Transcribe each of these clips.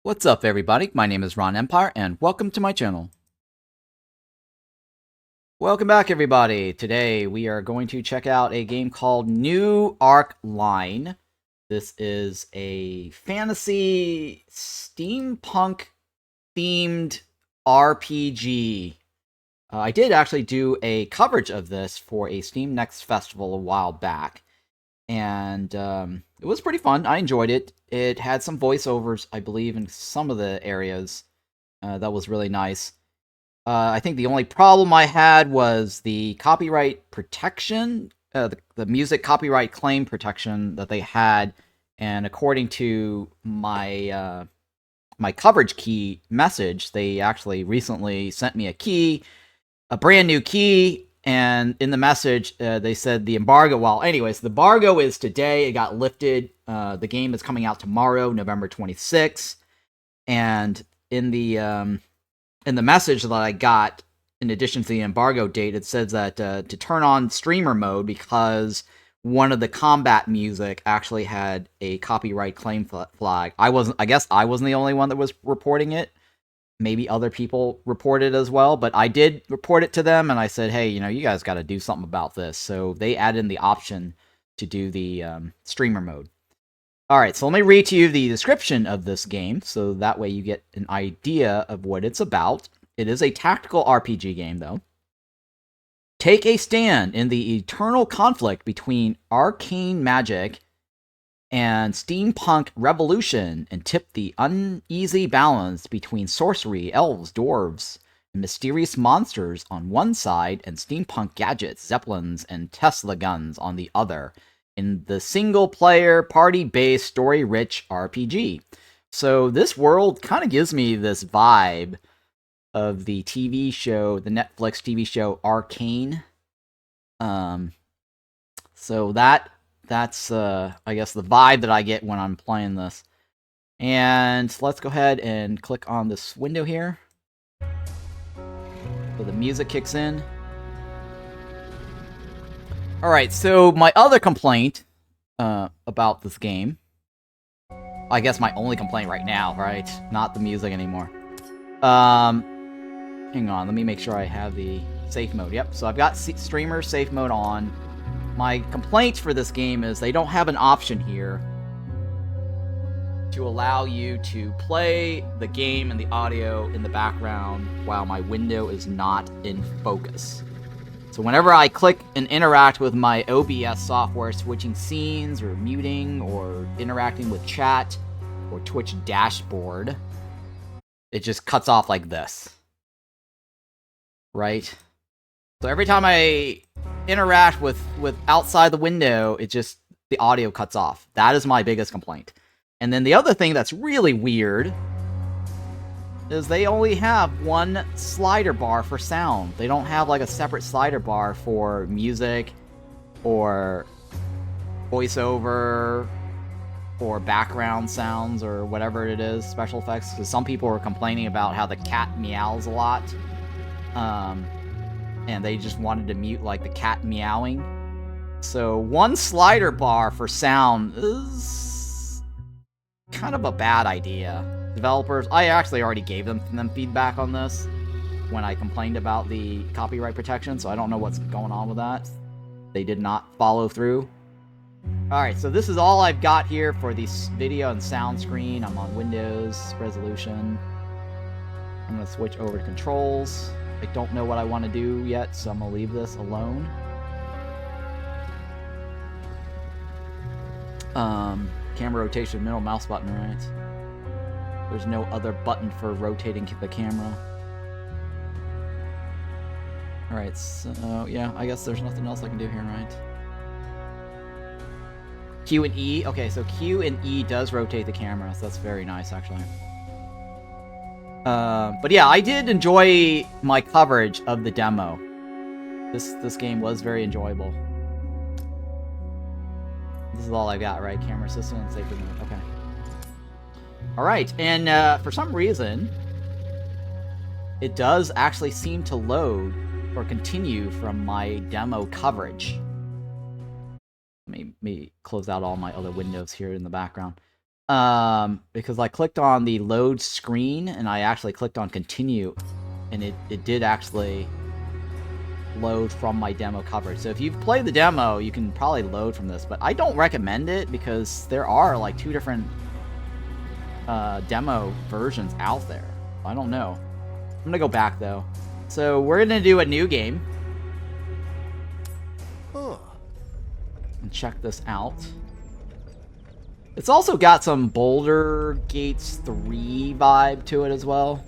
What's up, everybody? My name is Ron Empire, and welcome to my channel. Welcome back, everybody. Today, we are going to check out a game called New Arcane. This is a fantasy steampunk-themed RPG. I did actually do a coverage of this for a Steam Next Festival a while back, and it was pretty fun. I enjoyed it. It had some voiceovers, I believe, in some of the areas. That was really nice. I think the only problem I had was the copyright protection, the music copyright claim protection that they had. And according to my my coverage key message, they actually recently sent me a brand new key. And in the message, they said the embargo. Well, anyways, the embargo is today. It got lifted. The game is coming out tomorrow, November 26th. And in the message that I got, in addition to the embargo date, it says that to turn on streamer mode because one of the combat music actually had a copyright claim flag. I guess I wasn't the only one that was reporting it. Maybe other people reported as well, but I did report it to them, and I said, hey, you guys got to do something about this. So they added in the option to do the streamer mode. All right, so let me read to you the description of this game, so that way you get an idea of what it's about. It is a tactical RPG game, though. Take a stand in the eternal conflict between arcane magic and steampunk revolution, and tip the uneasy balance between sorcery, elves, dwarves, and mysterious monsters on one side, and steampunk gadgets, zeppelins, and Tesla guns on the other, in the single-player, party-based, story-rich RPG. So this world kind of gives me this vibe of the TV show, the Netflix TV show Arcane. So that's I guess the vibe that I get when I'm playing this. And let's go ahead and click on this window here. So the music kicks in. Alright, so my other complaint about this game, I guess my only complaint right now, right? Not the music anymore. Hang on, let me make sure I have the safe mode. Yep, so I've got streamer safe mode on. My complaint for this game is they don't have an option here to allow you to play the game and the audio in the background while my window is not in focus. So whenever I click and interact with my OBS software, switching scenes or muting or interacting with chat or Twitch dashboard, it just cuts off like this. Right? So every time I interact with outside the window, the audio cuts off. That is my biggest complaint. And then the other thing that's really weird is they only have one slider bar for sound. They don't have like a separate slider bar for music or voiceover or background sounds or whatever it is, special effects. Because some people are complaining about how the cat meows a lot. And they just wanted to mute like the cat meowing. So one slider bar for sound is kind of a bad idea. Developers, I actually already gave them feedback on this when I complained about the copyright protection, so I don't know what's going on with that. They did not follow through. Alright, so this is all I've got here for the video and sound screen. I'm on Windows, resolution. I'm going to switch over to controls. I don't know what I want to do yet, so I'm going to leave this alone. Camera rotation, middle mouse button, right? There's no other button for rotating the camera. Alright, so yeah, I guess there's nothing else I can do here, right? Q and E. Okay, so Q and E does rotate the camera, so that's very nice, actually. But yeah, I did enjoy my coverage of the demo. This game was very enjoyable. This is all I got, right? Camera system and safe mode. Okay. Alright, and for some reason, it does actually seem to load or continue from my demo coverage. Let me close out all my other windows here in the background. Because I clicked on the load screen and I actually clicked on continue, and it did actually load from my demo coverage. So if you've played the demo, you can probably load from this, but I don't recommend it because there are like 2 different demo versions out there. I don't know. I'm gonna go back though. So we're gonna do a new game. And check this out. It's also got some Boulder Gates 3 vibe to it as well.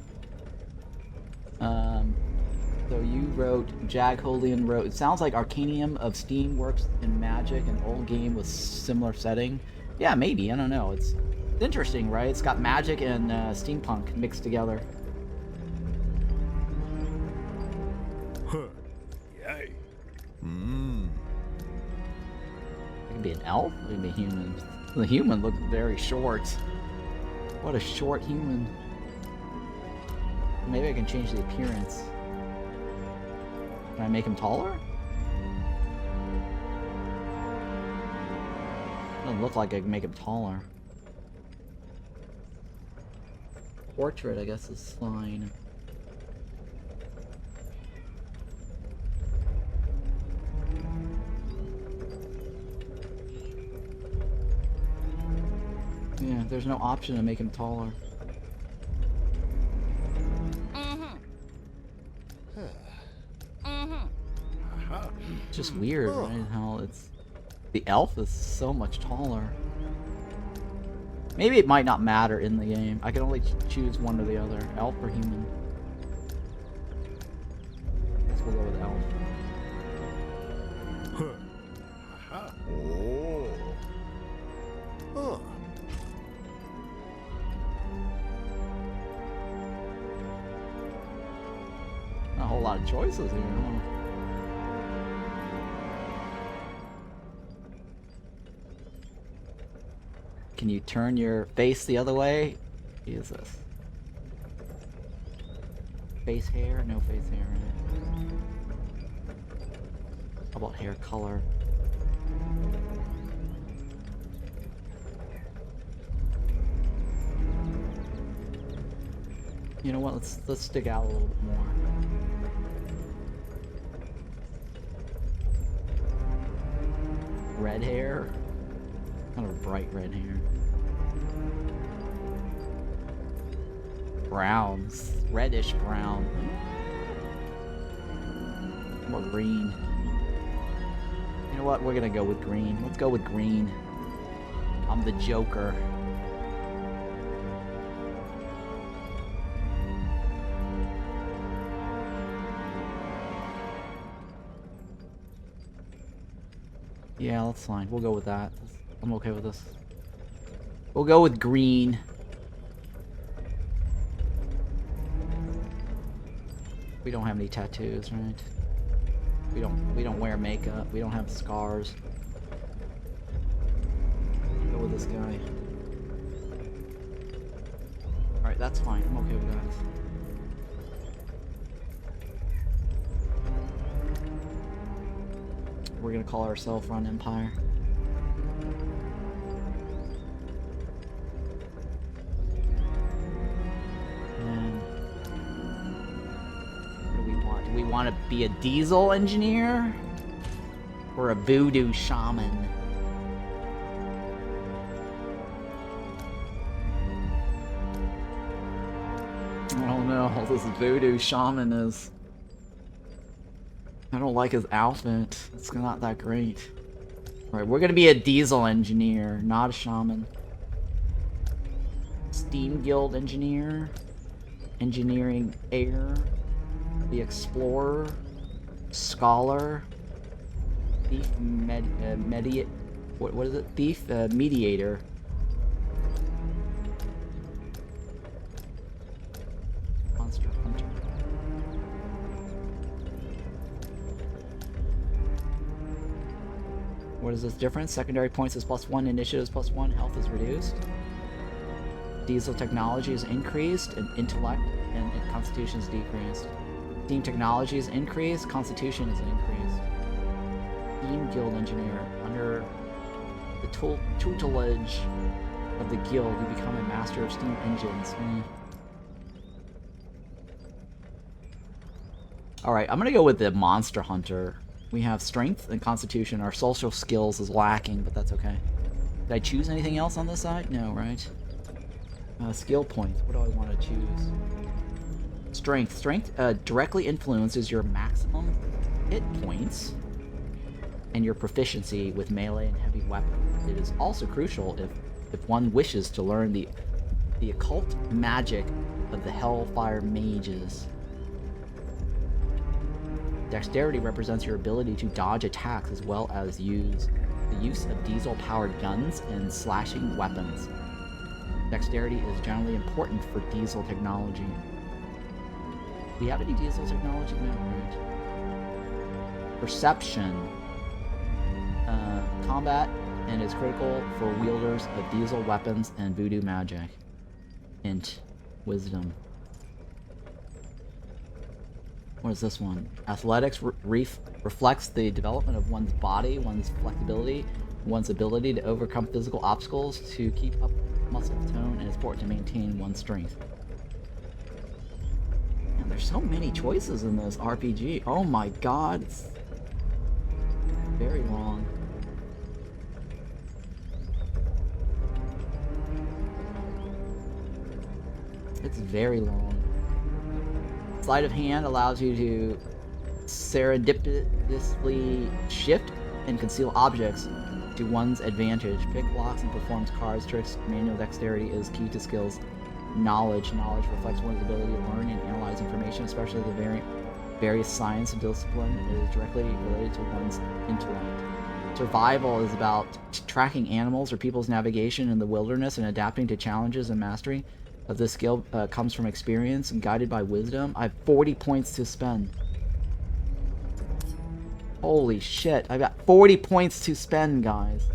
So you wrote, Jag Holian wrote, it sounds like Arcanium of Steam works in Magic, an old game with similar setting. Yeah, maybe, I don't know. It's interesting, right? It's got Magic and Steampunk mixed together. Yay. It can be an elf, it can be a human. The human looked very short. What a short human. Maybe I can change the appearance. Can I make him taller? Doesn't look like I can make him taller. Portrait, I guess, is fine. Yeah, there's no option to make him taller. It's just weird, right? How it's... The elf is so much taller. Maybe it might not matter in the game. I can only choose one or the other. Elf or human. I guess we'll go with elf. Not a whole lot of choices here, huh? Can you turn your face the other way? What is this? Face hair? No face hair in it. How about hair color? You know what? Let's stick out a little bit more. Red hair? Kind of bright red hair. Browns. Reddish brown. More green. You know what? We're gonna go with green. Let's go with green. I'm the Joker. Yeah, that's fine. We'll go with that. I'm okay with this. We'll go with green. We don't have any tattoos, right? We don't wear makeup. We don't have scars. Go with this guy. Alright, that's fine. I'm okay with that. We're gonna call ourselves Run Empire. And what do we want? Do we want to be a diesel engineer? Or a voodoo shaman? Oh no, this voodoo shaman is... I don't like his outfit. It's not that great. Alright, we're gonna be a diesel engineer, not a shaman. Steam Guild engineer. Engineering air. The explorer. Scholar. Thief what is it? Thief mediator. Monster hunter. What is this difference? Secondary points is +1, initiatives +1, health is reduced. Diesel technology is increased, and intellect and constitution is decreased. Steam technology is increased, constitution is increased. Steam Guild engineer under the tutelage of the guild, you become a master of steam engines. Alright, I'm gonna go with the monster hunter. We have strength and constitution. Our social skills is lacking, but that's okay. Did I choose anything else on this side? No, right? Skill points. What do I want to choose? Strength. Strength directly influences your maximum hit points and your proficiency with melee and heavy weapons. It is also crucial if one wishes to learn the occult magic of the Hellfire mages. Dexterity represents your ability to dodge attacks as well as the use of diesel-powered guns and slashing weapons. Dexterity is generally important for diesel technology. Do we have any diesel technology? No, right? Perception. Combat and is critical for wielders of diesel weapons and voodoo magic. Int. Wisdom. What is this one? Athletics reflects the development of one's body, one's flexibility, one's ability to overcome physical obstacles, to keep up muscle tone, and it's important to maintain one's strength. Man, there's so many choices in this RPG. Oh my god, it's very long. It's very long. Sleight of hand allows you to serendipitously shift and conceal objects to one's advantage. Pick locks and performs cards, tricks. Manual dexterity is key to skills. Knowledge reflects one's ability to learn and analyze information, especially the various science and discipline. It is directly related to one's intellect. Survival is about tracking animals or people's navigation in the wilderness and adapting to challenges and mastery of this skill comes from experience and guided by wisdom. I have 40 points to spend. Holy shit, I've got 40 points to spend, guys.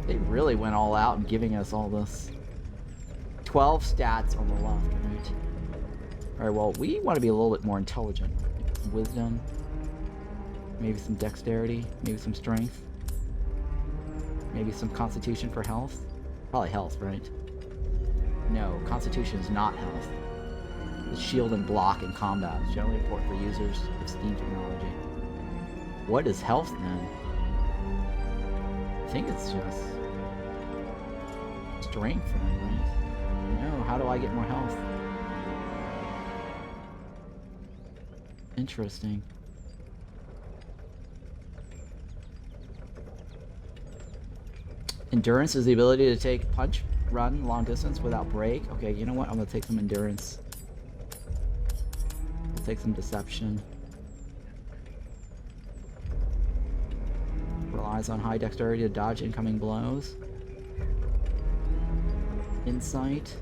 They really went all out in giving us all this. 12 stats on the left, right? Alright, well, we want to be a little bit more intelligent. Some wisdom. Maybe some dexterity. Maybe some strength. Maybe some constitution for health? Probably health, right? No, constitution is not health. The shield and block in combat is generally important for users of steam technology. What is health then? I think it's just strength then, right? No, how do I get more health? Interesting. Endurance is the ability to take punch, run long distance without break. Okay, you know what? I'm gonna take some endurance. I'll take some deception. Relies on high dexterity to dodge incoming blows. Insight.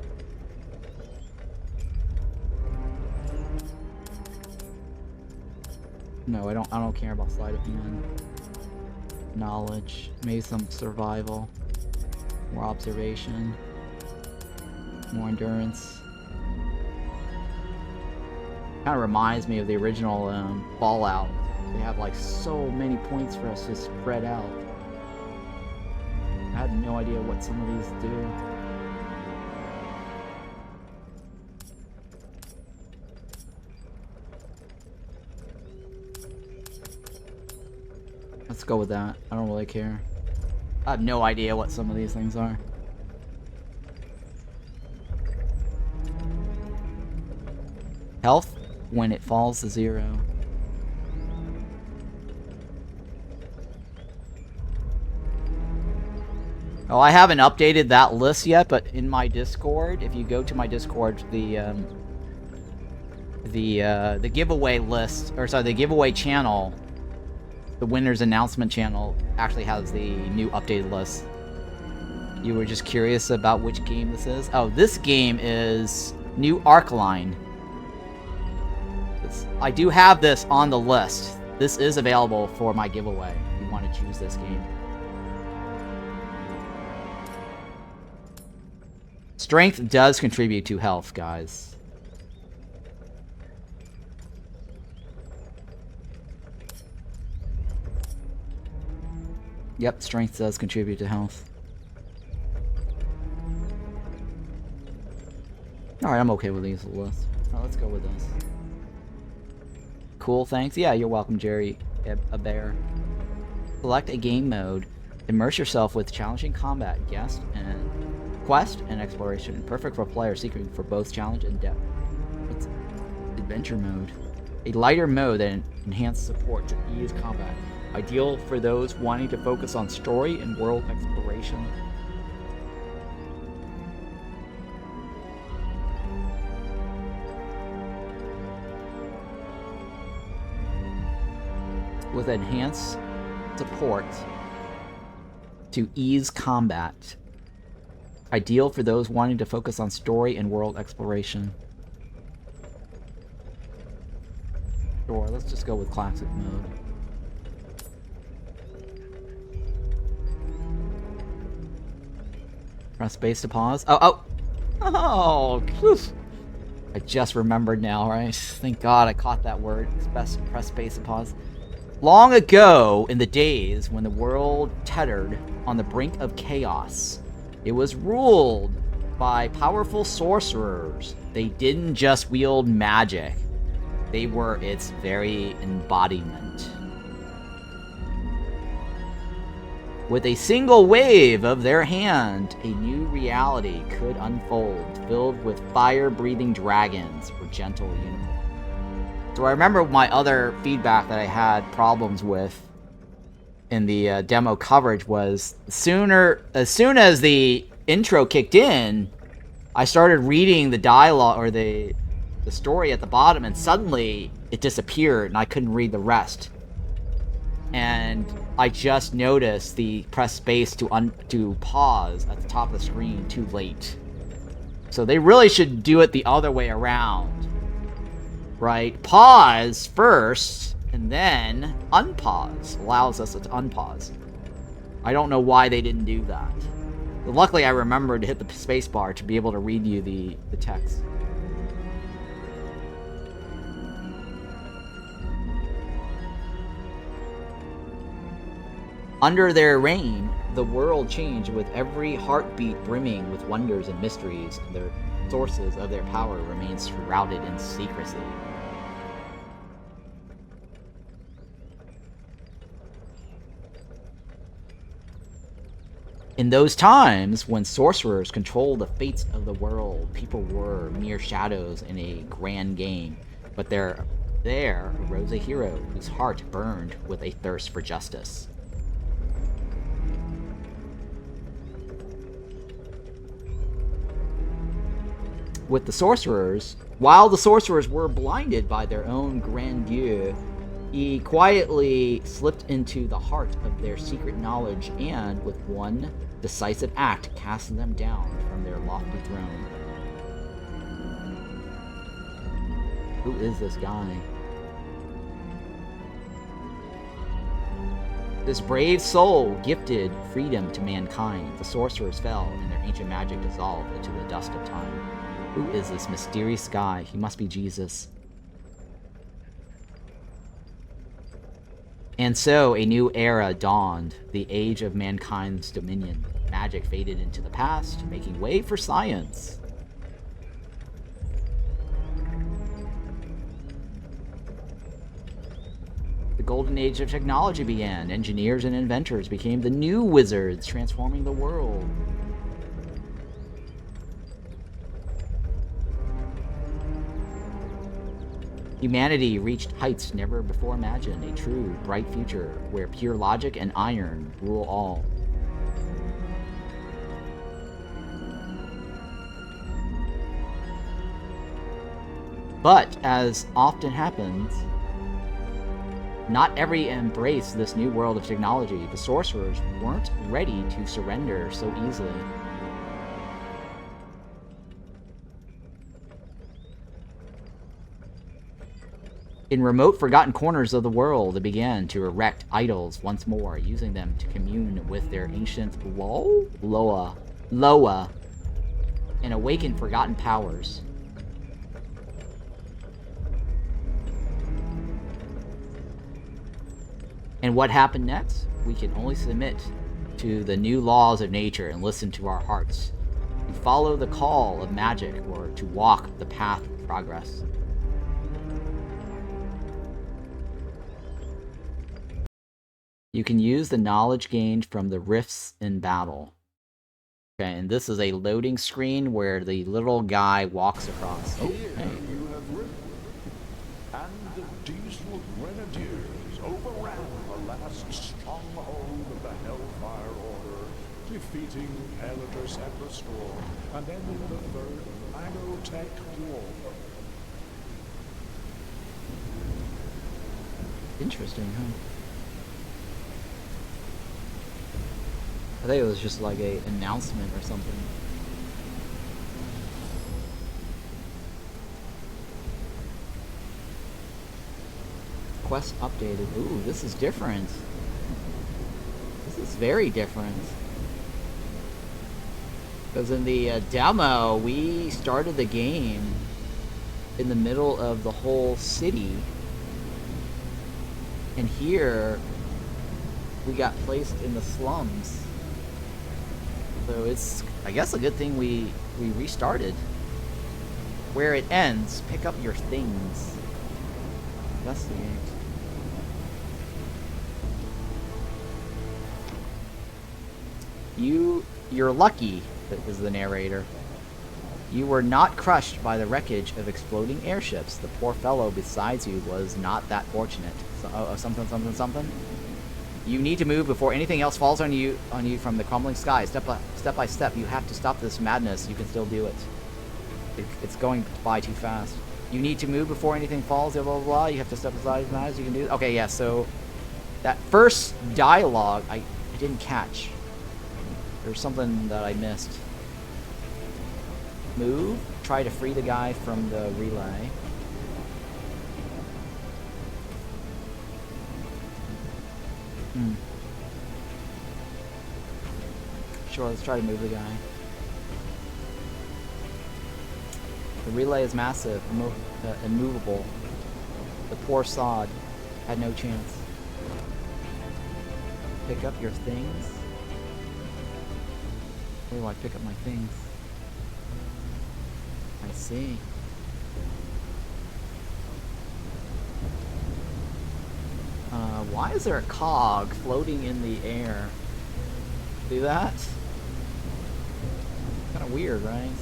No, I don't care about sleight of hand. Knowledge, maybe some survival, more observation, more endurance. Kind of reminds me of the original Fallout. They have like so many points for us to spread out. I had no idea what some of these do. Let's go with that. I don't really care. I have no idea what some of these things are. Health when it falls to 0. Oh, I haven't updated that list yet, but in my Discord, if you go to my Discord, the giveaway list, or sorry, the giveaway channel, the winner's announcement channel actually has the new updated list. You were just curious about which game this is? Oh, this game is New Arcane. I do have this on the list. This is available for my giveaway if you want to choose this game. Strength does contribute to health, guys. Yep, strength does contribute to health. Alright, I'm okay with these lists. Oh, let's go with this. Cool, thanks. Yeah, you're welcome, Jerry. A bear. Select a game mode. Immerse yourself with challenging combat, quest, and exploration. Perfect for players seeking for both challenge and depth. It's adventure mode. A lighter mode that enhances support to ease combat. Ideal for those wanting to focus on story and world exploration. With enhanced support to ease combat. Ideal for those wanting to focus on story and world exploration. Sure, let's just go with classic mode. Press space to pause. Oh! I just remembered now, right? Thank God I caught that word. Press space to pause. Long ago, in the days when the world teetered on the brink of chaos, it was ruled by powerful sorcerers. They didn't just wield magic. They were its very embodiment. With a single wave of their hand, a new reality could unfold, filled with fire-breathing dragons or gentle unicorns. So I remember my other feedback that I had problems with in the demo coverage was as soon as the intro kicked in, I started reading the dialogue or the story at the bottom, and suddenly it disappeared and I couldn't read the rest. And I just noticed the press space to pause at the top of the screen too late. So they really should do it the other way around. Right? Pause first, and then unpause. Allows us to unpause. I don't know why they didn't do that. But luckily I remembered to hit the spacebar to be able to read you the text. Under their reign, the world changed with every heartbeat brimming with wonders and mysteries, and the sources of their power remain shrouded in secrecy. In those times, when sorcerers controlled the fates of the world, people were mere shadows in a grand game. But there arose a hero whose heart burned with a thirst for justice. While the sorcerers were blinded by their own grandeur, he quietly slipped into the heart of their secret knowledge and, with one decisive act, cast them down from their lofty throne. Who is this guy? This brave soul gifted freedom to mankind. The sorcerers fell, and their ancient magic dissolved into the dust of time. Who is this mysterious guy? He must be Jesus. And so a new era dawned, the age of mankind's dominion. Magic faded into the past, making way for science. The golden age of technology began. Engineers and inventors became the new wizards, transforming the world. Humanity reached heights never before imagined, a true, bright future where pure logic and iron rule all. But, as often happens, not every embraced this new world of technology. The sorcerers weren't ready to surrender so easily. In remote, forgotten corners of the world, they began to erect idols once more, using them to commune with their ancient Loa, and awaken forgotten powers. And what happened next? We can only submit to the new laws of nature and listen to our hearts, and follow the call of magic, or to walk the path of progress. You can use the knowledge gained from the rifts in battle. Okay, and this is a loading screen where the little guy walks across. Oh, Here hey. you have written, and the diesel grenadiers overran the last stronghold of the Hellfire Order, defeating Elitus at the Storm, and ending the Third Magotech War. Interesting, huh? I think it was just like a announcement or something. Quest updated. Ooh, this is different. This is very different. Because in the demo, we started the game in the middle of the whole city. And here, we got placed in the slums. So it's, I guess, a good thing we restarted. Where it ends, pick up your things. Investigate. You're lucky, is the narrator. You were not crushed by the wreckage of exploding airships. The poor fellow beside you was not that fortunate. So, something. You need to move before anything else falls on you from the crumbling sky. Step by step, you have to stop this madness. You can still do it. It's going by too fast. You need to move before anything falls. Blah blah blah. You have to step aside as you can do. Okay, yeah. So that first dialogue, I didn't catch. There's something that I missed. Move. Try to free the guy from the relay. Sure, let's try to move the guy. The relay is massive, immovable. The poor sod had no chance. Pick up your things? Where do I pick up my things? I see. Why is there a cog floating in the air? See that? Kind of weird, right?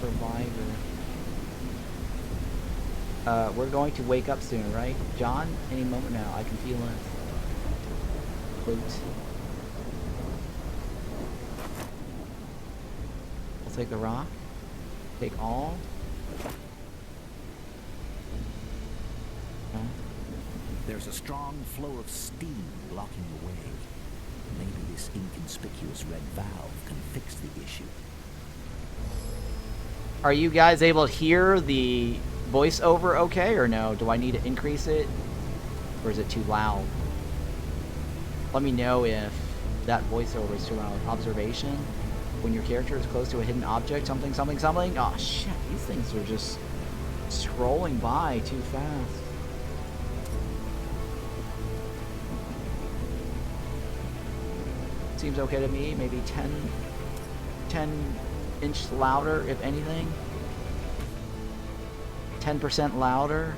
Survivor. We're going to wake up soon, right? John? Any moment now. I can feel it. Boot. We'll take the rock. Take all. Okay. There's a strong flow of steam blocking the way. Maybe this inconspicuous red valve can fix the issue. Are you guys able to hear the voiceover okay or no? Do I need to increase it? Or is it too loud? Let me know if that voiceover is too loud. Observation. When your character is close to a hidden object, something. Oh shit, these things are just scrolling by too fast. Seems okay to me. Maybe 10 inch louder, if anything. 10% louder.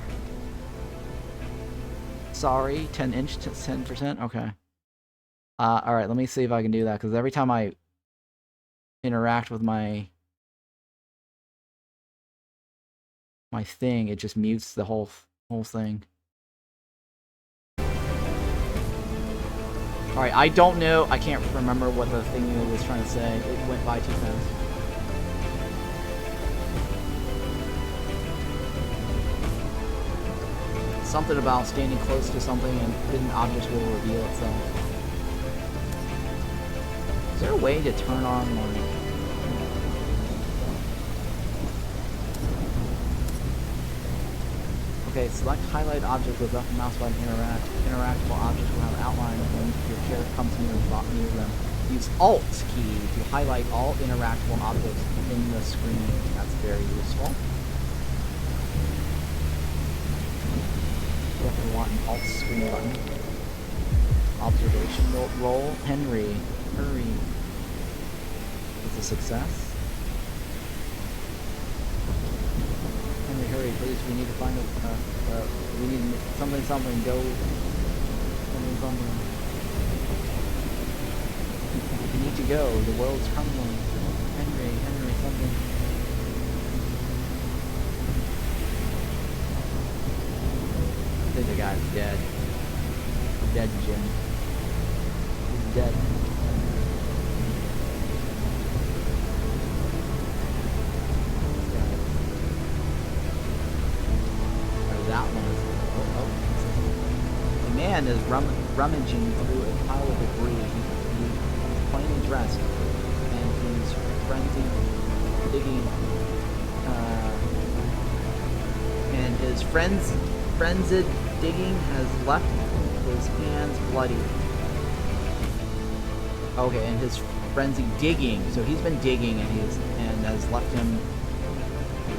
Sorry, 10 inch to 10%. Okay. All right. Let me see if I can do that, because every time I interact with my thing, it just mutes the whole thing. All right. I don't know. I can't remember what the thing was trying to say. It went by too fast. Something about standing close to something and hidden objects will reveal itself. Is there a way to turn on my... Okay, select highlight object with left mouse button interact. Interactable objects will have outline when your character comes near them. Use Alt key to highlight all interactable objects in the screen. That's very useful. definitely want an alt screen button. Observation roll. Henry, hurry. Is a success. Henry, hurry, please. We need to find we need something. Go. Something. We need to go. The world's crumbling. Henry, something. I think the guy's dead. Dead, Jim. He's dead. That one is... A man is rummaging through a pile of debris. He's plainly dressed, and he's digging, and his frenzied digging has left his hands bloody. Okay, and his frenzied digging, so he's been digging and has left him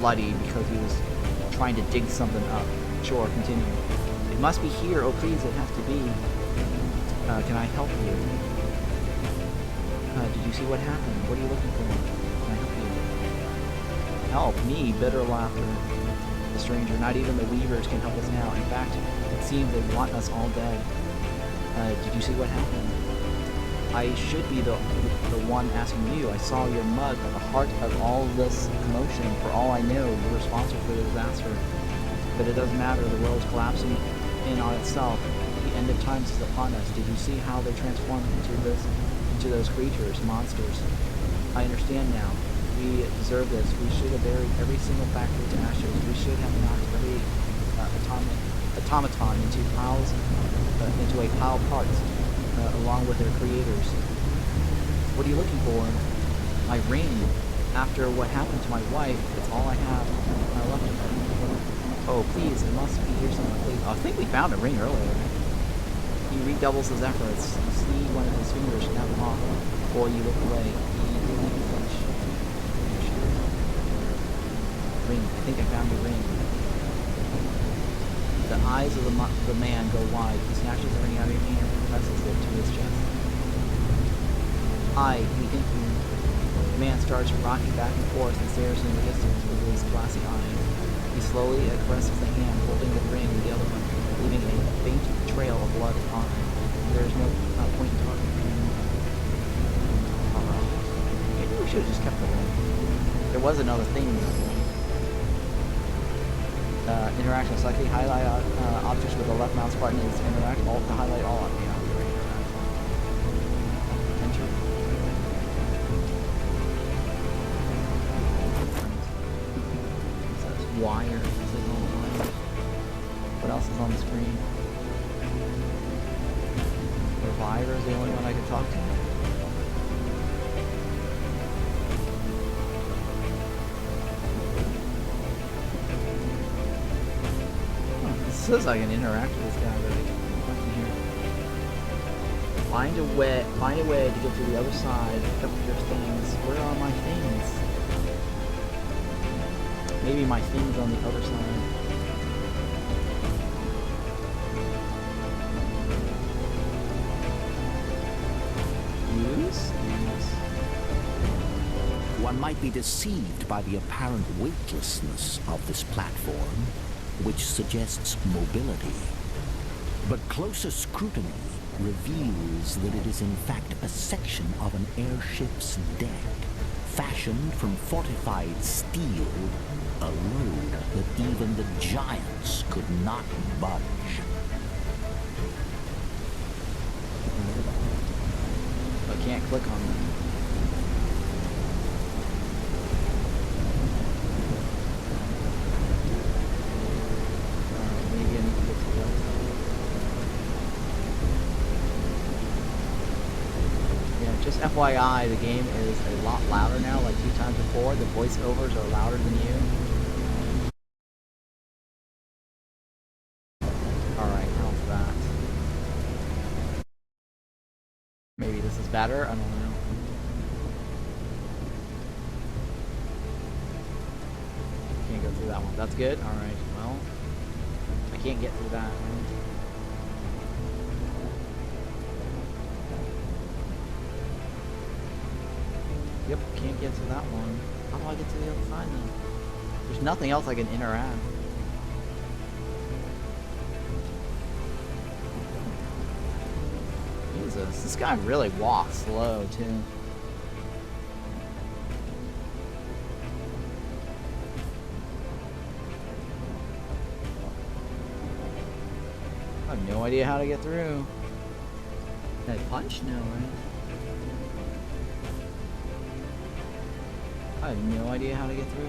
bloody because he was trying to dig something up. Sure, continue. It must be here. Oh, please, it has to be. Can I help you? Did you see what happened? What are you looking for? Can I help you? Help me, bitter laughter. The stranger, not even the weavers can help us now. In fact, it seems they want us all dead. Did you see what happened? I should be the one asking you. I saw your mug at the heart of all this commotion. For all I know, you're responsible for the disaster. But it doesn't matter. The world's collapsing in on itself. The end of times is upon us. Did you see how they transformed into those creatures, monsters? I understand now. We deserve this. We should have buried every single factory to ashes. We should have knocked every automaton into a pile of parts, along with their creators. What are you looking for? My ring. After what happened to my wife, it's all I have left of her. Oh, please, it must be here somewhere. Please. Oh, I think we found a ring earlier. He redoubles his efforts. You see one of his fingers snap them off, or you look away. He really flinch. Ring. I think I found your ring. The eyes of the man go wide. He snatches the ring out of your hand and presses it to his chest. We think you. The man starts rocking back and forth and stares in the distance with his glassy eyes. He slowly caresses the hand, holding the ring with the other one, leaving a faint trail of blood upon it. There is no point in talking to him. Alright. Maybe we should have just kept the ring. There was another thing in that ring. Interaction. Select highlight objects with the left mouse button is interact. Alt to highlight all. Yeah, enter. Wire. What else is on the screen? Reviver is the only one I can talk to. Oh, it says I can interact with this guy, but I can't hear. Find a way to get to the other side. Pick up your things. Where are my things? Maybe my thing's on the other side. Use? One might be deceived by the apparent weightlessness of this platform, which suggests mobility. But closer scrutiny reveals that it is in fact a section of an airship's deck, fashioned from fortified steel, a load that even the giants could not budge. I can't click on them. Maybe I need to get to the other side. Yeah, just FYI, the game is a lot louder now, like 2 times before. The voiceovers are louder than you. Alright, how's that? Maybe this is better? I don't know. Can't go through that one. That's good? Alright, well. I can't get through that, right? Yep, can't get to that one. How do I get to the other side then? There's nothing else I can interact. Jesus, this guy really walks slow too. I have no idea how to get through. Can I punch? No, right? I have no idea how to get through.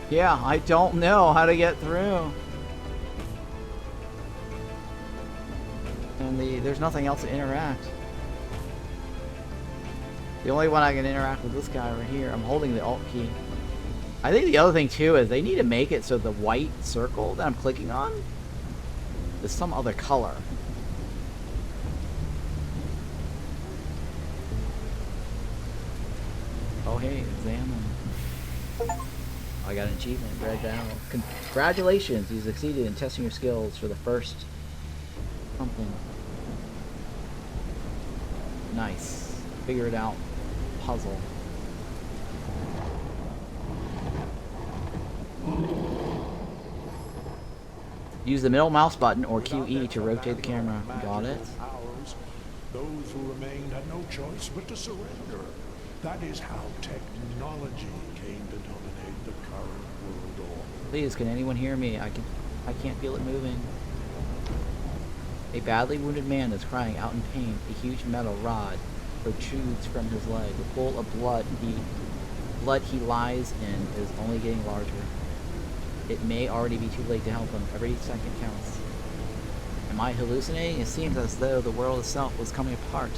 Yeah, I don't know how to get through. And there's nothing else to interact. The only one I can interact with this guy right here. I'm holding the Alt key. I think the other thing too is they need to make it so the white circle that I'm clicking on is some other color. Oh hey, examine. I got an achievement, red battle. Congratulations, you succeeded in testing your skills for the first something. Nice. Figure it out. Puzzle. Use the middle mouse button or QE to rotate the camera. Got it. Those who remained had no choice but to surrender. That is how technology came to dominate the current world order. Please, can anyone hear me? I can't feel it moving. A badly wounded man is crying out in pain. A huge metal rod protrudes from his leg. The pool of blood he lies in is only getting larger. It may already be too late to help him. Every second counts. Am I hallucinating? It seems as though the world itself was coming apart.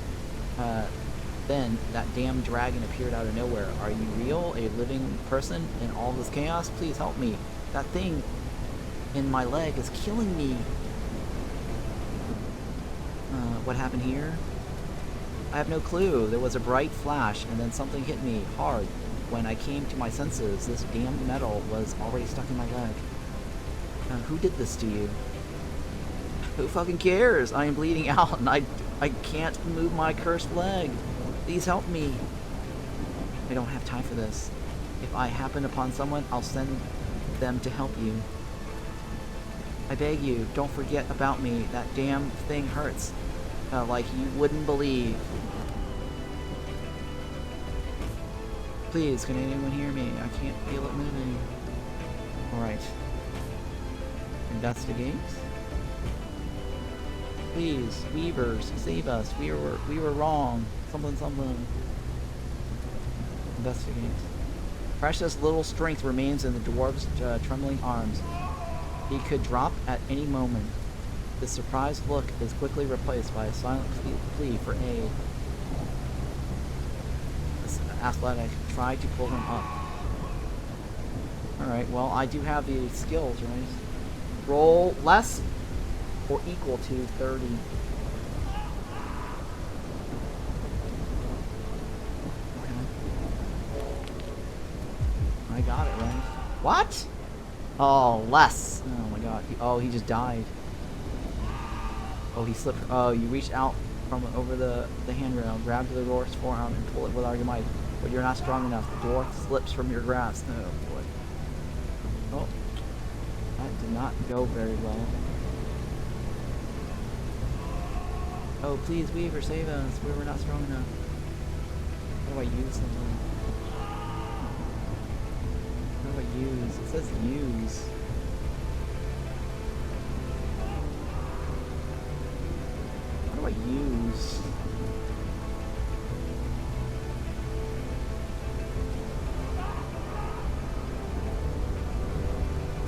Then that damn dragon appeared out of nowhere. Are you real? A living person in all this chaos? Please help me. That thing in my leg is killing me. What happened here? I have no clue. There was a bright flash and then something hit me hard. When I came to my senses, this damned metal was already stuck in my leg. Who did this to you? Who fucking cares? I am bleeding out and I can't move my cursed leg. Please help me. I don't have time for this. If I happen upon someone, I'll send them to help you. I beg you, don't forget about me. That damn thing hurts. Like you wouldn't believe. Please, can anyone hear me? I can't feel it moving. Alright. Investigate. Please, weavers, save us. We were wrong. Something. Investigate. Precious little strength remains in the dwarf's trembling arms. He could drop at any moment. The surprised look is quickly replaced by a silent plea for aid. This athletic tried to pull him up. Alright, well, I do have the skills, right? Roll less or equal to 30. I got it, right? What? Oh, less. Oh my god. He just died. Oh, he slipped. Oh, you reached out from over the handrail, grabbed the dwarf's forearm, and pulled it with all your might. But you're not strong enough. The dwarf slips from your grasp. Oh, boy. Oh. That did not go very well. Oh, please, Weaver, save us. We were not strong enough. How do I use something? How do I use? It says use. How do I use?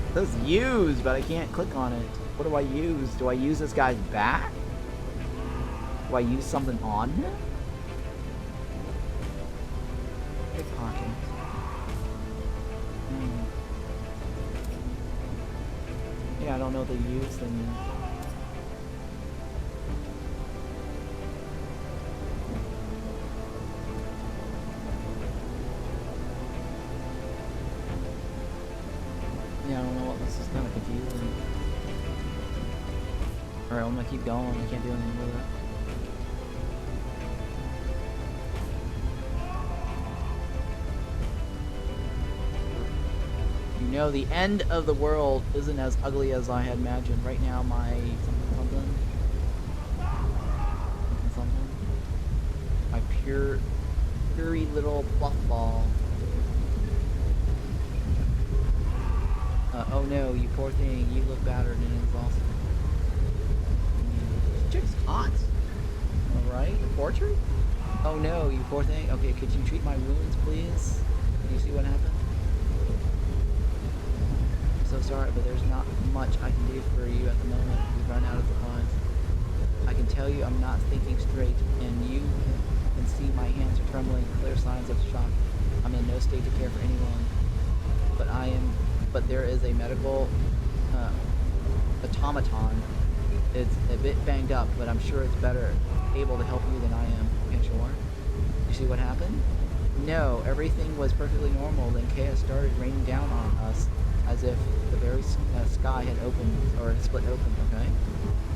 It says use, but I can't click on it. What do I use? Do I use this guy's back? Do I use something on him? Pickpocket. Yeah, I don't know the use thing. This is kind of confusing. Alright, I'm gonna keep going. I can't do anything with it. You know, the end of the world isn't as ugly as I had imagined. Right now, my something. My purry little fluff ball. Oh no, you poor thing. You look battered and exhausted. Chick's hot. Alright, portrait? Oh no, you poor thing. Okay, could you treat my wounds, please? Can you see what happened? So sorry, but there's not much I can do for you at the moment. We've run out of supplies. I can tell you I'm not thinking straight, and you can see my hands are trembling, clear signs of shock. I'm in no state to care for anyone. But there is a medical automaton. It's a bit banged up, but I'm sure it's better able to help you than I am. Okay, sure. You see what happened? No, everything was perfectly normal. Then chaos started raining down on us, as if the very sky had opened, or split open, okay?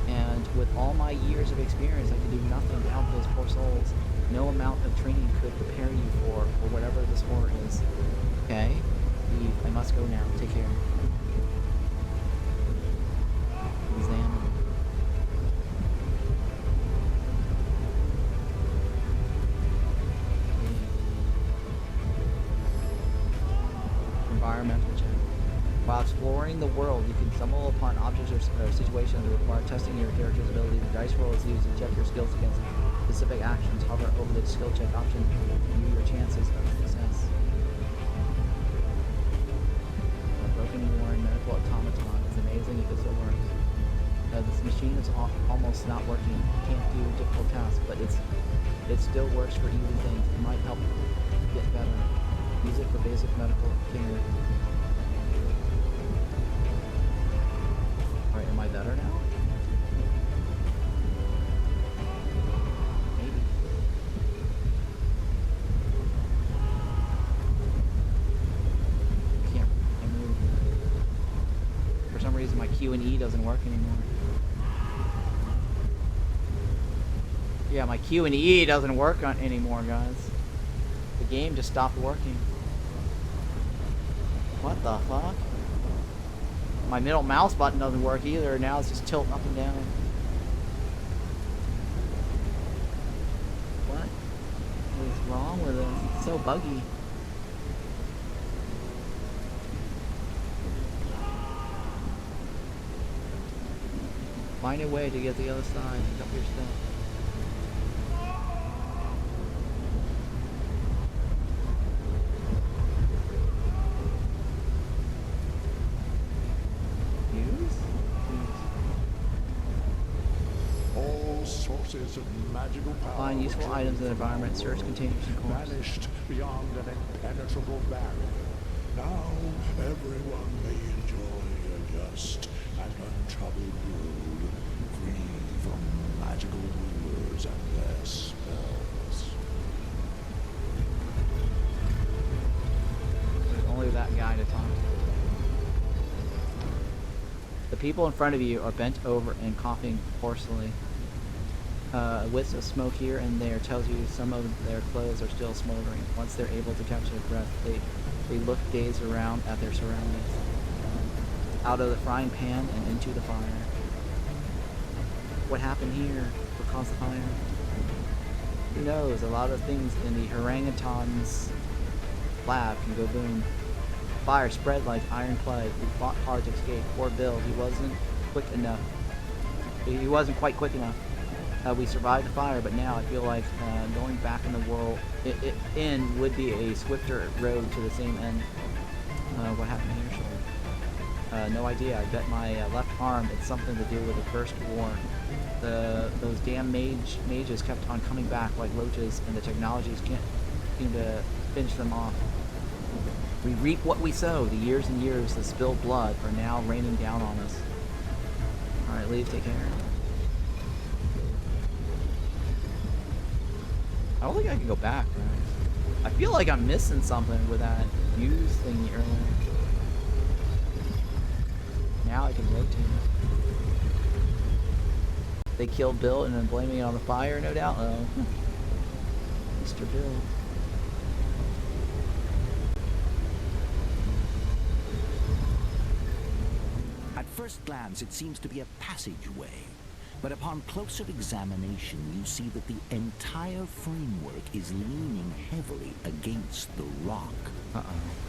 And with all my years of experience, I could do nothing to help those poor souls. No amount of training could prepare you for whatever this horror is. Okay? Leave. I must go now. Take care. Examine. Environmental check. While exploring the world, you can stumble upon objects or situations that require testing your character's ability. The dice roll is used to check your skills against specific actions. Hover over the skill check option to view your chances of success. A broken worn medical automaton is amazing if it still works. This machine is almost not working. It can't do difficult tasks, but it still works for easy things. It might help get better. Use it for basic medical care. Alright, am I better now? Maybe. Can't move. For some reason my Q and E doesn't work anymore. Yeah, my Q and E doesn't work anymore, guys. The game just stopped working. What the fuck? My middle mouse button doesn't work either. Now it's just tilting up and down. What is wrong with it? It's so buggy. Find a way to get to the other side. Pick up your stuff. Of magical power. Find useful items in the environment. Search containers and corners. Vanished beyond an impenetrable barrier. Now everyone may enjoy a just and untroubled world, free from magical rulers and their spells. There's only that guy to talk to. The people in front of you are bent over and coughing hoarsely. Wisps of smoke here and there tells you some of their clothes are still smoldering. Once they're able to catch their breath, they look dazed around at their surroundings. Out of the frying pan and into the fire. What happened here? What caused the fire? Who knows? A lot of things in the orangutan's lab can go boom. Fire spread like iron clay. We fought hard to escape. Poor Bill, he wasn't quick enough. He wasn't quite quick enough. We survived the fire, but now I feel like going back in the world in would be a swifter road to the same end. What happened here, Shoulder? No idea. I bet my left arm it's something to do with the First War. Those damn mages kept on coming back like roaches, and the technologies can't seem to finish them off. We reap what we sow. The years and years of spilled blood are now raining down on us. Alright, leave. Take care. I don't think I can go back, right? I feel like I'm missing something with that use thingy earlier. Now I can rotate. They killed Bill and then blaming it on the fire, no doubt. Oh, Mr. Bill. At first glance, it seems to be a passageway. But upon closer examination, you see that the entire framework is leaning heavily against the rock.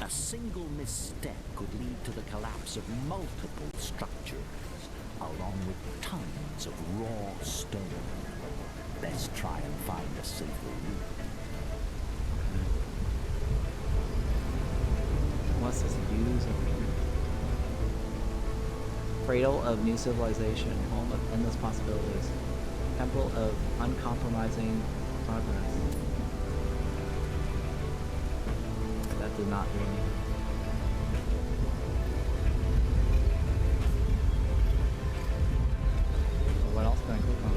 A single misstep could lead to the collapse of multiple structures, along with tons of raw stone. Best try and find a safer route. What's this use over here? Cradle of New Civilization, home of endless possibilities. Temple of uncompromising progress. That did not hear me. Well, what else can I click on?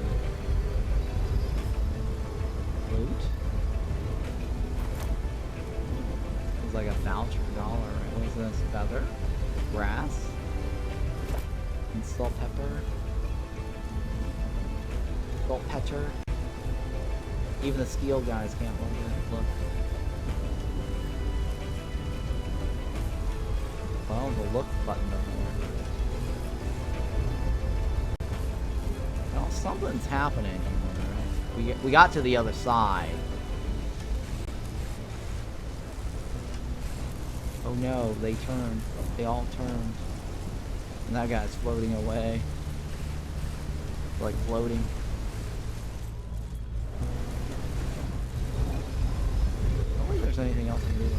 Loot? It's like a voucher for $1, right? What is this? Feather? Grass? And salt pepper. Salt petter. Even the steel guys can't look at it. Look. Well, the look button over there. Well, something's happening. We got to the other side. Oh no, they turned. They all turned. And that guy's floating away. Like floating. I don't think there's anything else to do.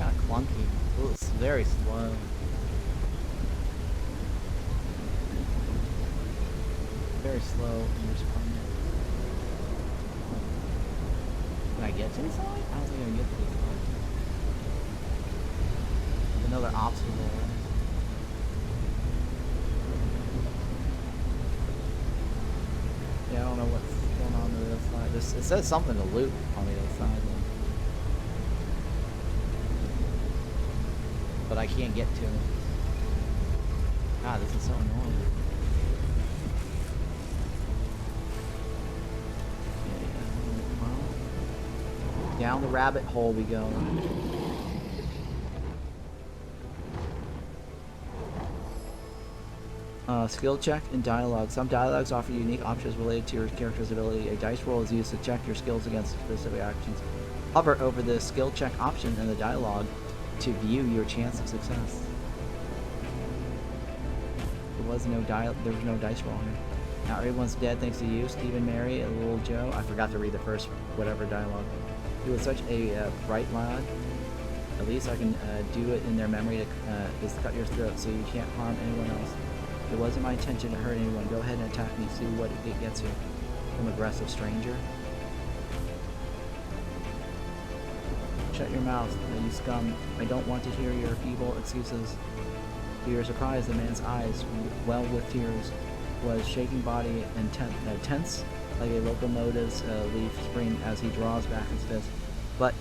Kinda clunky. Ooh, it's very slow. Very slow in responding. Can I get to the side? I don't think I can get to the side. Another obstacle. Yeah, I don't know what's going on to the other side. It says something to loot on the other side, though. But I can't get to it. God, this is so annoying. Down the rabbit hole we go. Skill check and dialogue. Some dialogues offer unique options related to your character's ability. A dice roll is used to check your skills against specific actions. Hover over the skill check option in the dialogue to view your chance of success. There was no dice roll here. Now everyone's dead thanks to you, Stephen, Mary, and little Joe. I forgot to read the first whatever dialogue. He was such a bright lad. At least I can do it in their memory to is cut your throat so you can't harm anyone else. It wasn't my intention to hurt anyone. Go ahead and attack me. See what it gets you. From aggressive stranger. Shut your mouth, you scum. I don't want to hear your feeble excuses. To your surprise, the man's eyes, well with tears, was shaking body and tense like a locomotive's leaf spring as he draws back his fist. But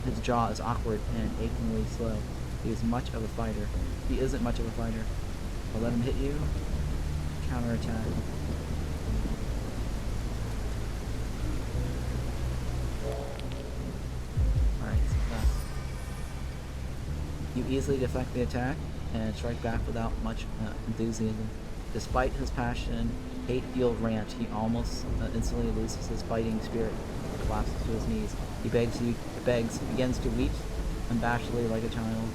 his jaw is awkward and achingly slow. He is much of a fighter. He isn't much of a fighter. I'll let him hit you. Counterattack. Alright, success. You easily deflect the attack and strike back without much enthusiasm. Despite his passion, hate-fueled rant, he almost instantly loses his fighting spirit and collapses to his knees. He begins to weep unabashedly like a child.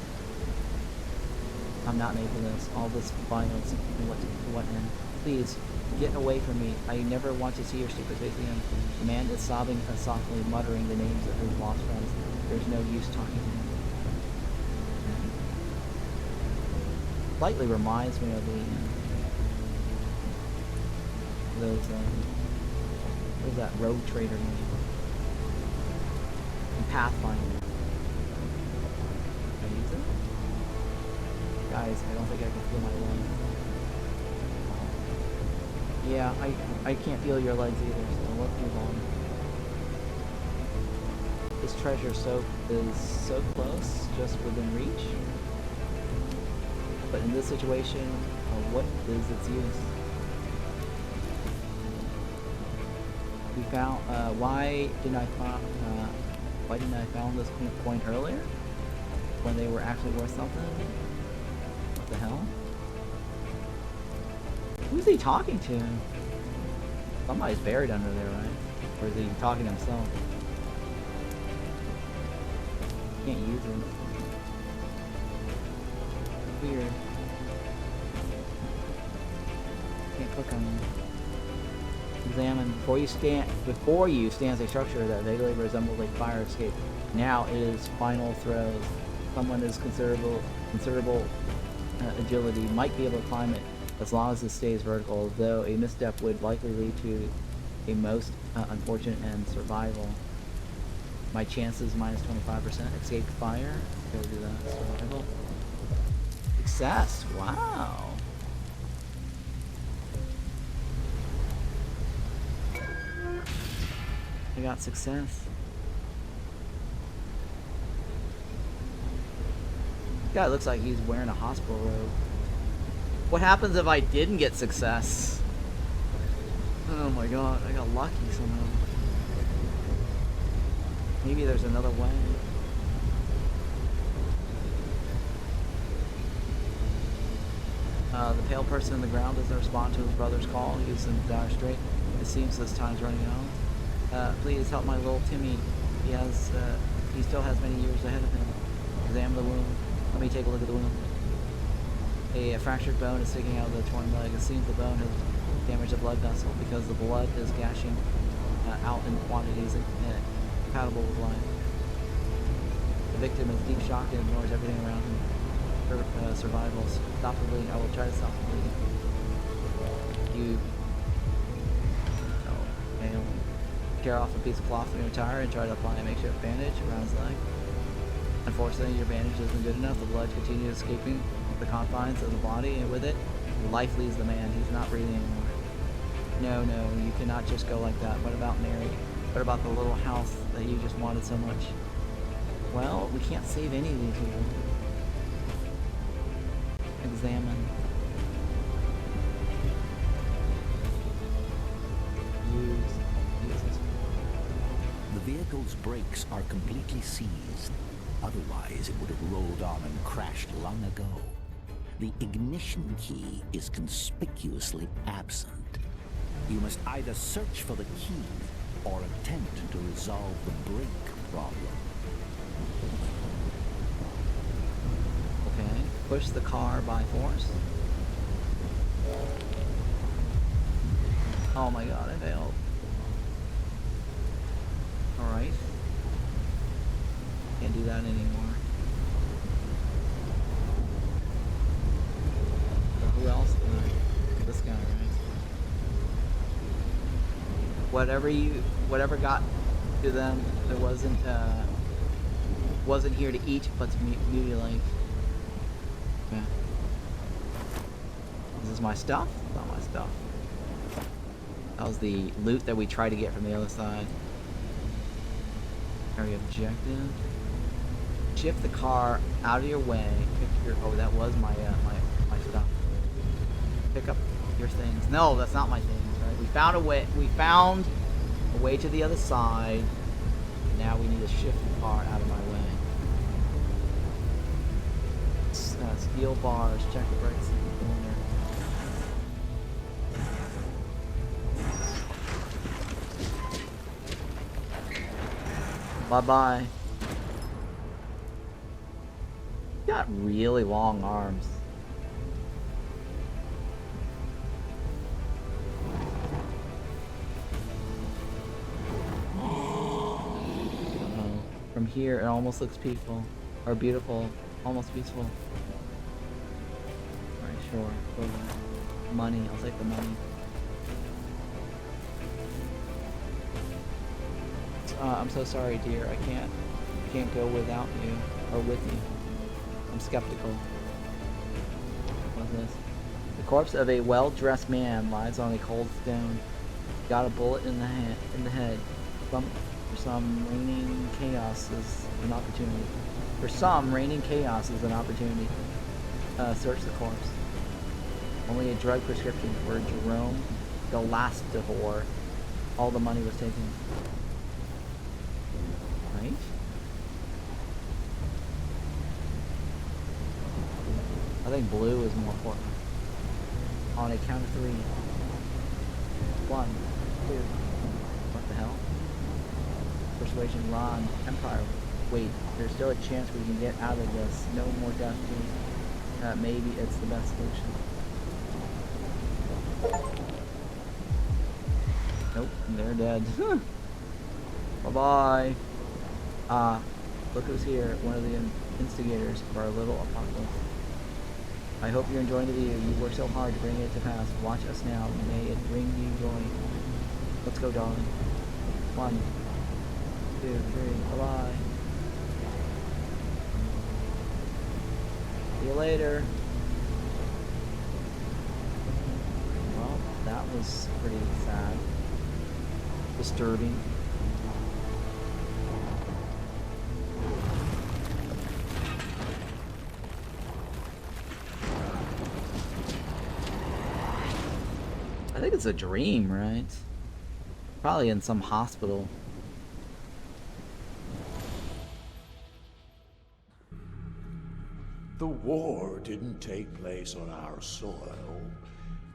I'm not made for this. All this violence, to what end? Please, get away from me. I never want to see your stupid face again. The man is sobbing softly, muttering the names of his lost friends. There's no use talking to him. Slightly reminds me of those, what was that Rogue Trader name? And Pathfinder. Can I use it? Guys, I don't think I can feel my legs. Yeah, I can't feel your legs either, so let's move on. this treasure is so close, just within reach. But in this situation, what is its use? We found. Why didn't I found this coin earlier? When they were actually worth something? What the hell? Who's he talking to? Somebody's buried under there, right? Or is he talking to himself? Can't use it. Weird. Can't click on him. Examine. Before you stands a structure that vaguely resembles a fire escape. Now it is final throws. Someone is considerable agility might be able to climb it as long as it stays vertical, though a misstep would likely lead to a most unfortunate end. Survival. My chances minus 25%. Escape fire. Go do that. Survival. Success. Wow. I got success. This guy looks like he's wearing a hospital robe. What happens if I didn't get success? Oh my god, I got lucky somehow. Maybe there's another way. The pale person in the ground doesn't respond to his brother's call. He is in dire strait. It seems this time's running out. Please help my little Timmy. He still has many years ahead of him. Examine the wound. Let me take a look at the wound. A fractured bone is sticking out of the torn leg. It seems the bone has damaged the blood vessel because the blood is gushing out in quantities compatible with life. The victim is deep shock and ignores everything around him. For survival. Stop the bleeding. I will try to stop the bleeding. You fail. Tear off a piece of cloth from your tire and try to apply a makeshift bandage around his leg. Unfortunately, your bandage isn't good enough. The blood continues escaping the confines of the body, and with it, life leaves the man. He's not breathing anymore. No, you cannot just go like that. What about Mary? What about the little house that you just wanted so much? Well, we can't save any of these people. Examine. Use. The vehicle's brakes are completely seized. Otherwise, it would have rolled on and crashed long ago. The ignition key is conspicuously absent. You must either search for the key or attempt to resolve the brake problem. Okay. Push the car by force. Oh my god, I failed. Alright. Can't do that anymore. So who else? This guy, right? Whatever got to them, there wasn't here to eat, but to mutilate. Okay. Is this my stuff? Not my stuff. That was the loot that we tried to get from the other side. Area objective. Shift the car out of your way. Oh, that was my my stuff. Pick up your things. No, that's not my things, right? We found a way. We found a way to the other side. Now we need to shift the car out of my way. Steel bars. Check the brakes. Bye-bye. Got really long arms. From here, it almost looks peaceful. Or beautiful. Almost peaceful. Alright, sure. Money. I'll take the money. I'm so sorry, dear. I can't go without you or with you. I'm skeptical. What's this? The corpse of a well-dressed man lies on a cold stone. Got a bullet in the head. For some, raining chaos is an opportunity. For some, raining chaos is an opportunity. Search the corpse. Only a drug prescription for Jerome Galastivore. All the money was taken. Right? I think blue is more important. On a count of 3. 1, 2. What the hell? Persuasion, Ron, Empire. Wait, there's still a chance we can get out of this. No more death, please. Maybe it's the best solution. Nope, they're dead. Bye-bye. Look who's here. One of the instigators of our little apocalypse. I hope you're enjoying the video. You worked so hard to bring it to pass. Watch us now. May it bring you joy. Let's go, darling. 1, 2, 3. Bye-bye. See you later. Well, that was pretty sad. Disturbing. I think it's a dream, right? Probably in some hospital. The war didn't take place on our soil,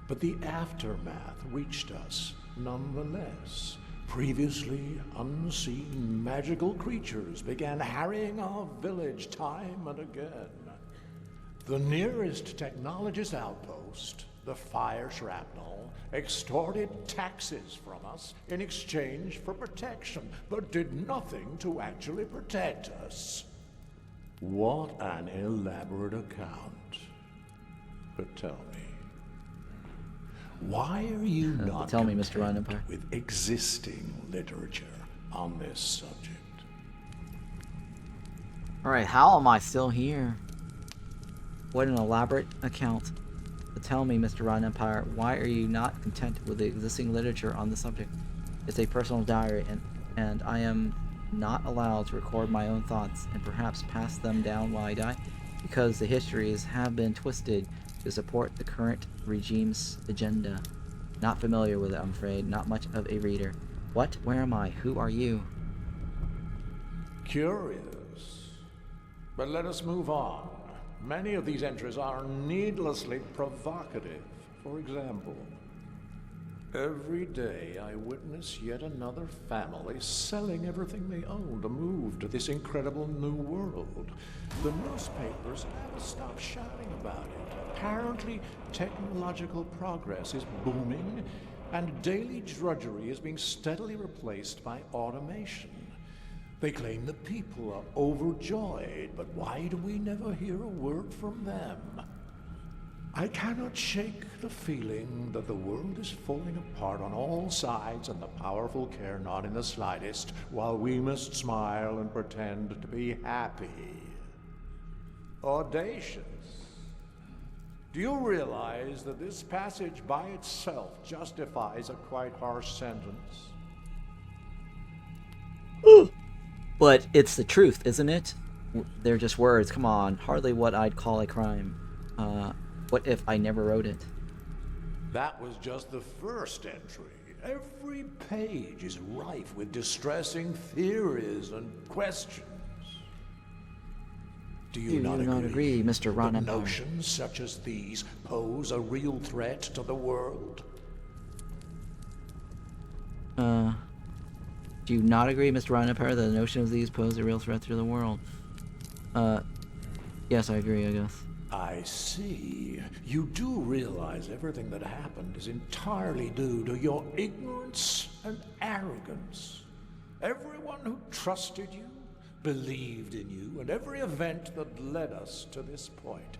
but the aftermath reached us nonetheless. Previously unseen magical creatures began harrying our village time and again. The nearest technologist outpost, the fire shrapnel, extorted taxes from us in exchange for protection, but did nothing to actually protect us. What an elaborate account. But tell me, why are you not tell me, Mr. Ryan Empire, with existing literature on this subject? Alright, how am I still here? What an elaborate account. But tell me, Mr. Ryan Empire, why are you not content with the existing literature on the subject? It's a personal diary, and I am not allowed to record my own thoughts and perhaps pass them down while I die, because the histories have been twisted to support the current regime's agenda. Not familiar with it, I'm afraid. Not much of a reader. What? Where am I? Who are you? Curious. But let us move on. Many of these entries are needlessly provocative. For example, every day I witness yet another family selling everything they own to move to this incredible new world. The newspapers never stop shouting about it. Apparently, technological progress is booming, and daily drudgery is being steadily replaced by automation. They claim the people are overjoyed, but why do we never hear a word from them? I cannot shake the feeling that the world is falling apart on all sides and the powerful care not in the slightest, while we must smile and pretend to be happy. Audacious. Do you realize that this passage by itself justifies a quite harsh sentence? But it's the truth, isn't it? They're just words, come on. Hardly what I'd call a crime. What if I never wrote it? That was just the first entry. Every page is rife with distressing theories and questions. Do you not agree, Mr. Ron that Empire? notions such as these pose a real threat to the world? Do you not agree, Mr. Ron Empire, that the notion of these pose a real threat to the world? Yes, I agree, I guess. I see. You do realize everything that happened is entirely due to your ignorance and arrogance. Everyone who trusted you, believed in you, and every event that led us to this point.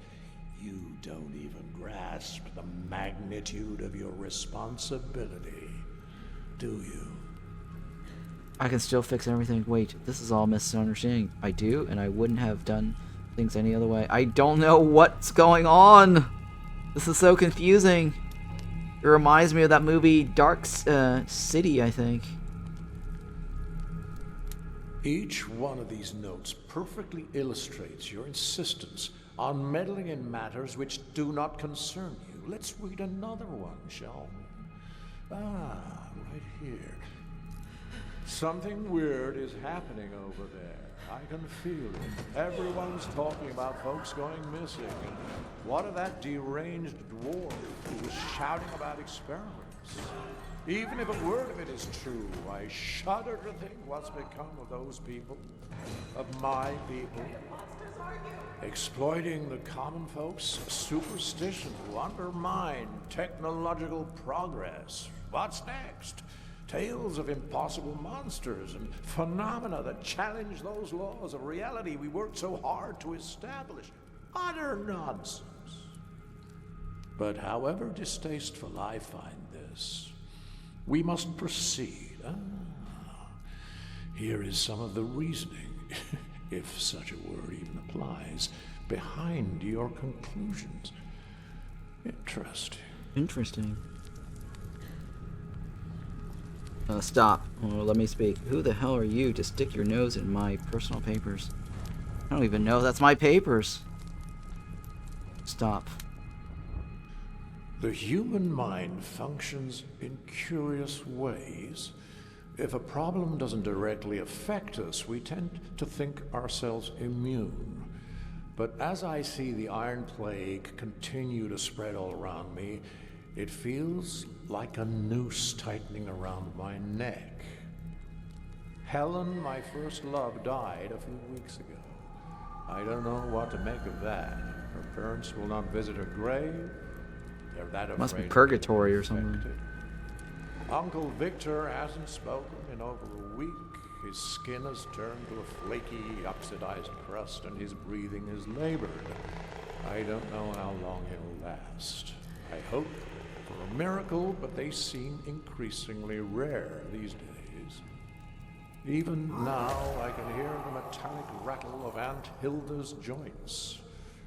You don't even grasp the magnitude of your responsibility, do you? I can still fix everything. Wait, this is all misunderstanding. I do, and I wouldn't have done things any other way. I don't know what's going on. This is so confusing. It reminds me of that movie Dark City, I think. Each one of these notes perfectly illustrates your insistence on meddling in matters which do not concern you. Let's read another one, shall we? Right here. Something weird is happening over there. I can feel it. Everyone's talking about folks going missing. And what of that deranged dwarf who was shouting about experiments? Even if a word of it is true, I shudder to think what's become of those people, of my people. Exploiting the common folks' superstition to undermine technological progress. What's next? Tales of impossible monsters and phenomena that challenge those laws of reality we worked so hard to establish. Utter nonsense. But however distasteful I find this, we must proceed. Here is some of the reasoning, if such a word even applies, behind your conclusions. Interesting. Interesting. Stop. Oh, let me speak. Who the hell are you to stick your nose in my personal papers? I don't even know that's my papers. Stop. The human mind functions in curious ways. If a problem doesn't directly affect us, we tend to think ourselves immune. But as I see the Iron Plague continue to spread all around me, it feels like a noose tightening around my neck. Helen, my first love, died a few weeks ago. I don't know what to make of that. Her parents will not visit her grave. They're that afraid. Must be purgatory or something. Uncle Victor hasn't spoken in over a week. His skin has turned to a flaky, oxidized crust, and his breathing is labored. I don't know how long he'll last. I hope for a miracle, but they seem increasingly rare these days. Even now, I can hear the metallic rattle of Aunt Hilda's joints.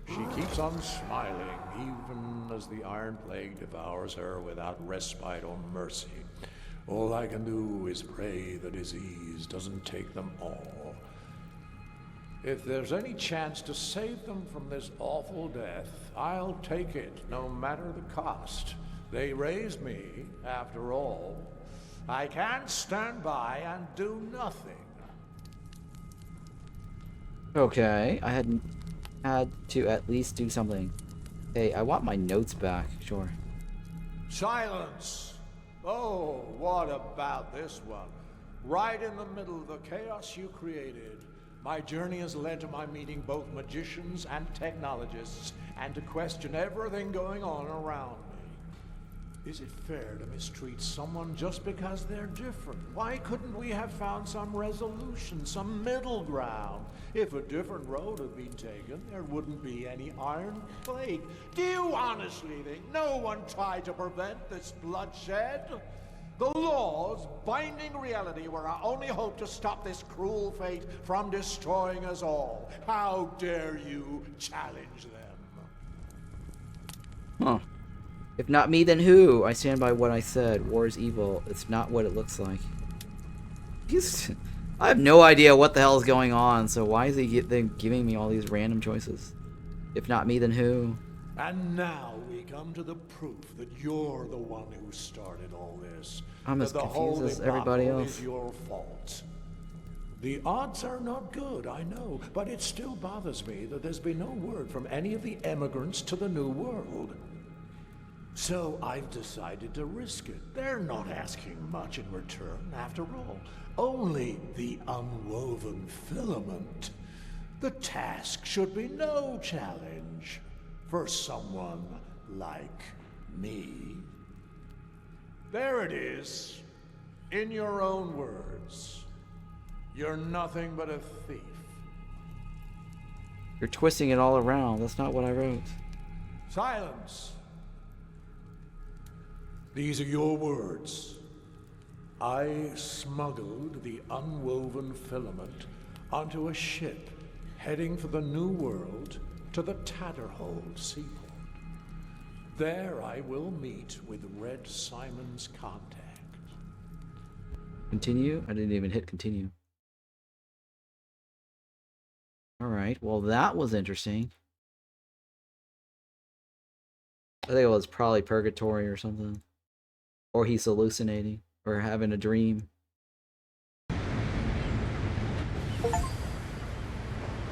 She keeps on smiling, even as the Iron Plague devours her without respite or mercy. All I can do is pray the disease doesn't take them all. If there's any chance to save them from this awful death, I'll take it, no matter the cost. They raised me, after all. I can't stand by and do nothing. Okay, I had to at least do something. Hey, I want my notes back. Sure. Silence! Oh, what about this one? Right in the middle of the chaos you created, my journey has led to my meeting both magicians and technologists, and to question everything going on around me. Is it fair to mistreat someone just because they're different? Why couldn't we have found some resolution, some middle ground? If a different road had been taken, there wouldn't be any Iron Plague. Do you honestly think no one tried to prevent this bloodshed? The laws binding reality were our only hope to stop this cruel fate from destroying us all. How dare you challenge them? Huh. If not me, then who? I stand by what I said. War is evil. It's not what it looks like. I have no idea what the hell is going on, so why is he giving me all these random choices? If not me, then who? And now we come to the proof that you're the one who started all this. I'm as confused as everybody else. Is your fault. The odds are not good, I know, but it still bothers me that there's been no word from any of the emigrants to the New World. So I've decided to risk it. They're not asking much in return, after all. Only the unwoven filament. The task should be no challenge for someone like me. There it is, in your own words. You're nothing but a thief. You're twisting it all around. That's not what I wrote. Silence. These are your words. I smuggled the unwoven filament onto a ship heading for the New World to the Tatterhold seaport. There I will meet with Red Simon's contact. Continue? I didn't even hit continue. Alright, well that was interesting. I think it was probably purgatory or something. Or he's hallucinating. Or having a dream.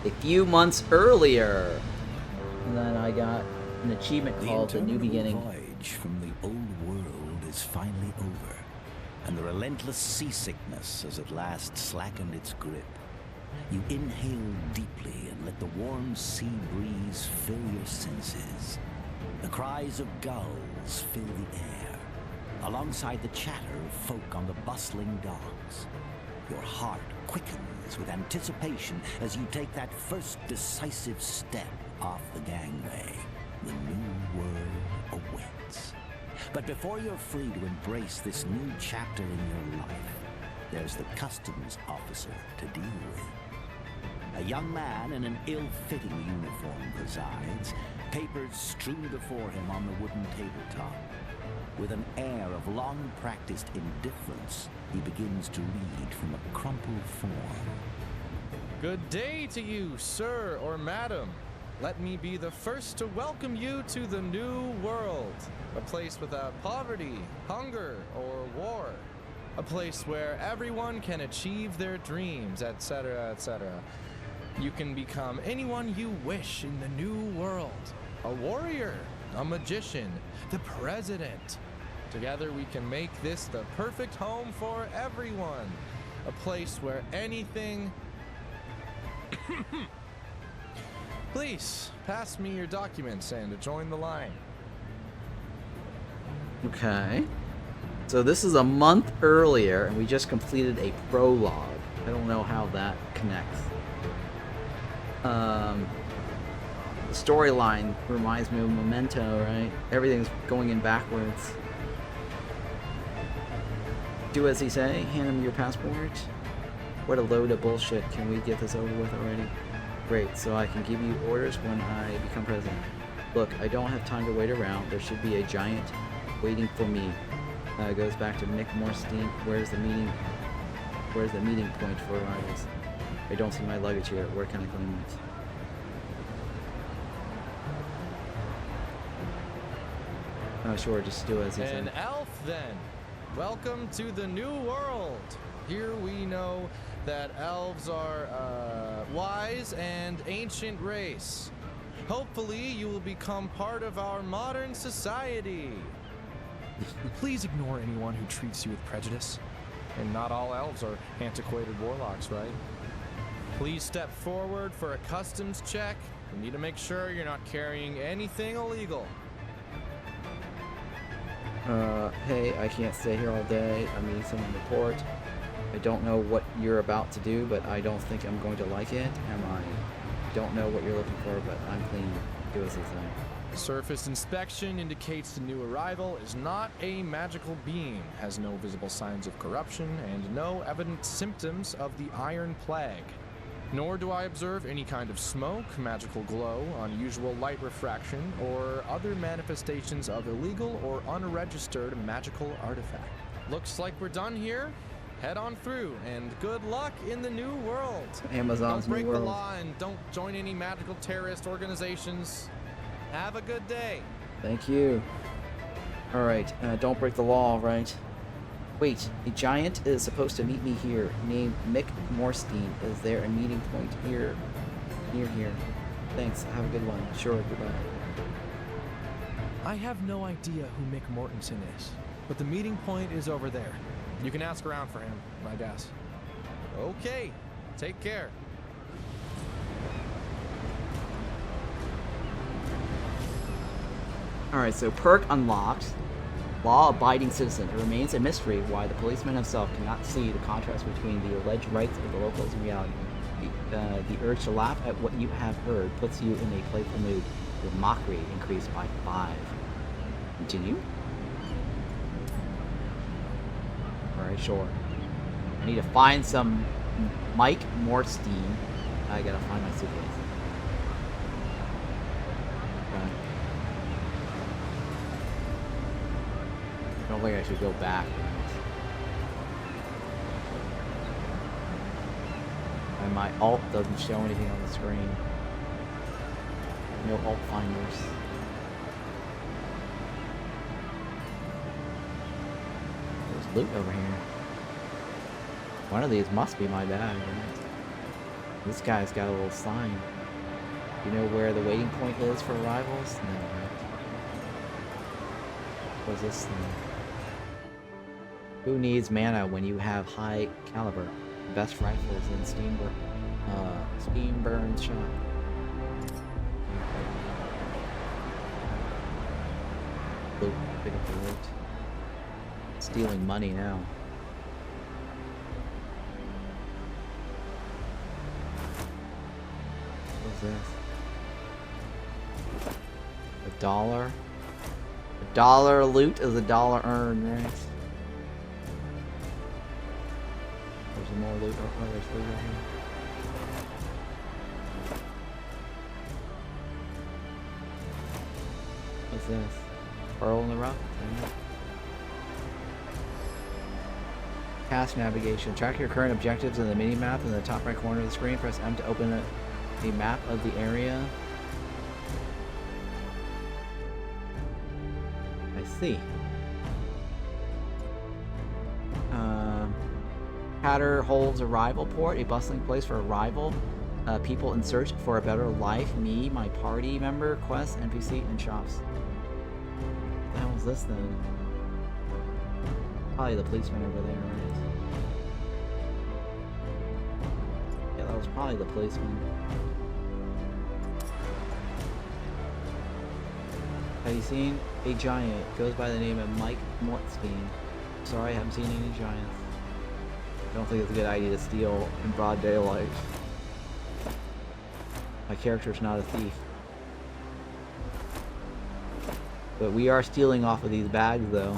A few months earlier. And then I got an achievement called The New Beginning. The voyage from the old world is finally over, and the relentless seasickness has at last slackened its grip. You inhale deeply and let the warm sea breeze fill your senses. The cries of gulls fill the air, alongside the chatter of folk on the bustling docks. Your heart quickens with anticipation as you take that first decisive step off the gangway. The new world awaits. But before you're free to embrace this new chapter in your life, there's the customs officer to deal with. A young man in an ill-fitting uniform presides, papers strewn before him on the wooden tabletop. With an air of long-practiced indifference, he begins to read from a crumpled form. Good day to you, sir or madam. Let me be the first to welcome you to the new world. A place without poverty, hunger, or war. A place where everyone can achieve their dreams, etc., etc. You can become anyone you wish in the new world. A warrior, a magician, the president. Together we can make this the perfect home for everyone. A place where anything... Please, pass me your documents and join the line. Okay. So this is a month earlier, and we just completed a prologue. I don't know how that connects. The storyline reminds me of Memento, right? Everything's going in backwards. Do as he say, hand him your passport. What a load of bullshit. Can we get this over with already? Great, so I can give you orders when I become president. Look, I don't have time to wait around. There should be a giant waiting for me. Goes back to Mick Morstein. Where's the meeting point for arrivals? I don't see my luggage here. Where can I claim it? Oh, sure, just do as he said. An elf, then. Welcome to the new world. Here we know that elves are wise and ancient race. Hopefully you will become part of our modern society. Please ignore anyone who treats you with prejudice. And not all elves are antiquated warlocks, right? Please step forward for a customs check. We need to make sure you're not carrying anything illegal. Hey, I can't stay here all day. I'm meeting someone to report. I don't know what you're about to do, but I don't think I'm going to like it. I don't know what you're looking for, but I'm clean. Do as they say. Surface inspection indicates the new arrival is not a magical being, has no visible signs of corruption, and no evident symptoms of the Iron Plague. Nor do I observe any kind of smoke, magical glow, unusual light refraction, or other manifestations of illegal or unregistered magical artifact. Looks like we're done here. Head on through, and good luck in the new world. Amazon's Don't break new the world. law and don't join any magical terrorist organizations. Have a good day. Thank you. Alright, don't break the law, right? Wait, a giant is supposed to meet me here, named Mick Morstein. Is there a meeting point here? Near here. Thanks, have a good one. Sure, goodbye. I have no idea who Mick Mortensen is, but the meeting point is over there. You can ask around for him, I guess. Okay, take care. Alright, so perk unlocked. Law-abiding citizen. It remains a mystery why the policeman himself cannot see the contrast between the alleged rights of the locals and reality. The urge to laugh at what you have heard puts you in a playful mood. The mockery increased by 5. Continue? Alright, sure. I need to find some Mike Morstein. I gotta find my suitcase. Okay. I don't think I should go back. And my alt doesn't show anything on the screen. No alt finders. There's loot over here. One of these must be my bag, right? This guy's got a little sign. You know where the waiting point is for arrivals? No, right? What's this thing? Who needs mana when you have high caliber? Best rifles in steam burn shot. Loot, pick up the loot. Stealing money now. What's this? $1? $1 loot is $1 earned, right? There's more loot. Oh, there's loot right here. What's this? Pearl in the rock? Task navigation. Track your current objectives in the mini-map in the top right corner of the screen. Press M to open a map of the area. I see. Hatter holds arrival port, a bustling place for arrival. People in search for a better life. Me, my party member, quests, NPC, and shops. What the hell is this then? Probably the policeman over there, right? Yeah, that was probably the policeman. Have you seen a giant? Goes by the name of Mike Mortstein. Sorry, I haven't seen any giants. I don't think it's a good idea to steal in broad daylight. My character's not a thief. But we are stealing off of these bags, though.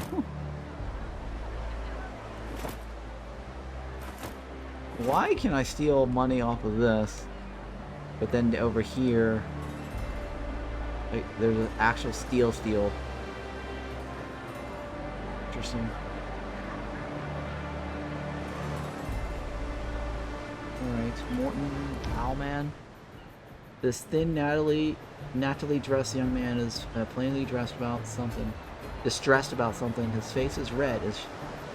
Why can I steal money off of this? But then over here, like, there's an actual steal. Interesting. Alright, Morton Owlman. This thin, Natalie dressed young man is plainly distressed about something. His face is red, is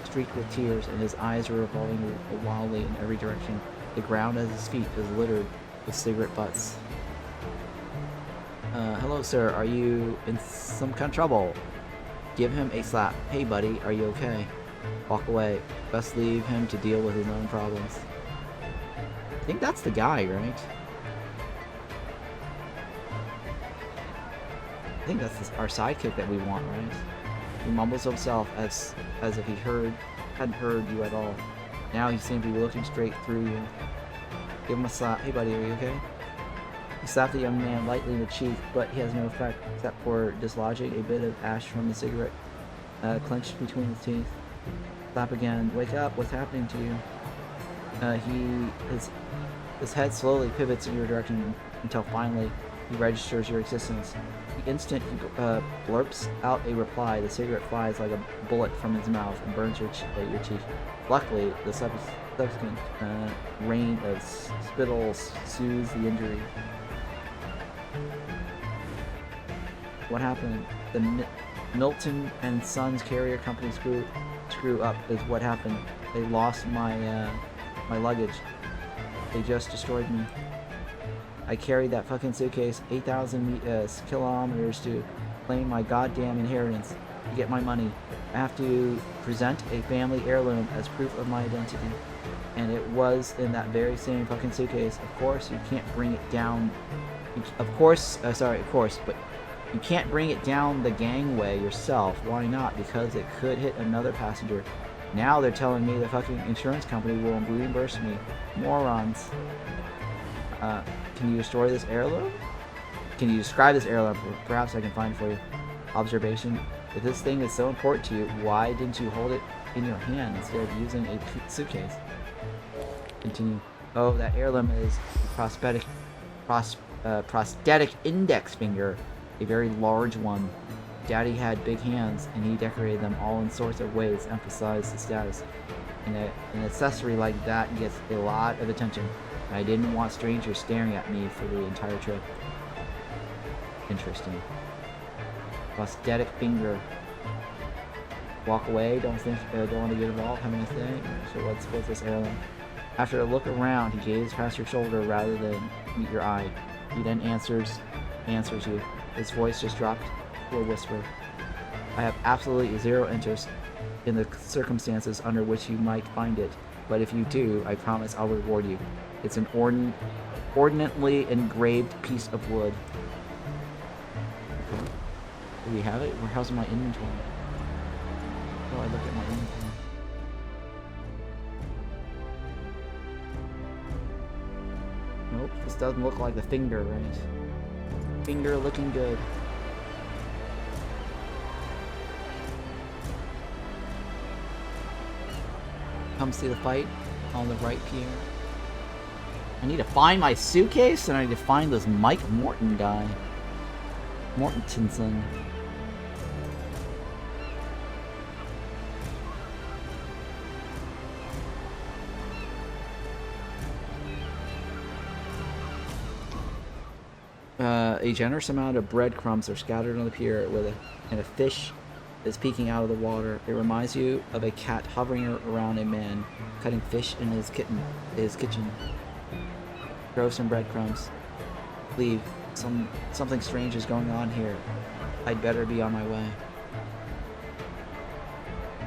streaked with tears, and his eyes are revolving wildly in every direction. The ground at his feet is littered with cigarette butts. Hello, sir. Are you in some kind of trouble? Give him a slap. Hey, buddy. Are you okay? Walk away. Best leave him to deal with his own problems. I think that's the guy, right? I think that's our sidekick that we want, right? He mumbles to himself as if he hadn't heard you at all. Now he seems to be looking straight through you. Give him a slap. Hey, buddy, are you okay? He slapped the young man lightly in the cheek, but he has no effect except for dislodging a bit of ash from the cigarette clenched between his teeth. Slap again. Wake up. What's happening to you? His head slowly pivots in your direction until finally he registers your existence. The instant he blurps out a reply, the cigarette flies like a bullet from his mouth and burns your cheek. Luckily, the subsequent rain of spittle soothes the injury. What happened? The Milton and Sons Carrier Company screw up is what happened. They lost my luggage. They just destroyed me. I carried that fucking suitcase 8,000 kilometers to claim my goddamn inheritance, to get my money. I have to present a family heirloom as proof of my identity. And it was in that very same fucking suitcase. Of course, you can't bring it down. Of course, but you can't bring it down the gangway yourself. Why not? Because it could hit another passenger. Now they're telling me the fucking insurance company will reimburse me. Morons. Can you destroy this heirloom? Can you describe this heirloom? Perhaps I can find it for you. Observation. If this thing is so important to you, why didn't you hold it in your hand instead of using a suitcase? Continue. Oh, that heirloom is a prosthetic index finger. A very large one. Daddy had big hands, and he decorated them all in sorts of ways to emphasize the status. An accessory like that gets a lot of attention. I didn't want strangers staring at me for the entire trip. Interesting. Prosthetic finger. Walk away. Don't want to get involved. Have anything. So what's with this heirloom? After a look around, he gazes past your shoulder rather than meet your eye. He then answers you. His voice just dropped to a whisper. I have absolutely zero interest in the circumstances under which you might find it, but if you do, I promise I'll reward you. It's an ordinately engraved piece of wood. Okay. Do we have it? How's my inventory? Oh, I look at my inventory. Nope, this doesn't look like the finger, right? Finger looking good. Come see the fight on the right, Pierre. I need to find my suitcase, and I need to find this Mike Morton guy. Mortensen. A generous amount of breadcrumbs are scattered on the pier and a fish is peeking out of the water. It reminds you of a cat hovering around a man cutting fish in his kitchen. Throw some breadcrumbs. Leave. Something strange is going on here. I'd better be on my way.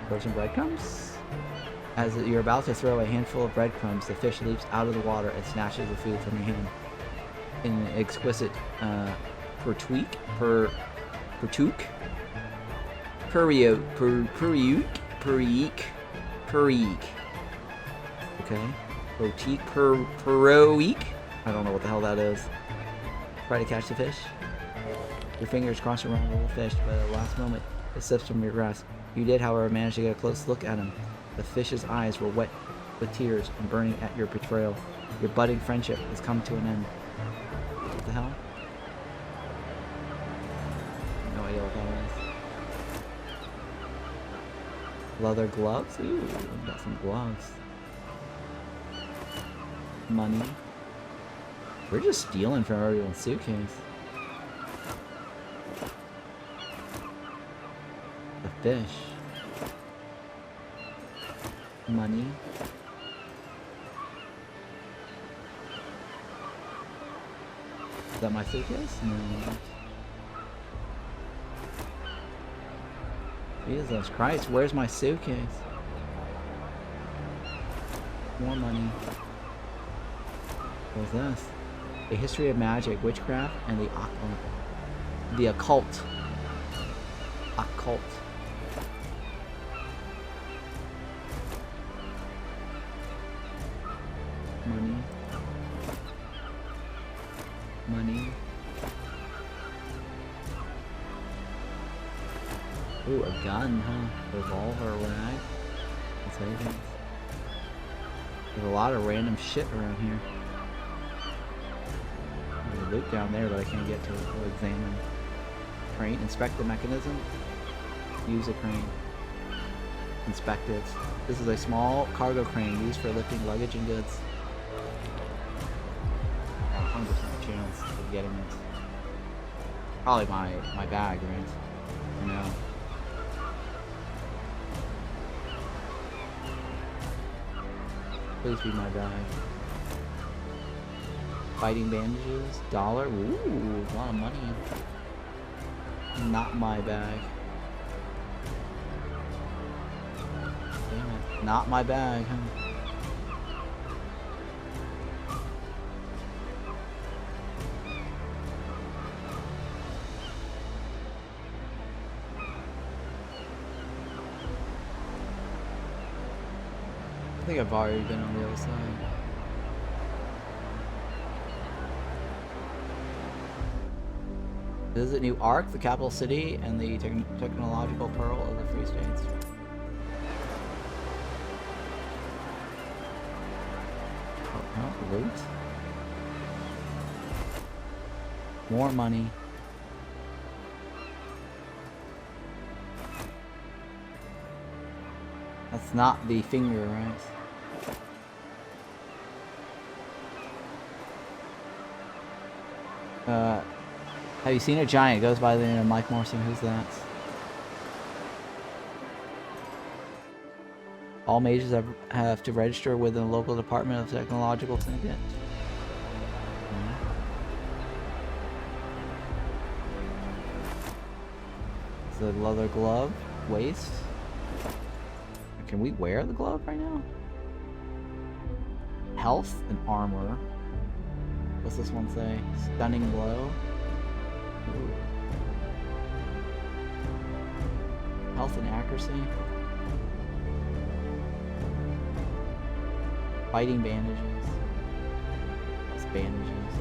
Throw some breadcrumbs? As you're about to throw a handful of breadcrumbs, the fish leaps out of the water and snatches the food from your hand. In an exquisite pertuque, okay, peroique, I don't know what the hell that is. Try to catch the fish. Your fingers cross around the little fish, but at the last moment, it slips from your grasp. You did, however, manage to get a close look at him. The fish's eyes were wet with tears and burning at your betrayal. Your budding friendship has come to an end. What the hell? No idea what that is. Leather gloves? Ooh, got some gloves. Money. We're just stealing from everyone's suitcase. The fish. Money. Is that my suitcase? No. Jesus Christ, where's my suitcase? More money. What's this? A history of magic, witchcraft, and the occult. Occult. Money. Money. Ooh, a gun, huh? Revolver, rag. I'll tell you things. There's a lot of random shit around here. There's a loot down there, but I can't get to it. We'll examine. Crane, inspect the mechanism. Use a crane. Inspect it. This is a small cargo crane used for lifting luggage and goods. 100% chance of getting it. Probably my bag, right? No. Please be my bag. Fighting bandages. $1. Ooh, a lot of money. Not my bag. Damn it. Not my bag, huh? I think I've already been on the other side. Visit New Ark, the capital city, and the technological pearl of the Free States. Oh, loot. More money. That's not the finger, right? Have you seen a giant? It goes by the name of Mike Morrison. Who's that? All mages have to register with the local Department of Technological Syndicate. It's a leather glove, waist. Can we wear the glove right now? Health and armor. What's this one say? Stunning blow. Ooh. Health and accuracy. Fighting bandages. It's bandages.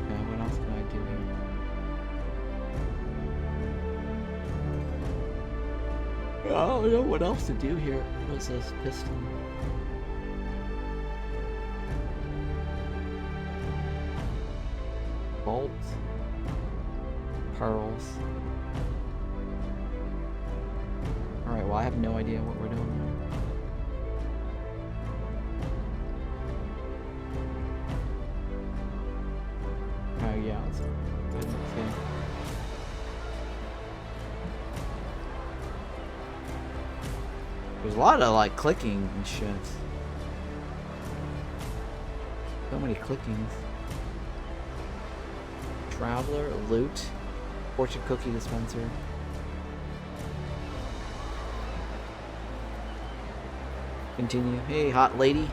Okay, what else can I do here? I don't know what else to do here. What's this piston? Bolt. Pearls. Alright, well I have no idea what we're doing here. Oh yeah, let's see. There's a lot of like clicking and shit. So many clickings. Traveler, loot. Fortune cookie dispenser. Continue. Hey, hot lady.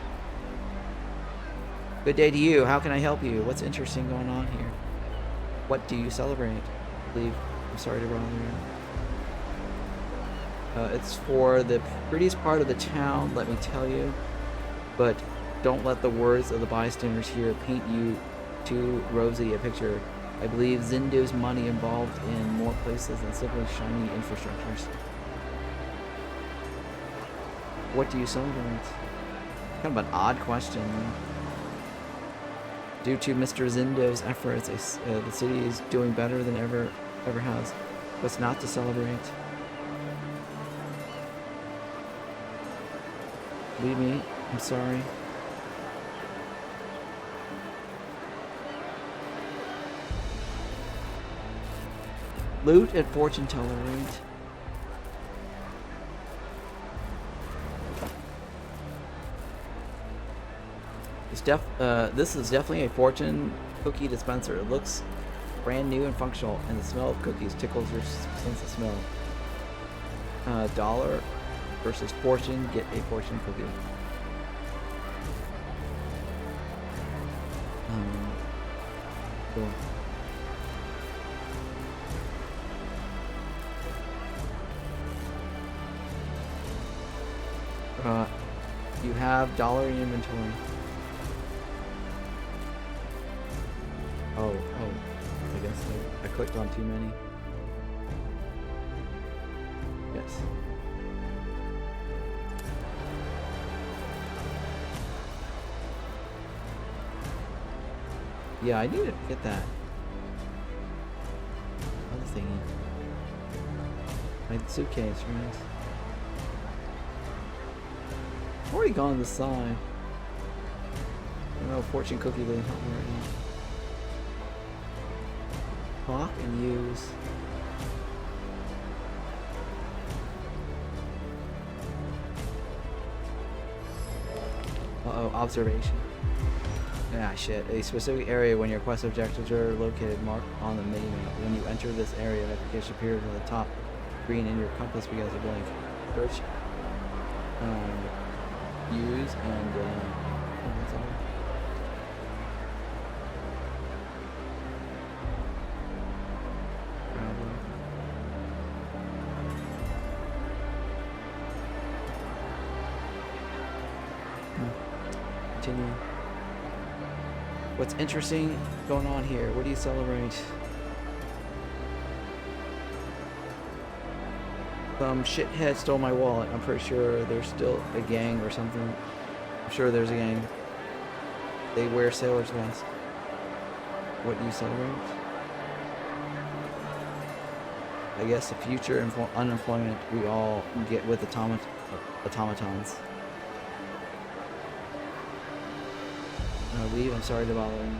Good day to you. How can I help you? What's interesting going on here? What do you celebrate? Leave. I'm sorry to bother you. It's for the prettiest part of the town, let me tell you. But don't let the words of the bystanders here paint you too rosy a picture. I believe Zindu's money involved in more places than simply shiny infrastructures. What do you celebrate? Kind of an odd question. Due to Mr. Zindu's efforts, the city is doing better than ever has. What's not to celebrate? Leave me. I'm sorry. Loot and fortune teller, right? This is definitely a fortune cookie dispenser. It looks brand new and functional, and the smell of cookies tickles your sense of smell. Dollar versus fortune. Get a fortune cookie. Cool. You have dollar in inventory. Oh, I guess I clicked on too many. Yes. Yeah, I need to get that other thingy. My suitcase, right? I've already gone this side. I don't know, fortune cookie didn't help me right now. Talk and use. Uh-oh, observation. Ah, shit. A specific area when your quest objectives are located marked on the minimap. When you enter this area, notification appears at the top green and your compass begins to blink. Search, use, and, what's that? Continue. What's interesting going on here? What do you celebrate? Some shithead stole my wallet. I'm pretty sure there's still a gang or something. I'm sure there's a gang. They wear sailor's vests. What do you celebrate? I guess the future unemployment we all get with automatons. Leave. I'm sorry to bother you.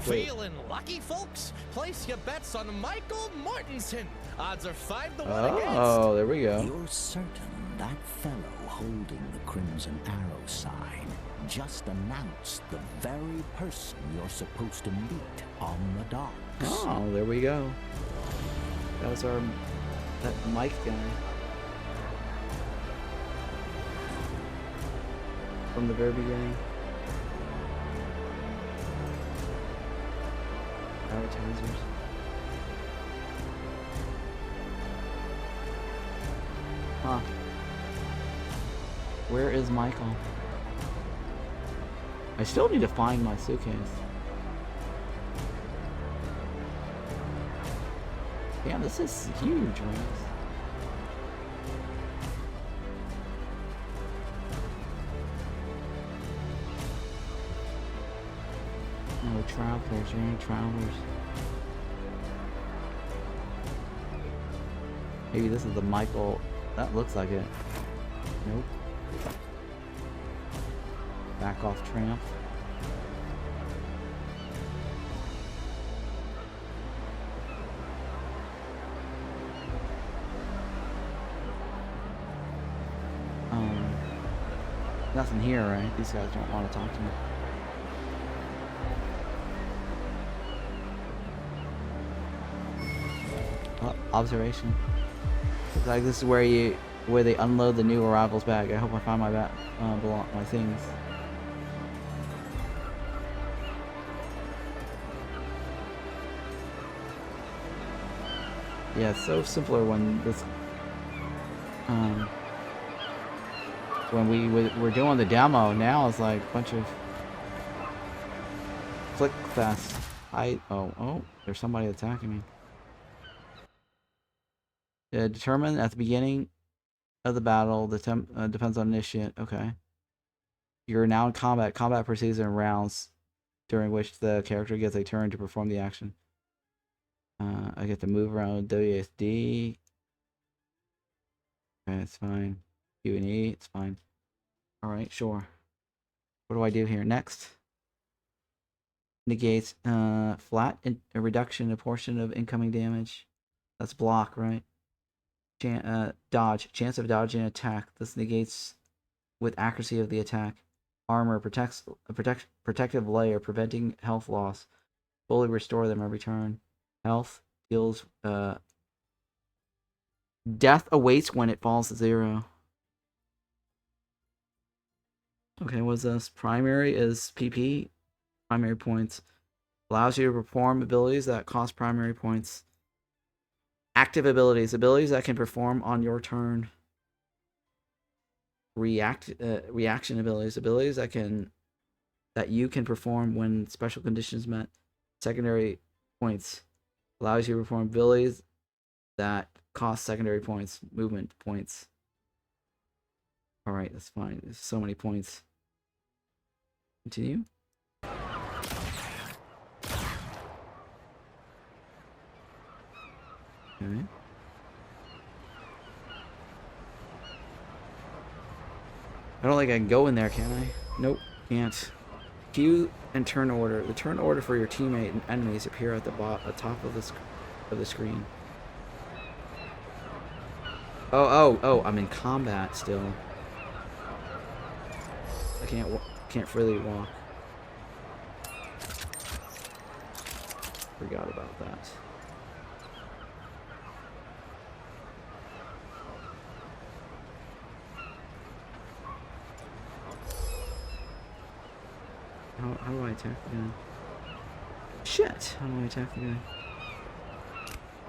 Feeling lucky, folks? Place your bets on Michael Mortensen. Odds are 5 to 1 against. Oh, there we go. You're certain that fellow holding the Crimson Arrow sign just announced the very person you're supposed to meet on the docks. Oh, there we go. That was that Mike guy. From the very beginning. Advertisers. Huh. Where is Michael? I still need to find my suitcase. Damn, this is huge, man. No travelers, there ain't travelers. Maybe this is the Michael. That looks like it. Nope. Back off, tramp. Nothing here, right? These guys don't want to talk to me. Oh, observation. Looks like this is where they unload the new arrivals bag. I hope I find my my things. Yeah, it's so simpler when this when we were doing the demo. Now it's like a bunch of flick fest. Oh, there's somebody attacking me. Determine at the beginning of the battle. The depends on initiate. Okay. You're now in combat. Combat proceeds in rounds, during which the character gets a turn to perform the action. I get to move around WSD. Okay, it's fine. Q and E, it's fine. Alright, sure. What do I do here? Next. Negates flat a reduction in a portion of incoming damage. That's block, right? Dodge. Chance of dodging an attack. This negates with accuracy of the attack. Armor protects protective layer, preventing health loss. Fully restore them every turn. Health deals death awaits when it falls to 0. Okay, what's this? Primary is PP. Primary points. Allows you to perform abilities that cost primary points. Active abilities. Abilities that can perform on your turn. Reaction abilities. Abilities that you can perform when special conditions met. Secondary points. Allows you to perform abilities that cost secondary points. Movement points. Alright, that's fine. There's so many points. Continue. Okay. I don't think I can go in there, can I? Nope, can't. Queue and turn order. The turn order for your teammate and enemies appear at the top of the screen. Oh! I'm in combat still. I can't freely walk. Forgot about that. How do I attack the guy? Shit! How do I attack the guy?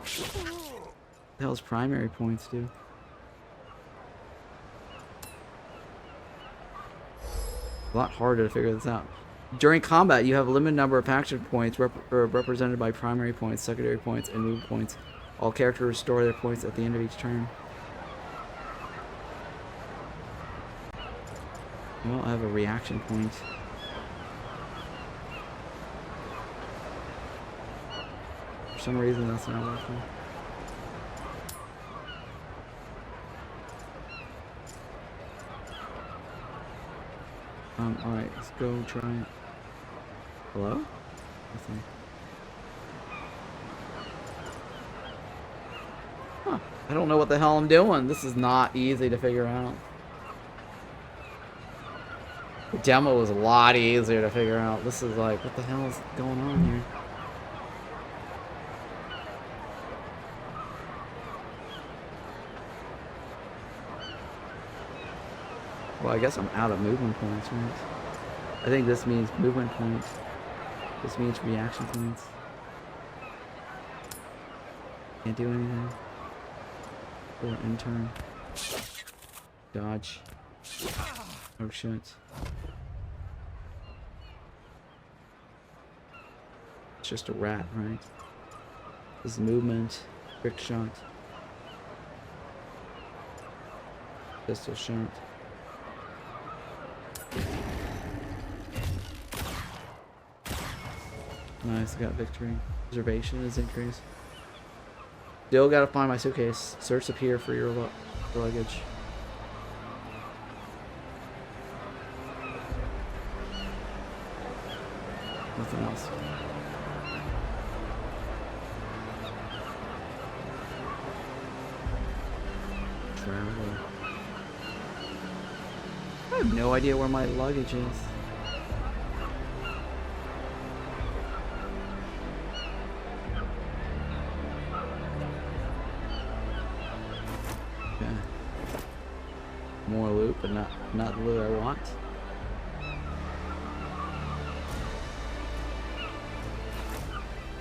What the hell's primary points do? A lot harder to figure this out. During combat, you have a limited number of action points represented by primary points, secondary points, and move points. All characters restore their points at the end of each turn. Well, I have a reaction point. For some reason, that's not working. Alright, let's go try it. Hello? Nothing. Huh. I don't know what the hell I'm doing. This is not easy to figure out. The demo was a lot easier to figure out. This is like, what the hell is going on here? Well, I guess I'm out of movement points, right? I think this means movement points. This means reaction points. Can't do anything. Or in turn. Dodge. Oh shit. It's just a rat, right? This is movement. Quick shot. Pistol shot. Nice, I got victory. Preservation is increased. Still gotta find my suitcase. Search up here for your luggage. Nothing else. Travel. I have no idea where my luggage is. More loot, but not the loot I want.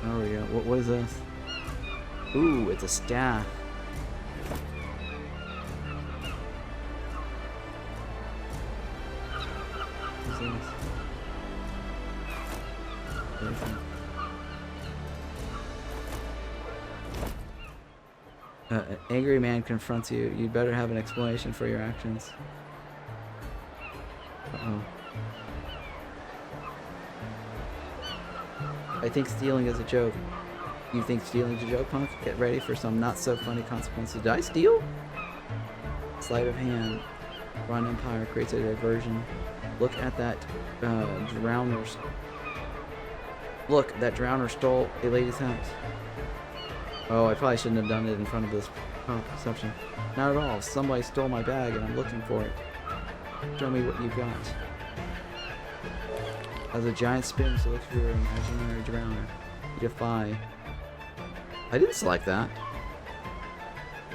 There we go. What is this? Ooh, it's a staff. What's this? What is that? An angry man confronts you. You'd better have an explanation for your actions. Uh-oh. I think stealing is a joke. You think stealing is a joke, punk? Get ready for some not so funny consequences. Did I steal? Sleight of hand. Run Empire creates a diversion. Look at that drowner. Look, that drowner stole a lady's hat. Oh, I probably shouldn't have done it in front of this reception. Not at all. Somebody stole my bag and I'm looking for it. Show me what you've got. As a giant spins to look for your imaginary drowner, you defy. I didn't select that.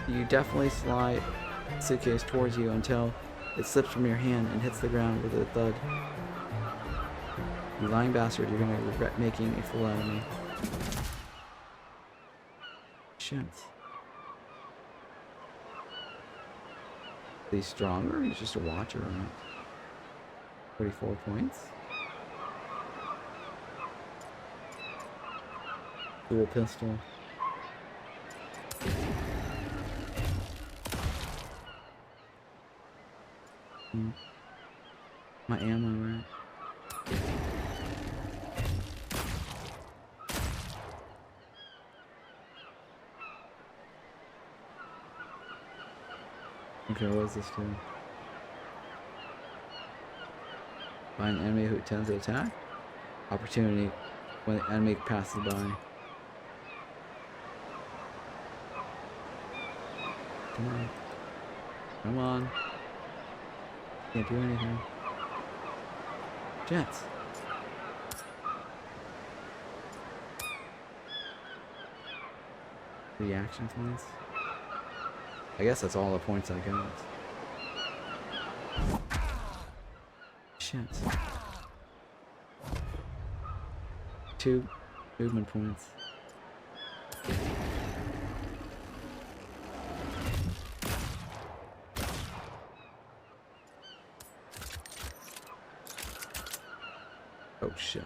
You definitely slide the suitcase towards you until it slips from your hand and hits the ground with a thud. You lying bastard, you're gonna regret making a fool out of me. Shit. Is he stronger? He's just a watcher, right? 34 points. Dual pistol. My ammo, right? Okay, what does this do? Find an enemy who tends to attack. Opportunity when the enemy passes by. Come on. Come on. Can't do anything. Jets. Reaction points. I guess that's all the points I got. Shit. 2 movement points. Oh, Oh shit.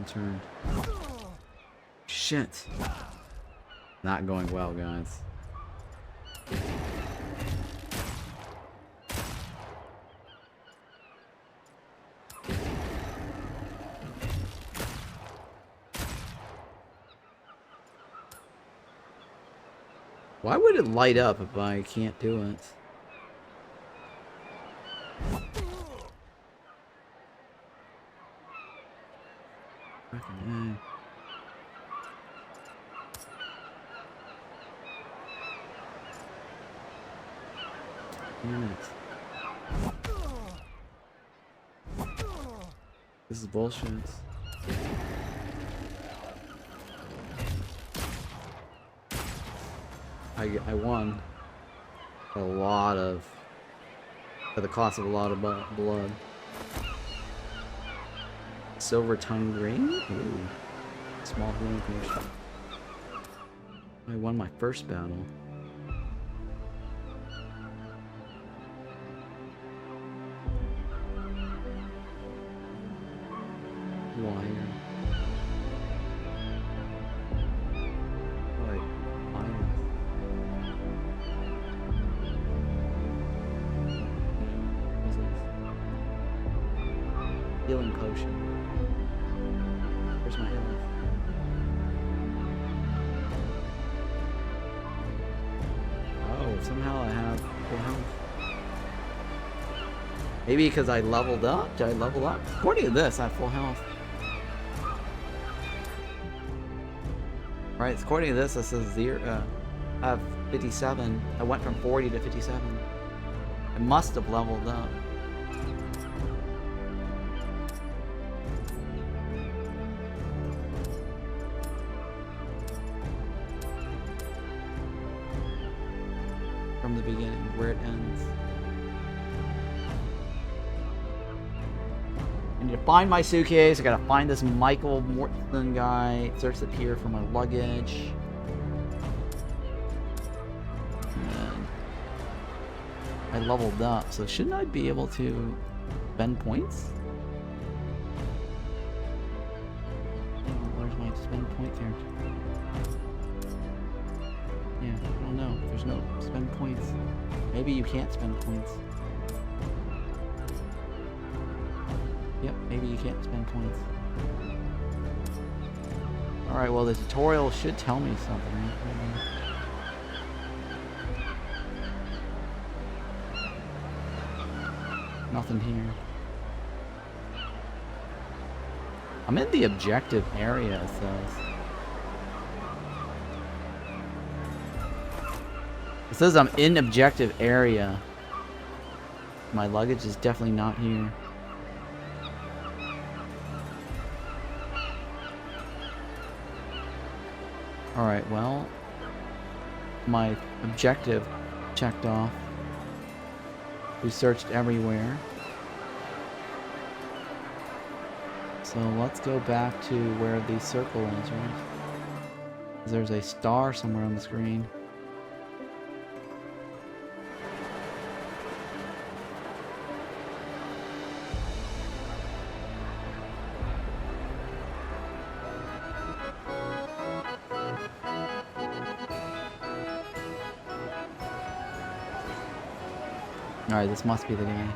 Turned. Shit. Not going well, guys. Why would it light up if I can't do it? Fucking damn it. This is bullshit. I won a lot of, at the cost of a lot of blood. Silver tongue ring? Ooh. Small healing potion. I won my first battle. Wire. Healing potion. Where's my health? Oh, somehow I have full health. Maybe because I leveled up? Did I level up? According to this, I have full health. Right, according to this, this says 0. I have 57. I went from 40 to 57. I must have leveled up. From the beginning, where it ends. I need to find my suitcase. I gotta find this Michael Morton guy. Search the pier for my luggage. And then I leveled up, so shouldn't I be able to spend points? Where's my spend point character? Yeah, I don't know. There's no spend points. Maybe you can't spend points. Yep, maybe you can't spend points. Alright, well the tutorial should tell me something. Nothing here. I'm in the objective area, it says. It says I'm in objective area. My luggage is definitely not here. Alright, well, my objective checked off. We searched everywhere. So let's go back to where the circle is, right? There's a star somewhere on the screen. Alright, this must be the guy.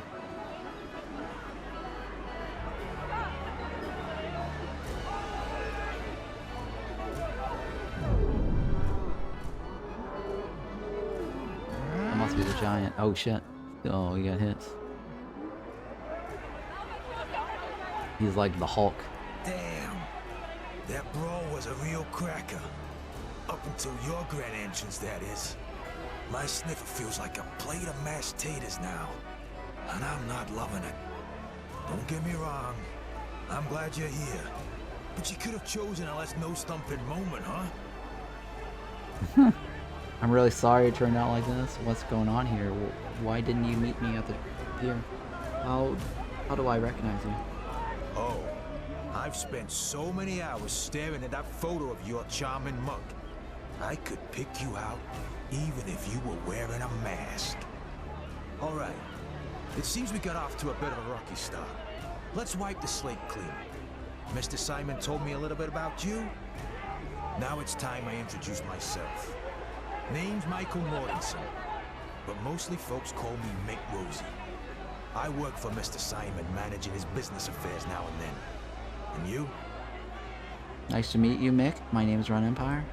That must be the giant. Oh shit. Oh, he got hit. He's like the Hulk. Damn. That brawl was a real cracker. Up until your grand entrance, that is. My sniffer feels like a plate of mashed taters now. And I'm not loving it. Don't get me wrong. I'm glad you're here. But you could have chosen a less no-stumping moment, huh? I'm really sorry it turned out like this. What's going on here? Why didn't you meet me at the pier? How do I recognize you? Oh, I've spent so many hours staring at that photo of your charming mug. I could pick you out even if you were wearing a mask. All right. It seems we got off to a bit of a rocky start. Let's wipe the slate clean. Mr. Simon told me a little bit about you. Now it's time I introduce myself. Name's Michael Mortensen, but mostly folks call me Mick Rosie. I work for Mr. Simon, managing his business affairs now and then. And you? Nice to meet you, Mick. My name is Ron Empire.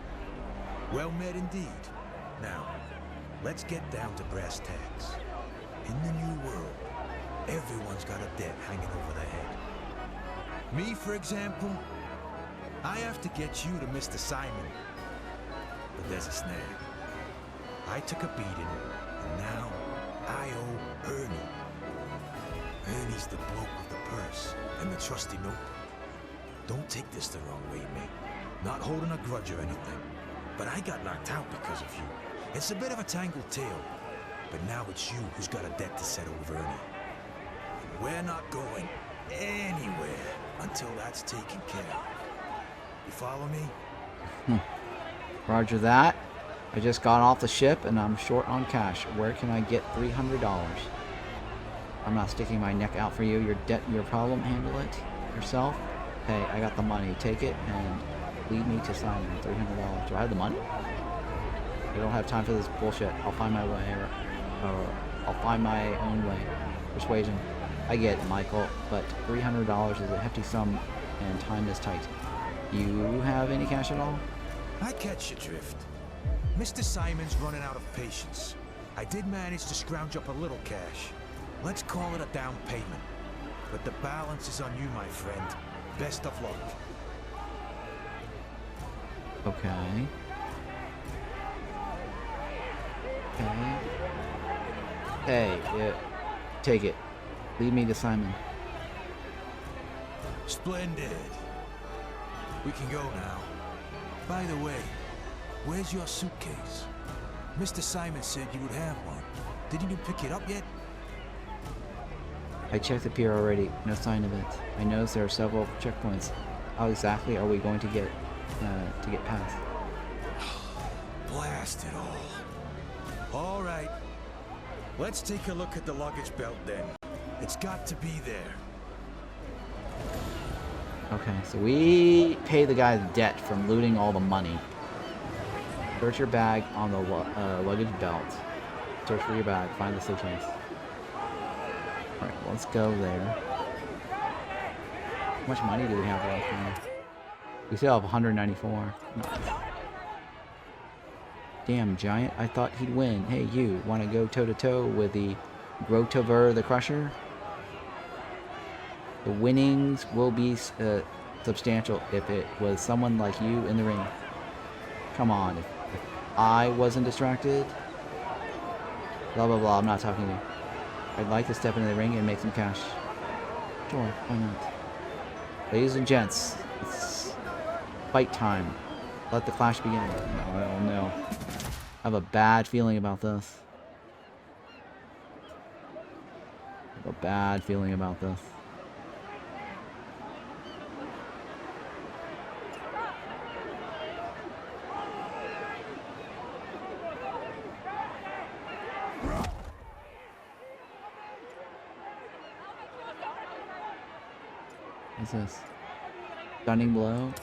Well met indeed. Now, let's get down to brass tacks. In the new world, everyone's got a debt hanging over their head. Me, for example, I have to get you to Mr. Simon. But there's a snag. I took a beating, and now I owe Ernie. Ernie's the bloke with the purse and the trusty notebook. Don't take this the wrong way, mate. Not holding a grudge or anything, but I got knocked out because of you. It's a bit of a tangled tale, but now it's you who's got a debt to settle with Ernie. And we're not going anywhere until that's taken care of. You follow me? Roger that. I just got off the ship and I'm short on cash. Where can I get $300? I'm not sticking my neck out for you. Your debt, your problem. Handle it yourself. Hey, I got the money. Take it and lead me to Simon. $300. Do I have the money? I don't have time for this bullshit. I'll find my way, or I'll find my own way. Persuasion. I get it, Michael, but $300 is a hefty sum and time is tight. You have any cash at all? I catch your drift. Mr. Simon's running out of patience. I did manage to scrounge up a little cash. Let's call it a down payment. But the balance is on you, my friend. Best of luck. Okay. Okay. Hey, yeah. Take it. Lead me to Simon. Splendid. We can go now. By the way, where's your suitcase? Mr. Simon said you would have one. Didn't you pick it up yet? I checked the pier already. No sign of it. I noticed there are several checkpoints. How exactly are we going to get past? Blast it all. All right. Let's take a look at the luggage belt then. It's got to be there. Okay, so we pay the guy's debt from looting all the money. Search your bag on the luggage belt. Search for your bag. Find the suitcase. Alright, let's go there. How much money do we have left now? We still have 194. Nice. Damn, giant. I thought he'd win. Hey, you. Want to go toe-to-toe with the Grotover the Crusher? The winnings will be substantial if it was someone like you in the ring. Come on. If I wasn't distracted... Blah, blah, blah. I'm not talking to you. I'd like to step into the ring and make some cash. Sure, why not? Ladies and gents, it's fight time. Let the clash begin. No, no. I have a bad feeling about this. I have a bad feeling about this. What's this? Stunning blow.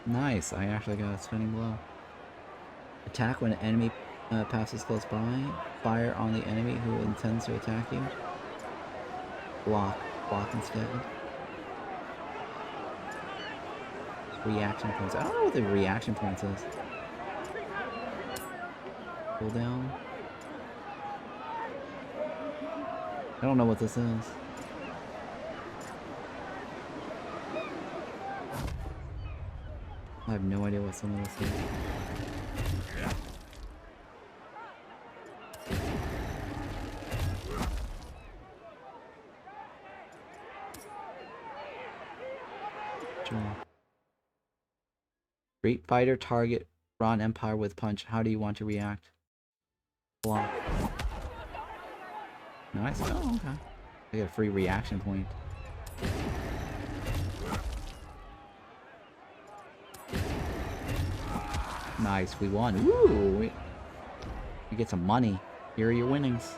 Nice, I actually got a stunning blow. Attack when an enemy passes close by. Fire on the enemy who intends to attack you. Block. Block instead. Reaction points. I don't know what the reaction points is. Pull down. I don't know what this is. I have no idea what some of this is. Sure. Street Fighter target Ron Empire with punch. How do you want to react? Block. Nice. Oh, okay. I got a free reaction point. Nice, we won. Ooh! You get some money. Here are your winnings.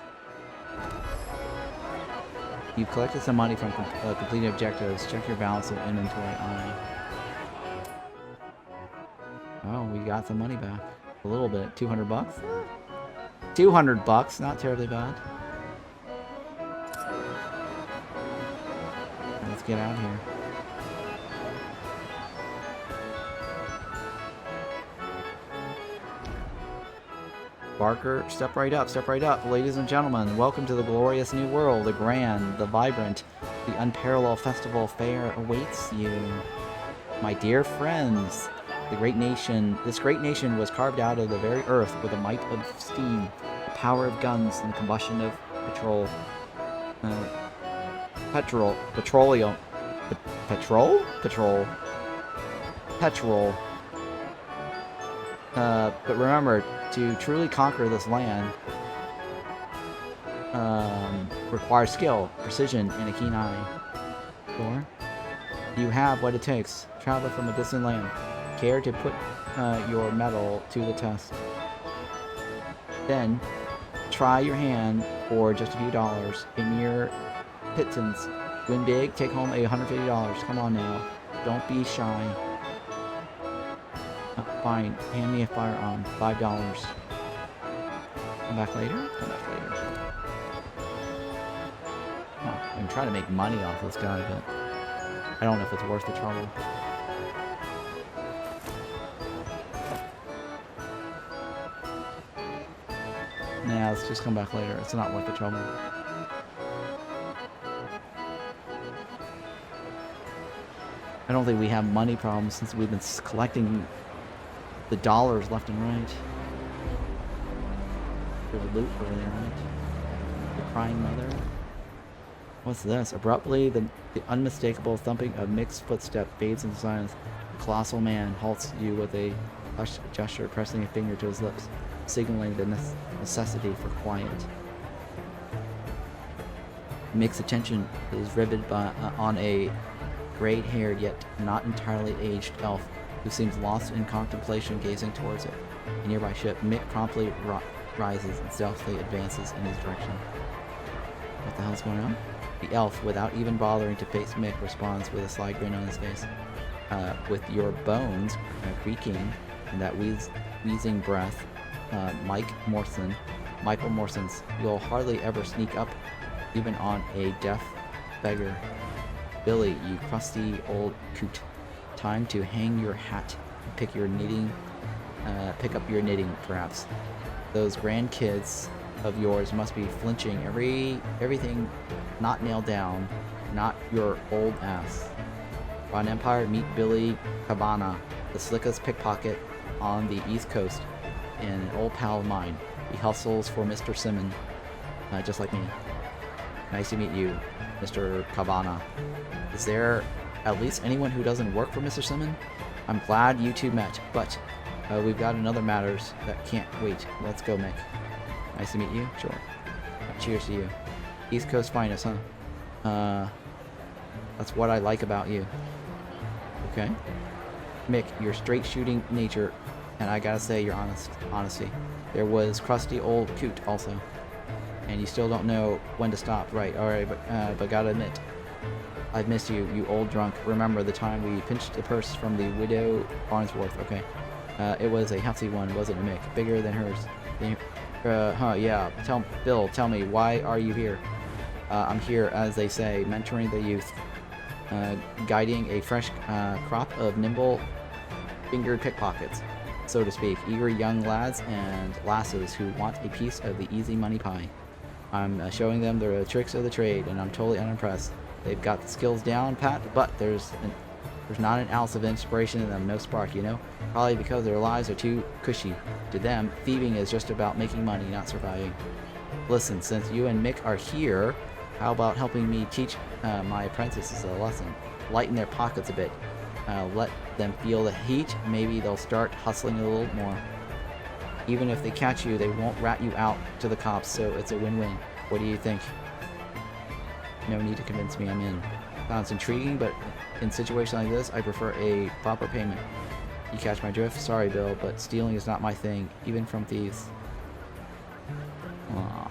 You've collected some money from completing objectives. Check your balance of inventory on. Oh, we got some money back. A little bit. 200 bucks? 200 bucks, not terribly bad. Let's get out of here. Barker, step right up, step right up. Ladies and gentlemen, welcome to the glorious new world. The grand, the vibrant, the unparalleled festival fair awaits you. My dear friends, this great nation was carved out of the very earth with the might of steam, the power of guns, and the combustion of petroleum. But remember, to truly conquer this land requires skill, precision, and a keen eye. Or you have what it takes. Traveler from a distant land. Care to put your mettle to the test. Then, try your hand for just a few dollars. A mere pittance. Win big, take home $150. Come on now. Don't be shy. Fine, hand me a firearm. $5. Come back later? Come back later. Huh, I'm trying to make money off this guy, but I don't know if it's worth the trouble. Nah, let's just come back later. It's not worth the trouble. I don't think we have money problems since we've been collecting the dollars left and right. There's loot over there, right? The crying mother. What's this? Abruptly, the unmistakable thumping of Mick's footstep fades into silence. The colossal man halts you with a hushed gesture, pressing a finger to his lips, signaling the necessity for quiet. Mick's attention is riveted on a gray-haired yet not entirely aged elf who seems lost in contemplation, gazing towards it. A nearby ship, Mick promptly rises and stealthily advances in his direction. What the hell's going on? The elf, without even bothering to face Mick, responds with a sly grin on his face. With your bones creaking and that wheezing breath, Michael Morson's, you'll hardly ever sneak up even on a deaf beggar. Billy, you crusty old coot. Time to hang your hat and pick up your knitting, perhaps. Those grandkids of yours must be flinching everything not nailed down, not your old ass. Ron Empire, meet Billy Cabana, the slickest pickpocket on the East Coast, and an old pal of mine. He hustles for Mr. Simmon, just like me. Nice to meet you, Mr. Cabana. Is there at least anyone who doesn't work for Mr. Simmon? I'm glad you two met, but we've got another matters that can't wait. Let's go, Mick. Nice to meet you. Sure. Cheers to you. East Coast finest, huh? That's what I like about you. Okay. Mick, your straight-shooting nature, and I gotta say your honesty. There was crusty old coot also. And you still don't know when to stop. Right, alright, but gotta admit, I've missed you, you old drunk. Remember the time we pinched the purse from the widow Farnsworth? Okay. It was a hefty one, wasn't it, Mick? Bigger than hers. Yeah. Tell me, why are you here? I'm here, as they say, mentoring the youth. Guiding a fresh crop of nimble-fingered pickpockets, so to speak. Eager young lads and lasses who want a piece of the easy money pie. I'm showing them the tricks of the trade, and I'm totally unimpressed. They've got the skills down pat, but there's not an ounce of inspiration in them, no spark, you know? Probably because their lives are too cushy. To them, thieving is just about making money, not surviving. Listen, since you and Mick are here, how about helping me teach my apprentices a lesson? Lighten their pockets a bit. Let them feel the heat. Maybe they'll start hustling a little more. Even if they catch you, they won't rat you out to the cops, so it's a win-win. What do you think? No need to convince me, I'm in. Sounds intriguing, but in situations like this, I prefer a proper payment. You catch my drift? Sorry, Bill, but stealing is not my thing, even from thieves. Aw.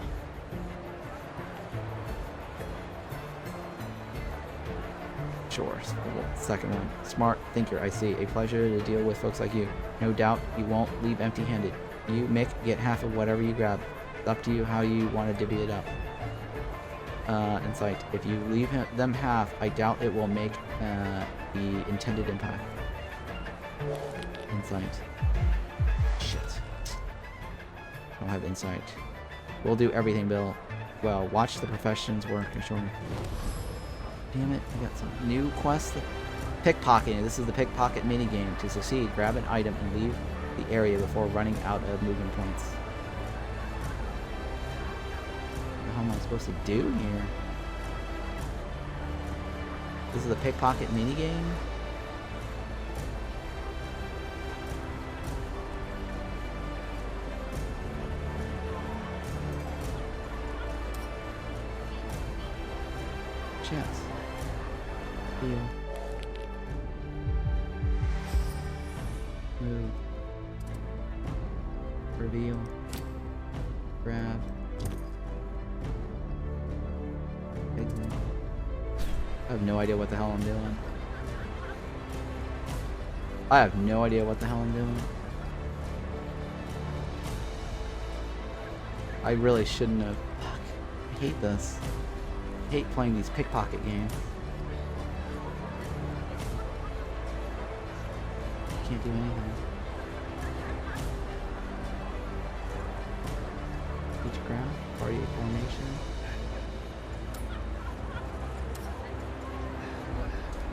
Sure. Second one. Smart thinker, I see. A pleasure to deal with folks like you. No doubt you won't leave empty-handed. You, Mick, get half of whatever you grab. It's up to you how you want to divvy it up. Insight. If you leave them half, I doubt it will make the intended impact. Insight. Shit. Don't have insight. We'll do everything, Bill. Well, watch the professions work. Sure. Damn it, I got some new quests. Pickpocketing. This is the pickpocket minigame. To succeed, grab an item and leave the area before running out of movement points. What am I supposed to do here? This is a pickpocket minigame? Chance. Heal. Move. Reveal. Grab. Exit. I have no idea what the hell I'm doing. I have no idea what the hell I'm doing. I really shouldn't have. Fuck. I hate this. I hate playing these pickpocket games. Can't do anything. Each ground, party formation.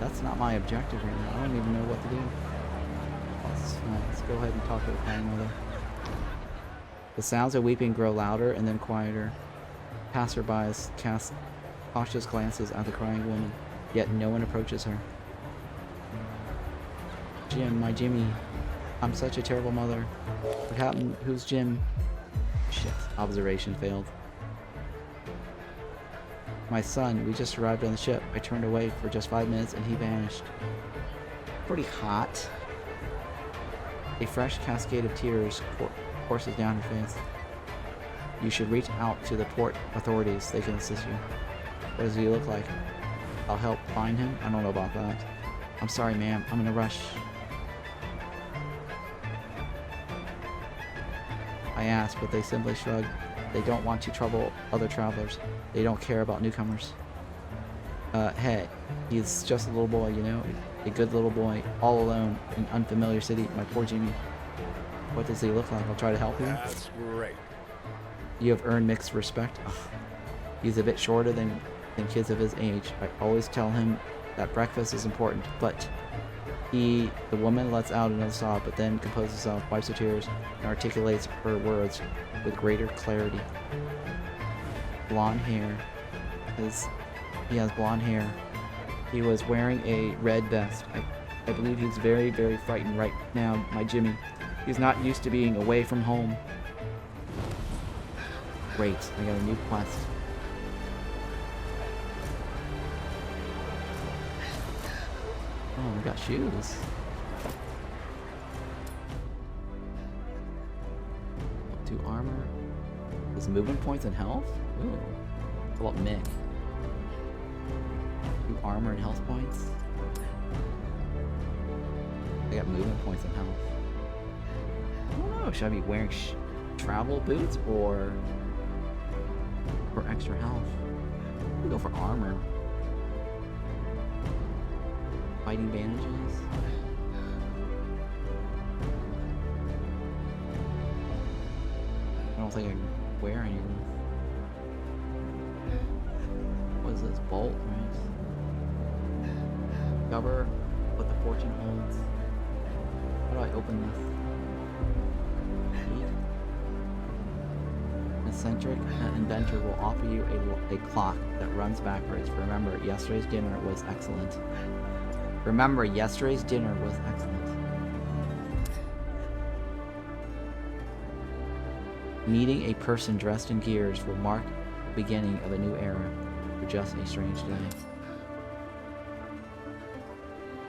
That's not my objective right now. I don't even know what to do. Let's go ahead and talk to the grandmother. The sounds of weeping grow louder and then quieter. Passerbys cast cautious glances at the crying woman, yet no one approaches her. Jim, my Jimmy. I'm such a terrible mother. What happened? Who's Jim? Shit. Observation failed. My son, we just arrived on the ship. I turned away for just 5 minutes and he vanished. Pretty hot. A fresh cascade of tears courses down her face. You should reach out to the port authorities. They can assist you. What does he look like? I'll help find him? I don't know about that. I'm sorry, ma'am. I'm in a rush. I asked, but they simply shrugged. They don't want to trouble other travelers. They don't care about newcomers. Hey, he's just a little boy, you know? A good little boy, all alone in an unfamiliar city. My poor Jimmy. What does he look like? I'll try to help you. That's great. You have earned mixed respect. Ugh. He's a bit shorter than kids of his age. I always tell him that breakfast is important, but the woman lets out another sob, but then composes herself, wipes her tears, and articulates her words with greater clarity. Blonde hair. He has blonde hair. He was wearing a red vest. I believe he's very, very frightened right now, my Jimmy. He's not used to being away from home. Great, I got a new quest. Oh, we got shoes. Do armor. Does movement points and health? Ooh. How about Mick? Do armor and health points? I got movement points and health. I don't know. Should I be wearing travel boots or for extra health? We'll go for armor. Fighting bandages. I don't think I can wear any of this. What is this? Bolt, right? Cover what the fortune holds. How do I open this? An eccentric inventor will offer you a clock that runs backwards. Remember, yesterday's dinner was excellent. Remember, yesterday's dinner was excellent. Meeting a person dressed in gears will mark the beginning of a new era, or just a strange day.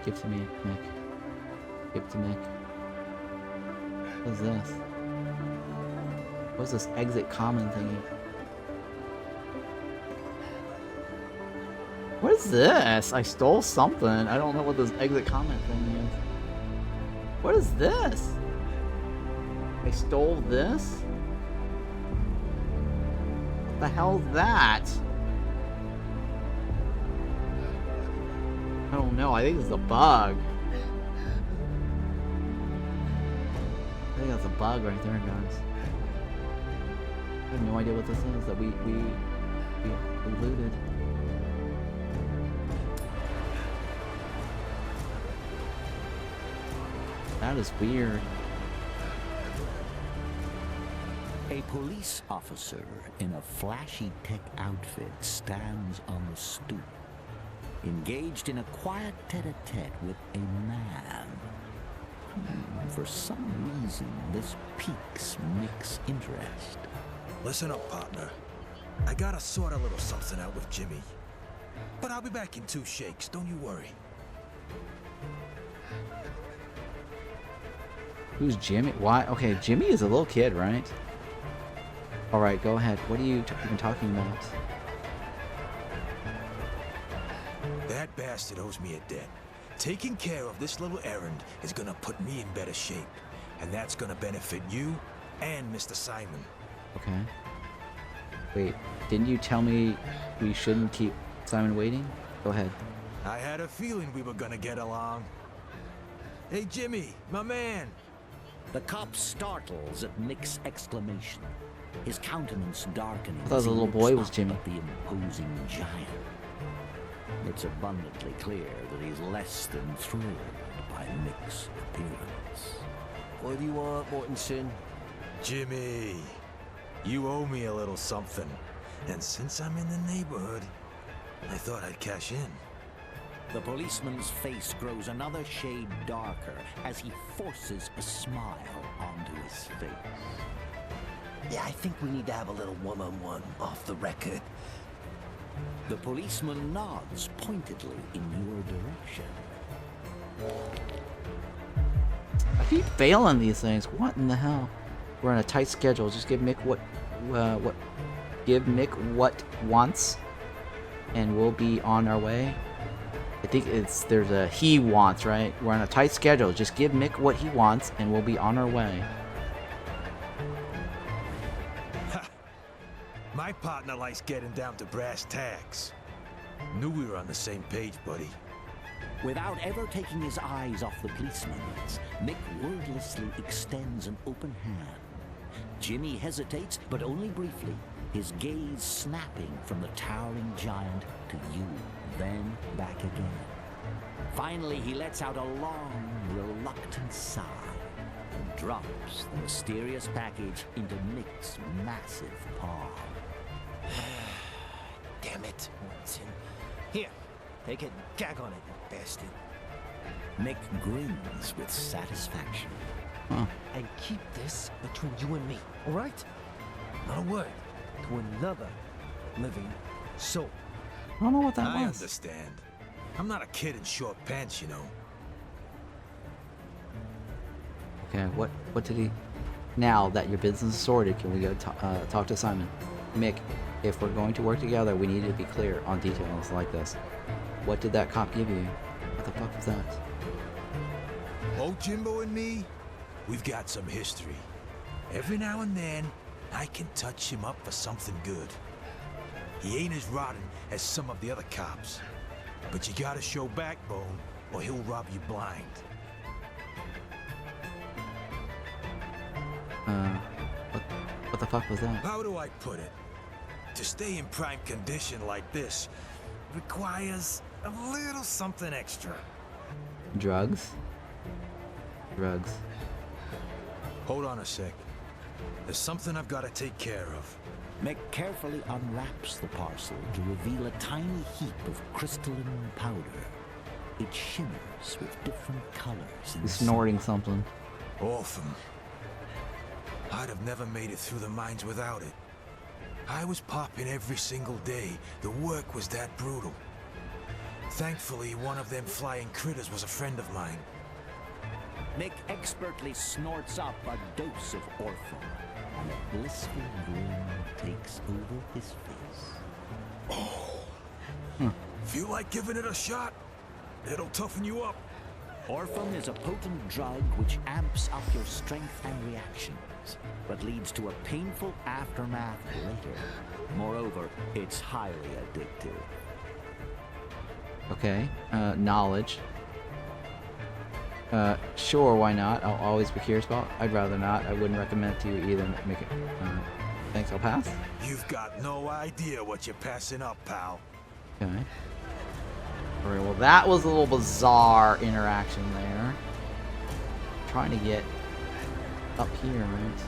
Give to me, Mick. Give to Mick. What is this? What's this exit common thingy? What is this? I stole something. I don't know what this exit comment thing is. What is this? I stole this? What the hell is that? I don't know. I think it's a bug. I think that's a bug right there, guys. I have no idea what this is that we looted. That is weird. A police officer in a flashy tech outfit stands on the stoop, engaged in a quiet tete-a-tete with a man. For some reason, this piques Mick's interest. Listen up, partner. I gotta sort a little something out with Jimmy. But I'll be back in 2 shakes, don't you worry. Who's Jimmy? Why? Okay, Jimmy is a little kid, right? Alright, go ahead. What are you even talking about? That bastard owes me a debt. Taking care of this little errand is gonna put me in better shape. And that's gonna benefit you and Mr. Simon. Okay. Wait, didn't you tell me we shouldn't keep Simon waiting? Go ahead. I had a feeling we were gonna get along. Hey, Jimmy, my man. The cop startles at Mick's exclamation, his countenance darkening. I thought as the he little looks boy was up Jimmy. at the imposing giant. It's abundantly clear that he's less than thrilled by Mick's appearance. What do you want, Mortensen? Jimmy, you owe me a little something. And since I'm in the neighborhood, I thought I'd cash in. The policeman's face grows another shade darker as he forces a smile onto his face. Yeah, I think we need to have a little one-on-one off the record. The policeman nods pointedly in your direction. I keep failing these things. What in the hell? We're on a tight schedule. Just give Mick give Mick what wants, and we'll be on our way. I think there's a he wants, right? We're on a tight schedule. Just give Mick what he wants, and we'll be on our way. My partner likes getting down to brass tacks. Knew we were on the same page, buddy. Without ever taking his eyes off the policeman's, Mick wordlessly extends an open hand. Jimmy hesitates, but only briefly, his gaze snapping from the towering giant to you, then back again. Finally, he lets out a long, reluctant sigh and drops the mysterious package into Mick's massive palm. Damn it, Mortensen. Here, take it. Gag on it, you bastard. Mick grins with satisfaction. Huh. And keep this between you and me, all right? Not a word to another living soul. I don't know what that I was. understand. I'm not a kid in short pants, you know. Okay, what did he... Now that your business is sorted, can we go talk to Simon? Mick, if we're going to work together, we need to be clear on details like this. What did that cop give you? What the fuck was that? Old Jimbo and me, we've got some history. Every now and then, I can touch him up for something good. He ain't as rotten as some of the other cops. But you gotta show backbone, or he'll rob you blind. What the fuck was that? How do I put it? To stay in prime condition like this requires a little something extra. Drugs? Drugs. Hold on a sec. There's something I've got to take care of. Mick carefully unwraps the parcel to reveal a tiny heap of crystalline powder. It shimmers with different colors. He's snorting something. Awesome. I'd have never made it through the mines without it. I was popping every single day. The work was that brutal. Thankfully, one of them flying critters was a friend of mine. Nick expertly snorts up a dose of Orphan, and a blissful grin takes over his face. Feel like giving it a shot? It'll toughen you up. Orphan is a potent drug which amps up your strength and reactions, but leads to a painful aftermath later. Moreover, it's highly addictive. Okay, knowledge. Sure, why not? I'll always be curious about. I'd rather not. I wouldn't recommend it to you either. Make it. Thanks, I'll pass. You've got no idea what you're passing up, pal. Okay. Alright, well that was a little bizarre interaction there. Trying to get up here, right?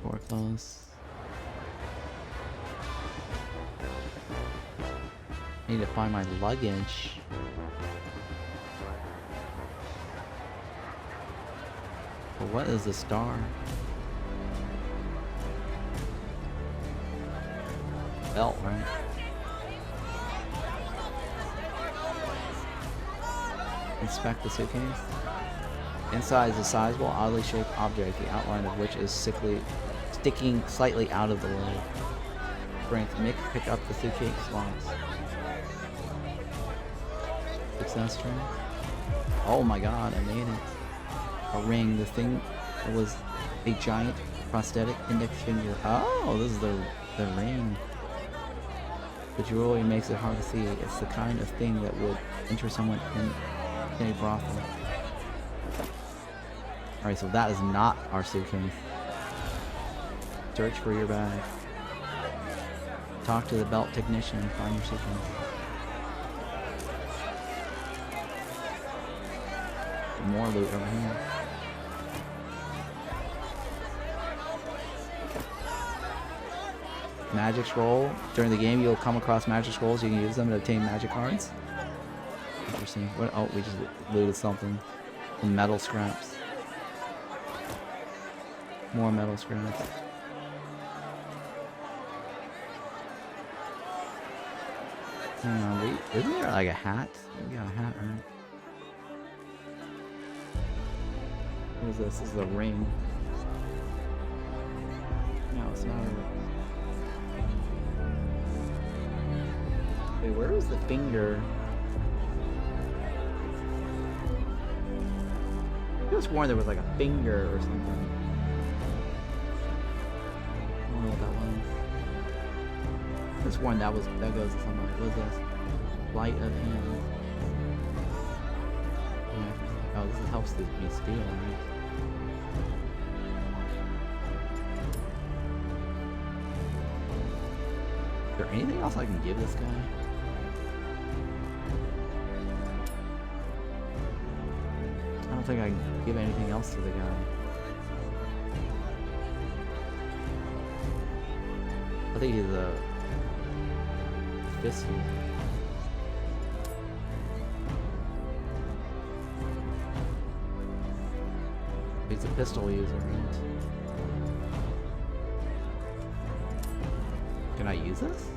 Door close. Need to find my luggage. Well, what is the star? Belt, right? Inspect the suitcase. Inside is a sizable, oddly shaped object, the outline of which is sticking slightly out of the lid. Strength. Mick, pick up the suitcase locks. Success strength. Oh my god, I made it. A ring. The thing was a giant prosthetic index finger. Oh, this is the ring. The jewelry makes it hard to see. It's the kind of thing that would enter someone in a brothel. Alright, so that is not our suitcase. Search for your bag. Talk to the belt technician and find your suitcase. More loot over here. Magic scroll. During the game, you'll come across magic scrolls. You can use them to obtain magic cards. Interesting. What? Oh, we just looted something. Some metal scraps. More metal scraps. Hang on, isn't there like a hat? We got a hat, right? What is this? This is a ring. No, it's not a ring. Wait, where is the finger? I could have sworn there was like a finger or something. I don't know what that was. I could have sworn that goes to something. What is this? Light of hand. Yeah. Oh, this helps me steal, right? Is there anything else I can give this guy? I don't think I can give anything else to the guy. I think he's a fisty. He's a pistol user, right? Can I use this?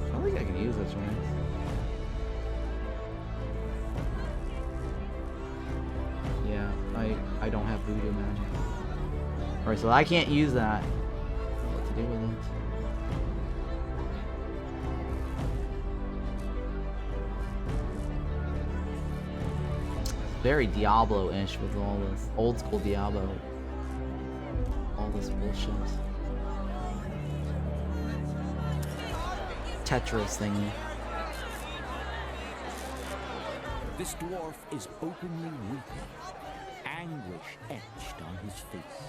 I don't think I can use this, right? Yeah, I don't have voodoo magic. Alright, so I can't use that. I don't know what to do with it. Very Diablo-ish with all this old school Diablo. All this bullshit. Tetris thingy. This dwarf is openly weeping, anguish etched on his face.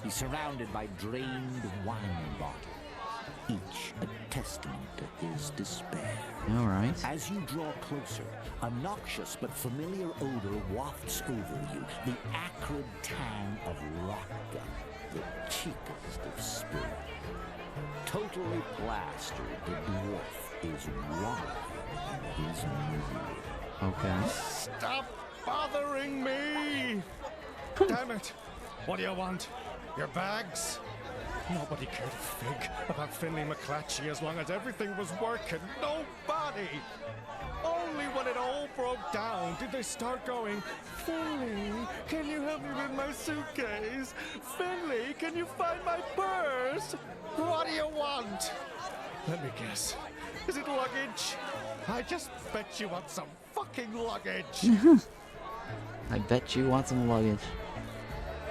He's surrounded by drained wine bottles, each a testament to his despair. Alright. As you draw closer, a noxious but familiar odor wafts over you, the acrid tang of vodka, the cheapest of spirits. Totally plastered, the dwarf is writhing in his misery. Okay. Stop bothering me! Damn it! What do you want? Your bags? Nobody cared a fig about Finley McClatchy as long as everything was working. Nobody! Only when it all broke down did they start going, Finley, can you help me with my suitcase? Finley, can you find my purse? What do you want? Let me guess. Is it luggage? I just bet you want some fucking luggage. I bet you want some luggage.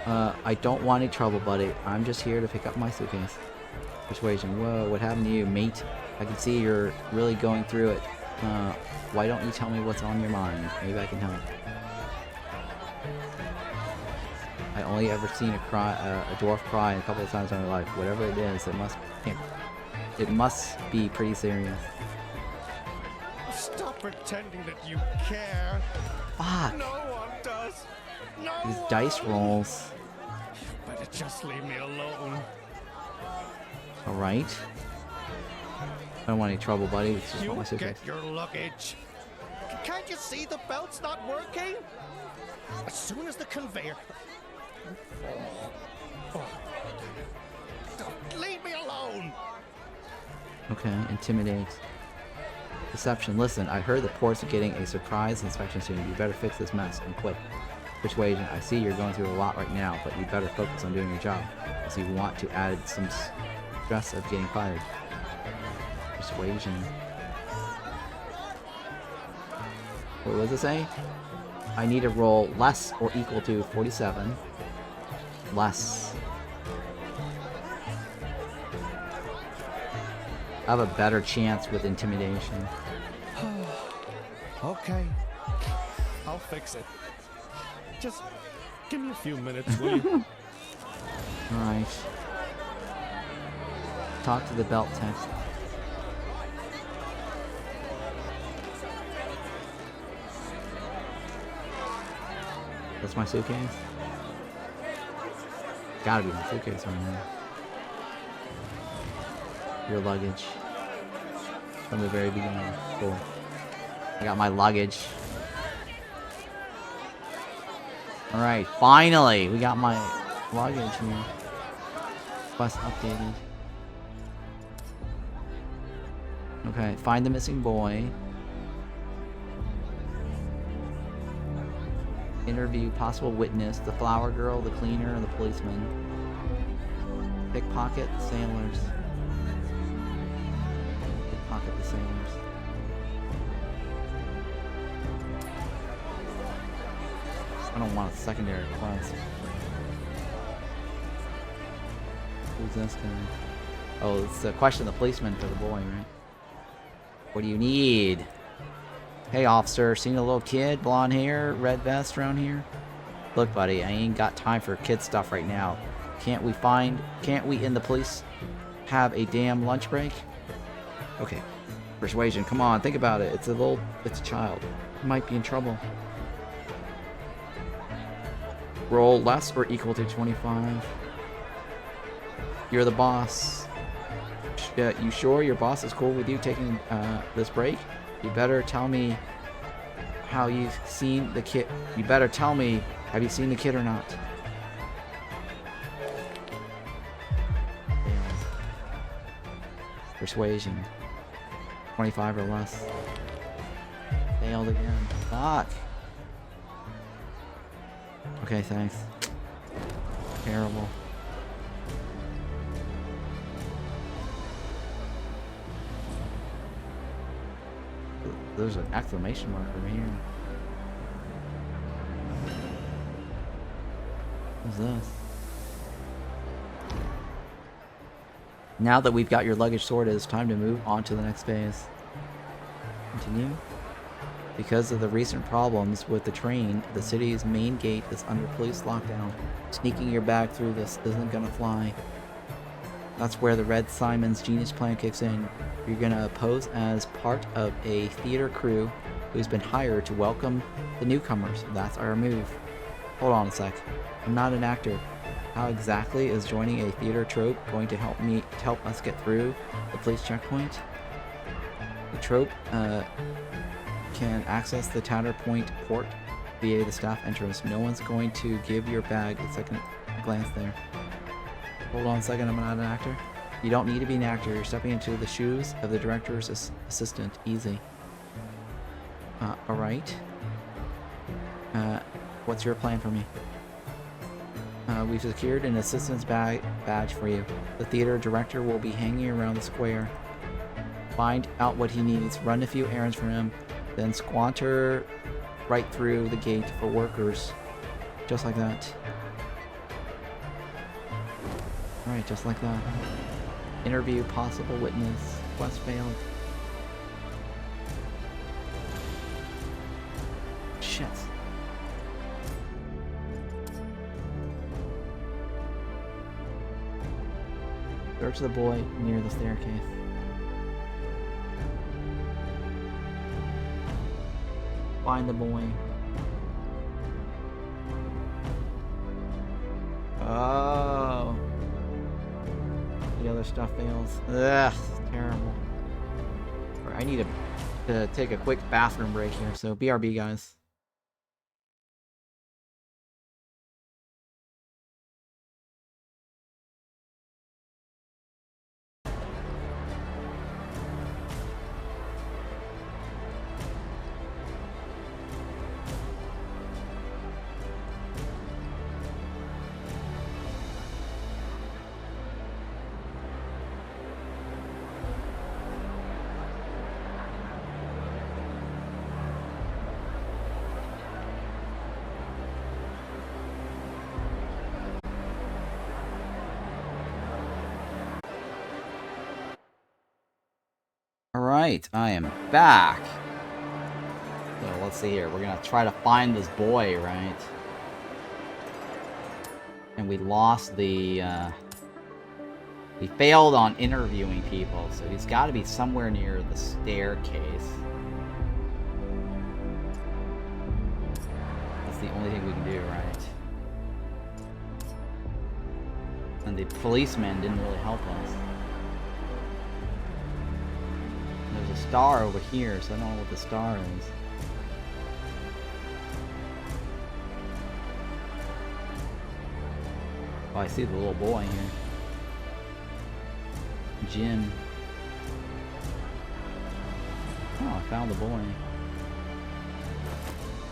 I don't want any trouble, buddy. I'm just here to pick up my suitcase. Persuasion. Whoa, what happened to you, mate? I can see you're really going through it. Why don't you tell me what's on your mind? Maybe I can help. I only ever seen a dwarf cry a couple of times in my life. Whatever it is, it must be pretty serious. Stop pretending that you care. Fuck. No one does. No These one. dice rolls. You better just leave me alone. Alright. I don't want any trouble, buddy. It's just You want my suitcase. get your luggage. Can't you see the belt's not working? As soon as the conveyor... Oh. Don't leave me alone. Okay, intimidate. Deception. Listen, I heard the ports are getting a surprise inspection soon. You better fix this mess and quick. Persuasion. I see you're going through a lot right now, but you better focus on doing your job, as you want to add some stress of getting fired. Persuasion. What does it say? I need to roll less or equal to 47. Less. I have a better chance with intimidation. Okay. I'll fix it. Just give me a few minutes, will you? Alright. Talk to the belt tech. That's my suitcase? Gotta be my suitcase right now. Your luggage. From the very beginning. Cool. I got my luggage. Alright, finally! We got my luggage here. Quest updated. Okay, find the missing boy. Interview possible witness, the flower girl, the cleaner, and the policeman. Pickpocket sailors. Pickpocket the sailors. I don't want a secondary quest. Who's this guy? Oh, it's a question of the policeman for the boy, right? What do you need? Hey, officer, seen a little kid, blonde hair, red vest around here? Look, buddy, I ain't got time for kid stuff right now. Can't we in the police have a damn lunch break? Okay. Persuasion, come on, think about it. It's a child. He might be in trouble. Roll less or equal to 25. You're the boss. You sure your boss is cool with you taking this break? You better tell me how you've seen the kid. You better tell me, have you seen the kid or not? Persuasion. 25 or less. Failed again. Fuck. Okay, thanks. Terrible. There's an exclamation mark over here. What's this? Now that we've got your luggage sorted, it's time to move on to the next phase. Continue. Because of the recent problems with the train, the city's main gate is under police lockdown. Sneaking your bag through this isn't gonna fly. That's where the Red Simon's genius plan kicks in. You're gonna pose as part of a theater crew who's been hired to welcome the newcomers. That's our move. Hold on a sec. I'm not an actor. How exactly is joining a theater troupe going to help us get through the police checkpoint? The troupe can access the Tatterpoint port via the staff entrance. No one's going to give your bag a second glance there. Hold on a second, I'm not an actor. You don't need to be an actor. You're stepping into the shoes of the director's assistant. Easy. Alright. What's your plan for me? We've secured an assistant's badge for you. The theater director will be hanging around the square. Find out what he needs, run a few errands for him, then squanter right through the gate for workers. Just like that. Alright, just like that. Interview possible witness. Quest failed. Shit. Search the boy near the staircase. Find the boy. Oh. The other stuff fails. Ugh, terrible. I need to take a quick bathroom break here, so BRB, guys. Alright, I am back. So let's see here. We're gonna try to find this boy, right? And we lost the, we failed on interviewing people, so he's gotta be somewhere near the staircase. That's the only thing we can do, right? And the policemen didn't really help us. There's a star over here, so I don't know what the star is. Oh, I see the little boy here. Jim. Oh, I found the boy.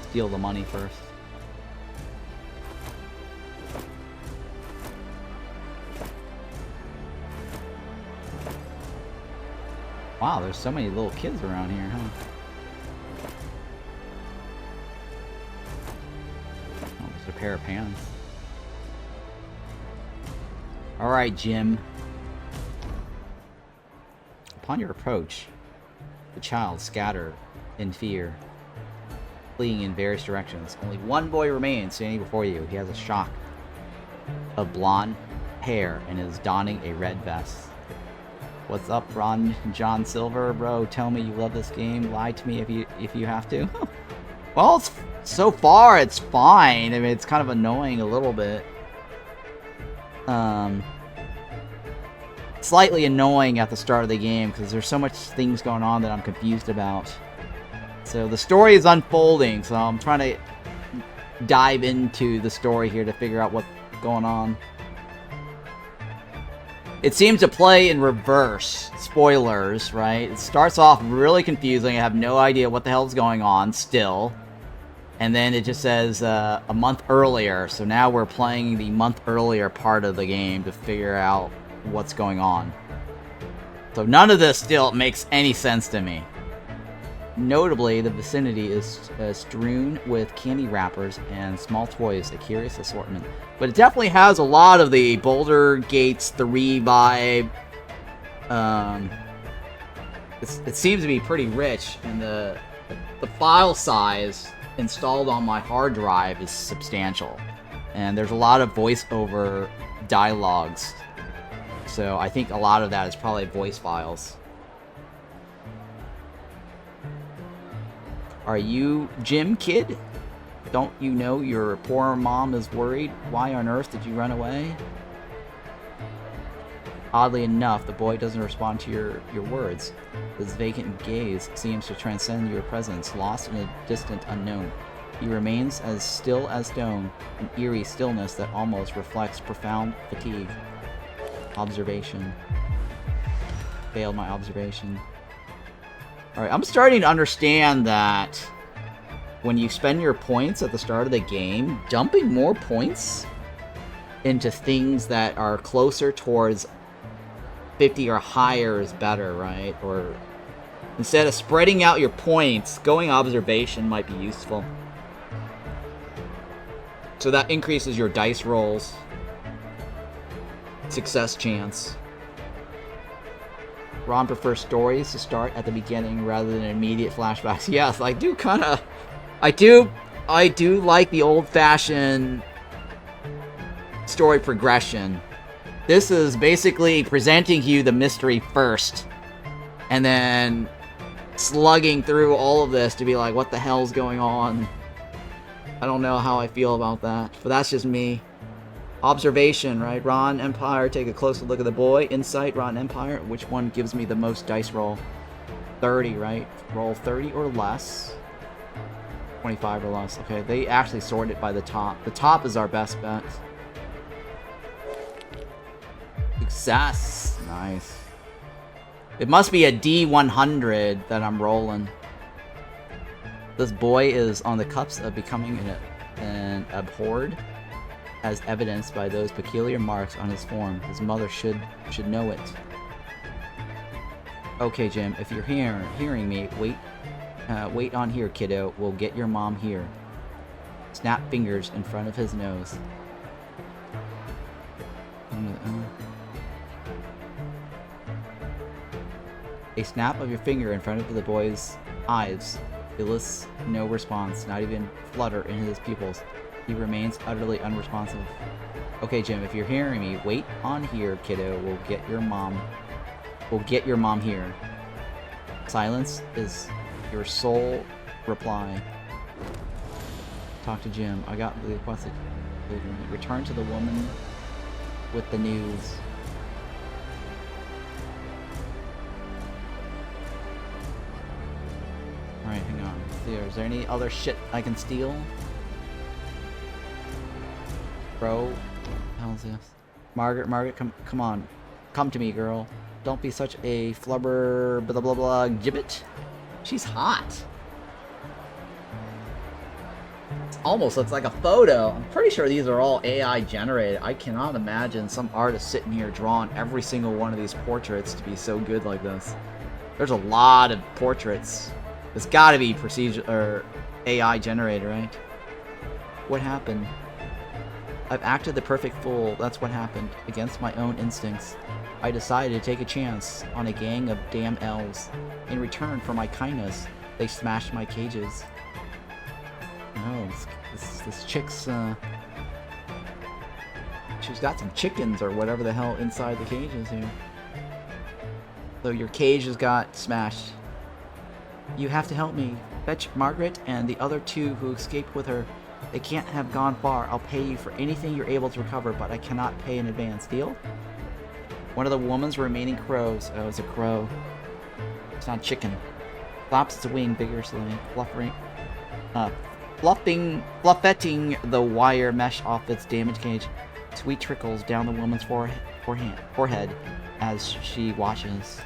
Steal the money first. Wow, there's so many little kids around here, huh? Oh, there's a pair of pants. Alright, Jim. Upon your approach, the child scattered in fear, fleeing in various directions. Only one boy remains standing before you. He has a shock of blonde hair and is donning a red vest. What's up, Ron John Silver? Bro, tell me you love this game. Lie to me if you have to. Well, so far it's fine. I mean, it's kind of annoying a little bit. Slightly annoying at the start of the game because there's so much things going on that I'm confused about. So the story is unfolding, so I'm trying to dive into the story here to figure out what's going on. It seems to play in reverse. Spoilers, right? It starts off really confusing. I have no idea what the hell's going on still. And then it just says a month earlier. So now we're playing the month earlier part of the game to figure out what's going on. So none of this still makes any sense to me. Notably, the vicinity is strewn with candy wrappers and small toys, a curious assortment. But it definitely has a lot of the Boulder Gates 3 vibe. It seems to be pretty rich, and the file size installed on my hard drive is substantial. And there's a lot of voiceover dialogues. So I think a lot of that is probably voice files. Are you Jim, kid? Don't you know your poor mom is worried? Why on earth did you run away? Oddly enough, the boy doesn't respond to your words. His vacant gaze seems to transcend your presence, lost in a distant unknown. He remains as still as stone, an eerie stillness that almost reflects profound fatigue. Observation. Failed my observation. Alright, I'm starting to understand that when you spend your points at the start of the game, dumping more points into things that are closer towards 50 or higher is better, right? Or instead of spreading out your points, going observation might be useful. So that increases your dice rolls. Success chance. Ron prefers stories to start at the beginning rather than immediate flashbacks. Yes, I do kind of... I do like the old-fashioned story progression. This is basically presenting you the mystery first, and then slugging through all of this to be like, what the hell's going on? I don't know how I feel about that, but that's just me. Observation, right? Ron, Empire, take a closer look at the boy. Insight, Ron, Empire. Which one gives me the most dice roll? 30, right? Roll 30 or less. 25 or less. Okay, they actually sort it by the top. The top is our best bet. Success. Nice. It must be a D100 that I'm rolling. This boy is on the cusp of becoming an abhorred, as evidenced by those peculiar marks on his form. His mother should know it. Okay, Jim, if you're hearing me, wait on here, kiddo. We'll get your mom here. Snap fingers in front of his nose. A snap of your finger in front of the boy's eyes elicits no response, not even flutter in his pupils. He remains utterly unresponsive. Okay, Jim, if you're hearing me, wait on here, kiddo. We'll get your mom here. Silence is your sole reply. Talk to Jim. I got the requested. Return to the woman with the news. Alright, hang on. Is there any other shit I can steal? Bro, what the hell is this? Margaret, come on. Come to me, girl. Don't be such a flubber blah blah blah gibbet. She's hot. It's almost looks like a photo. I'm pretty sure these are all AI generated. I cannot imagine some artist sitting here drawing every single one of these portraits to be so good like this. There's a lot of portraits. It's gotta be AI generated, right? What happened? I've acted the perfect fool. That's what happened. Against my own instincts. I decided to take a chance on a gang of damn elves. In return for my kindness, they smashed my cages. Oh, this chick's, she's got some chickens or whatever the hell inside the cages here. So your cage has got smashed. You have to help me. Fetch Margaret and the other two who escaped with her. They can't have gone far. I'll pay you for anything you're able to recover, but I cannot pay in advance. Deal? One of the woman's remaining crows. Oh, it's a crow. It's not chicken. Flaps its wing vigorously, fluffetting the wire mesh off its damaged cage. Sweet trickles down the woman's forehead as she watches.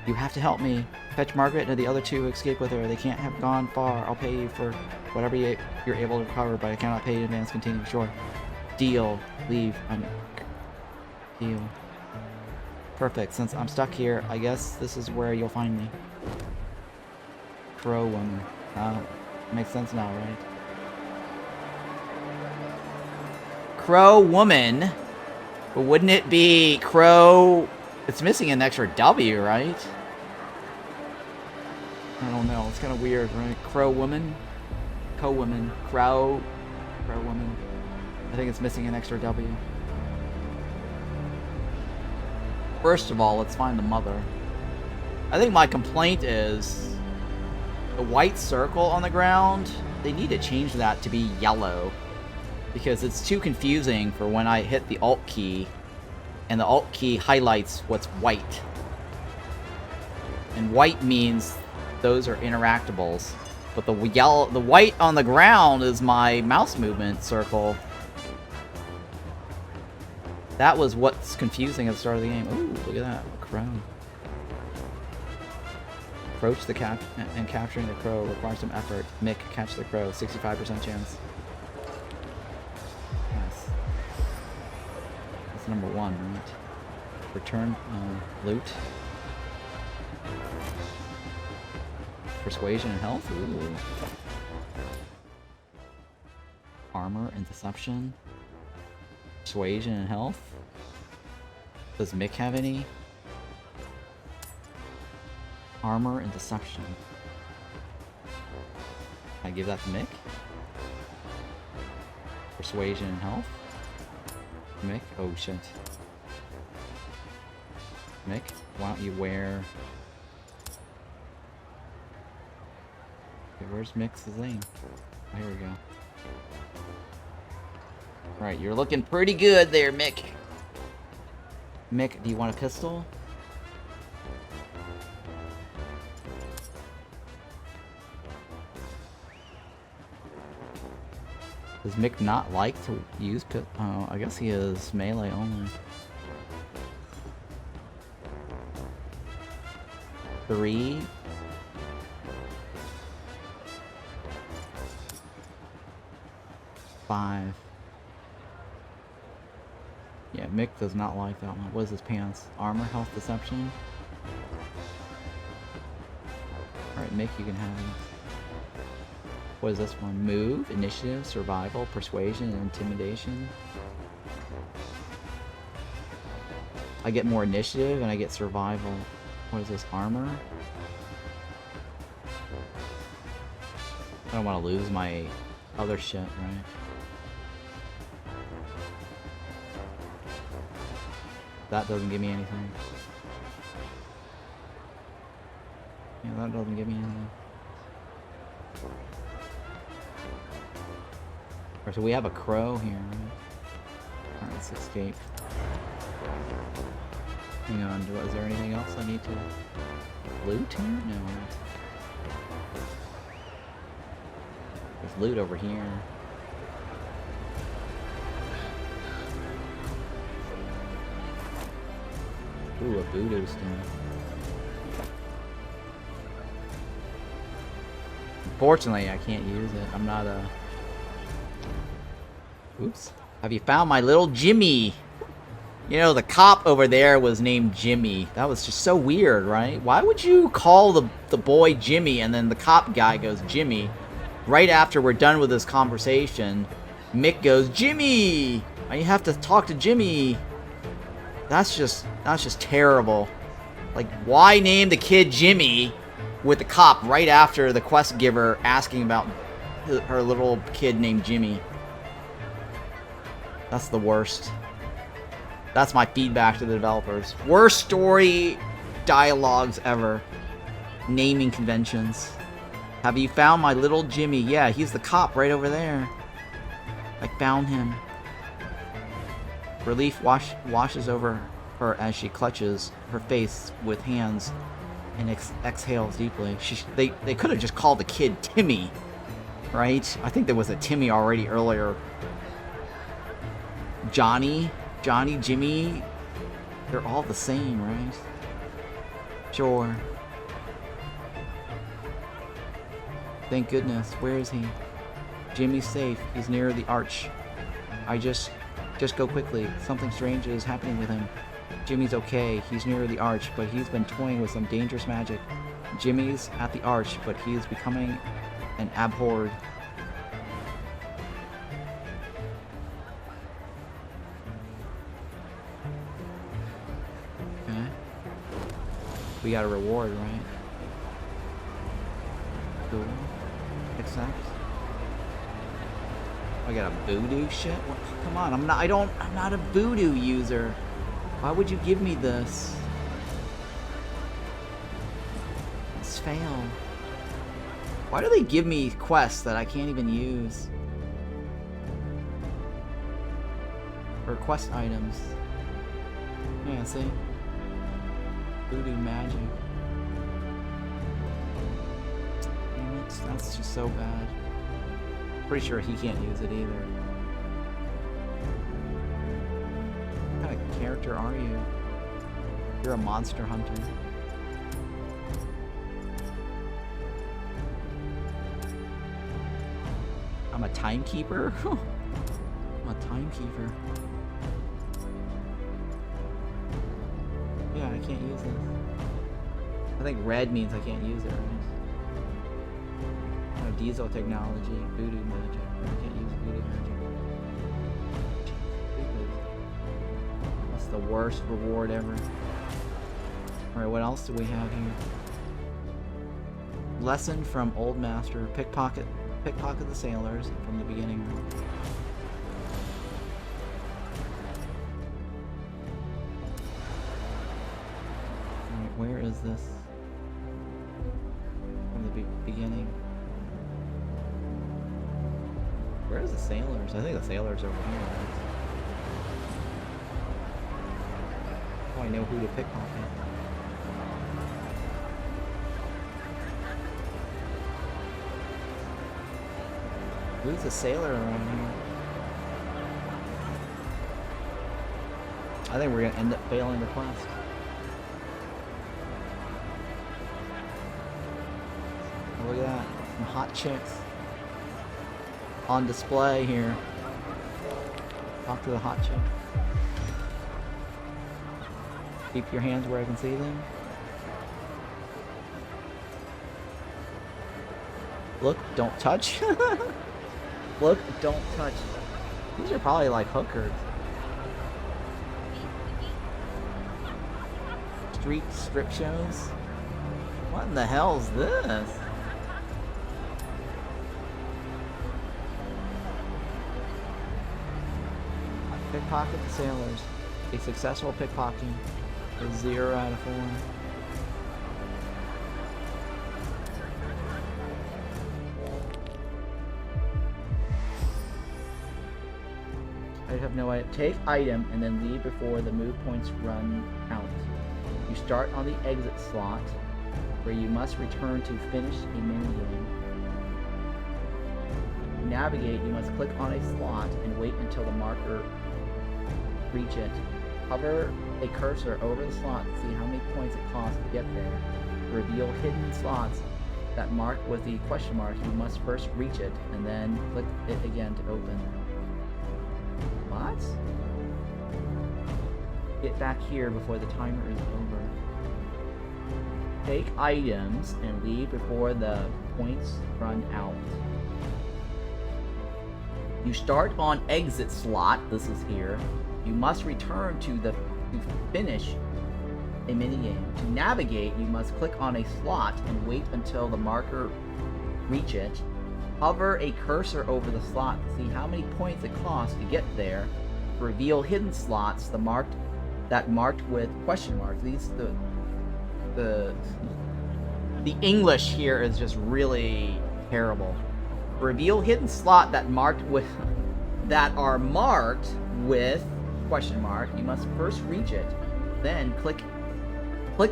You have to help me. Fetch Margaret and the other two who escaped with her. They can't have gone far. I'll pay you for whatever you're able to recover, but I cannot pay in advance. Continue. Sure. Deal. Leave. Deal. Perfect. Since I'm stuck here, I guess this is where you'll find me. Crow woman. Makes sense now, right? Crow woman. But wouldn't it be crow... It's missing an extra W, right? I don't know. It's kind of weird, right? Crow woman? Co-woman. Crow woman. I think it's missing an extra W. First of all, let's find the mother. I think my complaint is the white circle on the ground. They need to change that to be yellow because it's too confusing for when I hit the Alt key and the Alt key highlights what's white. And white means those are interactables. But the white on the ground is my mouse movement circle. That was what's confusing at the start of the game. Ooh, look at that. A crow. Approach the cap and capturing the crow requires some effort. Mick, catch the crow. 65% chance. Yes. That's number 1, right? Return loot. Persuasion and health. Ooh. Armor and deception. Persuasion and health. Does Mick have any? Armor and deception. Can I give that to Mick? Persuasion and health. Mick? Oh shit. Mick, why don't you wear... Okay, where's Mick's thing? Oh, here we go. Alright, you're looking pretty good there, Mick. Mick, do you want a pistol? Does Mick not like to use oh, I guess he is melee only. 3. Five. Yeah, Mick does not like that one. What is his pants? Armor, health, deception. Alright, Mick, you can have it. What is this one? Move, initiative, survival, persuasion, and intimidation. I get more initiative and I get survival. What is this? Armor? I don't want to lose my other shit, right? That doesn't give me anything. Yeah, that doesn't give me anything. Alright, so we have a crow here, right? Alright, let's escape. Hang on, is there anything else I need to loot here? No. There's loot over here. Ooh, a voodoo stone. Unfortunately, I can't use it. I'm not a... Oops. Have you found my little Jimmy? You know, the cop over there was named Jimmy. That was just so weird, right? Why would you call the boy Jimmy and then the cop guy goes Jimmy? Right after we're done with this conversation, Mick goes, Jimmy! You have to talk to Jimmy. That's just terrible. Like, why name the kid Jimmy with the cop right after the quest giver asking about her little kid named Jimmy? That's the worst. That's my feedback to the developers. Worst story dialogues ever. Naming conventions. Have you found my little Jimmy? Yeah, he's the cop right over there. I found him. Relief washes over her as she clutches her face with hands and exhales deeply. They could have just called the kid Timmy, right? I think there was a Timmy already earlier. Johnny, Jimmy, they're all the same, right? Sure. Thank goodness. Where is he? Jimmy's safe. He's near the arch. Just go quickly. Something strange is happening with him. Jimmy's okay. He's near the arch, but he's been toying with some dangerous magic. Jimmy's at the arch, but he is becoming an abhorred. Okay. We got a reward, right? Cool. Accept. I got a voodoo shit? What? Come on, I'm not a voodoo user. Why would you give me this? Let's fail. Why do they give me quests that I can't even use? Or quest items. Yeah, see? Voodoo magic. Damn it, that's just so bad. Pretty sure he can't use it either. What kind character are you? You're a monster hunter. I'm a timekeeper? I'm a timekeeper. Yeah, I can't use this. I think red means I can't use it, right? No, diesel technology, voodoo magic. I can't use voodoo magic. That's the worst reward ever. Alright, what else do we have here? Lesson from Old Master. Pickpocket the sailors from the beginning room. Alright, where is this? From the beginning. Where is the sailors? I think the sailors are over here, right? Oh, I know who to pickpocket. Who's the sailor around here? I think we're gonna end up failing the quest. Oh, look at that. Some hot chicks on display here. Talk to the hot chick. Keep your hands where I can see them. Look, don't touch. Look, don't touch. These are probably like hookers. Street strip shows? What in the hell is this? Pickpocket the sailors. A successful pickpocketing is 0 out of 4. I have no idea. Take item and then leave before the move points run out. You start on the exit slot, where you must return to finish a minigame. To navigate, you must click on a slot and wait until the marker reach it. Hover a cursor over the slot to see how many points it costs to get there. To reveal hidden slots that mark with the question mark, you must first reach it and then click it again to open. What? Get back here before the timer is over. Take items and leave before the points run out. You start on exit slot, this is here. You must return to finish a minigame. To navigate, you must click on a slot and wait until the marker reach it. Hover a cursor over the slot to see how many points it costs to get there. Reveal hidden slots marked with question marks. The English here is just really terrible. Reveal hidden slot that are marked with question mark. You must first reach it, then click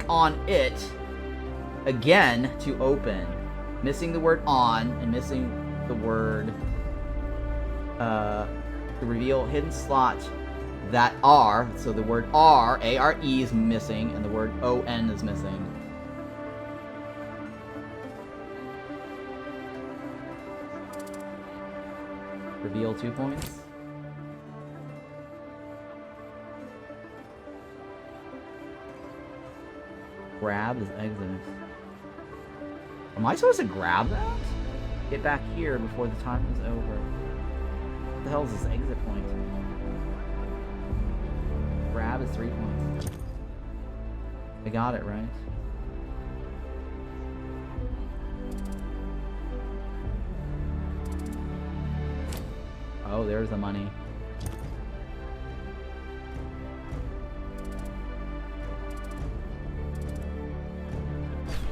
on it again to open. Missing the word on and missing the word to reveal hidden slots that are, so the word R, A-R-E is missing, and the word O-N is missing. Reveal 2 points. Grab is exit. Am I supposed to grab that? Get back here before the time is over. What the hell is this exit point? Grab is 3 points. I got it, right? Oh, there's the money.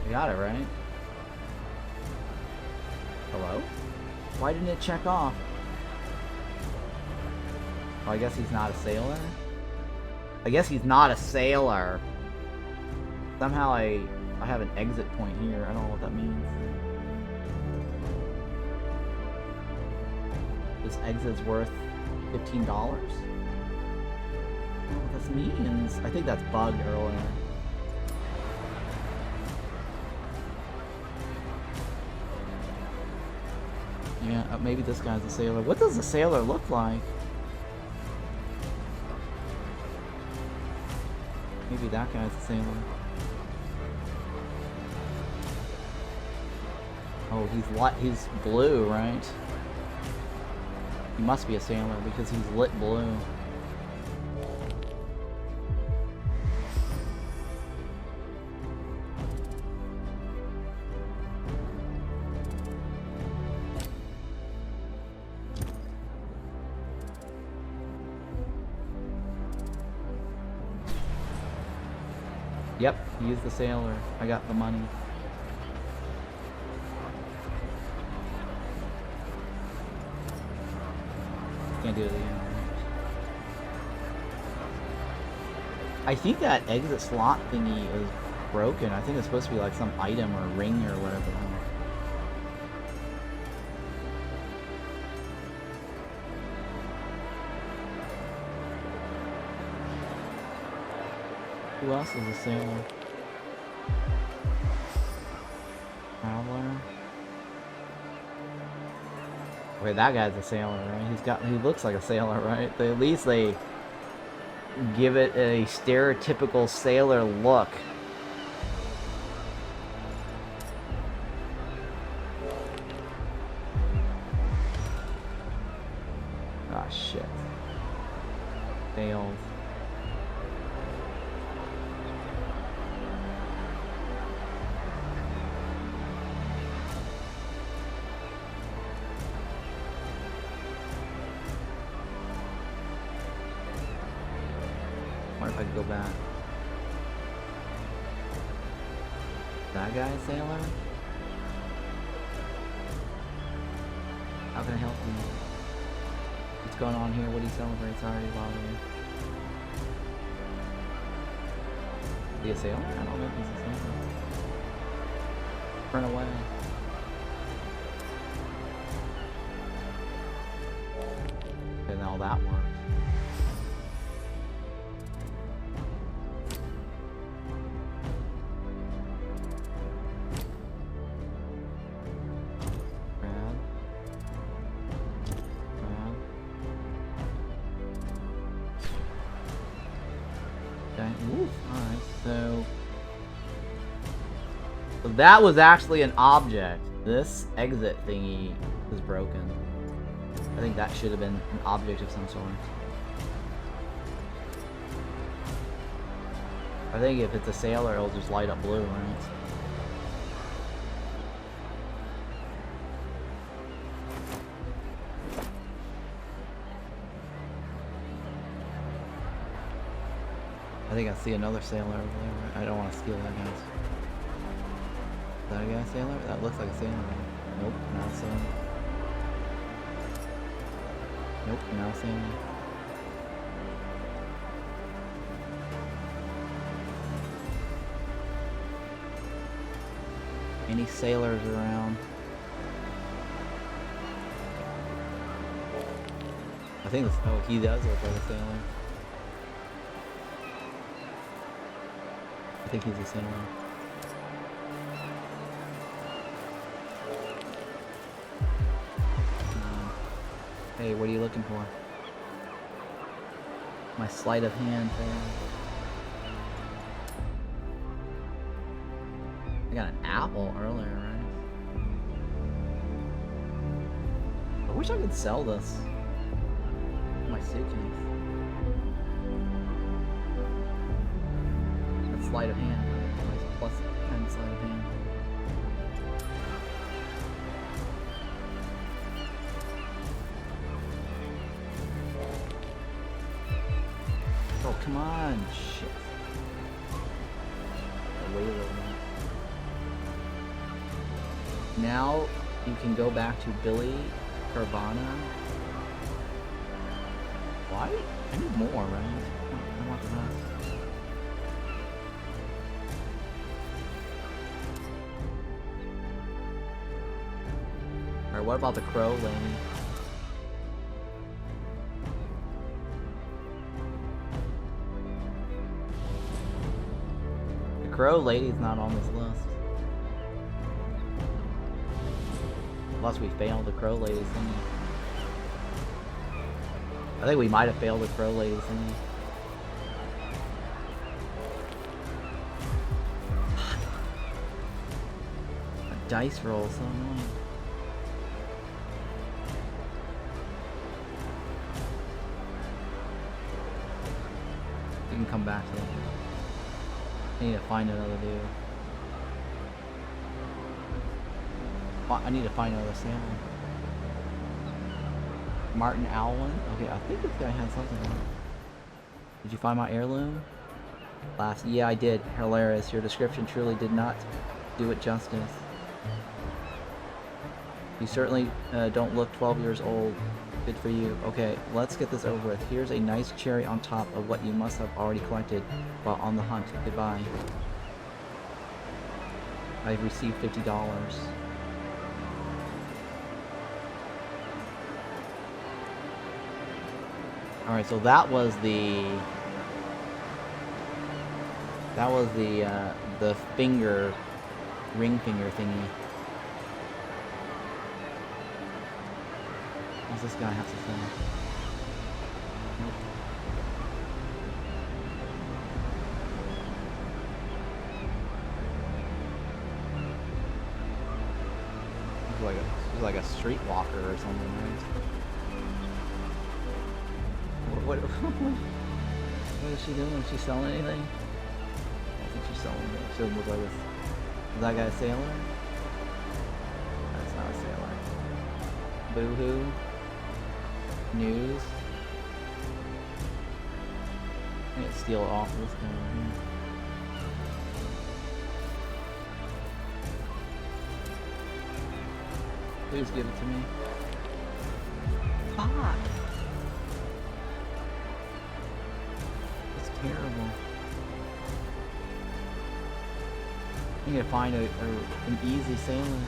I got it, right? Hello? Why didn't it check off? Oh, I guess he's not a sailor? I guess he's not a sailor. Somehow I have an exit point here. I don't know what that means. This exit's worth $15? What the this means. I think that's bugged earlier. Yeah, maybe this guy's a sailor. What does a sailor look like? Maybe that guy's a sailor. Oh, he's blue, right? He must be a sailor because he's lit blue. Yep, he is the sailor. I got the money. Can't do it again. I think that exit slot thingy is broken. I think it's supposed to be like some item or ring or whatever. Who else is a sailor? Prowler. Wait, that guy's a sailor, right? He looks like a sailor, right? At least they give it a stereotypical sailor look. Ah, shit. Failed. What if I could go back? That guy a sailor? How can I help you? What's going on here? What do you celebrate? Sorry to bother you. Is he a sailor? I don't know if he's a sailor. Run away. Okay, now that works. That was actually an object. This exit thingy is broken. I think that should have been an object of some sort. I think if it's a sailor, it'll just light up blue, right? I think I see another sailor over there. I don't want to steal that guy's. Is that a guy sailor? That looks like a sailor. Nope, not a sailor. Nope, not a sailor. Any sailors around? I think this, oh, he does look like a sailor. I think he's a sailor. Hey, what are you looking for? My sleight of hand thing. I got an apple earlier, right? I wish I could sell this. My suitcase. That sleight of hand. Nice plus 10 sleight of hand. Oh, come on, shit. Now you can go back to Billy Carvana. Why? I need more, right? I want the rest. Alright, what about the crow lady? Crow Lady's not on this list. Unless we failed the Crow Lady thingy. I think we might have failed the Crow Lady thingy. A dice roll, so annoying. You can come back to that. I need to find another dude. I need to find another sailor. Martin Alwyn? Okay, I think this guy had something on it. Did you find my heirloom? Laughs. Yeah, I did. Hilarious. Your description truly did not do it justice. You certainly don't look 12 years old. Good for you. Okay, let's get this over with. Here's a nice cherry on top of what you must have already collected while on the hunt. Goodbye. I've received $50. Alright, so that was the finger, ring finger thingy. What does this guy have to say? Nope. He's like a streetwalker or something, right? What is she doing? Is she selling anything? I don't think she's selling anything. She doesn't look like this. Is that guy a sailor? That's not a sailor. Boo-hoo. News. I need to steal it off of this guy right here. Please give it to me. Fuck! It's terrible. I need to find an easy sailor.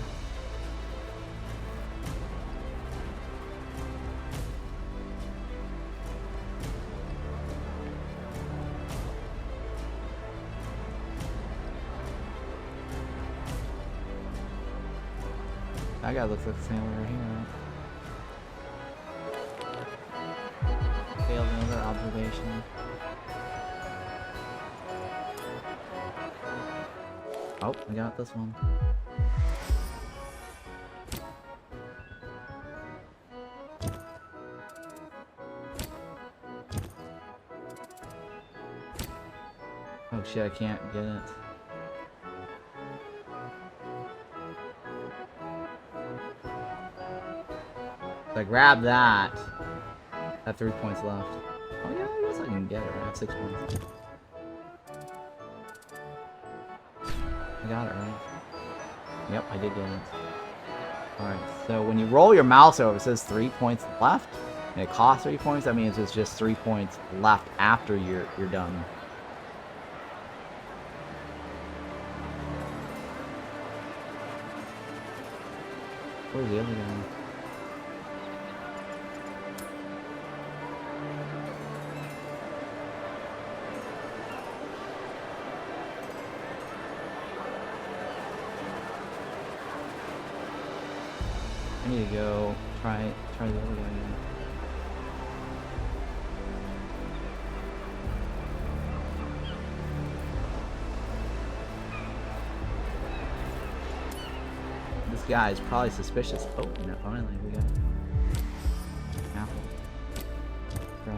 That guy looks like a sailor right here. Failed another observation. Oh, we got this one. Oh shit, I can't get it. So I grab that. I have 3 points left. Oh yeah, I guess I can get it. I have 6 points. I got it, right? Yep, I did get it. Alright, so when you roll your mouse over, it says 3 points left. And it costs 3 points. That means it's just 3 points left after you're done. Where's the other guy? I need to go try the other guy again. This guy is probably suspicious. Oh, no, finally we got apple. Grab.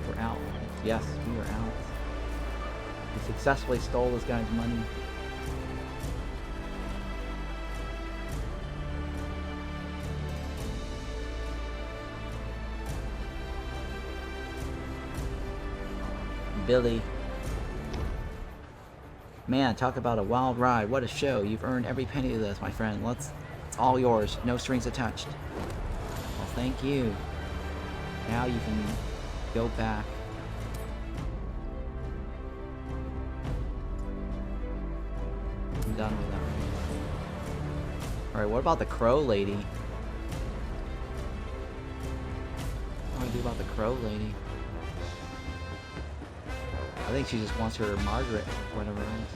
We're out. Yes, we are out. We successfully stole this guy's money. Billy. Man, talk about a wild ride. What a show. You've earned every penny of this, my friend. It's all yours. No strings attached. Well, thank you. Now you can go back. I'm done with that. Alright, what about the crow lady? What do I do about the crow lady? I think she just wants her Margaret, or whatever it is.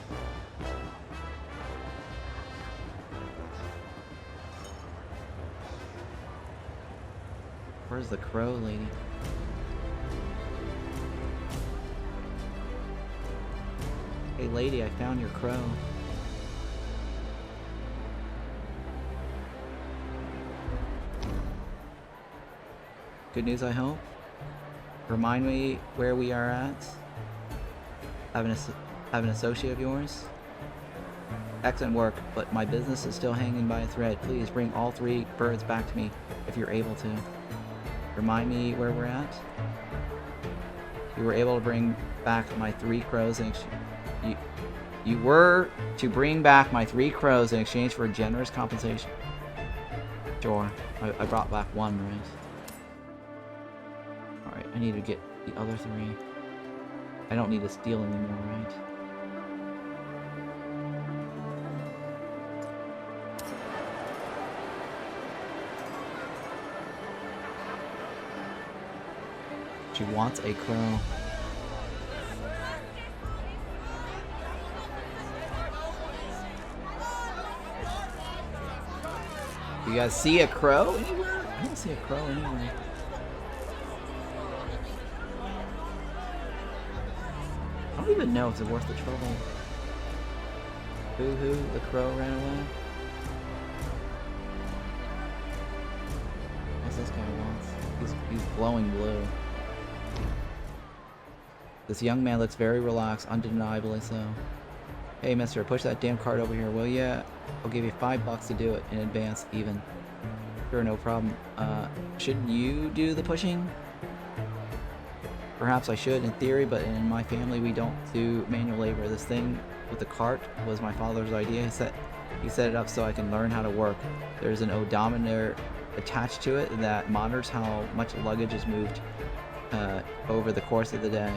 Where's the crow lady? Hey lady, I found your crow. Good news, I hope. Remind me where we are at. I have an associate of yours. Excellent work, but my business is still hanging by a thread. Please bring all 3 birds back to me if you're able to. Remind me where we're at. You were able to bring back my 3 crows in exchange. You were to bring back my 3 crows in exchange for a generous compensation. Sure. I brought back 1, right? Alright, I need to get the other 3. I don't need to steal anymore, right? She wants a crow. You guys see a crow anywhere? I don't see a crow anywhere. I don't even know if it's worth the trouble. Boo-hoo, the crow ran away. What's this guy wants? He's glowing blue. This young man looks very relaxed, undeniably so. Hey mister, push that damn cart over here, will ya? I'll give you $5 to do it, in advance even. Sure, no problem. Shouldn't you do the pushing? Perhaps I should in theory, but in my family we don't do manual labor. This thing with the cart was my father's idea. He set it up so I can learn how to work. There's an odometer attached to it that monitors how much luggage is moved over the course of the day.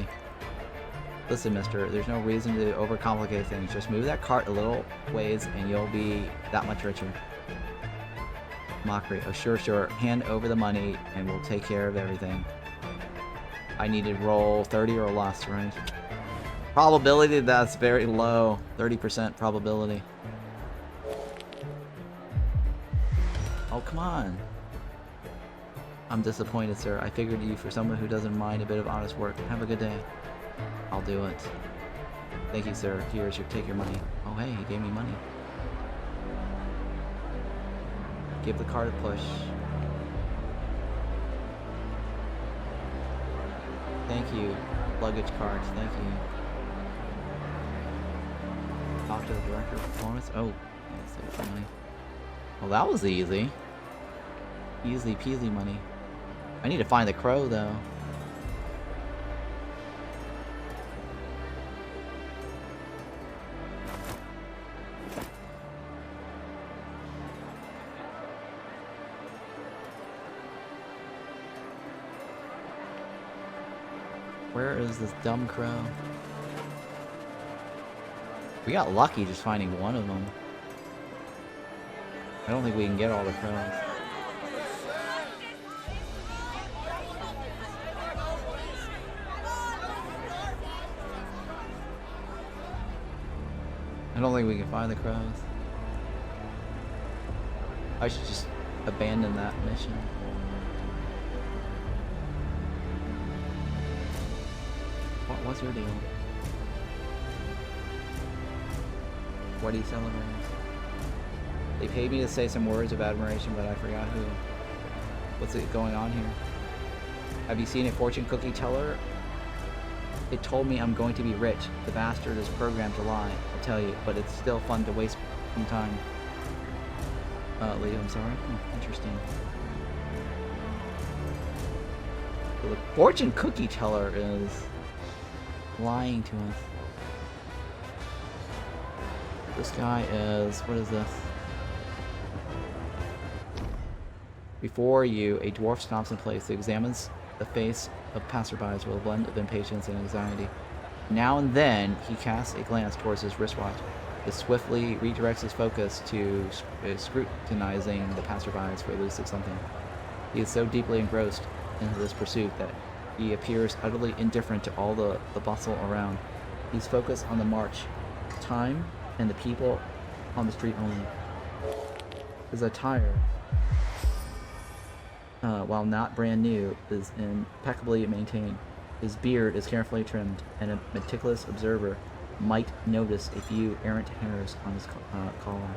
Listen, mister, there's no reason to overcomplicate things. Just move that cart a little ways and you'll be that much richer. Mockery. Oh, sure. Hand over the money and we'll take care of everything. I need to roll 30 or less, right? Probability, that's very low. 30% probability. Oh, come on. I'm disappointed, sir. I figured you for someone who doesn't mind a bit of honest work. Have a good day. I'll do it. Thank you, sir. Here, take your money. Oh, hey, he gave me money. Give the cart a push. Thank you. Luggage cart. Thank you. Talk to the director of performance. Oh, that's money. Well, that was easy. Easy peasy money. I need to find the crow, though. Where is this dumb crow? We got lucky just finding one of them. I don't think we can get all the crows. I don't think we can find the crows. I should just abandon that mission. What's your deal? What do you celebrate? They paid me to say some words of admiration, but I forgot who. What's it going on here? Have you seen a fortune cookie teller? It told me I'm going to be rich. The bastard is programmed to lie, I tell you, but it's still fun to waste some time. Leo, I'm sorry. Interesting. So the fortune cookie teller is lying to us. This guy is... what is this? Before you, a dwarf stomps in place. He examines the face of passerbys with a blend of impatience and anxiety. Now and then, he casts a glance towards his wristwatch. This swiftly redirects his focus to scrutinizing the passerbys for elusive something. He is so deeply engrossed into this pursuit that he appears utterly indifferent to all the bustle around. He's focused on the march, time, and the people on the street only. His attire, while not brand new, is impeccably maintained. His beard is carefully trimmed, and a meticulous observer might notice a few errant hairs on his collar.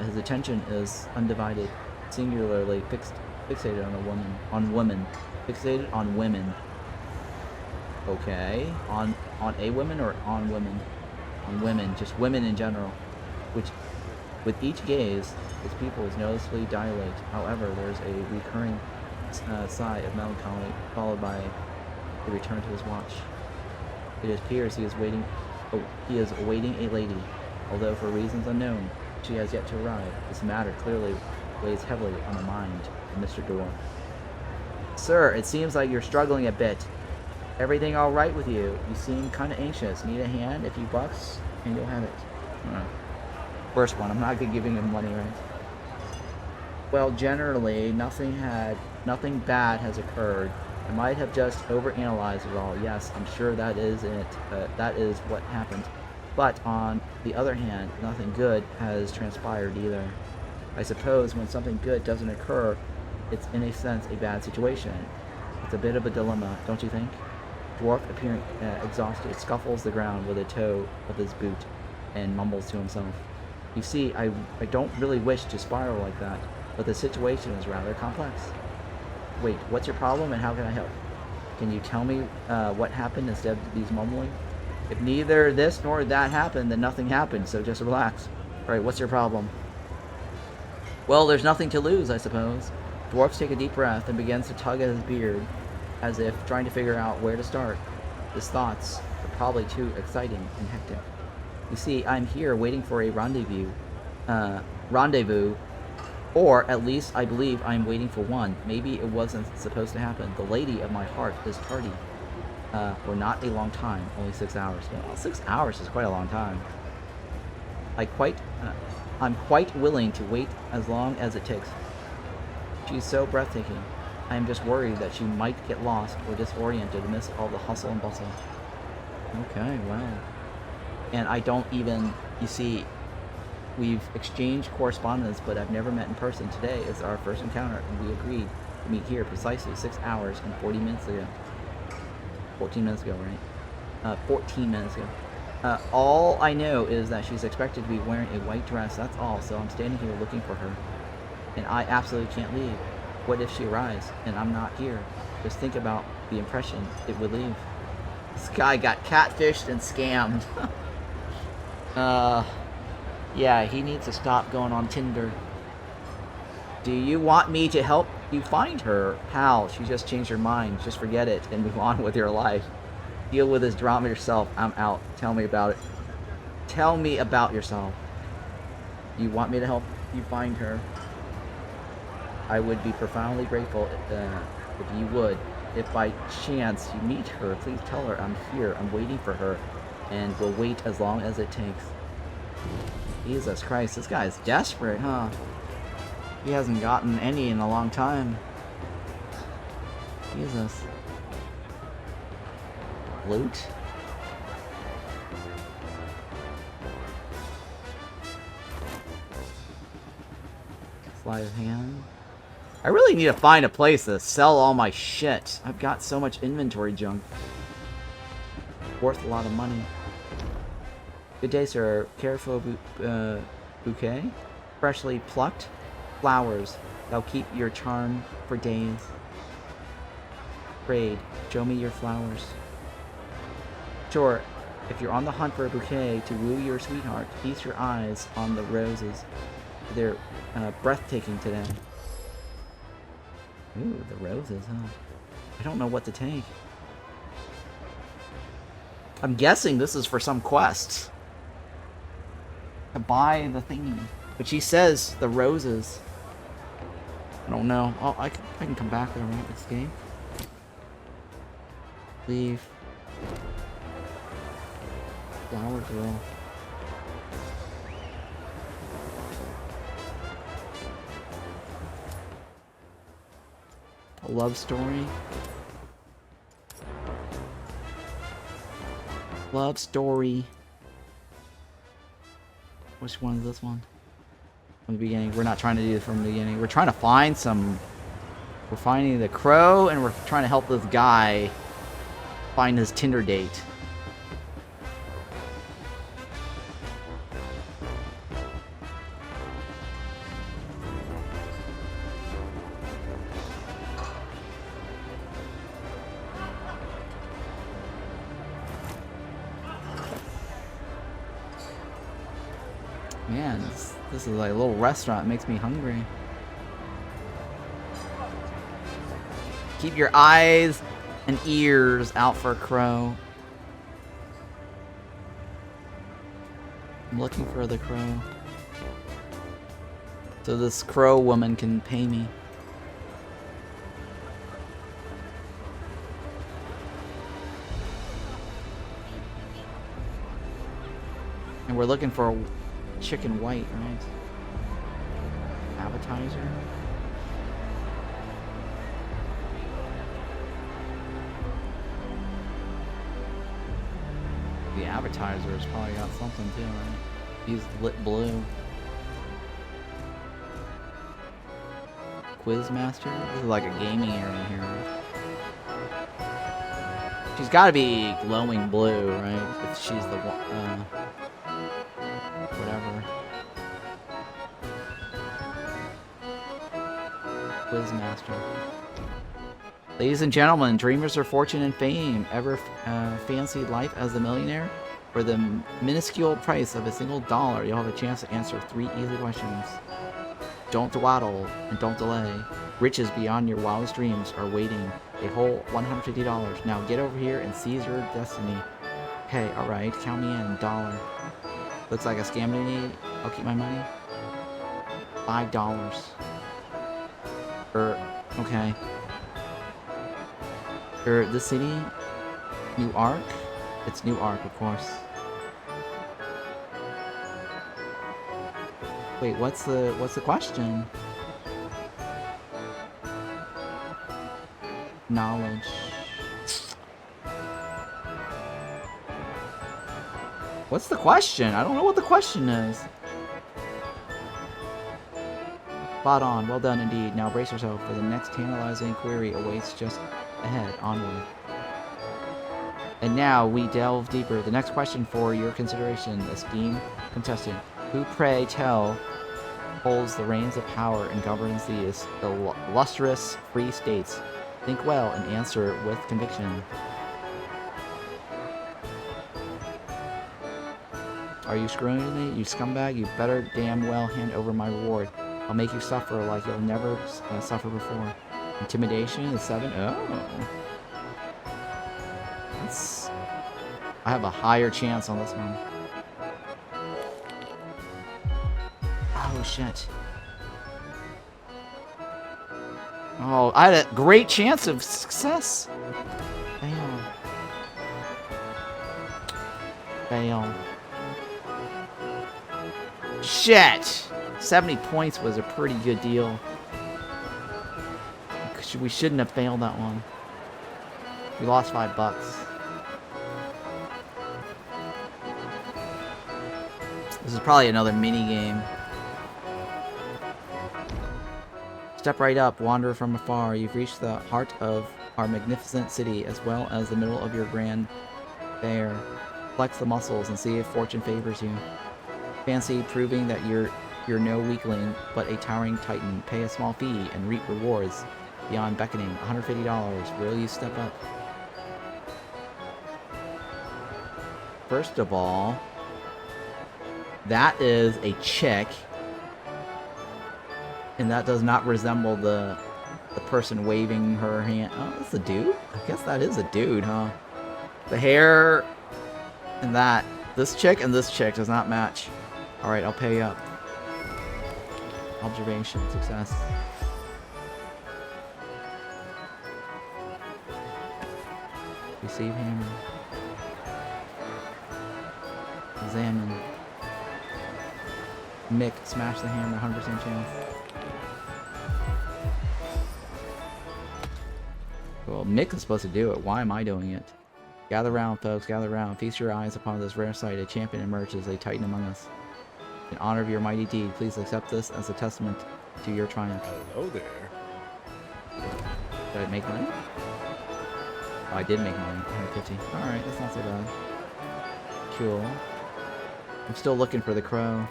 His attention is undivided, singularly fixated on women. Fixated on women. Okay. On a woman or on women? On women, just women in general. Which, with each gaze, his pupils noticeably dilate. However, there's a recurring sigh of melancholy, followed by a return to his watch. It appears he is awaiting a lady, although for reasons unknown, she has yet to arrive. This matter clearly weighs heavily on the mind of Mr. Dwarf. Sir, it seems like you're struggling a bit. Everything all right with you? You seem kind of anxious. Need a hand? A few bucks, and you'll have it. First one. I'm not giving him money, right? Well, generally, nothing bad has occurred. I might have just overanalyzed it all. Yes, I'm sure that is it. That is what happened. But on the other hand, nothing good has transpired either. I suppose when something good doesn't occur, it's in a sense a bad situation. It's a bit of a dilemma, don't you think? Dwarf, appearing exhausted, scuffles the ground with a toe of his boot and mumbles to himself. You see, I don't really wish to spiral like that, but the situation is rather complex. Wait, what's your problem and how can I help? Can you tell me what happened instead of these mumbling? If neither this nor that happened, then nothing happened, so just relax. Alright, what's your problem? Well, there's nothing to lose, I suppose. Dwarfs take a deep breath and begins to tug at his beard, as if trying to figure out where to start. His thoughts are probably too exciting and hectic. You see, I'm here waiting for a rendezvous, or at least I believe I'm waiting for one. Maybe it wasn't supposed to happen. The lady of my heart is tardy. For not a long time, only 6 hours. Well, 6 hours is quite a long time. I'm quite willing to wait as long as it takes. She's so breathtaking. I am just worried that she might get lost or disoriented amidst all the hustle and bustle. Okay, well. And I don't even, you see, we've exchanged correspondence, but I've never met in person. Today is our first encounter, and we agreed to meet here precisely 6 hours and 40 minutes ago. 14 minutes ago, right? 14 minutes ago. All I know is that she's expected to be wearing a white dress, that's all, so I'm standing here looking for her. And I absolutely can't leave. What if she arrives, and I'm not here? Just think about the impression it would leave. This guy got catfished and scammed. Yeah, he needs to stop going on Tinder. Do you want me to help you find her? Pal, she just changed her mind. Just forget it and move on with your life. Deal with this drama yourself. I'm out. Tell me about it. Tell me about yourself. You want me to help you find her? I would be profoundly grateful if you would. If by chance you meet her, please tell her I'm here. I'm waiting for her, and will wait as long as it takes. Jesus Christ, this guy's desperate, huh? He hasn't gotten any in a long time. Jesus. Loot? Sleight of hand. I really need to find a place to sell all my shit. I've got so much inventory junk. Worth a lot of money. Good day, sir. Careful bouquet. Freshly plucked flowers. They'll keep your charm for days. Trade. Show me your flowers. Sure. If you're on the hunt for a bouquet to woo your sweetheart, feast your eyes on the roses. They're breathtaking today. Ooh, the roses, huh? I don't know what to take. I'm guessing this is for some quest. To buy the thingy. But she says the roses. I don't know. Oh, I can come back there, right? Escape. Leave. Flower girl. A love story. Love story. Which one is this one? From the beginning. We're not trying to do it from the beginning. We're trying to find some... We're finding the crow, and we're trying to help this guy find his Tinder date. Man, this is like a little restaurant. It makes me hungry. Keep your eyes and ears out for a crow. I'm looking for the crow. So this crow woman can pay me. And we're looking for a chicken white, right? Appetizer? The appetizer's probably got something too, right? He's lit blue. Quizmaster? This is like a gaming area here, right? She's gotta be glowing blue, right? If she's the one, whatever. Quizmaster. Ladies and gentlemen, dreamers of fortune and fame, ever fancied life as a millionaire? For the minuscule price of a single $1, you'll have a chance to answer 3 easy questions. Don't dawdle and don't delay. Riches beyond your wildest dreams are waiting. A whole $150. Now get over here and seize your destiny. Okay, alright, count me in. $1. Looks like a scam to me. I'll keep my money. $5. Okay. The city? New Ark? It's New Ark, of course. Wait, what's the question? Knowledge. What's the question? I don't know what the question is. Spot on. Well done indeed. Now brace yourself for the next tantalizing query awaits just ahead. Onward. And now we delve deeper. The next question for your consideration, esteemed contestant. Who, pray tell, holds the reins of power and governs these illustrious free states? Think well and answer with conviction. Are you screwing with me, you scumbag? You better damn well hand over my reward. I'll make you suffer like you'll never suffer before. Intimidation is 7. Oh. I have a higher chance on this one. Oh, shit. Oh, I had a great chance of success. Fail. Fail. Shit! 70 points was a pretty good deal. We shouldn't have failed that one. We lost $5. This is probably another mini game. Step right up, wander from afar. You've reached the heart of our magnificent city, as well as the middle of your grand fair. Flex the muscles and see if fortune favors you. Fancy proving that you're no weakling, but a towering titan. Pay a small fee and reap rewards beyond beckoning. $150. Will you step up? First of all, that is a chick, and that does not resemble the person waving her hand. Oh, that's a dude? I guess that is a dude, huh? The hair and that. This chick and this chick does not match. Alright, I'll pay up. Observation, success. Receive hammer. Examine. Mick, smash the hammer, 100% chance. Well, Mick is supposed to do it. Why am I doing it? Gather round, folks. Gather round. Feast your eyes upon this rare sight. A champion emerges, a titan among us. In honor of your mighty deed, please accept this as a testament to your triumph. Hello there. Did I make money? Oh, I did make money. 150. Alright, that's not so bad. Cool. I'm still looking for the crow.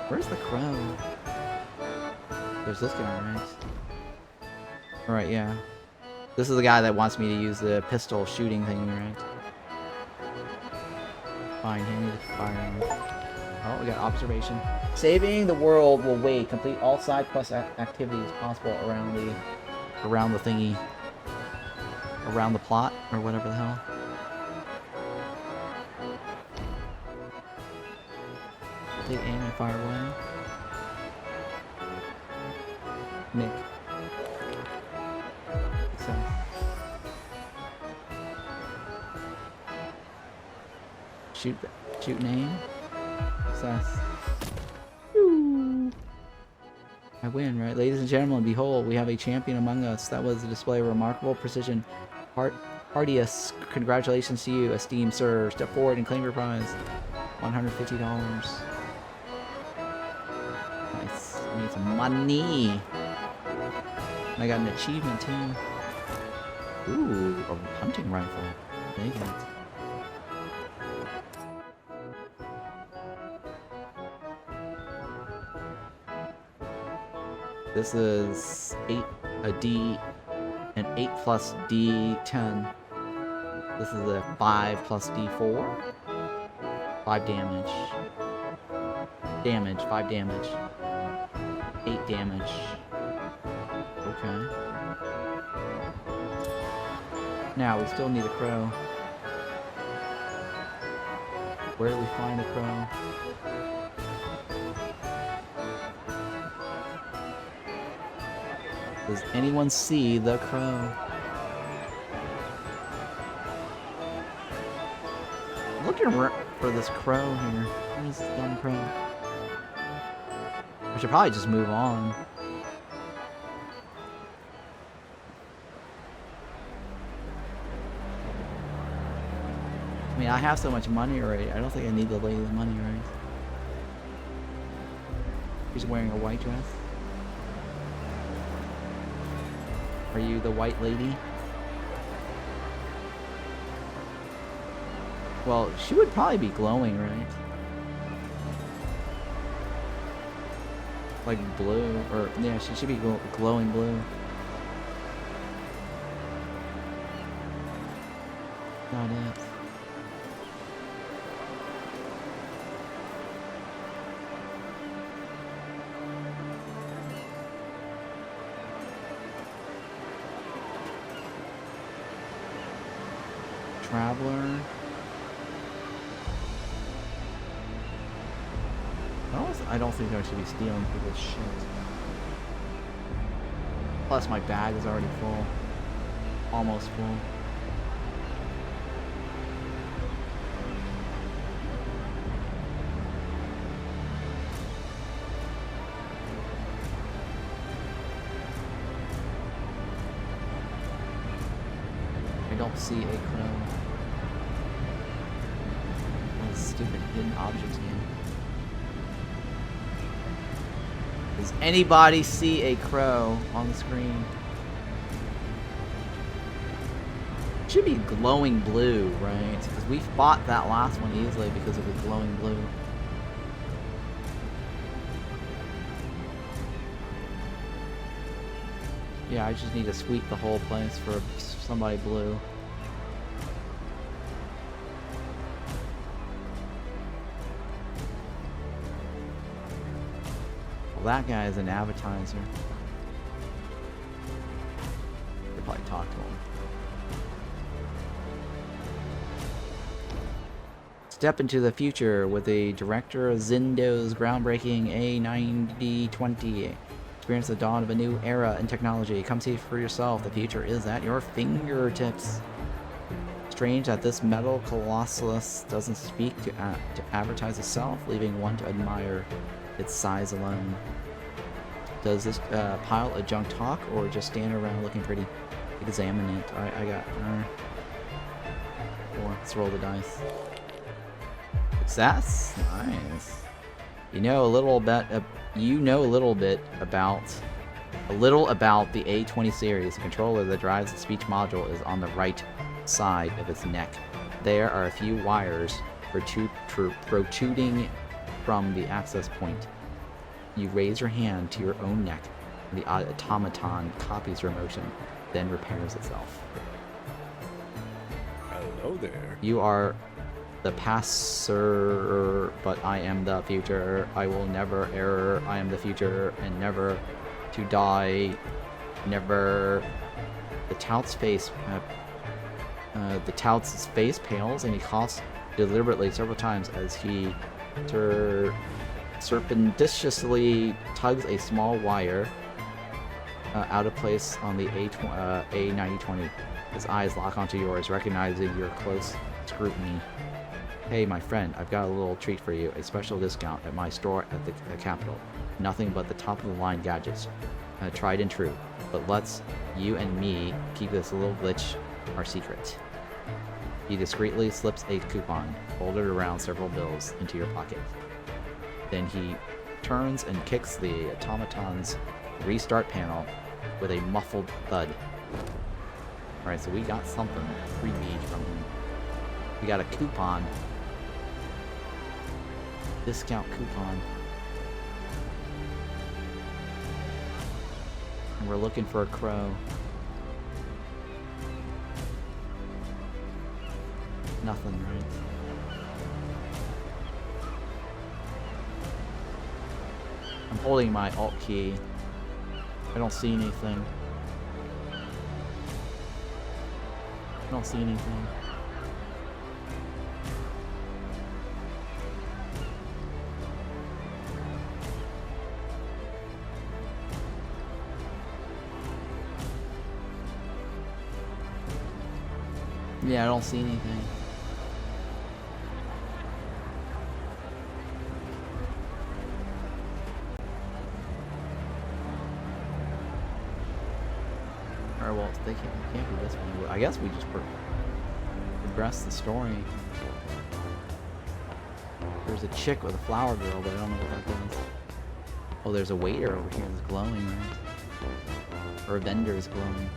Where's the crow? There's this guy, right? Alright, yeah. This is the guy that wants me to use the pistol shooting thing, right? Fine, hand me the firearm. Oh, we got observation. Saving the world will wait. Complete all side quest activities possible around the thingy. Around the plot, or whatever the hell. Take aim and fire away. Nick. Success. Shoot name. Success. Woo. I win, right? Ladies and gentlemen, behold, we have a champion among us. That was a display of remarkable precision. Hardiest congratulations to you, esteemed sir. Step forward and claim your prize. $150. Nice. I need some money. And I got an achievement too. Ooh, a hunting rifle. Dang it. This is an 8 plus D10. This is a 5 plus D4. 5 damage. 5 damage. 8 damage. Okay. Now, we still need a crow. Where do we find a crow? Does anyone see the crow? I'm looking for this crow here. Where's this dumb crow? I should probably just move on. I mean, I have so much money already. I don't think I need the lady's money, right? She's wearing a white dress. Are you the white lady? Well, she would probably be glowing, right? Like blue, or yeah, she should be glowing blue. Not it. Traveler. I don't think I should be stealing people's shit. Plus my bag is already full. Almost full. I don't see a crow. What a stupid hidden objects game. Does anybody see a crow on the screen? It should be glowing blue, right? Because we fought that last one easily because it was glowing blue. Yeah, I just need to sweep the whole place for somebody blue. That guy is an advertiser. Could probably talk to him. Step into the future with the director of Zindo's groundbreaking A9020. Experience the dawn of a new era in technology. Come see for yourself. The future is at your fingertips. Strange that this metal colossus doesn't speak to advertise itself, leaving one to admire its size alone. Does this pile of junk talk or just stand around looking pretty? Examine it. Alright, I got 4. Let's roll the dice. Success? Nice. You know a little bit about the A20 series. The controller that drives the speech module is on the right side of its neck. There are a few wires protruding from the access point. You raise your hand to your own neck, and the automaton copies your motion, then repairs itself. Hello there. You are the passer, but I am the future. I will never err. I am the future, and never to die. Never. The tout's face pales, and he coughs deliberately several times as he surreptitiously tugs a small wire out of place on the A9020. His eyes lock onto yours, recognizing your close scrutiny. Hey, my friend, I've got a little treat for you. A special discount at my store at the capital. Nothing but the top-of-the-line gadgets. Tried and true. But let's you and me keep this little glitch our secret. He discreetly slips a coupon, folded around several bills, into your pocket. Then he turns and kicks the automaton's restart panel with a muffled thud. Alright, so we got something freebie from him. We got a coupon. Discount coupon. And we're looking for a crow. Nothing, right? I'm holding my Alt key. I don't see anything. I don't see anything. Yeah, I don't see anything. Alright, well, they can't be this one. I guess we just progress the story. There's a chick with a flower girl, but I don't know what that does. Oh, there's a waiter over here that's glowing, right? Or a vendor is glowing.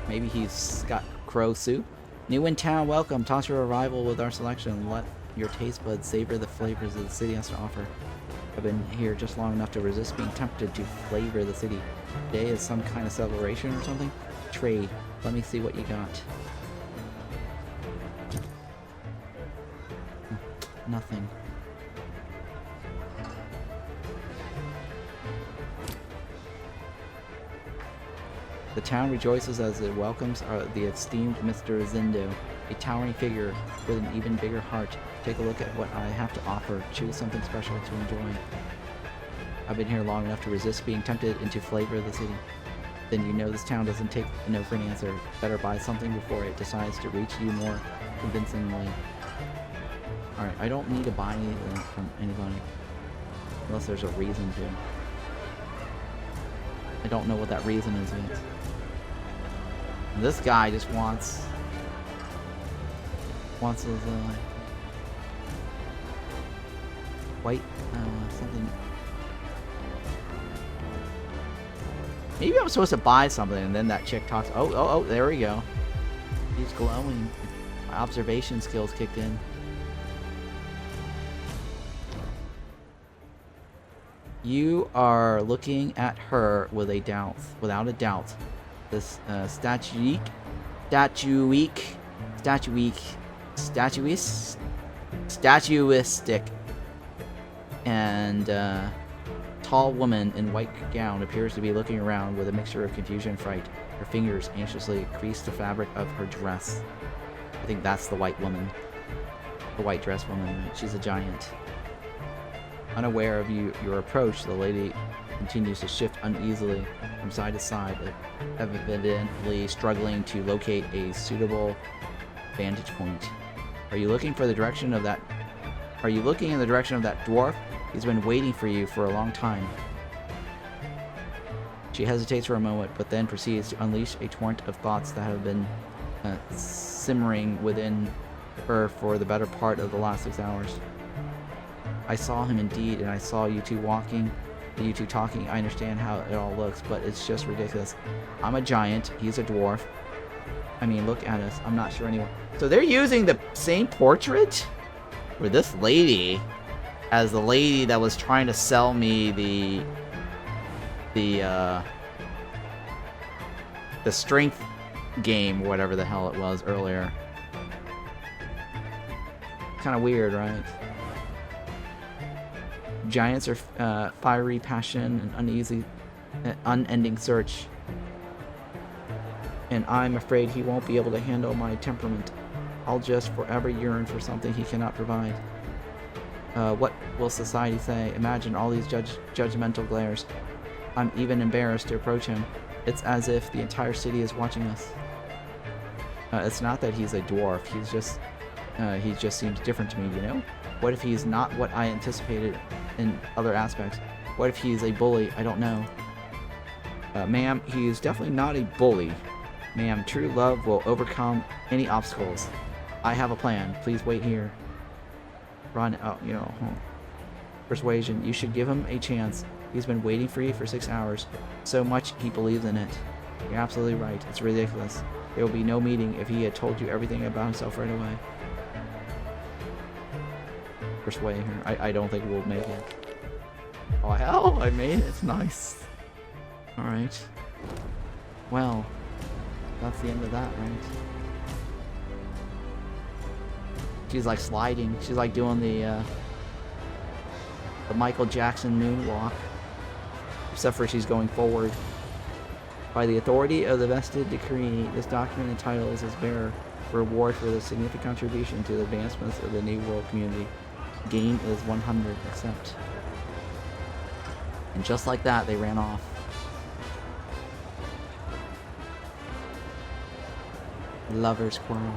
Maybe he's got crow soup? New in town, welcome. Toss your arrival with our selection. Let your taste buds savor the flavors that the city has to offer. I've been here just long enough to resist being tempted to flavor the city. Today is some kind of celebration or something? Trade. Let me see what you got. Nothing. The town rejoices as it welcomes the esteemed Mr. Zendo, a towering figure with an even bigger heart. Take a look at what I have to offer. Choose something special to enjoy. I've been here long enough to resist being tempted into flavor of the city. Then you know this town doesn't take no for an answer. Better buy something before it decides to reach you more convincingly. Alright, I don't need to buy anything from anybody. Unless there's a reason to. I don't know what that reason is yet. This guy just wants his white something. Maybe I'm supposed to buy something and then that chick talks. Oh, there we go. He's glowing. My observation skills kicked in. You are looking at her with a doubt, without a doubt. This statuistic and tall woman in white gown appears to be looking around with a mixture of confusion and fright. Her fingers anxiously crease the fabric of her dress. I think that's the white woman. The white dress woman, right? She's a giant. Unaware of your approach, the lady continues to shift uneasily from side to side, evidently struggling to locate a suitable vantage point. Are you looking in the direction of that dwarf? He's been waiting for you for a long time. She hesitates for a moment, but then proceeds to unleash a torrent of thoughts that have been simmering within her for the better part of the last 6 hours. I saw him indeed, and I saw you two talking. I understand how it all looks, but it's just ridiculous. I'm a giant. He's a dwarf. I mean, look at us. I'm not sure anyone. So they're using the same portrait for this lady as the lady that was trying to sell me the strength game, whatever the hell it was earlier. Kind of weird, right? Giants are fiery passion and uneasy, unending search. And I'm afraid he won't be able to handle my temperament. I'll just forever yearn for something he cannot provide. What will society say? Imagine all these judgmental glares. I'm even embarrassed to approach him. It's as if the entire city is watching us. It's not that he's a dwarf. He just seems different to me, you know? What if he's not what I anticipated in other aspects? What if he's a bully? I don't know. Ma'am, he is definitely not a bully. Ma'am, true love will overcome any obstacles. I have a plan. Please wait here. Run out, you know. Persuasion. You should give him a chance. He's been waiting for you for 6 hours. So much he believes in it. You're absolutely right. It's ridiculous. There will be no meeting if he had told you everything about himself right away. Persuading her. I don't think we'll make it. Oh hell, I made it. It's nice. Alright. Well, that's the end of that, right? She's like sliding. She's like doing the Michael Jackson moonwalk. Except for she's going forward. By the authority of the vested decree, this document entitles its bearer reward for the significant contribution to the advancements of the New World community. Gain is 100, accept. And just like that, they ran off. Lover's quarrel.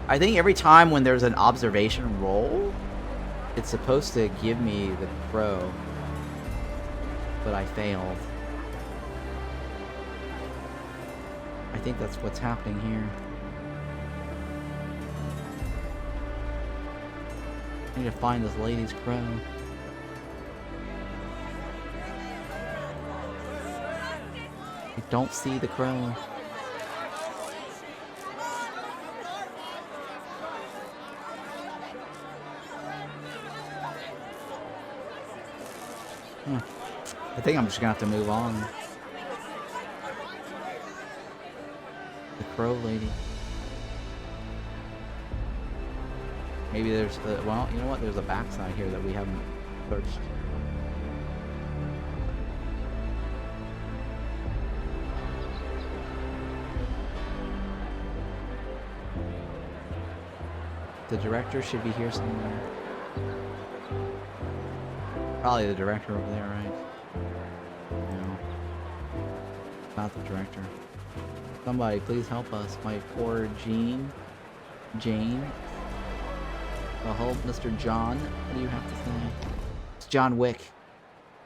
I think every time when there's an observation roll, it's supposed to give me the crow. But I failed. I think that's what's happening here. I need to find this lady's crow. I don't see the crow. I think I'm just gonna have to move on. The crow lady. Maybe there's well, you know what? There's a backside here that we haven't searched. The director should be here somewhere. Probably the director over there, right? No. Not the director. Somebody, please help us. My poor Jane. Well, help Mr. John. What do you have to say? It's John Wick.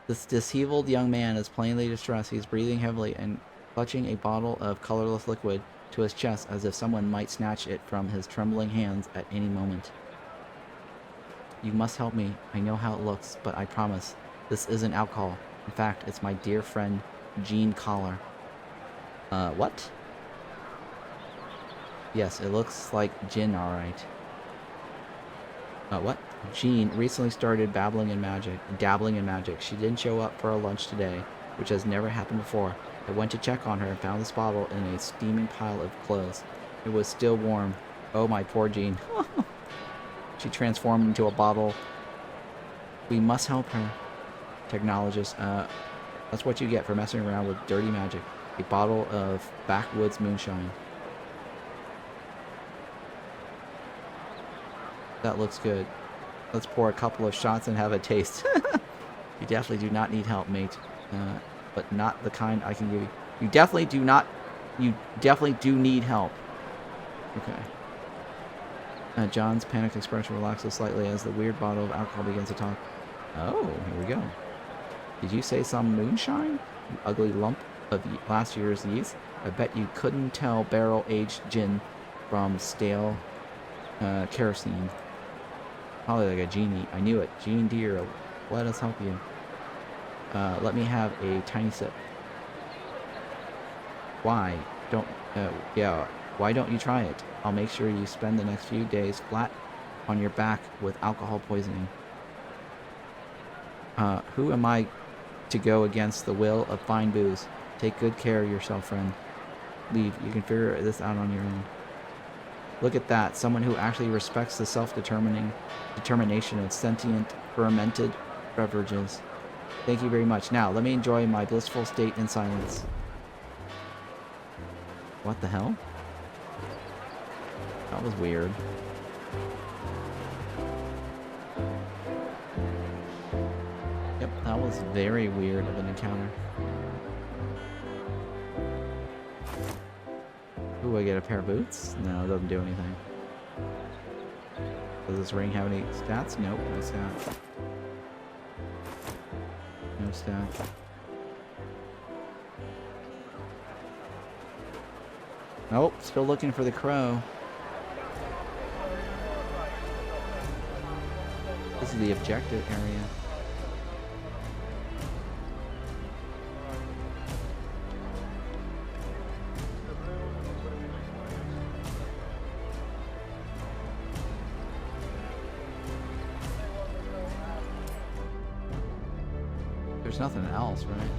This disheveled young man is plainly distressed. He's breathing heavily and clutching a bottle of colorless liquid to his chest as if someone might snatch it from his trembling hands at any moment. You must help me. I know how it looks, but I promise, this isn't alcohol. In fact, it's my dear friend, Jean Collar. What? Yes, it looks like gin, alright. What? Jean recently started dabbling in magic. She didn't show up for our lunch today, which has never happened before. I went to check on her and found this bottle in a steaming pile of clothes. It was still warm. Oh, my poor Jean. She transformed into a bottle. We must help her. Technologist, that's what you get for messing around with dirty magic. A bottle of backwoods moonshine. That looks good. Let's pour a couple of shots and have a taste. You definitely do not need help, mate. But not the kind I can give you. You definitely do not... You definitely do need help. Okay. John's panicked expression relaxes slightly as the weird bottle of alcohol begins to talk. Oh, here we go. Did you say some moonshine? You ugly lump of last year's yeast? I bet you couldn't tell barrel-aged gin from stale kerosene. Probably like a genie. I knew it. Gene dear, let us help you. Let me have a tiny sip. Why don't you try it? I'll make sure you spend the next few days flat on your back with alcohol poisoning. Who am I to go against the will of fine booze? Take good care of yourself, friend. Leave. You can figure this out on your own. Look at that. Someone who actually respects the determination of sentient, fermented beverages. Thank you very much. Now, let me enjoy my blissful state in silence. What the hell? That was weird. Yep, that was very weird of an encounter. Ooh, I get a pair of boots? No, it doesn't do anything. Does this ring have any stats? Nope, no stats. No stats. Nope, still looking for the crow. This is the objective area. There's nothing else, right?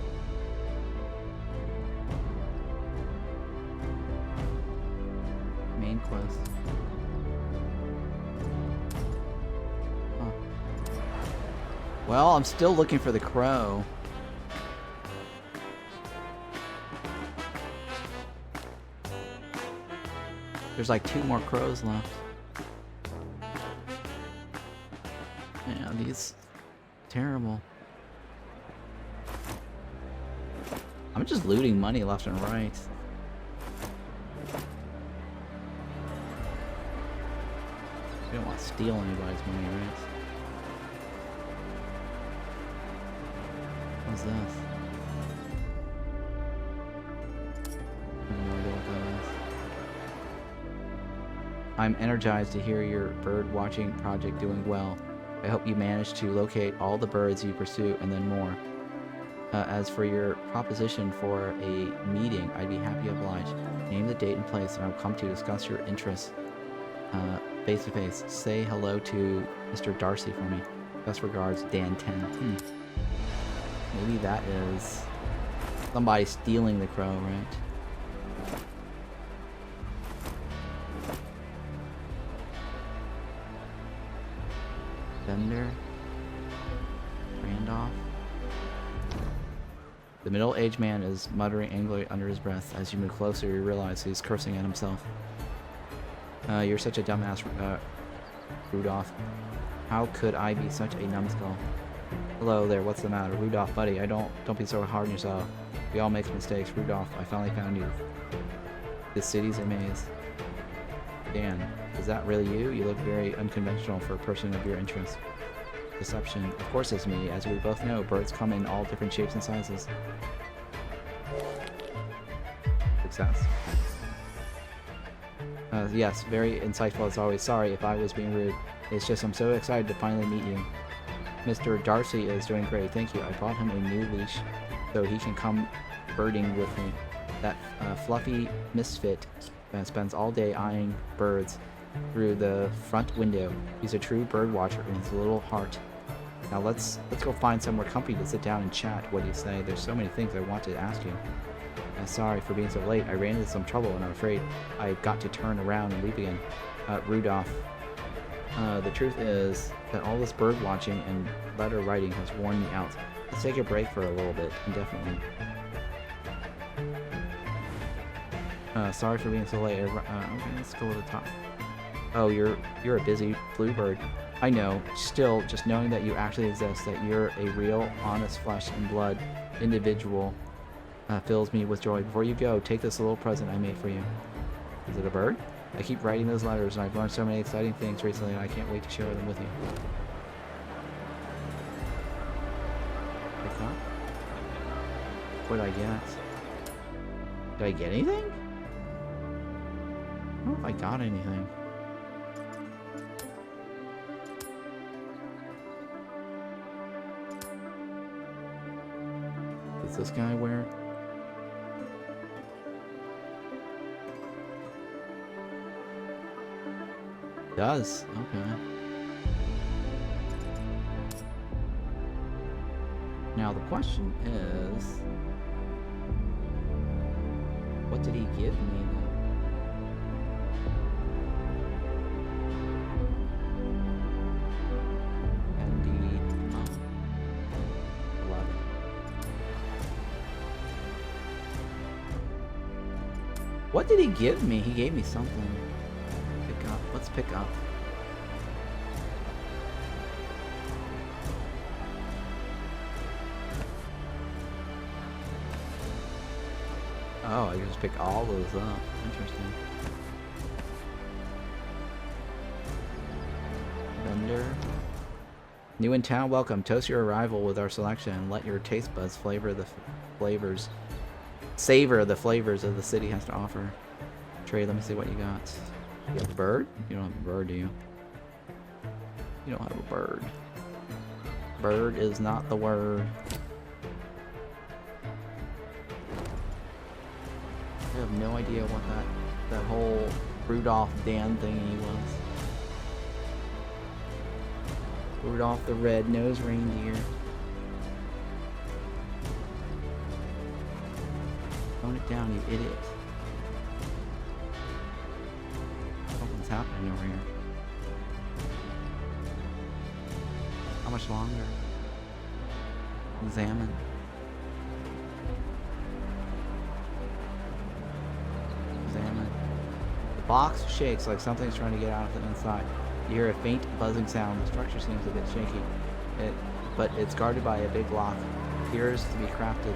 Main quest. Huh. Well, I'm still looking for the crow. There's like 2 more crows left. Yeah, these terrible. I'm just looting money left and right. We don't want to steal anybody's money, right? What's this? I have no idea what that is. I'm energized to hear your bird watching project doing well. I hope you manage to locate all the birds you pursue and then more. As for your proposition for a meeting, I'd be happy to oblige. Name the date and place, and I'll come to discuss your interests face to face. Say hello to Mr. Darcy for me. Best regards, Dan 10. Maybe that is somebody stealing the crow, right? Bender. Randolph. The middle-aged man is muttering angrily under his breath. As you move closer, you realize he's cursing at himself. You're such a dumbass, Rudolph. How could I be such a numbskull? Hello there, what's the matter? Rudolph, buddy, don't be so hard on yourself. We all make mistakes. Rudolph, I finally found you. This city's a maze. Dan, is that really you? You look very unconventional for a person of your interest. Deception. Of course it's me. As we both know, birds come in all different shapes and sizes. Success. Yes, very insightful as always. Sorry if I was being rude. It's just I'm so excited to finally meet you. Mr. Darcy is doing great, thank you. I bought him a new leash so he can come birding with me. That fluffy misfit spends all day eyeing birds through the front window. He's a true bird watcher in his little heart. Now let's go find somewhere comfy to sit down and chat. What do you say? There's so many things I want to ask you. Sorry for being so late. I ran into some trouble and I'm afraid I got to turn around and leave again. Rudolph. The truth is that all this bird watching and letter writing has worn me out. Let's take a break for a little bit, indefinitely. Sorry for being so late. Okay, let's go to the top. Oh, you're a busy bluebird. I know. Still, just knowing that you actually exist, that you're a real, honest flesh and blood individual fills me with joy. Before you go, take this little present I made for you. Is it a bird? I keep writing those letters, and I've learned so many exciting things recently, and I can't wait to share them with you. Pick up? What did I get? Did I get anything? I don't know if I got anything. Does this guy wear it? Does. Okay. Now the question is, what did he give me then? ND 11. What did he give me? He gave me something. Pick up. Let's pick up. Oh, I can just pick all those up. Interesting. Vendor. New in town, welcome. Toast your arrival with our selection and let your taste buds savor the flavors of the city has to offer. Trade, let me see what you got. You have a bird? You don't have a bird, do you? You don't have a bird. Bird is not the word. I have no idea what that whole Rudolph Dan thingy was. Rudolph the red-nosed reindeer. Tone it down, you idiot. Something's happening over here. How much longer? Examine. The box shakes like something's trying to get out of the inside. You hear a faint buzzing sound. The structure seems a bit shaky, but it's guarded by a big lock. It appears to be crafted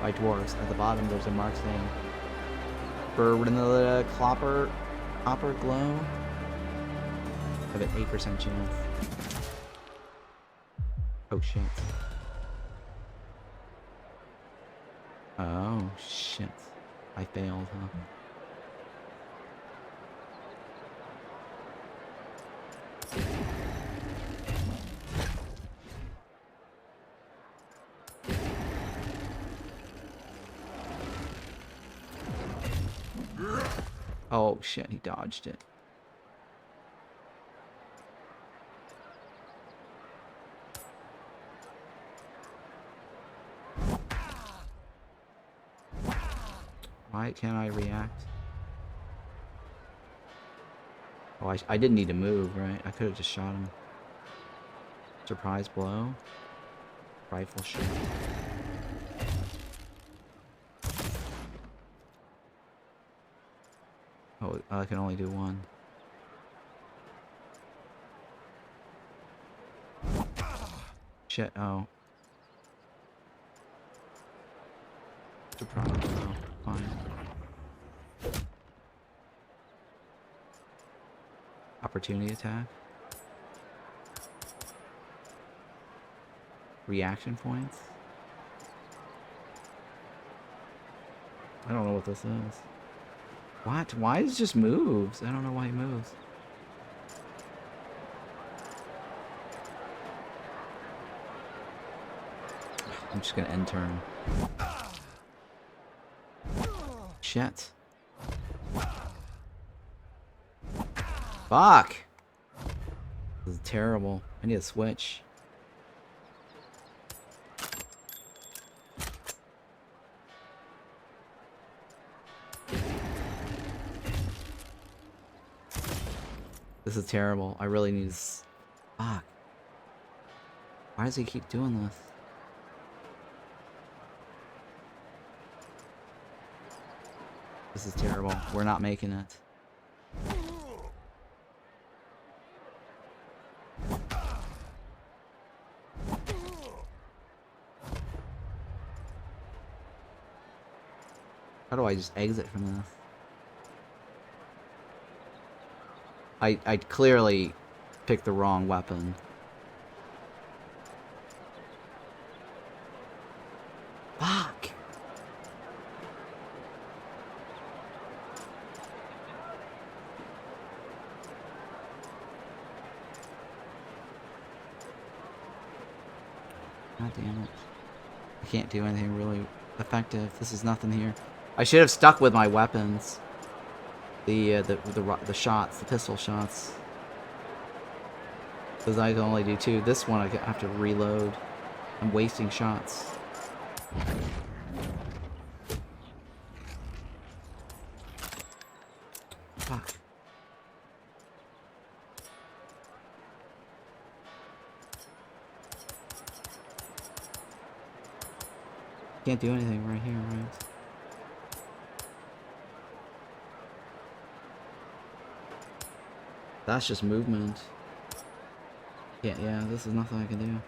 by dwarves. At the bottom, there's a mark saying copper glow. I have an 8% chance. Oh shit. Oh shit. I failed, huh? Oh shit, he dodged it. Why can't I react? Oh, I didn't need to move, right? I could have just shot him. Surprise blow. Rifle shot. Oh, I can only do one. Shit, oh. Surprise blow. Fine. Opportunity attack. Reaction points. I don't know what this is. What? Why is it just moves? I don't know why he moves. I'm just gonna end turn. Shit. Fuck! This is terrible. I need a switch. This is terrible. I really need this. Fuck. Why does he keep doing this? This is terrible. We're not making it. How do I just exit from this? I clearly picked the wrong weapon. Fuck. God damn it. I can't do anything really effective. This is nothing here. I should have stuck with my weapons. The shots, the pistol shots. Because I can only do 2. This one I have to reload. I'm wasting shots. Fuck. Can't do anything right here, right? That's just movement. Yeah, this is nothing I can do.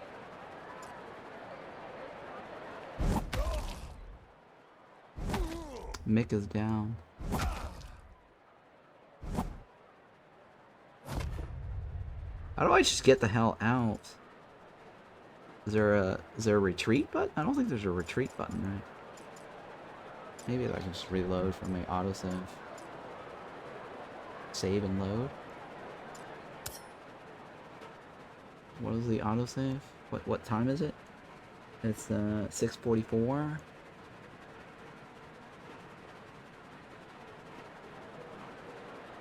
Mick is down. How do I just get the hell out? Is there a retreat button? I don't think there's a retreat button, right? Maybe I can just reload from my autosave. Save and load. What is the autosave? What time is it? It's 6:44.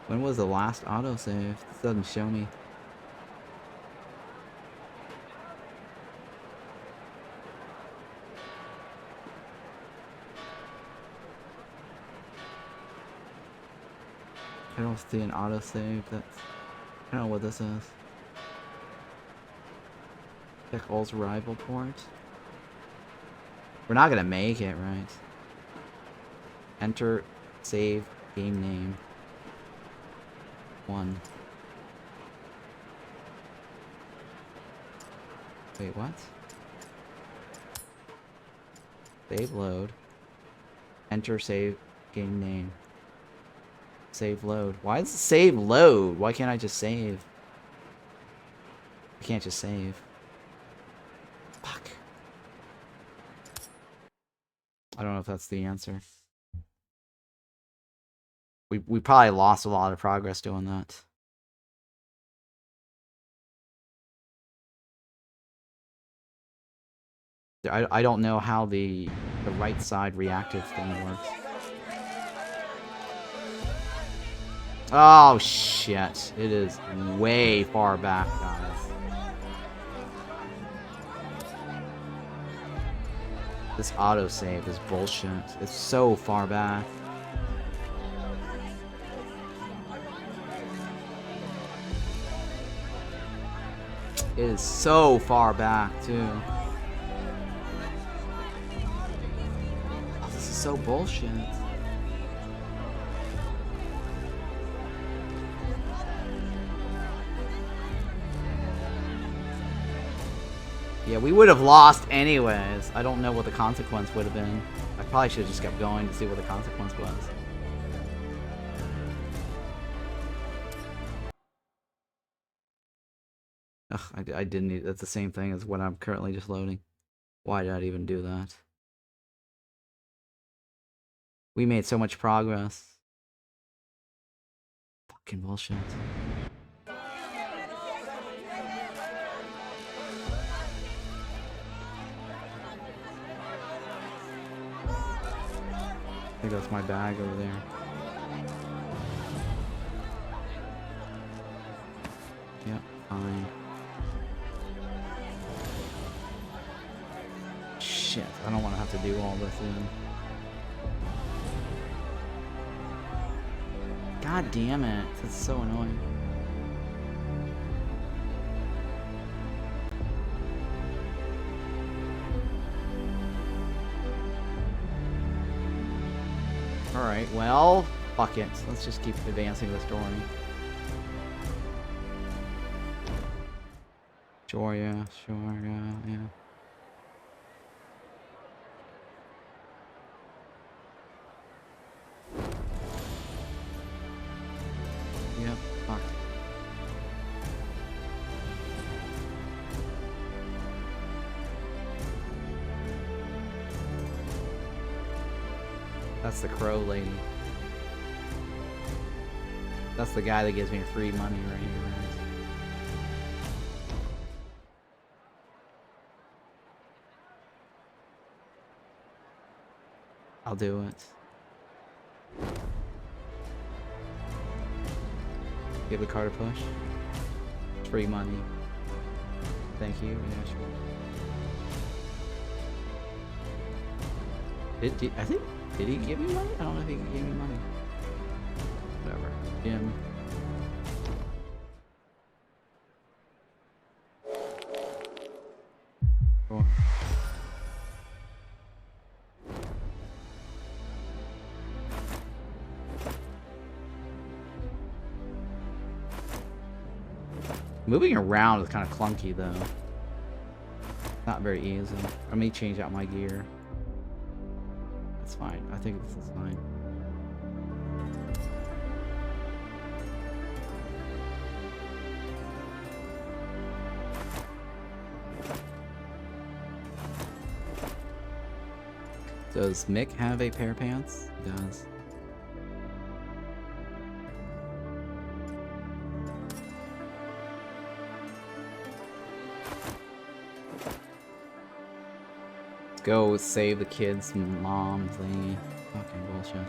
When was the last autosave? This doesn't show me. I don't see an autosave. That's... I don't know what this is. Check all's rival port. We're not gonna make it, right? Enter, save, game name. 1. Wait, what? Save load. Enter, save, game name. Save load. Why does it save load? Why can't I just save? I can't just save. Fuck. I don't know if that's the answer. We probably lost a lot of progress doing that. I don't know how the right side reactive thing works. Oh shit. It is way far back, guys. This autosave is bullshit. It's so far back. It is so far back, too. Oh, this is so bullshit. Yeah, we would have lost anyways. I don't know what the consequence would have been. I probably should have just kept going to see what the consequence was. Ugh, I didn't need... That's the same thing as what I'm currently just loading. Why did I even do that? We made so much progress. Fucking bullshit. I think that's my bag over there. Yep, fine. Shit, I don't want to have to do all this then. God damn it, that's so annoying. Alright, well, fuck it. Let's just keep advancing the story. Sure, yeah, yeah. Yep, fuck. That's the crow lady. That's the guy that gives me free money right here. Right? I'll do it. Give the card a push. Free money. Thank you. Yeah, sure. I think, did he give me money? I don't know if he gave me money. Whatever. Jim. Go on. Moving around is kind of clunky though. Not very easy. I may change out my gear. That's fine. I think this is fine. Does Mick have a pair of pants? He does. Let's go save the kids' mom thingy. Fucking bullshit.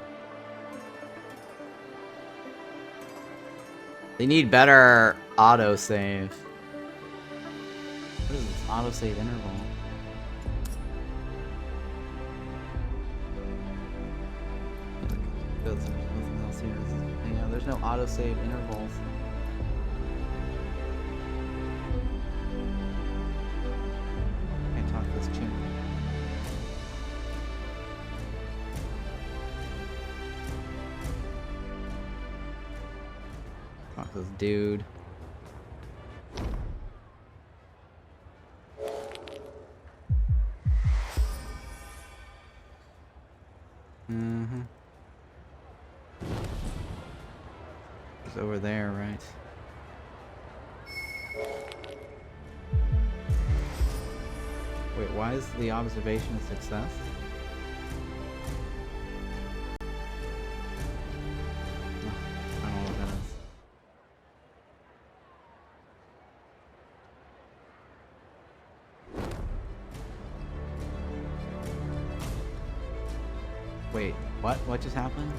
They need better autosave. What is this autosave interval? There's nothing else here. Yeah, there's no autosave intervals. Can't talk to this chick. Talk to this dude. Mm-hmm. It's over there, right? Wait, why is the observation a success? I don't know what that is. Wait, what? What just happened?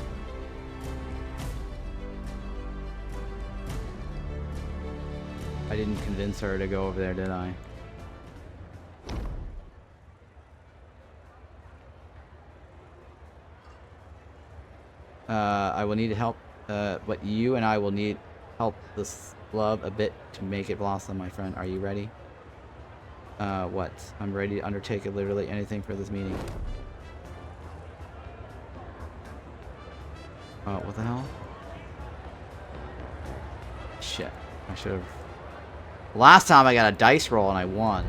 I didn't convince her to go over there, did I? I will need help, but you and I will need help this love a bit to make it blossom, my friend. Are you ready? What? I'm ready to undertake literally anything for this meeting. What the hell? Shit. I should have... Last time I got a dice roll and I won.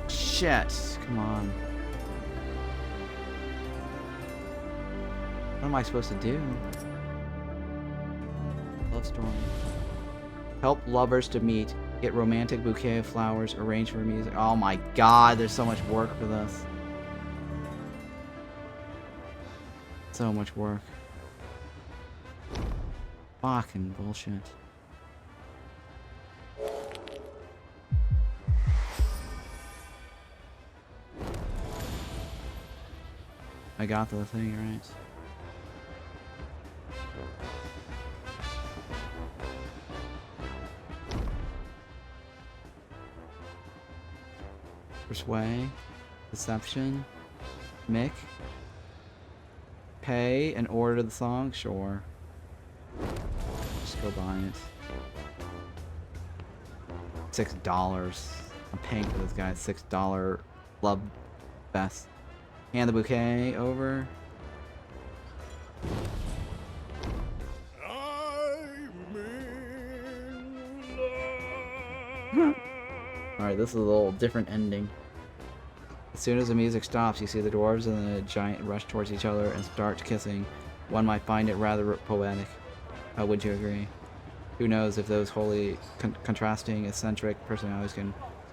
Shit. Come on. What am I supposed to do? Love story. Help lovers to meet. Get romantic bouquet of flowers. Arrange for music. Oh my god, there's so much work for this. So much work. Fucking bullshit. I got the thing right. Persuade, deception, Mick, pay and order the song, sure. Just go buy it. $6. I'm paying for this guy's $6 love vest. Hand the bouquet over. Alright, this is a little different ending. As soon as the music stops, you see the dwarves and the giant rush towards each other and start kissing. One might find it rather poetic. Would you agree? Who knows if those wholly contrasting, eccentric personalities can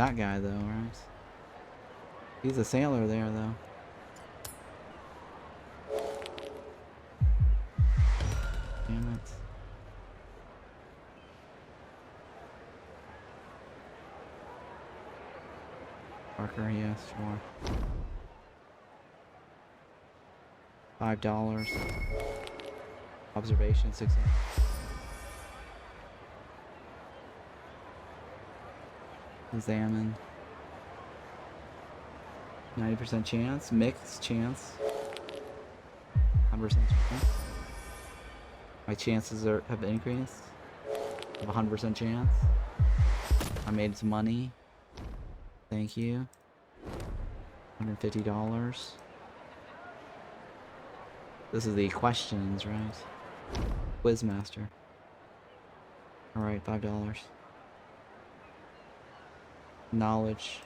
that guy though, right? He's a sailor there though. Damn it. Parker, yes, sure. $5. Observation, 6. Examine. 90% chance. Mixed chance. 100% chance. My chances have increased. I have a 100% chance. I made some money. Thank you. $150. This is the questions, right? Quizmaster. Alright, $5. Knowledge.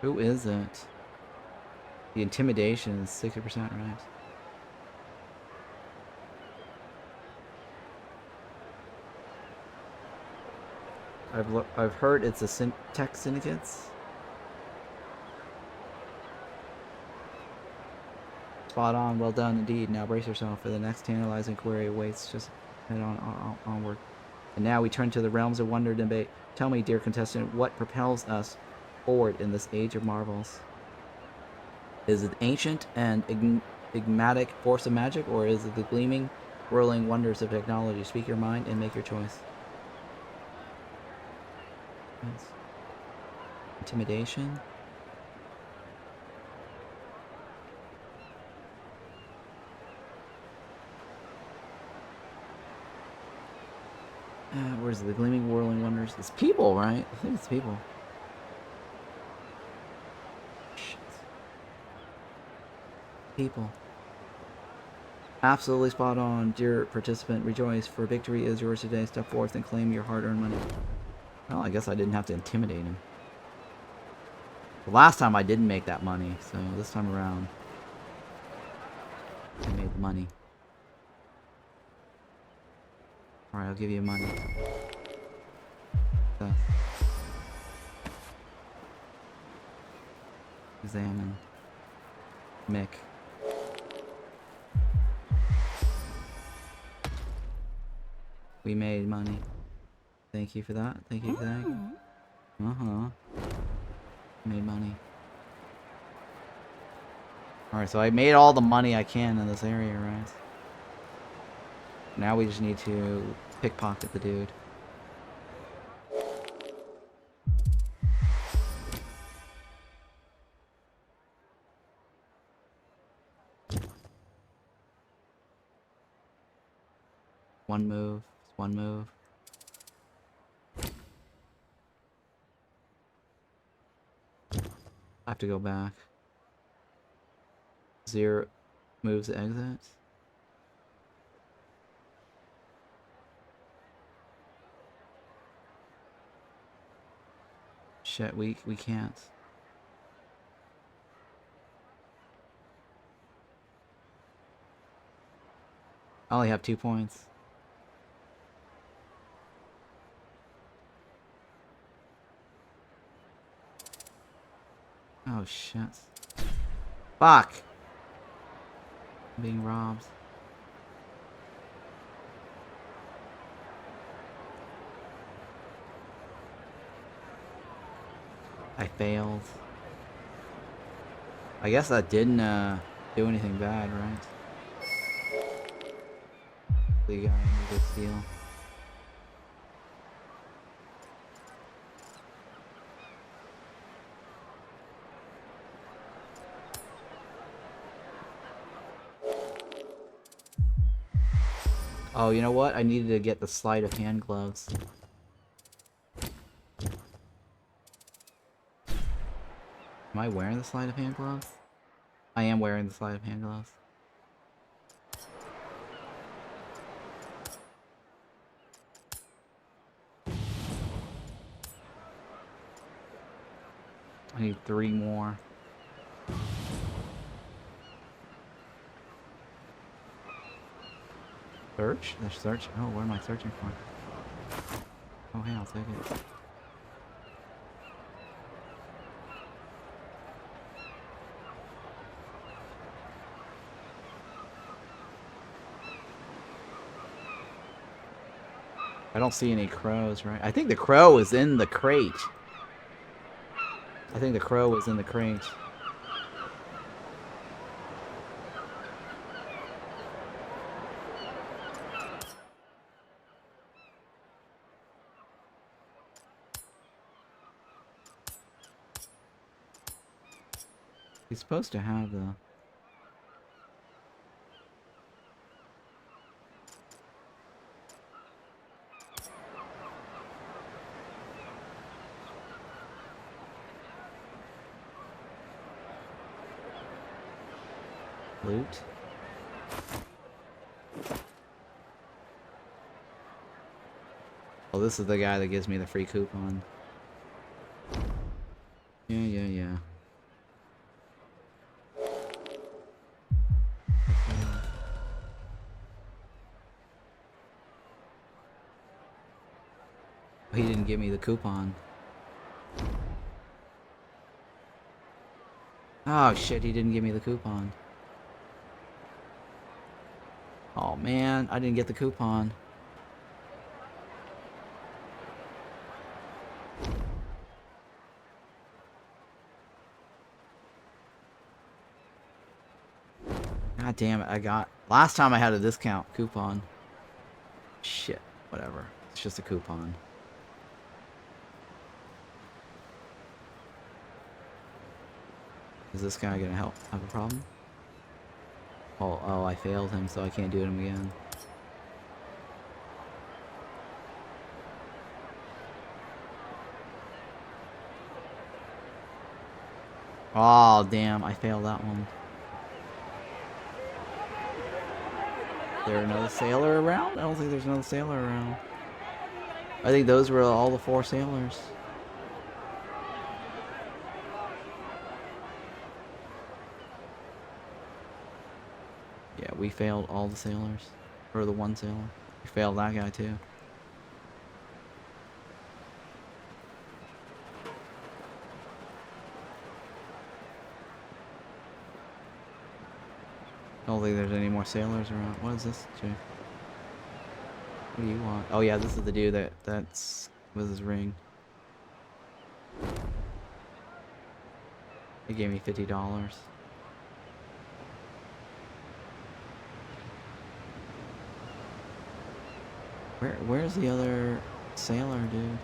Who is it? The intimidation is 60%, right? I've heard it's a tech syndicates. Spot on, well done indeed. Now brace yourself for the next tantalizing query awaits. Just head onward. And now we turn to the realms of wonder debate. Tell me, dear contestant, what propels us forward in this age of marvels? Is it ancient and enigmatic force of magic, or is it the gleaming, whirling wonders of technology? Speak your mind and make your choice. Intimidation. Where's the gleaming, whirling wonders? It's people, right? I think it's people. Shit. People. Absolutely spot on, dear participant. Rejoice, for victory is yours today. Step forth and claim your hard-earned money. Well, I guess I didn't have to intimidate him. The last time I didn't make that money, so this time around I made the money. Alright, I'll give you money. So. Examine. Mick. We made money. Thank you for that. Thank you for that. Made money. Alright, so I made all the money I can in this area, right? Now we just need to pickpocket the dude. One move. One move. I have to go back. 0 moves to exit. Shit, we can't. I only have 2 points. Oh shit. Fuck! I'm being robbed. I failed. I guess that didn't do anything bad, right? The guy needed to steal. Oh, you know what? I needed to get the sleight of hand gloves. Am I wearing the sleight of hand gloves? I am wearing the sleight of hand gloves. I need 3 more. Search? There's search. Oh, what am I searching for? Oh, hey, I'll take it. I don't see any crows, right? I think the crow is in the crate. I think the crow was in the crate. He's supposed to have the... loot. Oh, this is the guy that gives me the free coupon. Yeah. He didn't give me the coupon. Oh shit, he didn't give me the coupon. Oh man, I didn't get the coupon. God damn it, I got... Last time I had a discount coupon. Shit, whatever. It's just a coupon. Is this guy gonna have a problem? Oh, I failed him, so I can't do him again. Oh, damn, I failed that one. Is there another sailor around? I don't think there's another sailor around. I think those were all the 4 sailors. Yeah, we failed all the sailors. Or the one sailor. We failed that guy too. I don't think there's any more sailors around. What is this, Jay? What do you want? Oh yeah, this is the dude that's with his ring. He gave me $50. Where's the other sailor, dude?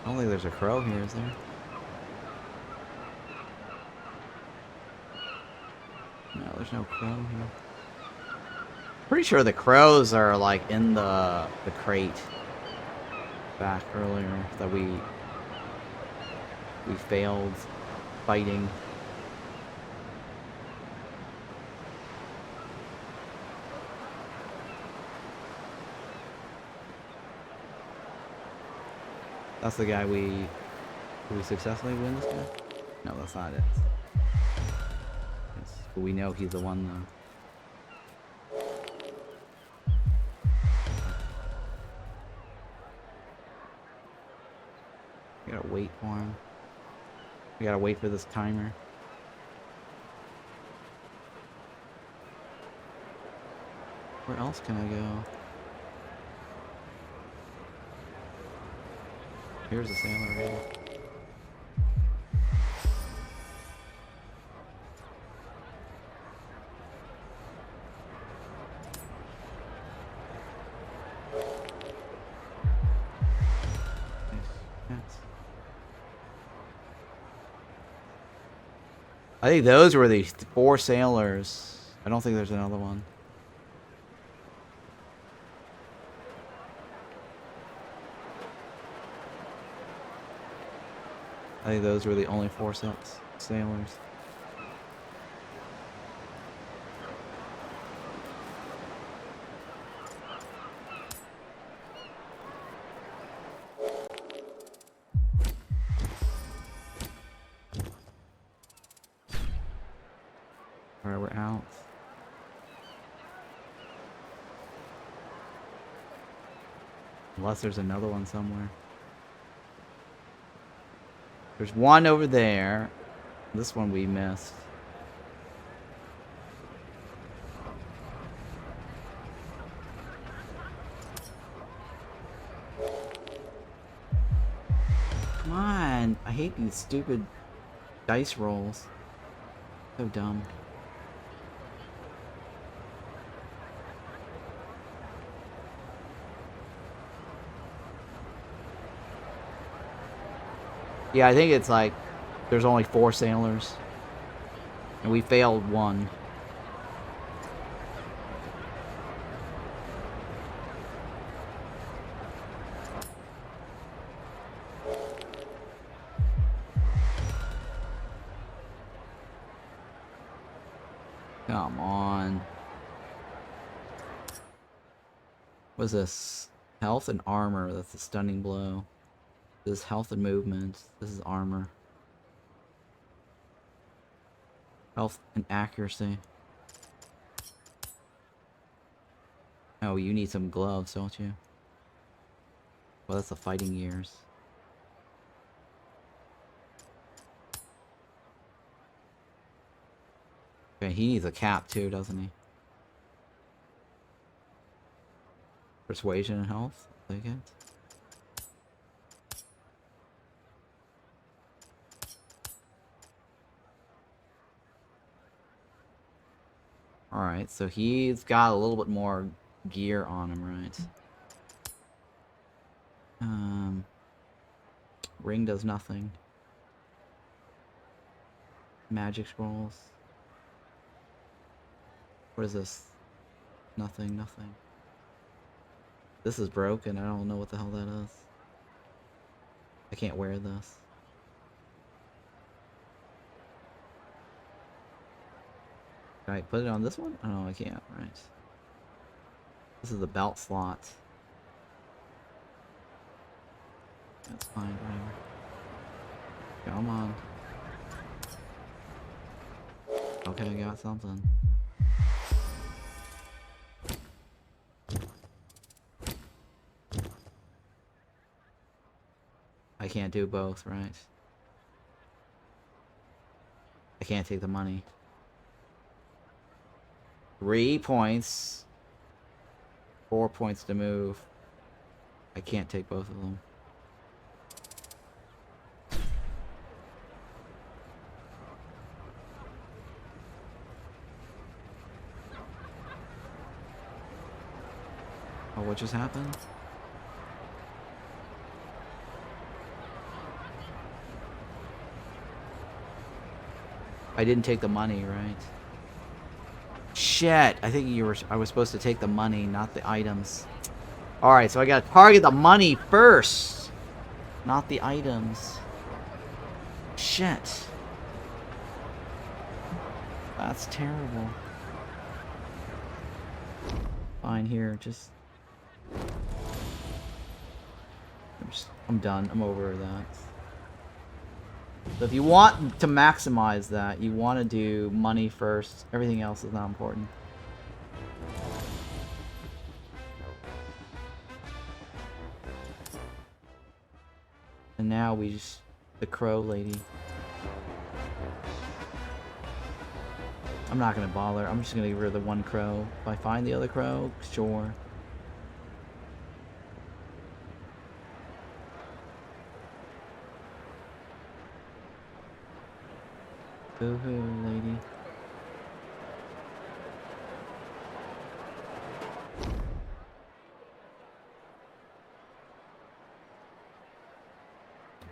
I don't think there's a crow here, is there? No, there's no crow here. Pretty sure the crows are like in the crate back earlier that we failed fighting. That's the guy we successfully win this guy? No, that's not it. Yes, but we know he's the one though. We gotta wait for him. We gotta wait for this timer. Where else can I go? Here's a sailor right here. I think those were the 4 sailors. I don't think there's another one. I think those were the only 4 sailors. Alright, we're out. Unless there's another one somewhere. There's one over there. This one we missed. Come on. I hate these stupid dice rolls. So dumb. Yeah, I think it's like there's only 4 sailors. And we failed 1. Come on. What's this? Health and armor. That's a stunning blow. This is health and movement. This is armor. Health and accuracy. Oh, you need some gloves, don't you? Well, that's the fighting years. Okay, he needs a cap too, doesn't he? Persuasion and health. Take it. Alright, so he's got a little bit more gear on him, right? Ring does nothing. Magic scrolls. What is this? Nothing, nothing. This is broken. I don't know what the hell that is. I can't wear this. Can I put it on this one? Oh, no, I can't. Right. This is the belt slot. That's fine, whatever. Come on. Okay, I got something. I can't do both, right? I can't take the money. 3 points. 4 points to move. I can't take both of them. Oh, what just happened? I didn't take the money, right? Shit! I think I was supposed to take the money, not the items. Alright, so I gotta target the money first! Not the items. Shit. That's terrible. Fine, here, just... I'm done. I'm over that. So if you want to maximize that, you want to do money first. Everything else is not important. And now we just... the crow lady. I'm not gonna bother. I'm just gonna give her the one crow. If I find the other crow, sure. Boo-hoo, lady.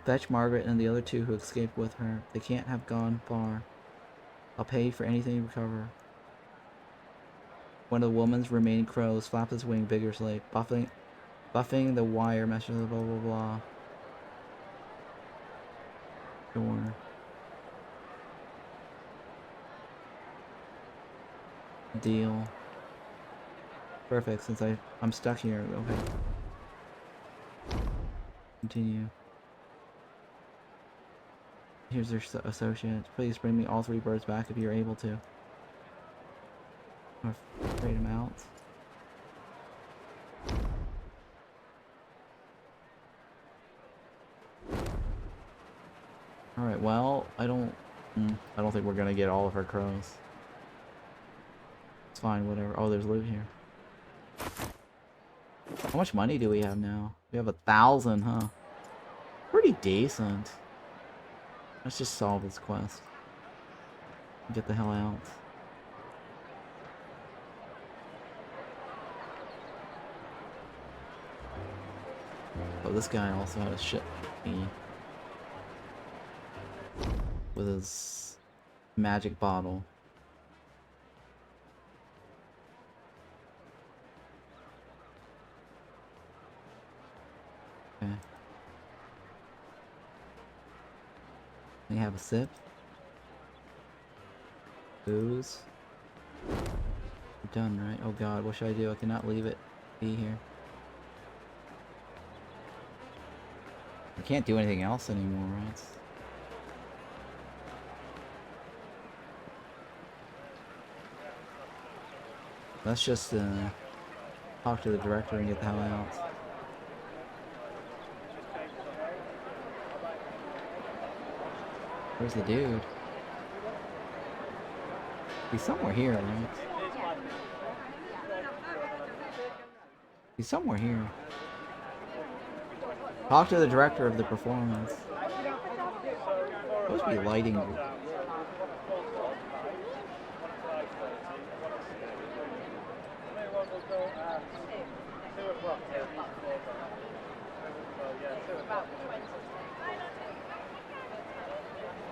Fetch Margaret and the other 2 who escaped with her. They can't have gone far. I'll pay for anything you recover. One of the woman's remaining crows flapped his wing vigorously, buffing the wire mesh, blah blah blah. Sure. Deal. Perfect, since I'm stuck here. Okay. Continue. Here's their associate. Please bring me all 3 birds back if you're able to. Or trade them out. Alright, well, I don't think we're gonna get all of our crows. It's fine, whatever. Oh, there's loot here. How much money do we have now? We have 1,000, huh? Pretty decent. Let's just solve this quest. Get the hell out. Oh, this guy also had a shit with his magic bottle. Okay. Can you have a sip? Booze. We're done, right? Oh god, what should I do? I cannot leave it be here. I can't do anything else anymore, right? Let's just talk to the director and get the hell out. Where's the dude? He's somewhere here, right? He's somewhere here. Talk to the director of the performance. Supposed to be lighting.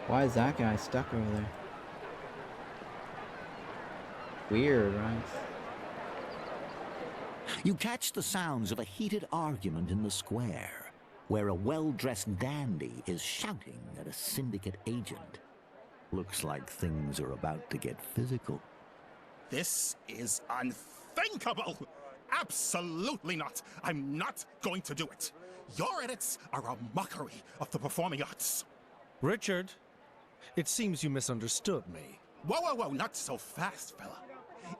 Why is that guy stuck over there? Weird, right? You catch the sounds of a heated argument in the square, where a well-dressed dandy is shouting at a syndicate agent. Looks like things are about to get physical. This is unthinkable! Absolutely not! I'm not going to do it! Your edits are a mockery of the performing arts! Richard, it seems you misunderstood me. Whoa, whoa, whoa, not so fast, fella.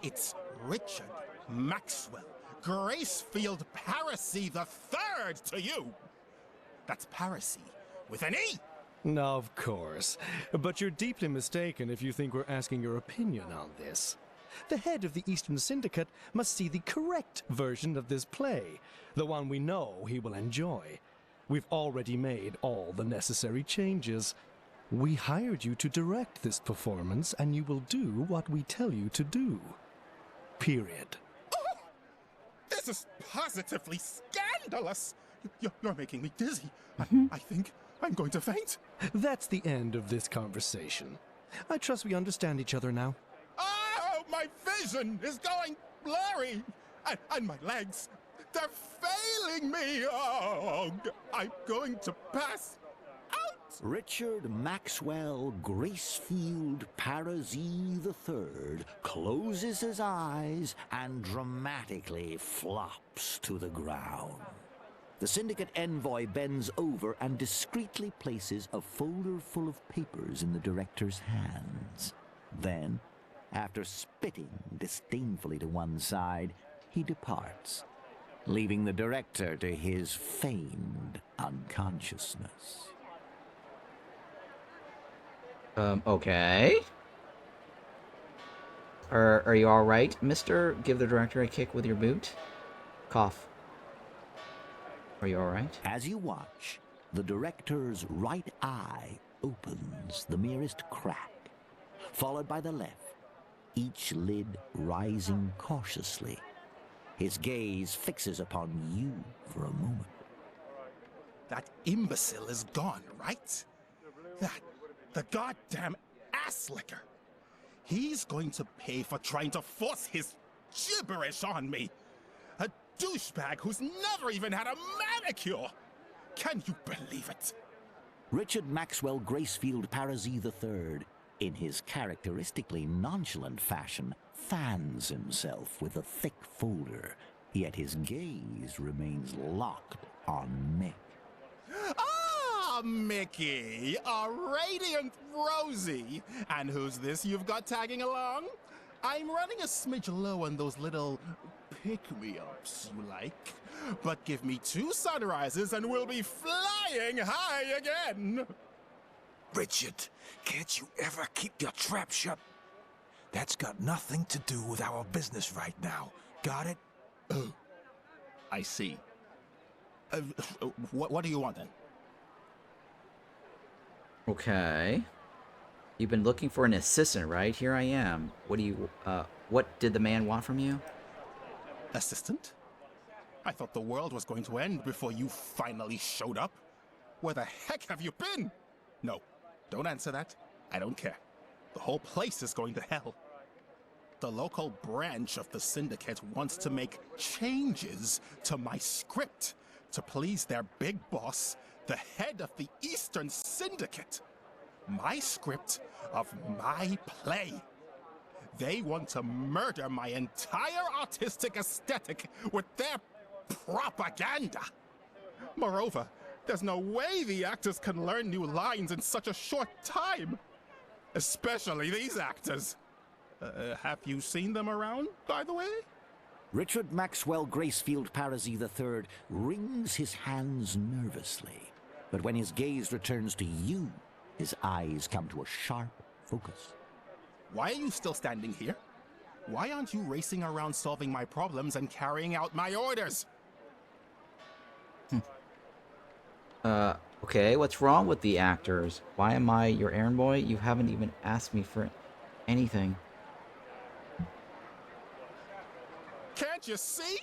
It's Richard Maxwell Gracefield Paracy the Third to you! That's Paracy with an E! Of course. But you're deeply mistaken if you think we're asking your opinion on this. The head of the Eastern Syndicate must see the correct version of this play, the one we know he will enjoy. We've already made all the necessary changes. We hired you to direct this performance, and you will do what we tell you to do. Period. Oh, this is positively scandalous! You're making me dizzy. I think I'm going to faint. That's the end of this conversation. I trust we understand each other now. Oh, my vision is going blurry! And my legs, they're failing me! Oh, I'm going to pass out! Richard Maxwell Gracefield Parazy III closes his eyes and dramatically flops to the ground. The Syndicate envoy bends over and discreetly places a folder full of papers in the director's hands. Then, after spitting disdainfully to one side, he departs, leaving the director to his feigned unconsciousness. Okay. Are you alright, mister? Give the director a kick with your boot. Cough. Are you alright? As you watch, the director's right eye opens the merest crack, followed by the left, each lid rising cautiously. His gaze fixes upon you for a moment. That imbecile is gone, right? The goddamn ass-licker. He's going to pay for trying to force his gibberish on me. A douchebag who's never even had a manicure. Can you believe it? Richard Maxwell Gracefield Parazy III, in his characteristically nonchalant fashion, fans himself with a thick folder, yet his gaze remains locked on Mick. Ah, Mickey, a radiant Rosie. And who's this you've got tagging along? I'm running a smidge low on those little pick-me-ups you like. But give me 2 sunrises and we'll be flying high again. Richard, can't you ever keep your trap shut? That's got nothing to do with our business right now. Got it? Oh, I see. What do you want then? Okay. You've been looking for an assistant, right? Here I am. What did the man want from you? Assistant? I thought the world was going to end before you finally showed up. Where the heck have you been? No, don't answer that. I don't care. The whole place is going to hell. The local branch of the Syndicate wants to make changes to my script to please their big boss, the head of the Eastern Syndicate. My script of my play. They want to murder my entire artistic aesthetic with their propaganda. Moreover, there's no way the actors can learn new lines in such a short time. Especially these actors. Have you seen them around, by the way? Richard Maxwell Gracefield Parisi III wrings his hands nervously. But when his gaze returns to you, his eyes come to a sharp focus. Why are you still standing here? Why aren't you racing around solving my problems and carrying out my orders? Okay, what's wrong with the actors? Why am I your errand boy? You haven't even asked me for anything. Can't you see?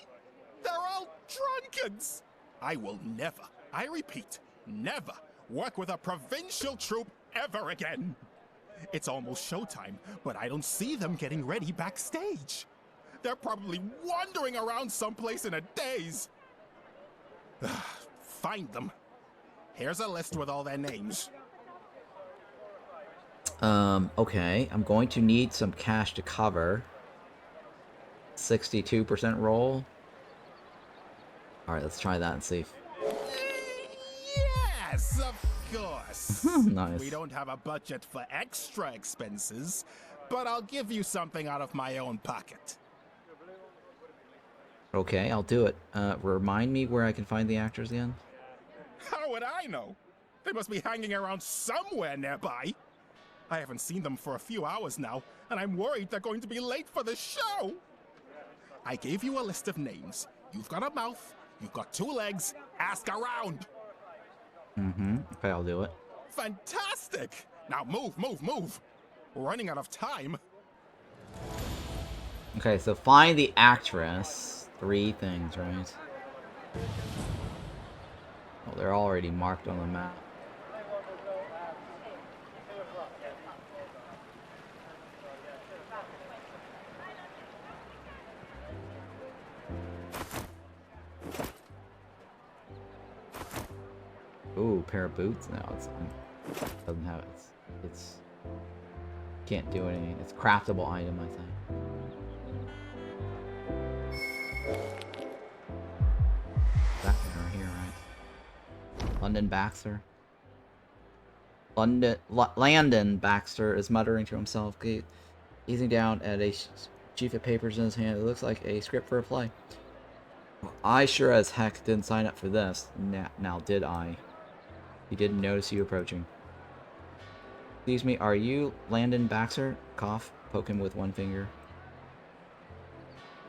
They're all drunkards! I will never, I repeat, never work with a provincial troupe ever again. It's almost showtime, but I don't see them getting ready backstage. They're probably wandering around someplace in a daze. Find them. Here's a list with all their names. Okay. I'm going to need some cash to cover. 62% roll. Alright, let's try that and see. Yes, of course. Nice. We don't have a budget for extra expenses, but I'll give you something out of my own pocket. Okay, I'll do it. Remind me where I can find the actors again? How would I know? They must be hanging around somewhere nearby. I haven't seen them for a few hours now, and I'm worried they're going to be late for the show. I gave you a list of names. You've got a mouth, you've got 2 legs, ask around. Okay, I'll do it. Fantastic! Now move, move, move. We're running out of time. Okay, so find the actress. 3 things, right? Oh, they're already marked on the map. Ooh, pair of boots? No, it's doesn't have it. It's can't do anything. It's craftable item, I think. That one right here, right? London Baxter. Landon Baxter is muttering to himself, gazing down at a sheaf of papers in his hand. It looks like a script for a play. Well, I sure as heck didn't sign up for this. Now did I? He didn't notice you approaching. Excuse me, are you Landon Baxter? Cough, poke him with one finger.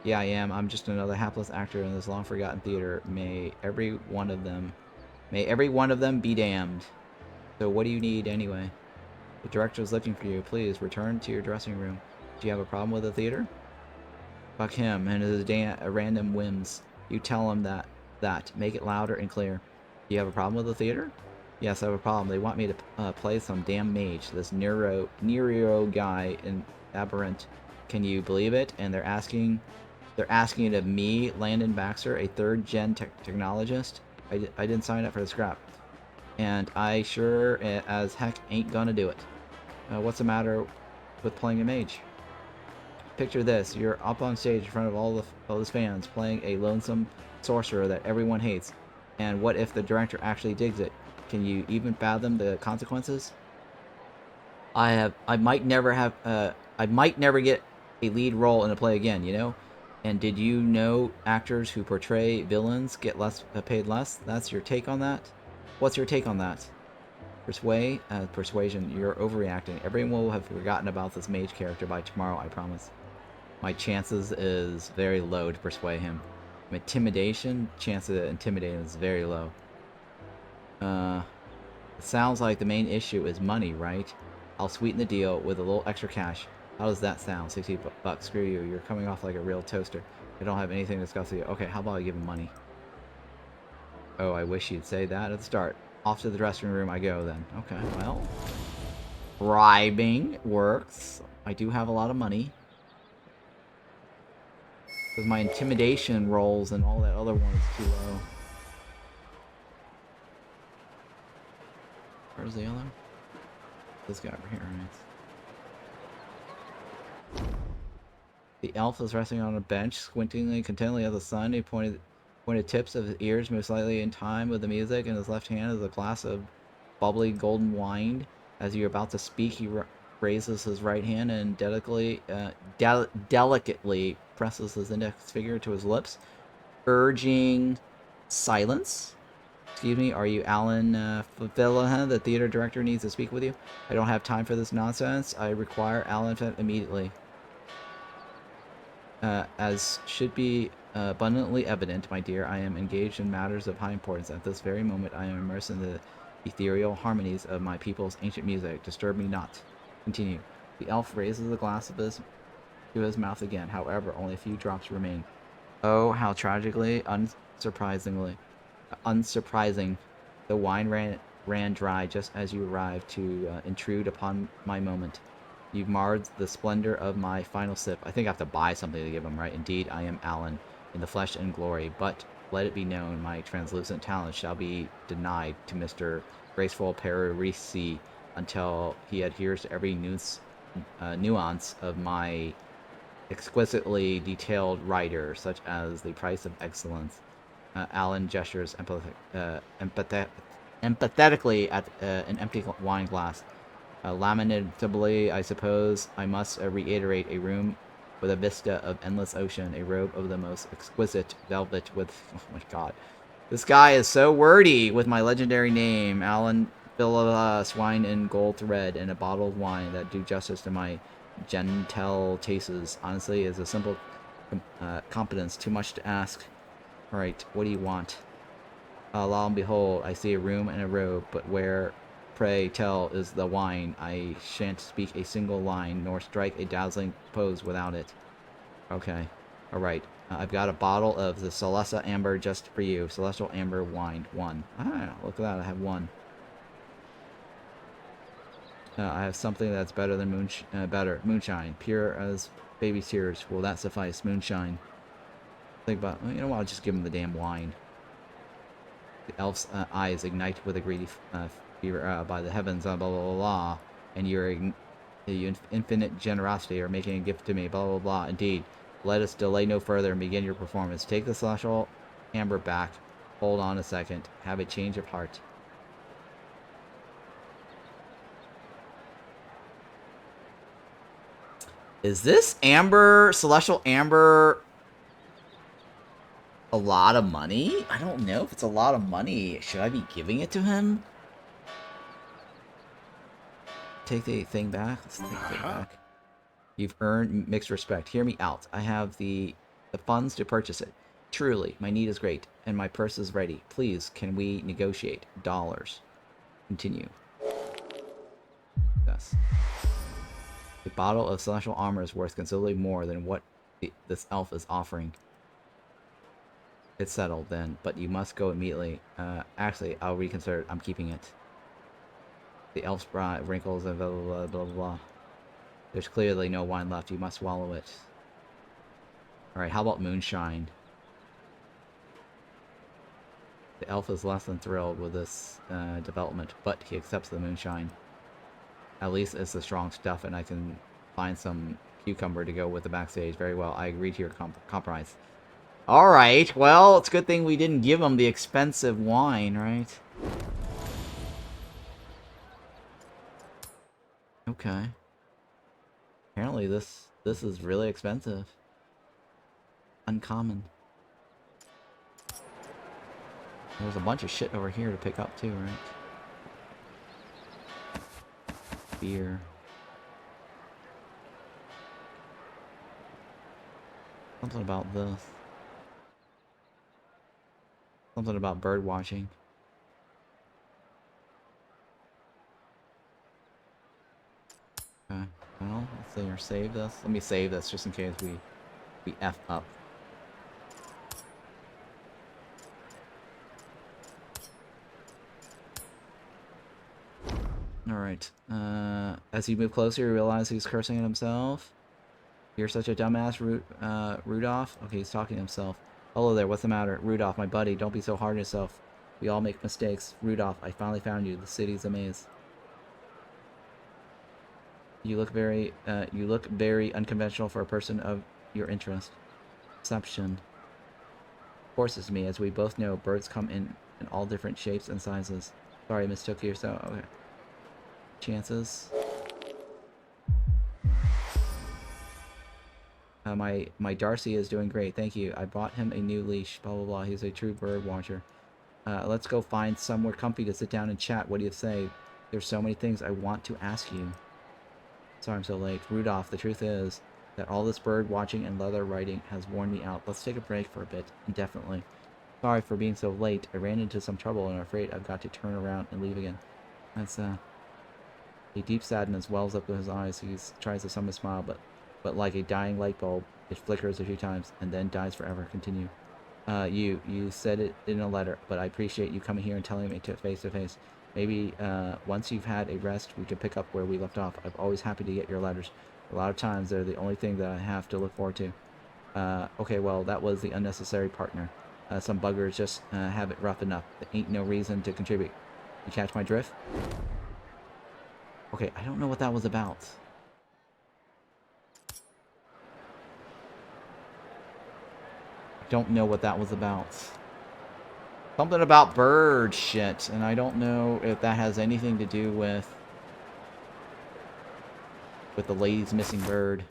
Yeah, I am. I'm just another hapless actor in this long-forgotten theater. May every one of them be damned. So what do you need anyway? The director's looking for you. Please return to your dressing room. Do you have a problem with the theater? Fuck him and his random whims. You tell him that. Make it louder and clear. Do you have a problem with the theater? Yes, I have a problem. They want me to play some damn mage. This Nero guy in Aberrant. Can you believe it? And they're asking it of me, Landon Baxter, a 3rd-gen technologist. I didn't sign up for the scrap. And I sure as heck ain't gonna do it. What's the matter with playing a mage? Picture this. You're up on stage in front of all those fans playing a lonesome sorcerer that everyone hates. And what if the director actually digs it? Can you even fathom the consequences? I might never get a lead role in a play again, you know? And did you know actors who portray villains get paid less? That's your take on that? What's your take on that? Persuasion, you're overreacting. Everyone will have forgotten about this mage character by tomorrow, I promise. My chances is very low to persuade him. Intimidation, chance of intimidating is very low. It sounds like the main issue is money, right? I'll sweeten the deal with a little extra cash. How does that sound? 60 bucks. Screw you. You're coming off like a real toaster. I don't have anything to discuss with you. Okay, how about I give him money? Oh, I wish you'd say that at the start. Off to the dressing room I go then. Okay, well. Bribing works. I do have a lot of money. Because my intimidation rolls and all that other one is too low. Where's the other? This guy over here, right? The elf is resting on a bench, squinting contentedly at the sun. He pointed tips of his ears move slightly in time with the music. In his left hand is a glass of bubbly golden wine. As you're about to speak, he raises his right hand and delicately presses his index finger to his lips, urging silence. Excuse me, are you Alan Villahan? The theater director needs to speak with you. I don't have time for this nonsense. I require Alan immediately. As should be abundantly evident, my dear, I am engaged in matters of high importance. At this very moment, I am immersed in the ethereal harmonies of my people's ancient music. Disturb me not. Continue. The elf raises the glass of to his mouth again. However, only a few drops remain. Oh, how tragically, unsurprising. The wine ran dry just as you arrived to intrude upon my moment. You've marred the splendor of my final sip. I think I have to buy something to give him, right? Indeed, I am Alan, in the flesh and glory. But let it be known, my translucent talent shall be denied to Mr. Graceful Parisi until he adheres to every nuance of my exquisitely detailed writer, such as the price of excellence. Alan gestures empathetically at an empty wine glass. Lamentably, I suppose I must reiterate, a room with a vista of endless ocean, a robe of the most exquisite velvet with... Oh my god. This guy is so wordy with my legendary name, Alan Villas, wine in gold thread, and a bottle of wine that do justice to my gentile tastes. Honestly, is a simple competence, too much to ask. Alright, what do you want? Lo and behold, I see a room and a robe, but where, pray tell, is the wine? I shan't speak a single line, nor strike a dazzling pose without it. Okay, alright. I've got a bottle of the Celestial Amber just for you. Celestial Amber wine. 1. Ah, look at that, I have 1. I have something that's better than moonshine. Pure as baby's tears. Will that suffice? Moonshine. Think about, you know what, I'll just give him the damn wine. The elf's eyes ignite with a greedy fear. By the heavens, blah, blah, blah, blah. And your infinite generosity are making a gift to me, blah, blah, blah. Indeed, let us delay no further and begin your performance. Take the Celestial Amber back. Hold on a second. Have a change of heart. Is this Celestial Amber, a lot of money? I don't know if it's a lot of money. Should I be giving it to him? Take the thing back. Let's take the thing back. You've earned mixed respect. Hear me out. I have the funds to purchase it. Truly, my need is great, and my purse is ready. Please, can we negotiate? Dollars. Continue. Yes. A bottle of celestial armor is worth considerably more than what this elf is offering. It's settled then, but you must go immediately. Actually, I'll reconsider it. I'm keeping it. The elf's brow wrinkles and blah, blah, blah, blah, blah. There's clearly no wine left. You must swallow it. Alright, how about moonshine? The elf is less than thrilled with this development, but he accepts the moonshine. At least it's the strong stuff, and I can find some cucumber to go with the backstage. Very well, I agree to your compromise. Alright, well, it's a good thing we didn't give him the expensive wine, right? Okay. Apparently this is really expensive. Uncommon. There's a bunch of shit over here to pick up too, right? Beer. Something about this. Something about bird watching. Okay. Well, let's see or save this. Let me save this just in case we F up. Alright. As you move closer, you realize he's cursing at himself. You're such a dumbass, Rudolph. Okay, he's talking to himself. Hello there, what's the matter? Rudolph, my buddy, don't be so hard on yourself. We all make mistakes. Rudolph, I finally found you. The city's a maze. You look very unconventional for a person of your interest. Deception. Forces me, as we both know, birds come in all different shapes and sizes. Sorry, I mistook you, so okay. Chances. My Darcy is doing great, thank you. I bought him a new leash, blah blah blah. He's a true bird watcher. Let's go find somewhere comfy to sit down and chat. What do you say? There's so many things I want to ask you. Sorry I'm so late. Rudolph, the truth is that all this bird watching and leather writing has worn me out. Let's take a break for a bit, indefinitely. Sorry for being so late. I ran into some trouble and I'm afraid I've got to turn around and leave again. That's a deep sadness wells up in his eyes. He tries to summon a smile, but like a dying light bulb, it flickers a few times and then dies forever. Continue. You said it in a letter, but I appreciate you coming here and telling me face to face. Maybe once you've had a rest, we can pick up where we left off. I'm always happy to get your letters. A lot of times they're the only thing that I have to look forward to. Okay, well, that was the unnecessary partner. Some buggers just have it rough enough. There ain't no reason to contribute. You catch my drift? Okay, I don't know what that was about. Don't know what that was about. Something about bird shit, and I don't know if that has anything to do with the lady's missing bird.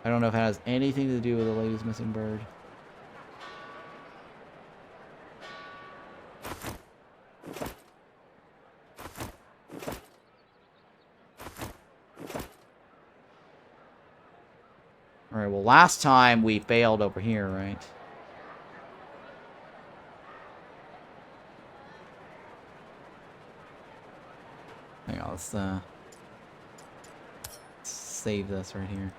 I don't know if it has anything to do with the lady's missing bird. Alright, well, last time we failed over here, right? Hang on, let's save this right here.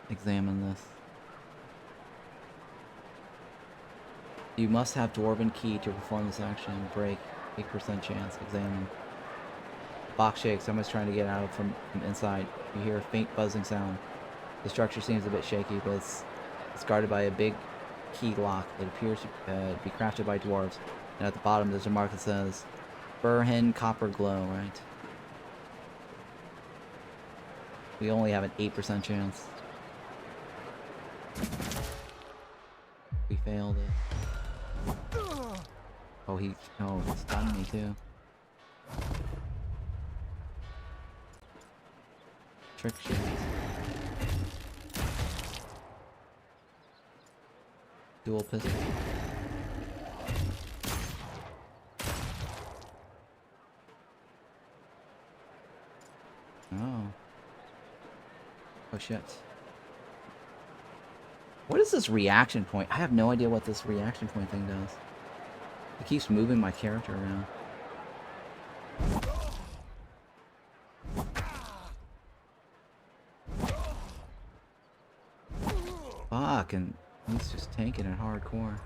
Examine this. You must have Dwarven key to perform this action. Break. 8% chance. Examine. Box shakes. Someone's trying to get out from inside. You hear a faint buzzing sound. The structure seems a bit shaky, but it's guarded by a big key lock. It appears to be crafted by dwarves. And at the bottom there's a mark that says Burhen Copper Glow, right? We only have an 8% chance. We failed it. Oh, he stunned me too. Trick shot. Dual pistol. Oh. Oh shit. What is this reaction point? I have no idea what this reaction point thing does. It keeps moving my character around. Fuck, and he's just tanking it hardcore.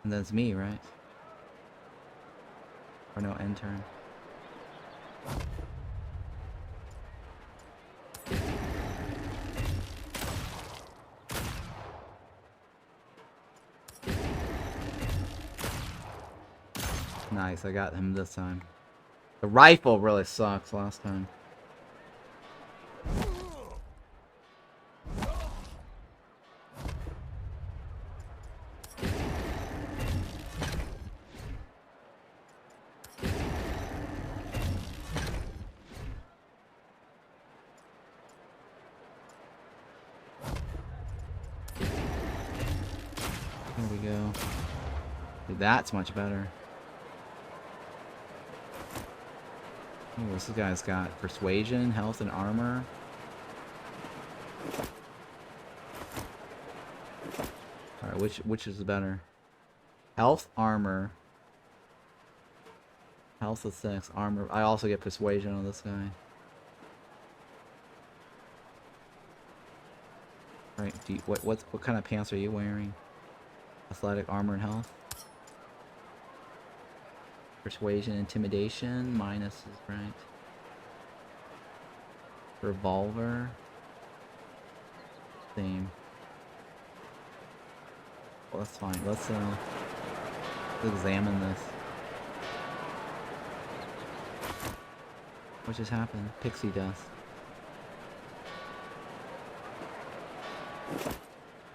And that's me, right? Or no, end turn. Nice, I got him this time. The rifle really sucks last time. go. Dude, that's much better. Oh, this guy's got persuasion, health, and armor. Alright, which is better? Health, armor. Health is 6, armor. I also get persuasion on this guy. Right, what kind of pants are you wearing? Athletic, armor, and health. Persuasion, intimidation, minus is right. Revolver. Same. Well, that's fine. Let's examine this. What just happened? Pixie dust.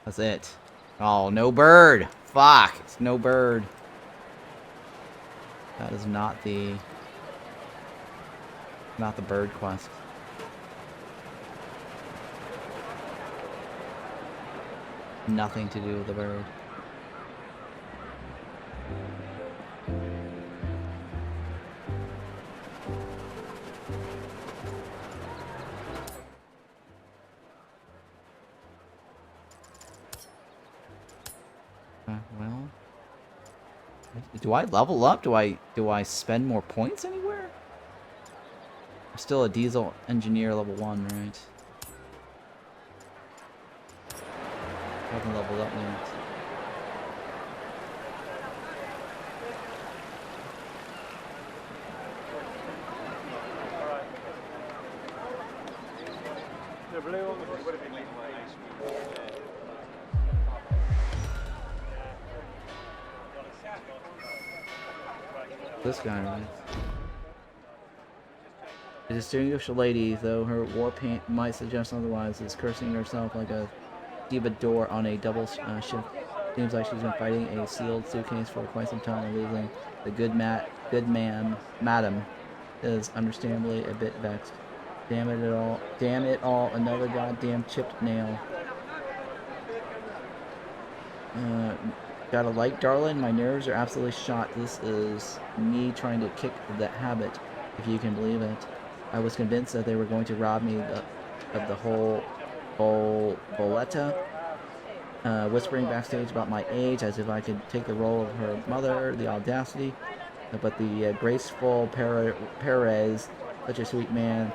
That's it. Oh, no bird! Fuck! It's no bird. That is not the bird quest. Nothing to do with the bird. Well, do I level up? Do I spend more points anywhere? I'm still a diesel engineer level 1, right? I haven't leveled up yet. This guy, right? The distinguished lady, though her war paint might suggest otherwise, is cursing herself like a stevedore on a double shift. Seems like she's been fighting a sealed suitcase for quite some time and losing. The good madam, is understandably a bit vexed. Damn it all, another goddamn chipped nail. Got a light, darling? My nerves are absolutely shot. This is me trying to kick the habit, if you can believe it. I was convinced that they were going to rob me of the whole boletta. Whispering backstage about my age as if I could take the role of her mother, the audacity. But the graceful Perez, such a sweet man,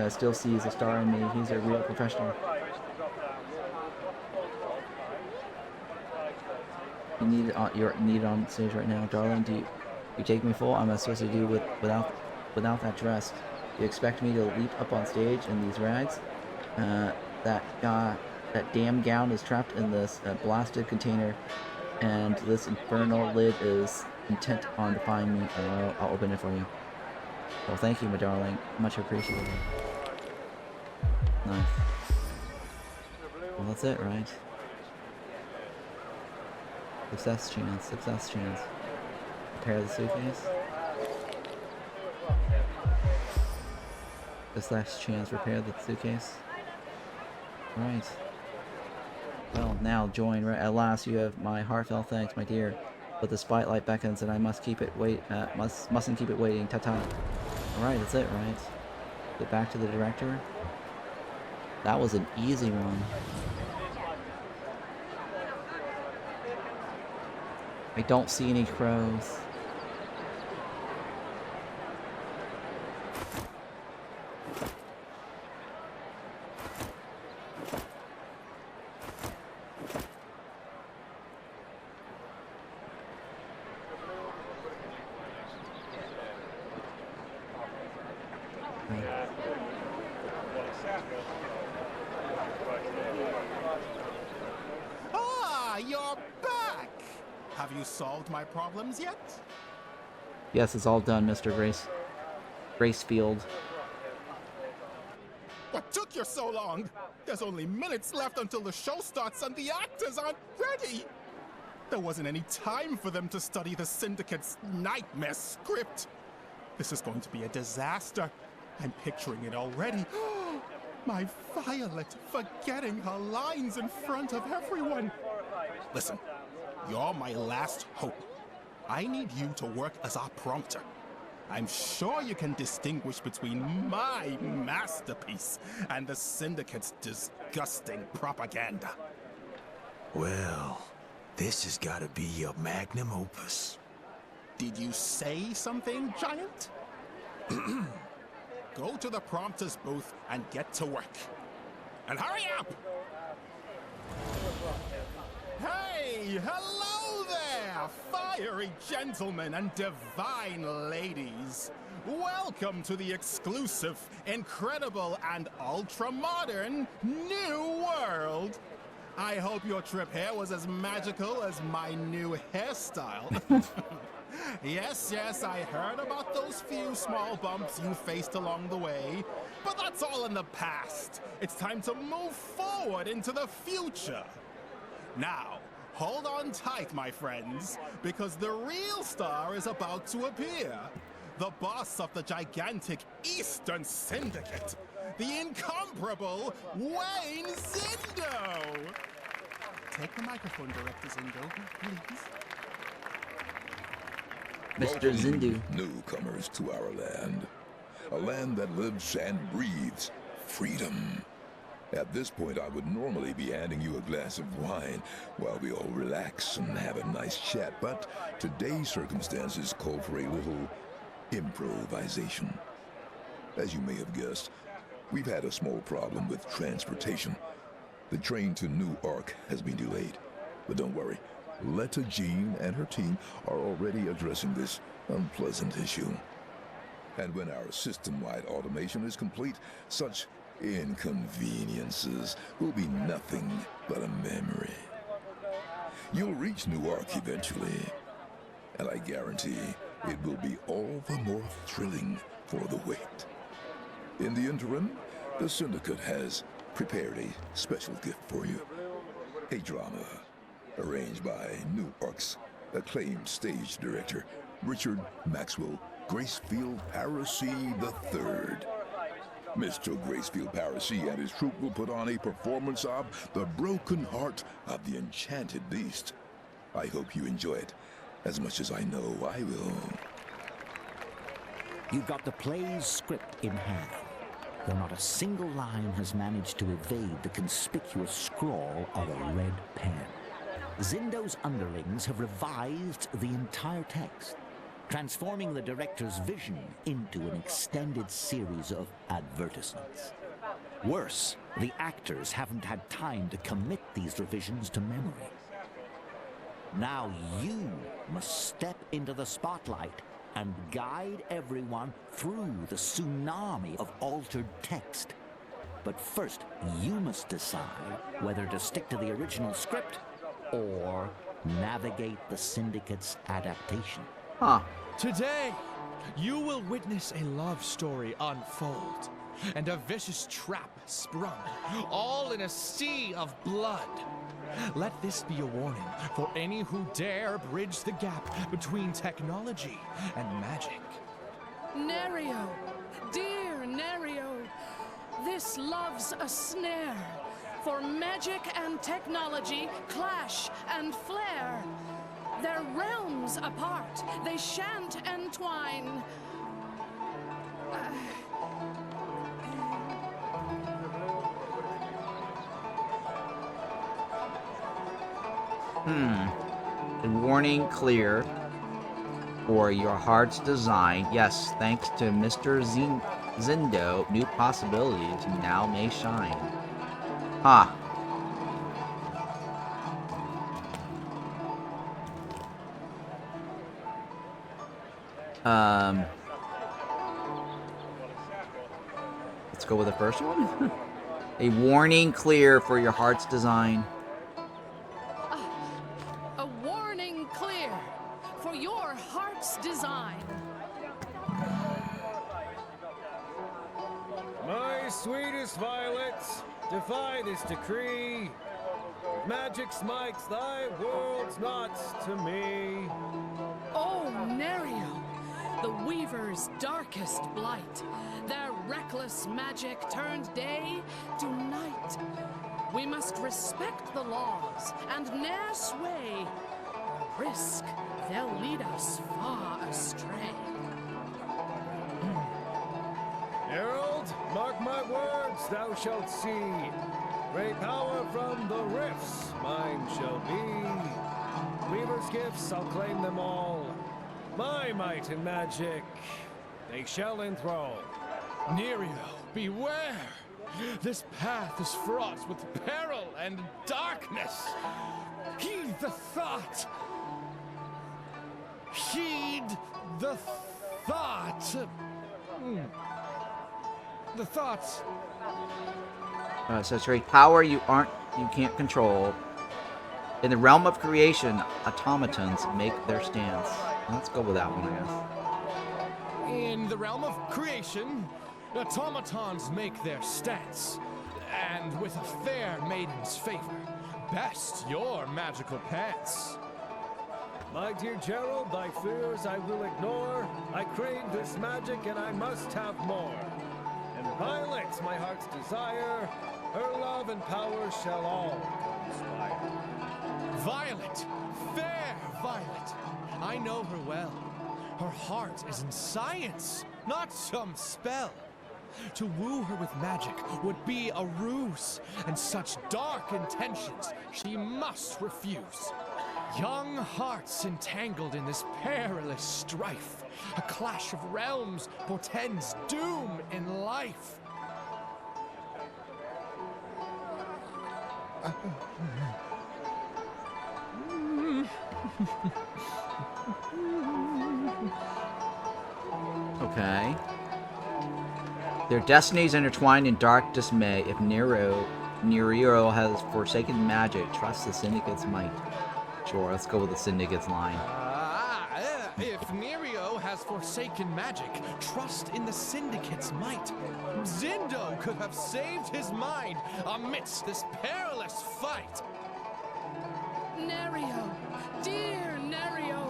still sees a star in me. He's a real professional. You're needed on stage right now, darling. Do you take me full? I'm supposed to do without that dress. You expect me to leap up on stage in these rags? That damn gown is trapped in this blasted container, and this infernal lid is intent on defying me. I'll open it for you. Well, thank you, my darling. Much appreciated. Nice. Well, that's it, right? Success chance. Prepare the suitcase. Success chance, repair the suitcase. Right. Well, now join. Right, at last, you have my heartfelt thanks, my dear. But the spotlight beckons, and I mustn't keep it waiting. Ta-ta. All right, that's it, right? Get back to the director. That was an easy one. I don't see any crows. Ah, you're back! Have you solved my problems yet? Yes, it's all done, Mr. Gracefield. What took you so long? There's only minutes left until the show starts and the actors aren't ready! There wasn't any time for them to study the Syndicate's nightmare script. This is going to be a disaster. I'm picturing it already. My Violet forgetting her lines in front of everyone. Listen, You're my last hope. I need you to work as our prompter. I'm sure you can distinguish between my masterpiece and the Syndicate's disgusting propaganda. Well, this has got to be your magnum opus. Did you say something, Giant? Go to the prompter's booth and get to work. And hurry up! Hey, hello there, fiery gentlemen and divine ladies. Welcome to the exclusive, incredible, and ultra-modern New World. I hope your trip here was as magical as my new hairstyle. Yes, I heard about those few small bumps you faced along the way, but that's all in the past. It's time to move forward into the future. Now, hold on tight, my friends, because the real star is about to appear. The boss of the gigantic Eastern Syndicate, the incomparable Wayne Zindo! Take the microphone, Director Zindo, please. Mr. Zindu. Newcomers to our land. A land that lives and breathes freedom. At this point, I would normally be handing you a glass of wine while we all relax and have a nice chat, but today's circumstances call for a little improvisation. As you may have guessed, we've had a small problem with transportation. The train to New Ark has been delayed, but don't worry. Letta Jean and her team are already addressing this unpleasant issue. And when our system-wide automation is complete, such inconveniences will be nothing but a memory. You'll reach New Ark eventually, and I guarantee it will be all the more thrilling for the wait. In the interim, the Syndicate has prepared a special gift for you. A drama arranged by New Ark's acclaimed stage director, Richard Maxwell Gracefield Parisi III. Mr. Gracefield Parisi and his troupe will put on a performance of The Broken Heart of the Enchanted Beast. I hope you enjoy it as much as I know I will. You've got the play's script in hand, though not a single line has managed to evade the conspicuous scrawl of a red pen. Zindo's underlings have revised the entire text, transforming the director's vision into an extended series of advertisements. Worse, the actors haven't had time to commit these revisions to memory. Now you must step into the spotlight and guide everyone through the tsunami of altered text. But first, you must decide whether to stick to the original script or navigate the Syndicate's adaptation. Huh. Today, you will witness a love story unfold and a vicious trap sprung, all in a sea of blood. Let this be a warning for any who dare bridge the gap between technology and magic. Nerio, dear Nerio, this love's a snare. For magic and technology clash and flare. Their realms apart, they shan't entwine. A warning clear for your heart's design. Yes, thanks to Mr. Zindo, new possibilities now may shine. Huh. Let's go with the first one. A warning clear for your heart's design. A warning clear for your heart's design. My sweetest violets, defy this decree. Magic smites thy worlds not to me. Oh, Nerio, the Weaver's darkest blight. Their reckless magic turned day to night. We must respect the laws and ne'er sway. risk, they'll lead us far astray. Herald, mark my words, thou shalt see. Great power from the rifts mine shall be. Weaver's gifts, I'll claim them all. My might and magic, they shall enthrall. Nerio, beware! This path is fraught with peril and darkness. Heed the thought. Heed the thought. The thoughts. Such great power you can't control. In the realm of creation, automatons make their stance. Let's go with that one, I guess. In the realm of creation, automatons make their stance. And with a fair maiden's favor, best your magical pants. My dear Gerald, thy fears I will ignore. I crave this magic and I must have more. And Violet's my heart's desire. Her love and power shall all inspire. Violet! Fair Violet! I know her well. Her heart is in science, not some spell. To woo her with magic would be a ruse, and such dark intentions she must refuse. Young hearts entangled in this perilous strife. A clash of realms portends doom in life. Okay. Their destinies intertwined in dark dismay. If Nerio has forsaken magic, trust the Syndicate's might. Sure, let's go with the Syndicate's line. If Nerio has forsaken magic, trust in the Syndicate's might. Zindo could have saved his mind amidst this perilous fight. Nerio, dear Nerio,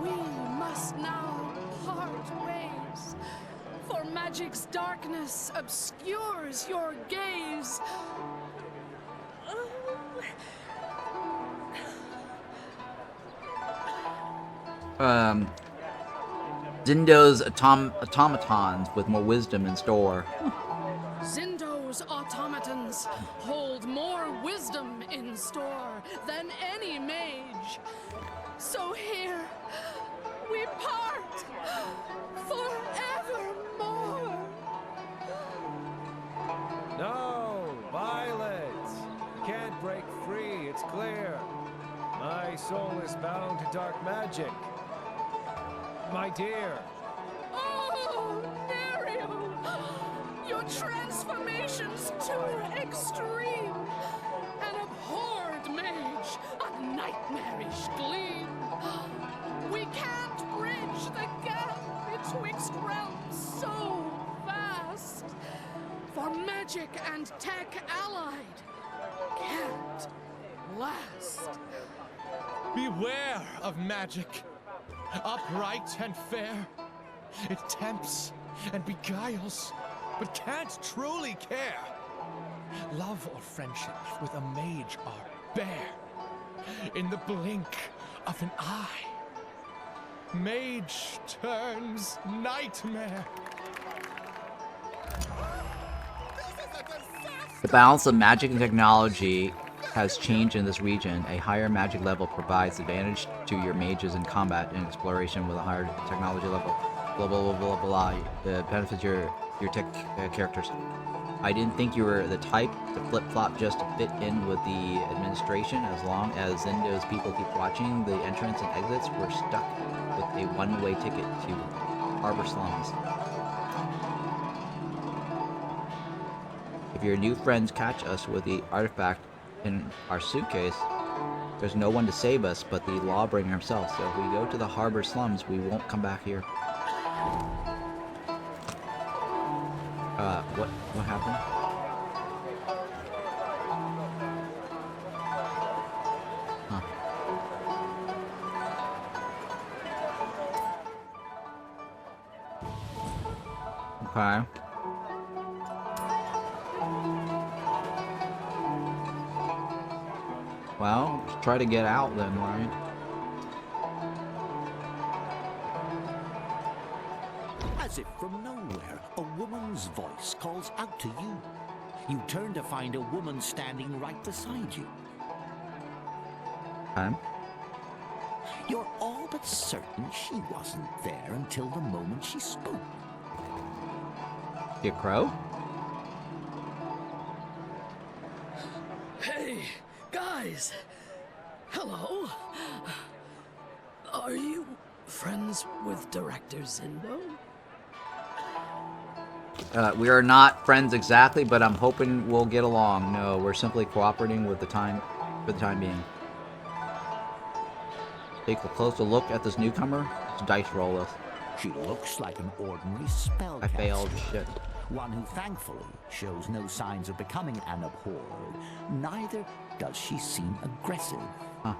we must now part ways. For magic's darkness obscures your gaze. Zindo's automatons with more wisdom in store. Zindo's automatons hold more wisdom in store than any mage. So here we part forevermore. No, Violet! You can't break free, it's clear. My soul is bound to dark magic. My dear. Oh, Nerio! Your transformation's too extreme. An abhorred mage, a nightmarish gleam. We can't bridge the gap betwixt realms so vast. For magic and tech allied can't last. Beware of magic. Upright and fair, it tempts and beguiles, but can't truly care. Love or friendship with a mage are bare. In the blink of an eye, mage turns nightmare. The balance of magic and technology has changed in this region. A higher magic level provides advantage to your mages in combat and exploration with a higher technology level. Blah blah blah blah blah. Benefits your tech characters. I didn't think you were the type to flip-flop just to fit in with the administration. As long as Zindo's people keep watching the entrance and exits, we're stuck with a one-way ticket to Harbor Slums. If your new friends catch us with the artifact in our suitcase, there's no one to save us but the lawbringer himself. So if we go to the Harbor Slums, we won't come back here. What happened? Okay. Well, let's try to get out then, right? As if from nowhere, a woman's voice calls out to you. You turn to find a woman standing right beside you. You're all but certain she wasn't there until the moment she spoke. You crow? Hey, guys! Hello? Are you friends with Director Zindo? We are not friends exactly, but I'm hoping we'll get along. No, we're simply cooperating with for the time being. Take a closer look at this newcomer. Let's dice roll this. She looks like an ordinary spellcaster. I failed. Shit. One who thankfully shows no signs of becoming an abhorred. Neither does she seem aggressive. Huh.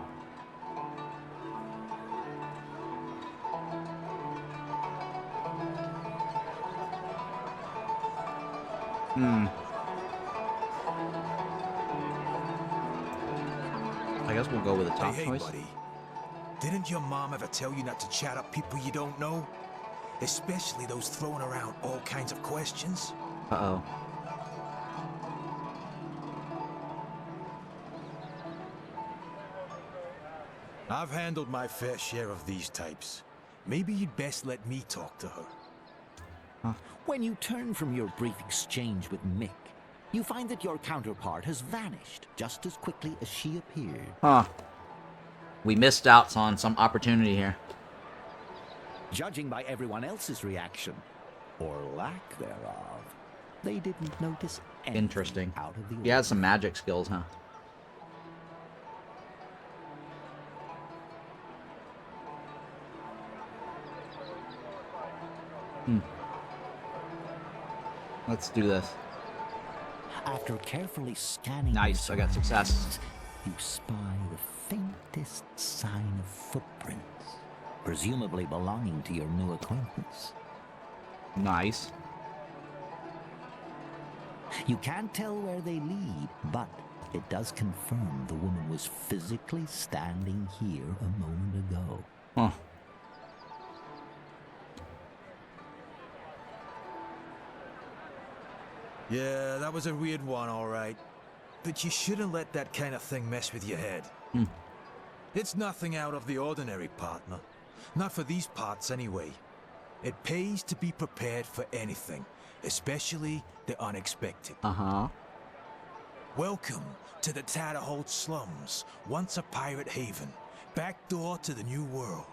I guess we'll go with the top hey, choice. Buddy. Didn't your mom ever tell you not to chat up people you don't know? Especially those throwing around all kinds of questions? Uh-oh. I've handled my fair share of these types. Maybe you'd best let me talk to her. Huh. When you turn from your brief exchange with Mick, you find that your counterpart has vanished just as quickly as she appeared. Huh. We missed out on some opportunity here. Judging by everyone else's reaction, or lack thereof, they didn't notice anything. Interesting. Out of the He has some magic skills, huh? Let's do this. After carefully scanning Nice, I got success. You spy the faintest sign of footprints, presumably belonging to your new acquaintance. Nice. You can't tell where they lead, but it does confirm the woman was physically standing here a moment ago. Huh. Yeah, that was a weird one, all right. But you shouldn't let that kind of thing mess with your head. It's nothing out of the ordinary, partner. Not for these parts, anyway. It pays to be prepared for anything, especially the unexpected. Uh-huh. Welcome to the Tatterholt slums, once a pirate haven, back door to the new world.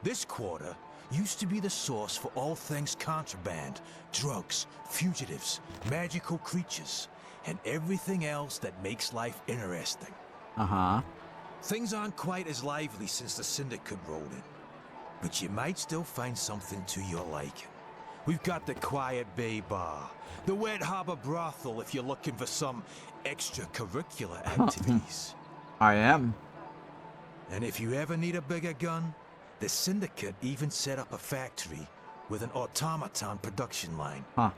This quarter used to be the source for all things contraband, drugs, fugitives, magical creatures, and everything else that makes life interesting. Uh-huh. Things aren't quite as lively since the Syndicate rolled in, but you might still find something to your liking. We've got the Quiet Bay Bar, the Wet Harbor Brothel if you're looking for some extracurricular activities. I am. And if you ever need a bigger gun, the Syndicate even set up a factory with an automaton production line. Huh.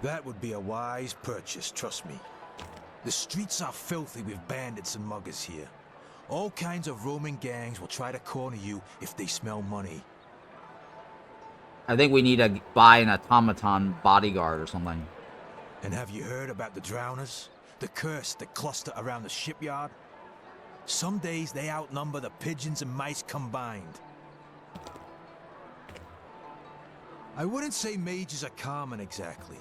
That would be a wise purchase, trust me. The streets are filthy with bandits and muggers here. All kinds of roaming gangs will try to corner you if they smell money. I think we need to buy an automaton bodyguard or something. And have you heard about the drowners? The curse that cluster around the shipyard? Some days they outnumber the pigeons and mice combined. I wouldn't say mages are common exactly,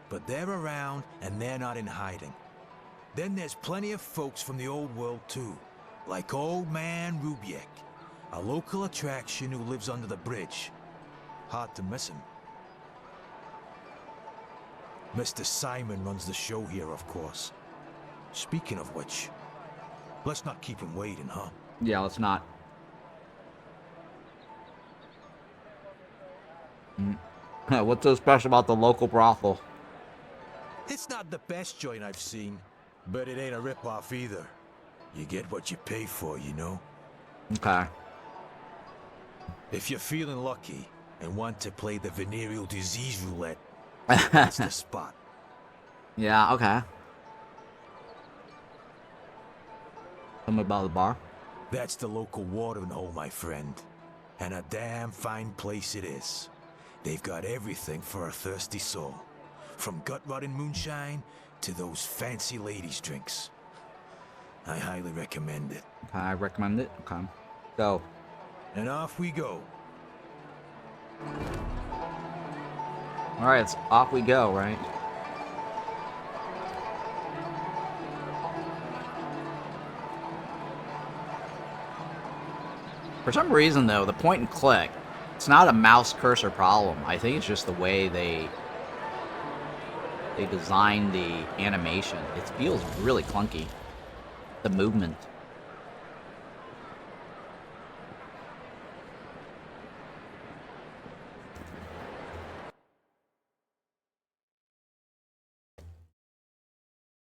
but they're around and they're not in hiding. Then there's plenty of folks from the old world too, like Old Man Rubiek, a local attraction who lives under the bridge. Hard to miss him. Mr. Simon runs the show here, of course. Speaking of which, let's not keep him waiting, huh? Yeah, let's not. What's so special about the local brothel? It's not the best joint I've seen, but it ain't a rip-off either. You get what you pay for, you know? Okay. If you're feeling lucky and want to play the venereal disease roulette, that's the spot. Yeah, okay. Tell me about the bar. That's the local watering hole, my friend. And a damn fine place it is. They've got everything for a thirsty soul. From gut-rotting moonshine to those fancy ladies' drinks. I highly recommend it. I recommend it. Okay. Go. And off we go. Alright, it's off we go, right? For some reason, though, the point and click, it's not a mouse cursor problem. I think it's just the way they designed the animation. It feels really clunky. The movement.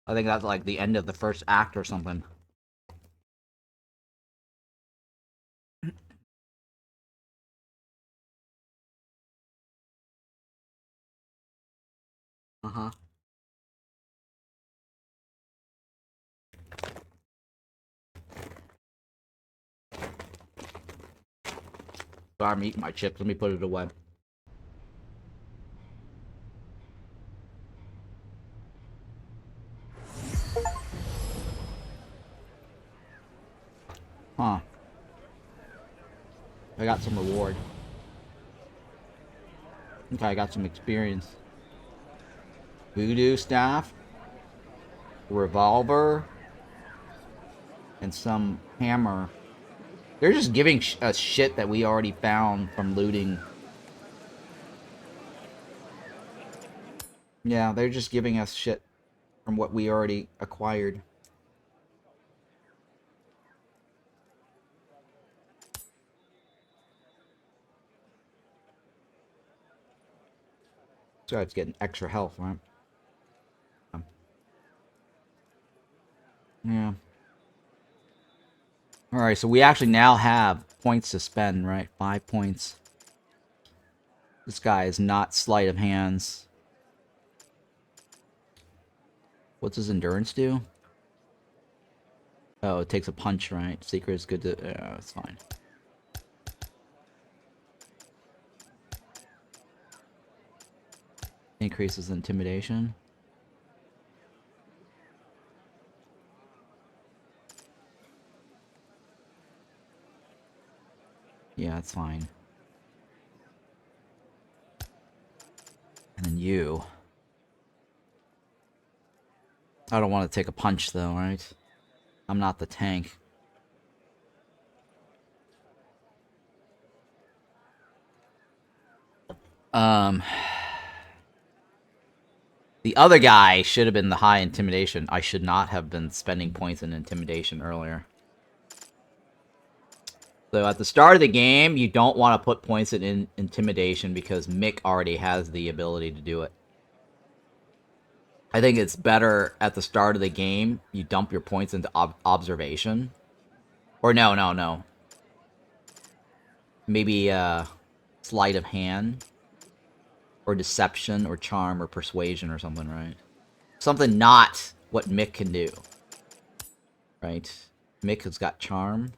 I think that's like the end of the first act or something. Uh-huh. Sorry, I'm eating my chips. Let me put it away. Huh. I got some reward. Okay, I got some experience. Voodoo staff. Revolver. And some hammer. They're just giving us shit that we already found from looting. Yeah, they're just giving us shit from what we already acquired. So it's getting extra health, right? Yeah. Alright, so we actually now have points to spend, right? 5 points. This guy is not sleight of hands. What's his endurance do? Oh, it takes a punch, right? Secret is good to... it's fine. Increases intimidation. Yeah, it's fine. And then you. I don't want to take a punch, though, right? I'm not the tank. The other guy should have been the high intimidation. I should not have been spending points in intimidation earlier. So at the start of the game, you don't want to put points in intimidation because Mick already has the ability to do it. I think it's better at the start of the game, you dump your points into observation. Or no. Maybe sleight of hand. Or deception, or charm, or persuasion, or something, right? Something not what Mick can do. Right? Mick has got charm.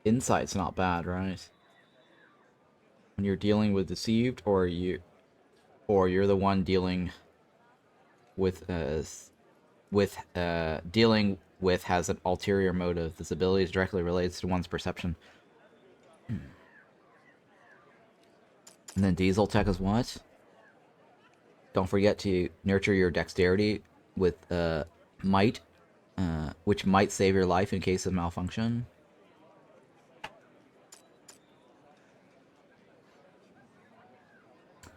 Insight's not bad, right? When you're dealing with deceived, or you're the one dealing with dealing with has an ulterior motive. This ability is directly related to one's perception. And then Diesel Tech is what? Don't forget to nurture your dexterity with might, which might save your life in case of malfunction.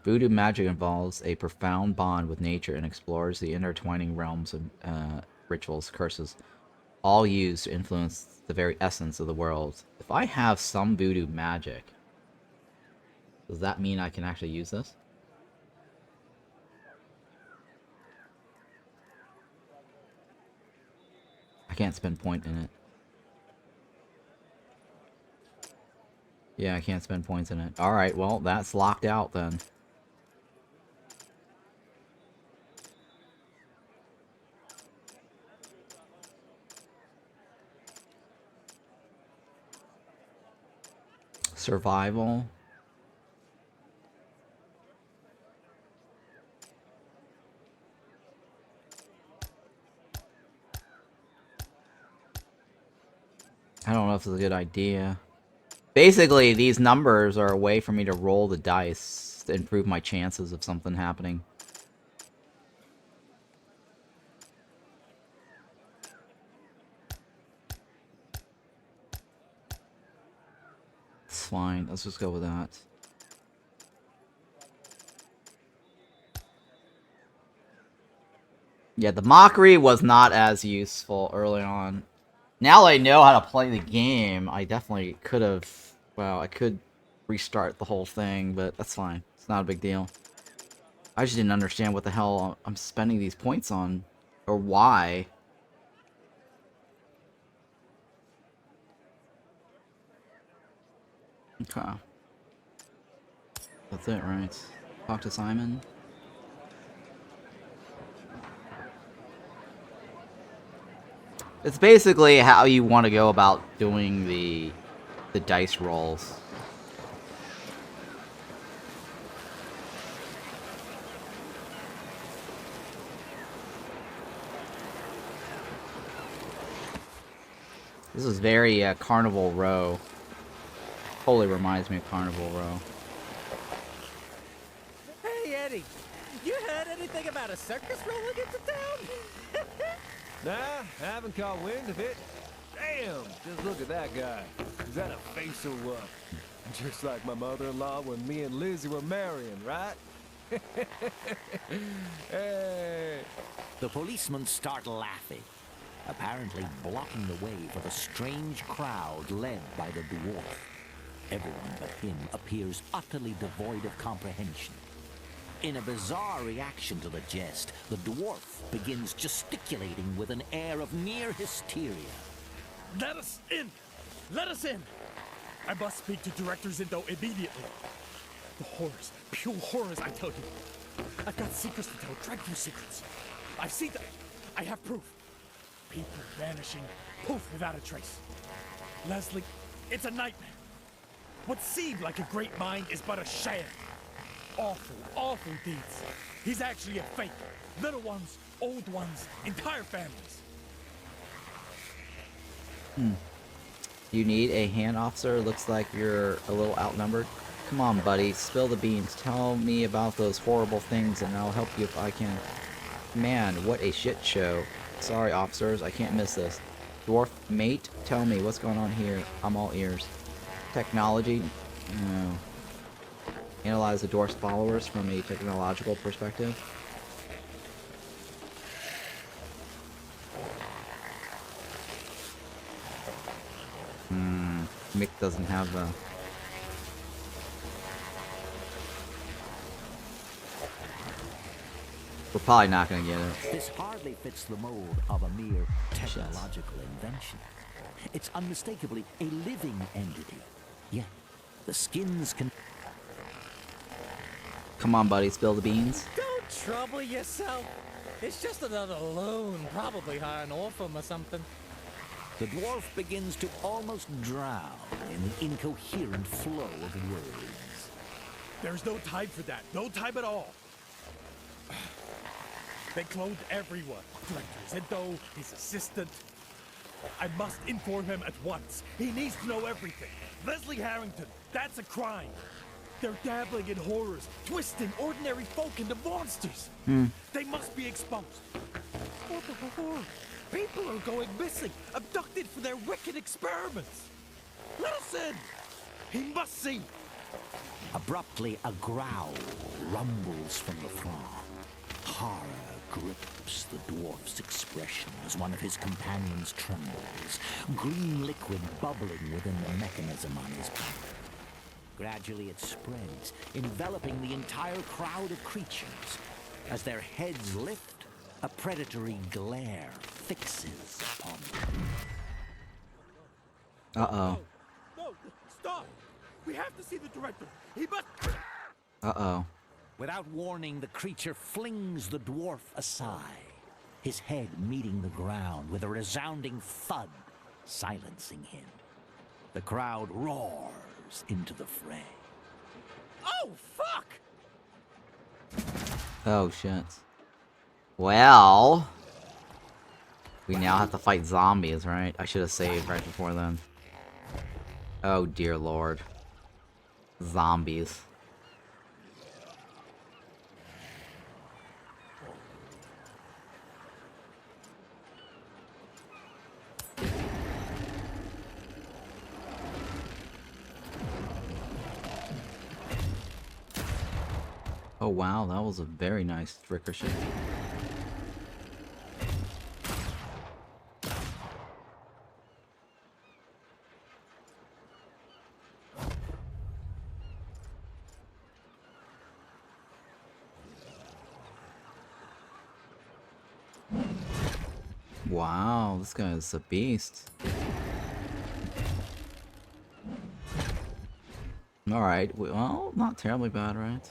Voodoo magic involves a profound bond with nature and explores the intertwining realms of rituals, curses, all used to influence the very essence of the world. If I have some voodoo magic, does that mean I can actually use this? I can't spend point in it. Yeah, I can't spend points in it. Alright, well, that's locked out then. Survival. I don't know if it's a good idea. Basically, these numbers are a way for me to roll the dice to improve my chances of something happening. It's fine. Let's just go with that. Yeah, the mockery was not as useful early on. Now that I know how to play the game, I definitely could have... Well, I could restart the whole thing, but that's fine. It's not a big deal. I just didn't understand what the hell I'm spending these points on. Or why. Okay. That's it, right? Talk to Simon. It's basically how you want to go about doing the dice rolls. This is very Carnival Row. Totally reminds me of Carnival Row. Hey, Eddie, you heard anything about a circus rolling into town? Nah, I haven't caught wind of it. Damn, just look at that guy. Is that a face or what? Just like my mother-in-law when me and Lizzie were marrying, right? Hey. The policemen start laughing, apparently blocking the way for the strange crowd led by the dwarf. Everyone but him appears utterly devoid of comprehension. In a bizarre reaction to the jest, the dwarf begins gesticulating with an air of near hysteria. Let us in! Let us in! I must speak to Director Zindo immediately. The horrors, pure horrors, I tell you. I've got secrets to tell, dreadful secrets. I've seen them. I have proof. People vanishing, poof, without a trace. Leslie, it's a nightmare. What seemed like a great mind is but a sham. Awful, awful deeds. He's actually a fake. Little ones, old ones, entire families. You need a hand officer? Looks like you're a little outnumbered. Come on, buddy. Spill the beans. Tell me about those horrible things and I'll help you if I can. Man, what a shit show. Sorry, officers. I can't miss this. Dwarf mate, tell me what's going on here. I'm all ears. Technology? No. Analyze the dwarf's followers from a technological perspective. Mick doesn't have the... We're probably not going to get it. This hardly fits the mold of a mere technological invention. It's unmistakably a living entity. Yet, the skins can... Come on, buddy, spill the beans. Don't trouble yourself. It's just another loon, probably high on orphan or something. The dwarf begins to almost drown in the incoherent flow of words. There's no time for that. No time at all. They cloned everyone. Director Zindo, his assistant. I must inform him at once. He needs to know everything. Leslie Harrington, that's a crime. They're dabbling in horrors, twisting ordinary folk into monsters. They must be exposed. What the horror? People are going missing, abducted for their wicked experiments. Let us in. He must see. Abruptly, a growl rumbles from the throng. Horror grips the dwarf's expression as one of his companions trembles, green liquid bubbling within the mechanism on his back. Gradually it spreads, enveloping the entire crowd of creatures. As their heads lift, a predatory glare fixes upon them. Uh-oh. No, stop! We have to see the director. He must... Uh-oh. Without warning, the creature flings the dwarf aside, his head meeting the ground with a resounding thud, silencing him. The crowd roars enters into the fray. Oh, fuck! Oh, shit. Well... we now have to fight zombies, right? I should have saved right before then. Oh, dear lord. Zombies. Oh wow, that was a very nice ricochet. Wow, this guy is a beast. Alright, well, not terribly bad, right?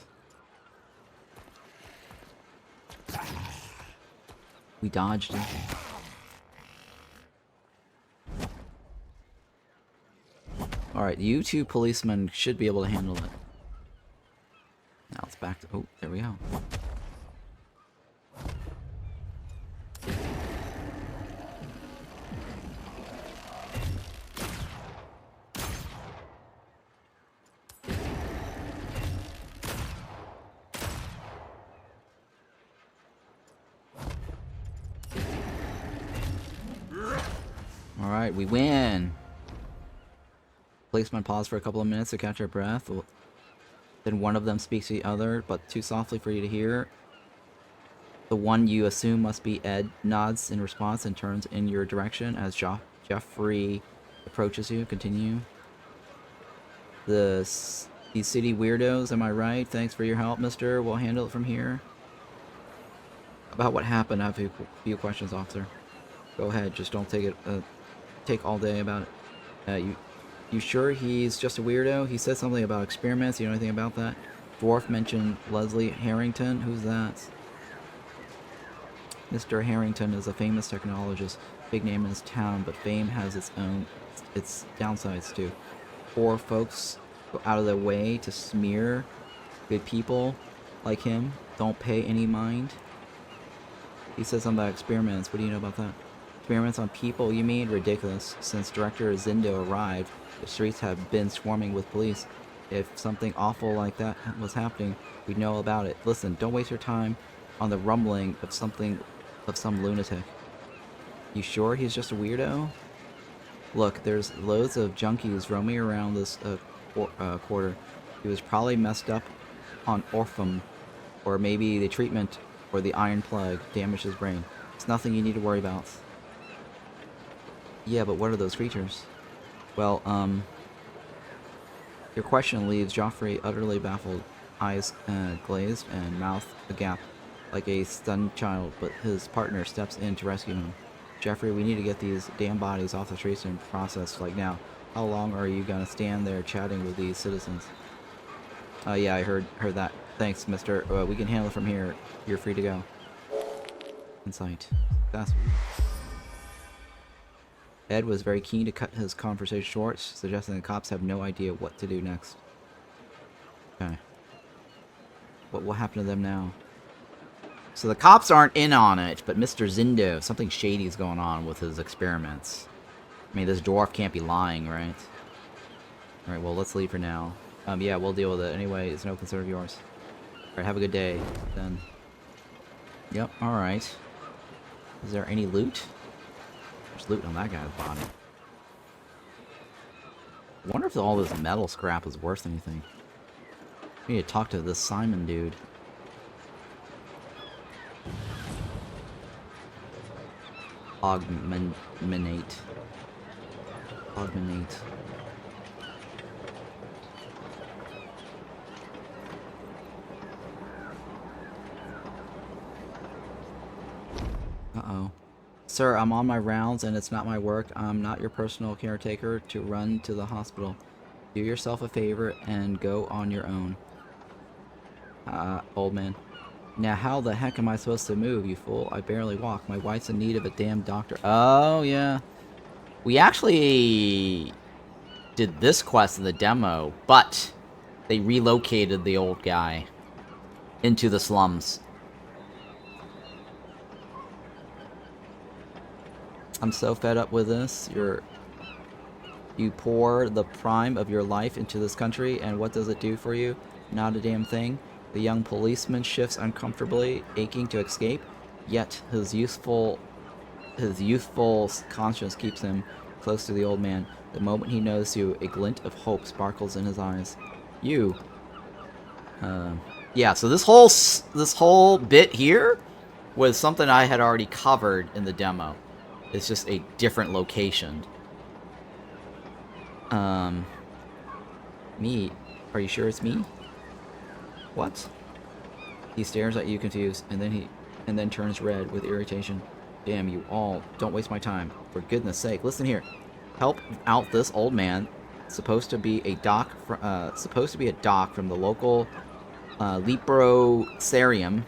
We dodged it. Alright, you two policemen should be able to handle it. Now it's back to... oh, there we go. Alright, we win! Policemen pause for a couple of minutes to catch their breath. Then one of them speaks to the other, but too softly for you to hear. The one you assume must be Ed nods in response and turns in your direction as Jeffrey approaches you. Continue. These city weirdos, am I right? Thanks for your help, mister. We'll handle it from here. About what happened, I have a few questions, officer. Go ahead, just don't take all day about it. You sure he's just a weirdo? He said something about experiments. You know anything about that? Dwarf mentioned Leslie Harrington. Who's that? Mr. Harrington is a famous technologist. Big name in his town, but fame has its downsides too. Poor folks go out of their way to smear good people like him. Don't pay any mind. He said something about experiments. What do you know about that? Experiments on people, you mean? Ridiculous. Since Director Zindo arrived, the streets have been swarming with police. If something awful like that was happening, we'd know about it. Listen, don't waste your time on the rumbling of some lunatic. You sure he's just a weirdo? Look, there's loads of junkies roaming around this quarter. He was probably messed up on Orphum, or maybe the treatment or the iron plague damaged his brain. It's nothing you need to worry about. Yeah, but what are those creatures? Well, your question leaves Joffrey utterly baffled, eyes glazed and mouth agape like a stunned child, but his partner steps in to rescue him. Jeffrey, we need to get these damn bodies off the streets and processed, like now. How long are you gonna stand there chatting with these citizens? Yeah, I heard that. Thanks, mister. We can handle it from here. You're free to go. In sight. That's... Ed was very keen to cut his conversation short, suggesting the cops have no idea what to do next. Okay. What will happen to them now? So the cops aren't in on it, but Mr. Zindo, something shady is going on with his experiments. I mean, this dwarf can't be lying, right? Alright, well, let's leave for now. Yeah, we'll deal with it. Anyway, it's no concern of yours. Alright, have a good day, then. Yep, alright. Is there any loot? There's loot on that guy's body. I wonder if all this metal scrap is worth anything. We need to talk to this Simon dude. Augmentate. Uh-oh. Sir, I'm on my rounds and it's not my work. I'm not your personal caretaker to run to the hospital. Do yourself a favor and go on your own. Old man. Now how the heck am I supposed to move, you fool? I barely walk. My wife's in need of a damn doctor. Oh, yeah. We actually did this quest in the demo, but they relocated the old guy into the slums. I'm so fed up with this. You pour the prime of your life into this country, and what does it do for you? Not a damn thing. The young policeman shifts uncomfortably, aching to escape, yet his youthful conscience keeps him close to the old man. The moment he knows you, a glint of hope sparkles in his eyes. Yeah, so this whole bit here was something I had already covered in the demo. It's just a different location. Me? Are you sure it's me? What? He stares at you confused, and then turns red with irritation. Damn you all! Don't waste my time. For goodness sake, listen here. Help out this old man. Supposed to be a doc from the local Leprosarium,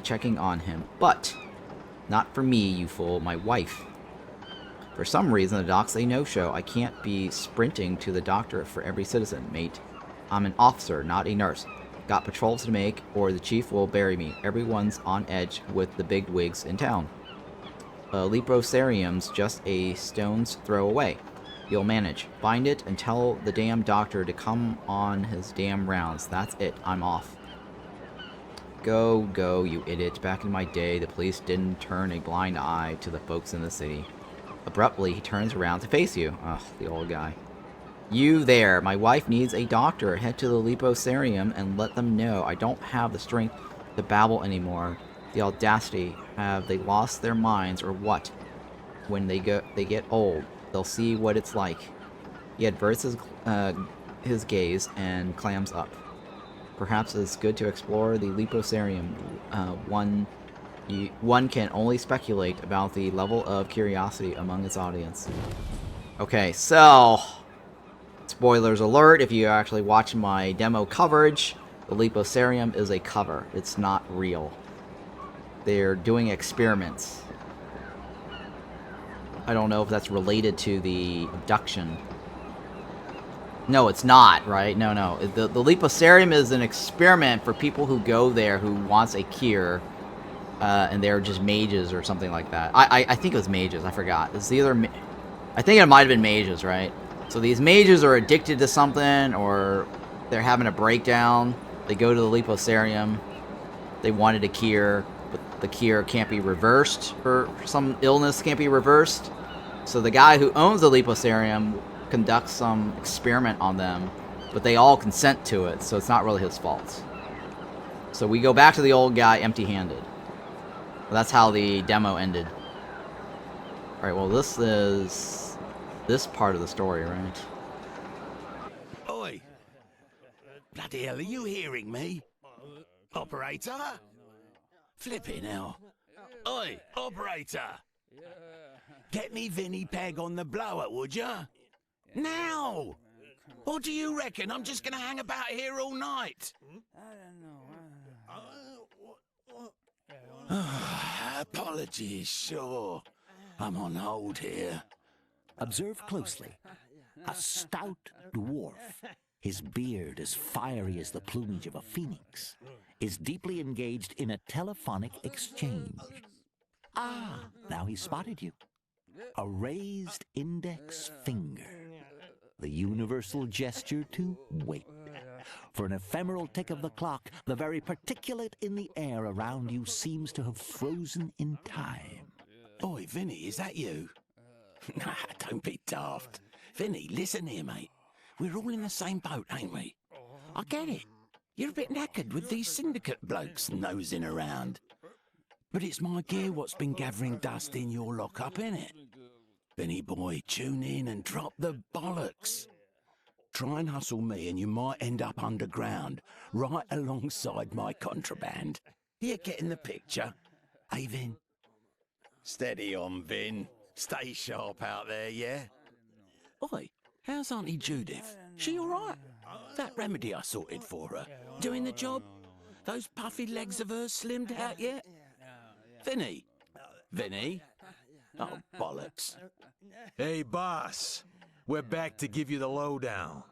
checking on him. But not for me, you fool. My wife. For some reason, the docs say no-show. I can't be sprinting to the doctor for every citizen, mate. I'm an officer, not a nurse. Got patrols to make, or the chief will bury me. Everyone's on edge with the big wigs in town. Leprosarium's just a stone's throw away. You'll manage. Find it and tell the damn doctor to come on his damn rounds. That's it. I'm off. Go, you idiot. Back in my day, the police didn't turn a blind eye to the folks in the city. Abruptly, he turns around to face you. Ugh, the old guy. You there. My wife needs a doctor. Head to the Leprosarium and let them know I don't have the strength to babble anymore. The audacity. Have they lost their minds or what? When they get old, they'll see what it's like. He averts his gaze and clams up. Perhaps it's good to explore the Leprosarium. One can only speculate about the level of curiosity among its audience. Okay, so spoilers alert, if you actually watch my demo coverage, the Leprosarium is a cover. It's not real. They're doing experiments. I don't know if that's related to the abduction. No, it's not, right? No. The Leprosarium is an experiment for people who go there who wants a cure. And they're just mages or something like that. I think it was mages. I forgot. It's either... I think it might have been mages, right? So these mages are addicted to something, or they're having a breakdown. They go to the Leprosarium. They wanted a cure, but the cure can't be reversed, or some illness can't be reversed. So the guy who owns the Leprosarium conducts some experiment on them, but they all consent to it, so it's not really his fault. So we go back to the old guy empty-handed. That's how the demo ended. Alright, well this is this part of the story, right? Oi! Bloody hell, are you hearing me? Operator? Flipping hell. Oi, operator! Get me Vinny Peg on the blower, would ya? Now! Or do you reckon I'm just gonna hang about here all night? Apologies, sure. I'm on hold here. Observe closely. A stout dwarf, his beard as fiery as the plumage of a phoenix, is deeply engaged in a telephonic exchange. Ah, now he's spotted you. A raised index finger. The universal gesture to wait. For an ephemeral tick of the clock, the very particulate in the air around you seems to have frozen in time. Oi, Vinny, is that you? Nah, don't be daft. Vinny, listen here, mate. We're all in the same boat, ain't we? I get it. You're a bit knackered with these syndicate blokes nosing around. But it's my gear what's been gathering dust in your lockup, innit? Vinny boy, tune in and drop the bollocks. Try and hustle me and you might end up underground, right alongside my contraband. You getting the picture? Hey, Vin? Steady on, Vin. Stay sharp out there, yeah? Oi, how's Auntie Judith? She all right? That remedy I sorted for her, doing the job? Those puffy legs of hers slimmed out yet? Vinny? Vinny? Oh, bollocks. Hey, boss. We're back to give you the lowdown.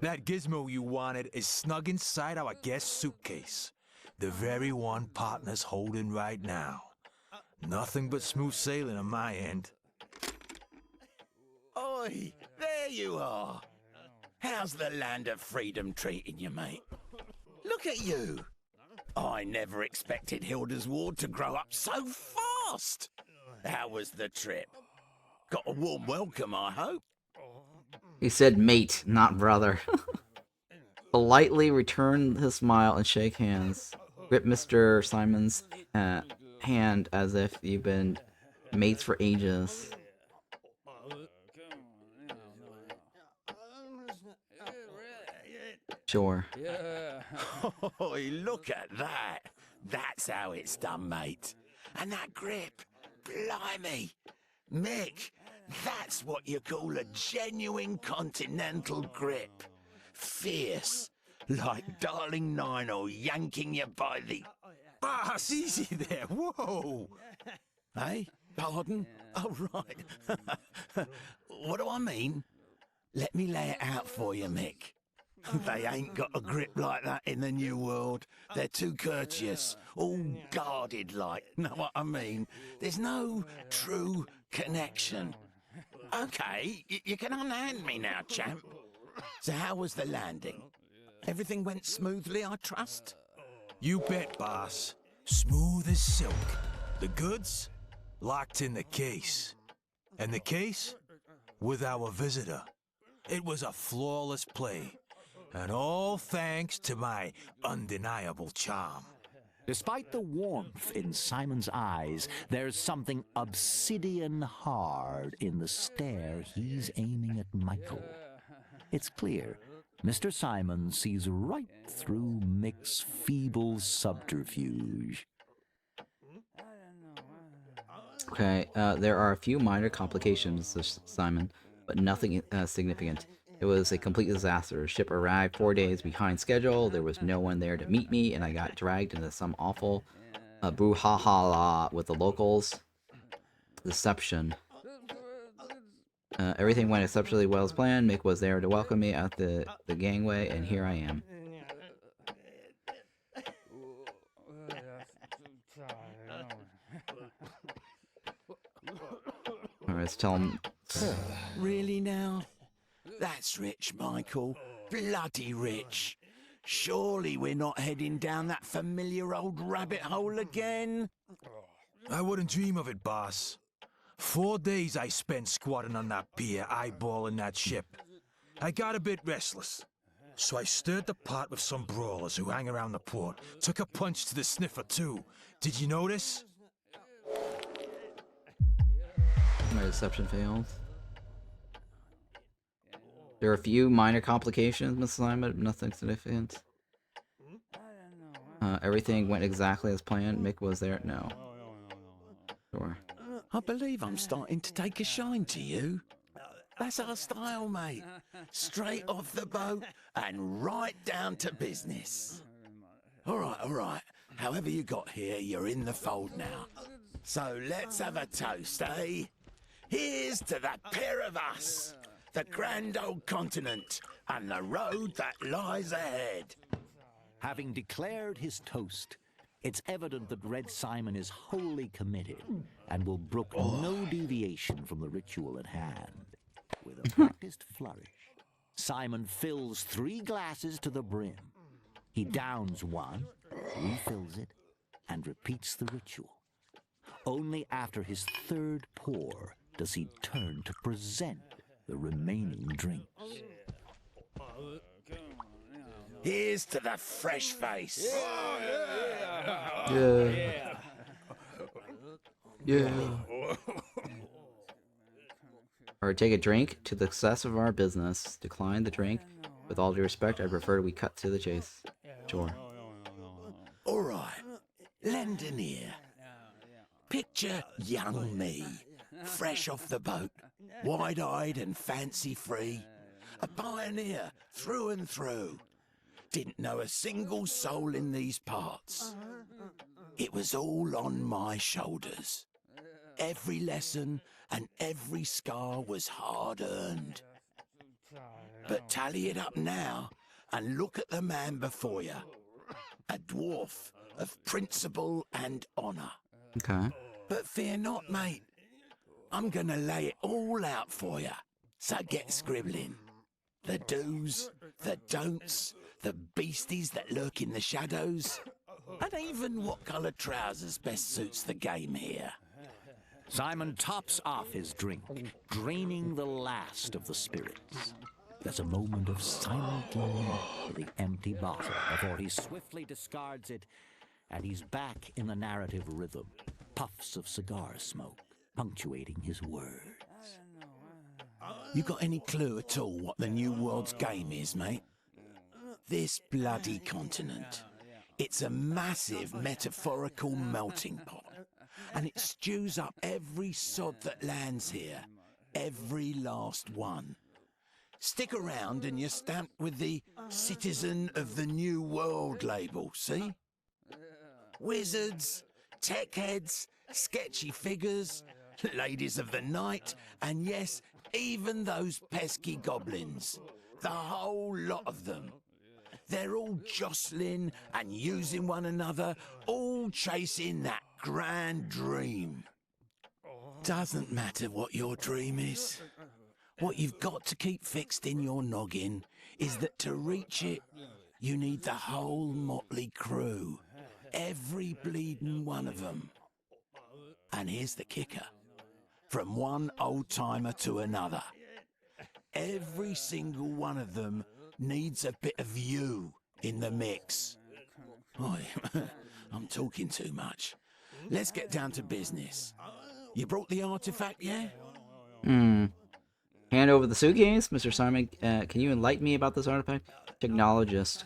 That gizmo you wanted is snug inside our guest suitcase. The very one partner's holding right now. Nothing but smooth sailing on my end. Oi, there you are. How's the land of freedom treating you, mate? Look at you. I never expected Hilda's ward to grow up so fast. How was the trip? Got a warm welcome, I hope. He said mate, not brother. Politely return his smile and shake hands. Grip Mr. Simon's hand as if you've been mates for ages. Sure. Oh, look at that. That's how it's done, mate. And that grip. Blimey. Mick, that's what you call a genuine continental grip. Fierce. Like Darling Ninal yanking you by the... Boss, easy there. Whoa. Hey? Pardon? Oh, right. What do I mean? Let me lay it out for you, Mick. They ain't got a grip like that in the New World. They're too courteous, all guarded like, know what I mean? There's no true connection. Okay, you can unhand me now, champ. So how was the landing? Everything went smoothly, I trust? You bet, boss. Smooth as silk. The goods? Locked in the case. And the case? With our visitor. It was a flawless play. And all thanks to my undeniable charm. Despite the warmth in Simon's eyes, there's something obsidian hard in the stare he's aiming at Michael. It's clear Mr. Simon sees right through Mick's feeble subterfuge. Okay, there are a few minor complications, Simon, but nothing significant. It was a complete disaster. Ship arrived 4 days behind schedule. There was no one there to meet me, and I got dragged into some awful brouhaha with the locals. Deception. Everything went exceptionally well as planned. Mick was there to welcome me at the gangway, and here I am. Alright, let's tell him. Really now? That's rich, Michael. Bloody rich. Surely we're not heading down that familiar old rabbit hole again? I wouldn't dream of it, boss. 4 days I spent squatting on that pier, eyeballing that ship. I got a bit restless. So I stirred the pot with some brawlers who hang around the port. Took a punch to the sniffer, too. Did you notice? My deception failed. There are a few minor complications, Miss Simon, nothing significant. Everything went exactly as planned. Mick was there? No. Sure. I believe I'm starting to take a shine to you. That's our style, mate. Straight off the boat and right down to business. All right. However you got here, you're in the fold now. So let's have a toast, eh? Here's to the pair of us, the grand old continent, and the road that lies ahead. Having declared his toast, it's evident that Red Simon is wholly committed and will brook no deviation from the ritual at hand. With a practiced flourish, Simon fills 3 glasses to the brim. He downs one, refills it, and repeats the ritual. Only after his 3rd pour does he turn to present the remaining drinks. Here's to the fresh face. Yeah. Alright, take a drink to the success of our business. Decline the drink. With all due respect, I prefer we cut to the chase. Sure. All right, lend an ear. Picture young me, fresh off the boat, wide-eyed and fancy-free. A pioneer through and through. Didn't know a single soul in these parts. It was all on my shoulders. every lesson and every scar was hard-earned. But tally it up now and look at the man before you. A dwarf of principle and honour. Okay. But fear not, mate. I'm gonna lay it all out for you. So get scribbling. The do's, the don'ts, the beasties that lurk in the shadows, and even what colour trousers best suits the game here. Simon tops off his drink, draining the last of the spirits. There's a moment of silent lament for the empty bottle before he swiftly discards it, and he's back in the narrative rhythm, puffs of cigar smoke punctuating his words. You got any clue at all what the New World's game is, mate? This bloody continent. It's a massive metaphorical melting pot, and it stews up every sod that lands here, every last one. Stick around and you're stamped with the Citizen of the New World label, see? Wizards, tech heads, sketchy figures, ladies of the night, and yes, even those pesky goblins. The whole lot of them. They're all jostling and using one another, all chasing that grand dream. Doesn't matter what your dream is. What you've got to keep fixed in your noggin is that to reach it, you need the whole motley crew. Every bleeding one of them. And here's the kicker. From one old-timer to another. Every single one of them needs a bit of you in the mix. Oi, I'm talking too much. Let's get down to business. You brought the artifact, yeah? Hand over the suitcase, Mr. Simon. Can you enlighten me about this artifact? Technologist.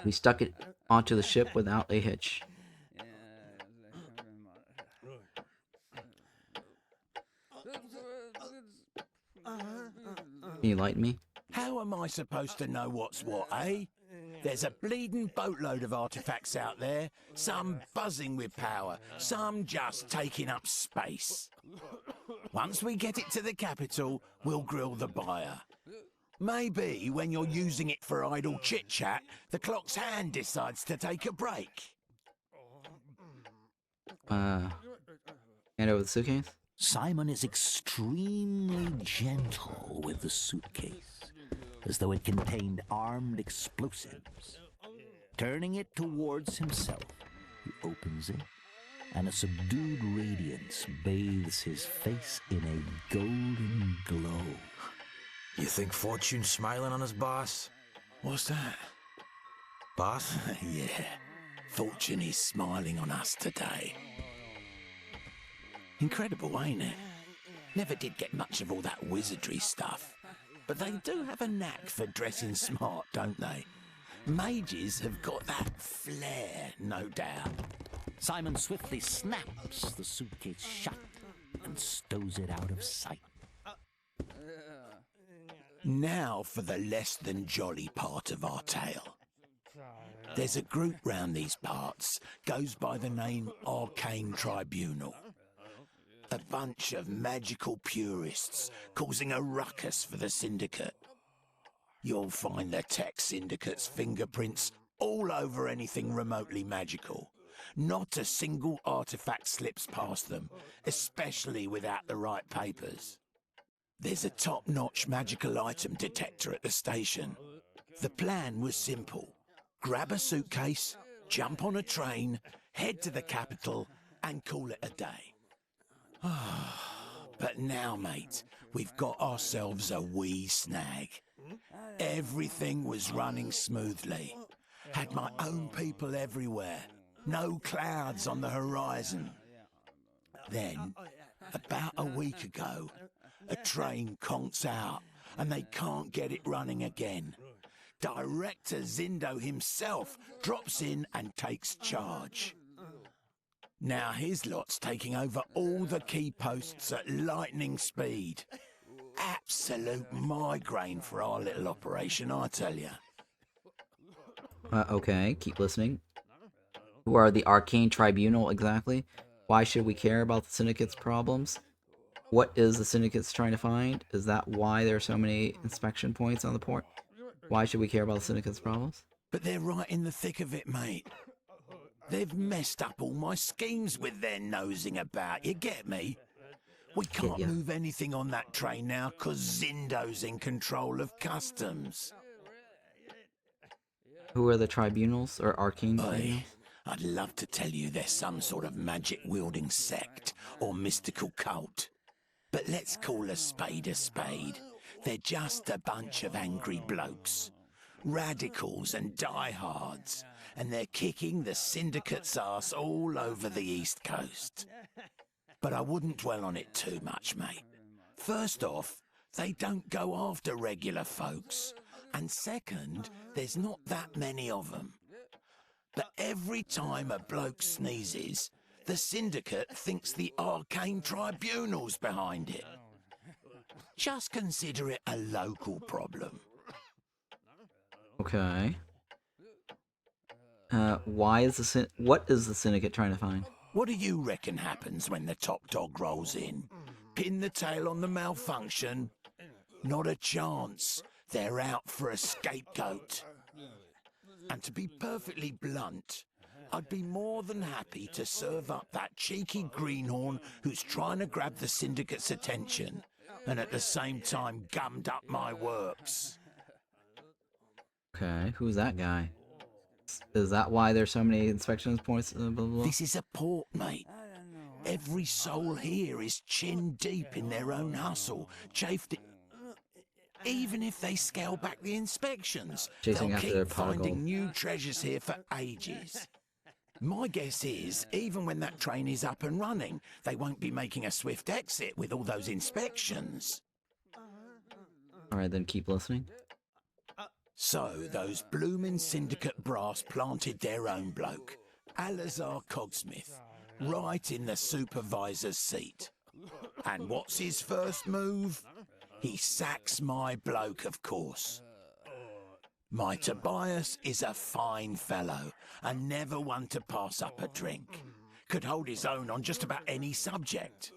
We stuck it onto the ship without a hitch. Can you enlighten me? How am I supposed to know what's what, eh? There's a bleeding boatload of artifacts out there, some buzzing with power, some just taking up space. Once we get it to the capital, we'll grill the buyer. Maybe when you're using it for idle chit-chat, the clock's hand decides to take a break. Hand over the suitcase? Simon is extremely gentle with the suitcase, as though it contained armed explosives. Turning it towards himself, he opens it, and a subdued radiance bathes his face in a golden glow. You think Fortune's smiling on us, boss? What's that? Boss? Yeah, Fortune is smiling on us today. Incredible, ain't it? Never did get much of all that wizardry stuff. But they do have a knack for dressing smart, don't they? Mages have got that flair, no doubt. Simon swiftly snaps the suitcase shut and stows it out of sight. Now for the less than jolly part of our tale. There's a group round these parts, goes by the name Arcane Tribunal. A bunch of magical purists causing a ruckus for the Syndicate. You'll find the Tech Syndicate's fingerprints all over anything remotely magical. Not a single artifact slips past them, especially without the right papers. There's a top-notch magical item detector at the station. The plan was simple. Grab a suitcase, jump on a train, head to the capital, and call it a day. But now, mate, we've got ourselves a wee snag. Everything was running smoothly. Had my own people everywhere. No clouds on the horizon. Then, about a week ago, a train conks out and they can't get it running again. Director Zindo himself drops in and takes charge. Now his lot's taking over all the key posts at lightning speed. Absolute migraine for our little operation, I tell you. Okay, keep listening. Who are the Arcane Tribunal exactly? Why should we care about the Syndicate's problems? What is the Syndicate's trying to find? Is that why there are so many inspection points on the port? Why should we care about the Syndicate's problems? But they're right in the thick of it, mate. They've messed up all my schemes with their nosing about, you get me? We can't move anything on that train now because Zindo's in control of customs. Who are the tribunals or arcane tribunals? I'd love to tell you they're some sort of magic-wielding sect or mystical cult. But let's call a spade a spade. They're just a bunch of angry blokes. Radicals and diehards. And they're kicking the Syndicate's ass all over the East Coast. But I wouldn't dwell on it too much, mate. First off, they don't go after regular folks. And second, there's not that many of them. But every time a bloke sneezes, the Syndicate thinks the Arcane Tribunal's behind it. Just consider it a local problem. Okay. What is the Syndicate trying to find? What do you reckon happens when the top dog rolls in? Pin the tail on the malfunction? Not a chance. They're out for a scapegoat. And to be perfectly blunt, I'd be more than happy to serve up that cheeky greenhorn who's trying to grab the Syndicate's attention and at the same time gummed up my works. Okay, who's that guy? Is that why there's so many inspection points? Blah, blah, blah? This is a port, mate. Every soul here is chin deep in their own hustle, chafed it. Even if they scale back the inspections, Chasing they'll after keep their pot of finding gold. new treasures here for ages. My guess is, even when that train is up and running, they won't be making a swift exit with all those inspections. Alright, then keep listening. So, those bloomin' Syndicate brass planted their own bloke, Alazar Cogsmith, right in the supervisor's seat. And what's his first move? He sacks my bloke, of course. My Tobias is a fine fellow, and never one to pass up a drink. Could hold his own on just about any subject.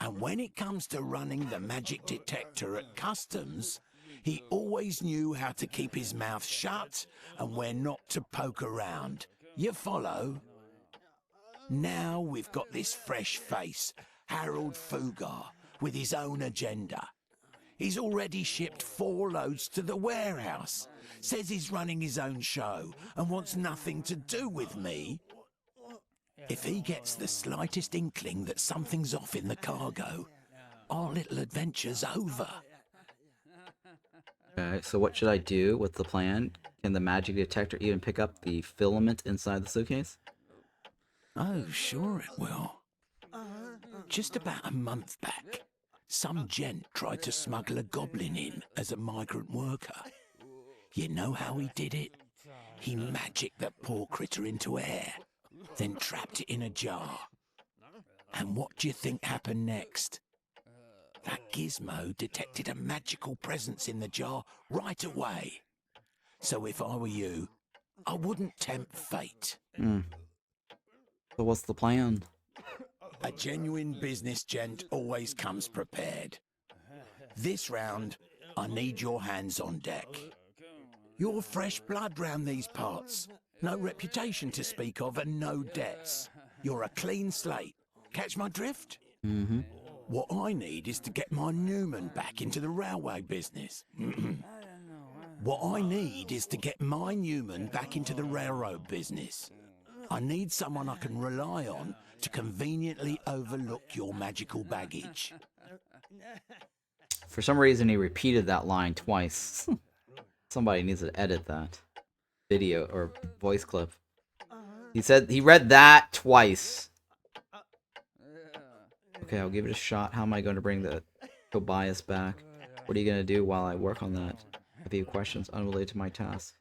And when it comes to running the magic detector at customs, he always knew how to keep his mouth shut and where not to poke around. You follow? Now we've got this fresh face, Harold Fugar, with his own agenda. He's already shipped 4 loads to the warehouse, says he's running his own show and wants nothing to do with me. If he gets the slightest inkling that something's off in the cargo, our little adventure's over. Okay, so what should I do? What's the plan? Can the magic detector even pick up the filament inside the suitcase? Oh, sure it will. Just about a month back, some gent tried to smuggle a goblin in as a migrant worker. You know how he did it? He magicked that poor critter into air, then trapped it in a jar. And what do you think happened next? That gizmo detected a magical presence in the jar right away. So if I were you, I wouldn't tempt fate. So what's the plan? A genuine business gent always comes prepared. This round, I need your hands on deck. You're fresh blood round these parts. No reputation to speak of and no debts. You're a clean slate. Catch my drift? Mm-hmm. What I need is to get my Newman back into the railway business. What I need is to get my Newman back into the railroad business. I need someone I can rely on to conveniently overlook your magical baggage. For some reason, he repeated that line twice. Somebody needs to edit that video or voice clip. He read that twice. Okay, I'll give it a shot. How am I going to bring the Tobias back? What are you going to do while I work on that? A few questions unrelated to my task.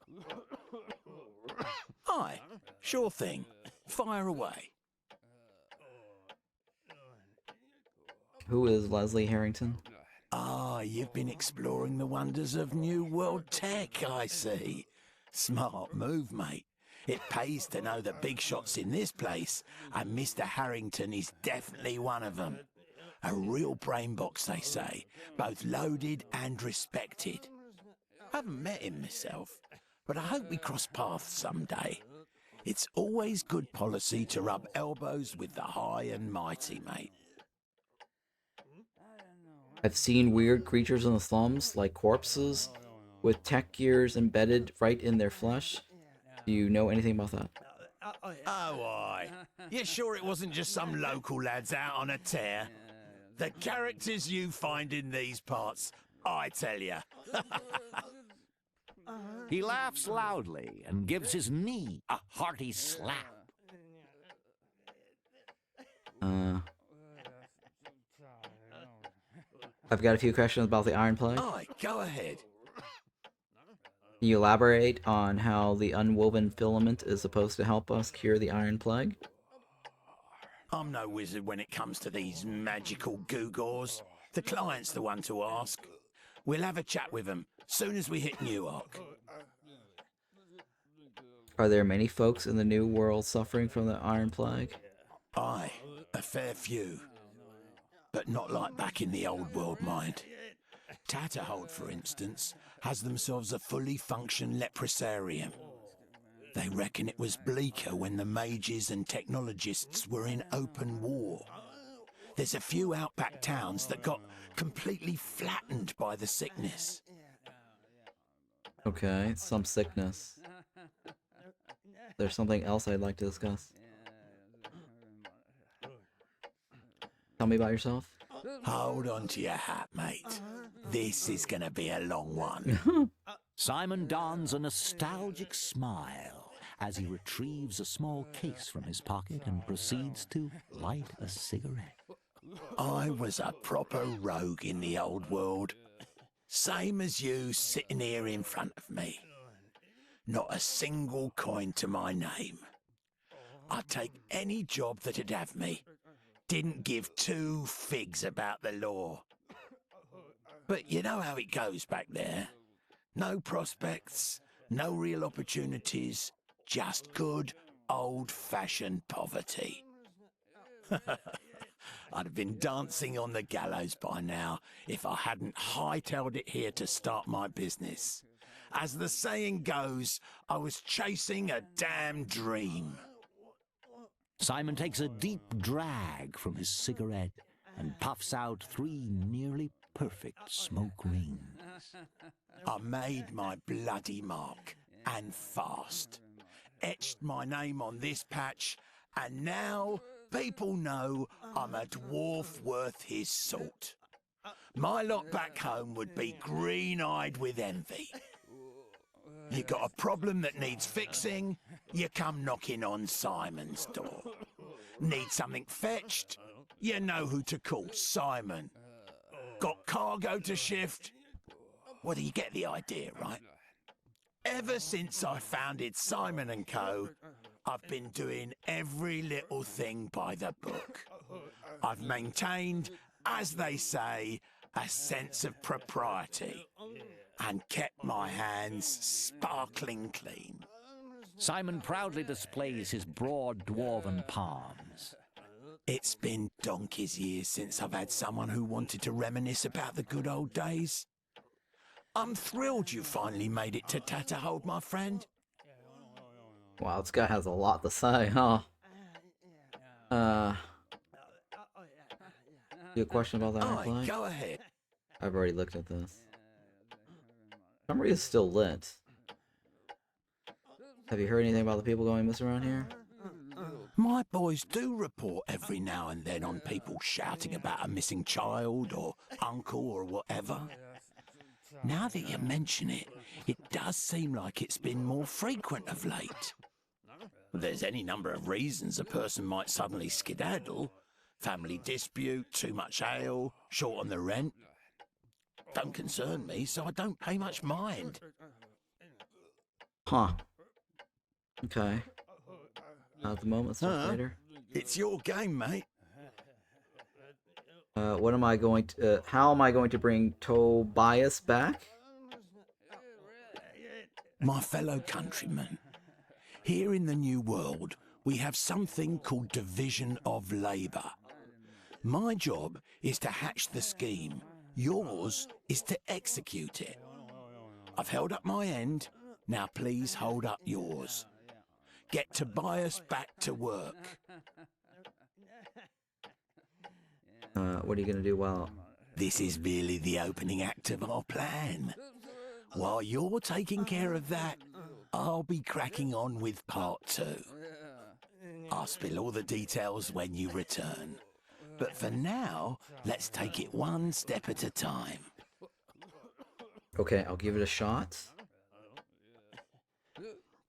Aye, sure thing. Fire away. Who is Leslie Harrington? Ah, you've been exploring the wonders of New World tech, I see. Smart move, mate. It pays to know the big shots in this place, and Mr. Harrington is definitely one of them. A real brain box, they say, both loaded and respected. Haven't met him myself, but I hope we cross paths someday. It's always good policy to rub elbows with the high and mighty, mate. I've seen weird creatures in the slums, like corpses, with tech gears embedded right in their flesh. Do you know anything about that? Oh, aye. You sure it wasn't just some local lads out on a tear? The characters you find in these parts, I tell you. He laughs loudly and gives his knee a hearty slap. I've got a few questions about the Iron Plague. Aye, go ahead. Can you elaborate on how the unwoven filament is supposed to help us cure the Iron Plague? I'm no wizard when it comes to these magical gewgaws. The client's the one to ask. We'll have a chat with him soon as we hit Newark. Are there many folks in the New World suffering from the Iron Plague? Aye, a fair few. But not like back in the old world, mind. Tatterhold, for instance, has themselves a fully functioning leprosarium. They reckon it was bleaker when the mages and technologists were in open war. There's a few outback towns that got completely flattened by the sickness. Okay, some sickness. There's something else I'd like to discuss. Tell me about yourself. Hold on to your hat, mate. This is gonna be a long one. Simon dons a nostalgic smile as he retrieves a small case from his pocket and proceeds to light a cigarette. I was a proper rogue in the old world. Same as you sitting here in front of me. Not a single coin to my name. I'd take any job that'd have me. Didn't give two figs about the law. But you know how it goes back there. No prospects, no real opportunities, just good old-fashioned poverty. I'd have been dancing on the gallows by now if I hadn't hightailed it here to start my business. As the saying goes, I was chasing a damn dream. Simon takes a deep drag from his cigarette and puffs out 3 nearly perfect smoke rings. I made my bloody mark, and fast. Etched my name on this patch, and now people know I'm a dwarf worth his salt. My lot back home would be green-eyed with envy. You got a problem that needs fixing, you come knocking on Simon's door. Need something fetched, you know who to call, Simon. Got cargo to shift? Well, you get the idea, right? Ever since I founded Simon & Co., I've been doing every little thing by the book. I've maintained, as they say, a sense of propriety, and kept my hands sparkling clean. Simon proudly displays his broad dwarven palms. It's been donkey's years since I've had someone who wanted to reminisce about the good old days. I'm thrilled you finally made it to Tatterhold, my friend. Wow, this guy has a lot to say, huh? You have a question about that Iron Plague? Go ahead. I've already looked at this. Summary is still lit. Have you heard anything about the people going missing around here? My boys do report every now and then on people shouting about a missing child or uncle or whatever. Now that you mention it, it does seem like it's been more frequent of late. There's any number of reasons a person might suddenly skedaddle. Family dispute, too much ale, short on the rent. Don't concern me, so I don't pay much mind. Huh. Okay. Not at the moment, stuff later. It's your game, mate. What am I going to, how am I going to bring Tobias back? My fellow countryman, Here in the New World, we have something called division of labor. My job is to hatch the scheme. Yours is to execute it. I've held up my end. Now please hold up yours. Get Tobias back to work. What are you gonna do while... This is merely the opening act of our plan. While you're taking care of that, I'll be cracking on with part 2. I'll spill all the details when you return. But for now, let's take it one step at a time. Okay, I'll give it a shot.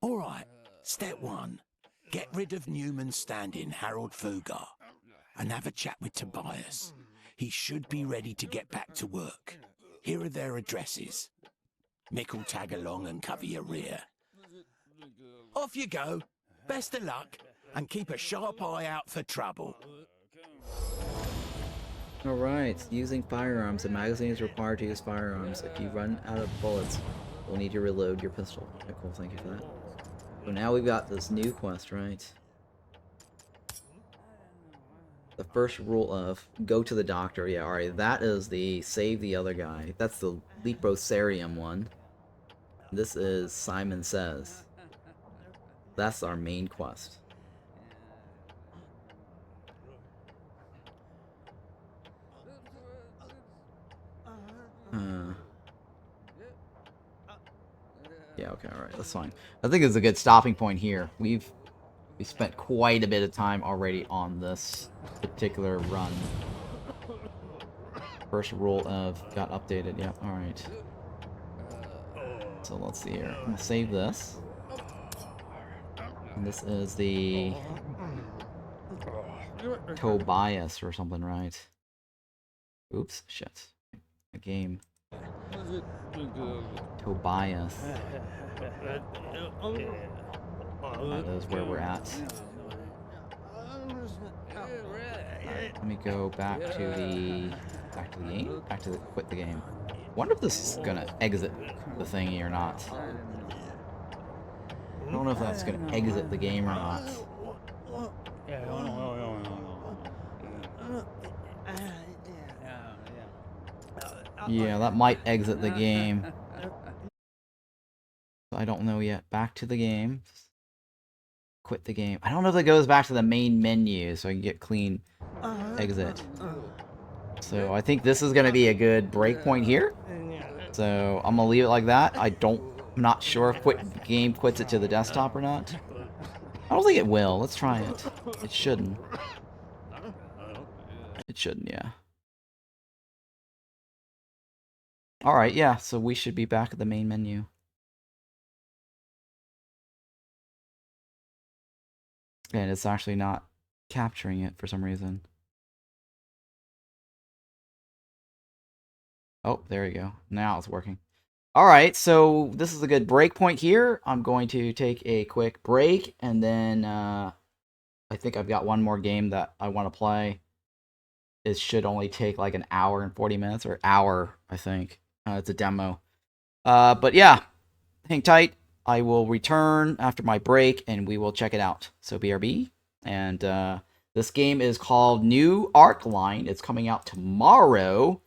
All right, step 1. Get rid of Newman's stand-in, Harold Fugar, and have a chat with Tobias. He should be ready to get back to work. Here are their addresses. Mick will tag along and cover your rear. Off you go. Best of luck, and keep a sharp eye out for trouble. Alright, using firearms. The magazine is required to use firearms. If you run out of bullets, you'll need to reload your pistol. Okay, cool, thank you for that. So now we've got this new quest, right? The first rule of go to the doctor. Yeah, alright, that is the save the other guy. That's the Leprosarium one. This is Simon Says. That's our main quest. Yeah, okay, alright, that's fine. I think it's a good stopping point here. We spent quite a bit of time already on this particular run. First rule of got updated, yeah, alright. So let's see here. I'm gonna save this. And this is the Tobias or something, right? Oops, shit. A game. Tobias. That is where we're at. Alright, let me go back to the game? Quit the game. Wonder if this is gonna exit the thingy or not. I don't know if that's gonna exit the game or not. Yeah, that might exit the game. I don't know yet. Back to the game. Quit the game. I don't know if that goes back to the main menu, so I can get clean exit. So I think this is going to be a good break point here. So I'm going to leave it like that. I'm not sure if game quits it to the desktop or not. I don't think it will. Let's try it. It shouldn't. It shouldn't, yeah. Alright, yeah, so we should be back at the main menu. And it's actually not capturing it for some reason. Oh, there you go. Now it's working. Alright, so this is a good break point here. I'm going to take a quick break, and then I think I've got one more game that I want to play. It should only take like an hour and 40 minutes, or hour, I think. It's a demo. But yeah, hang tight. I will return after my break, and we will check it out. So BRB. And this game is called New Arcline. It's coming out tomorrow,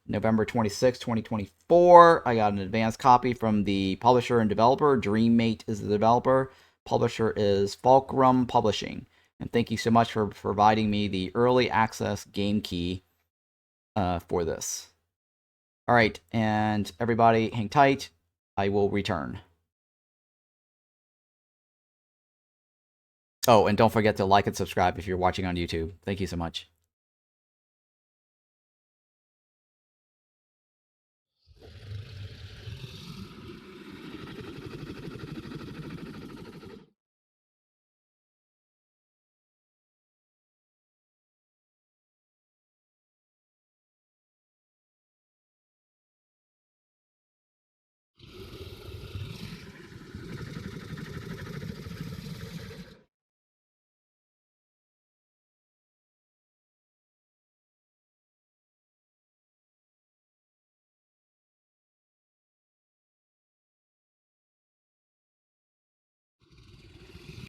November 26, 2024. I got an advanced copy from the publisher and developer. Dreamate is the developer. Publisher is Fulqrum Publishing. And thank you so much for providing me the early access game key for this. All right, and everybody hang tight. I will return. Oh, and don't forget to like and subscribe if you're watching on YouTube. Thank you so much.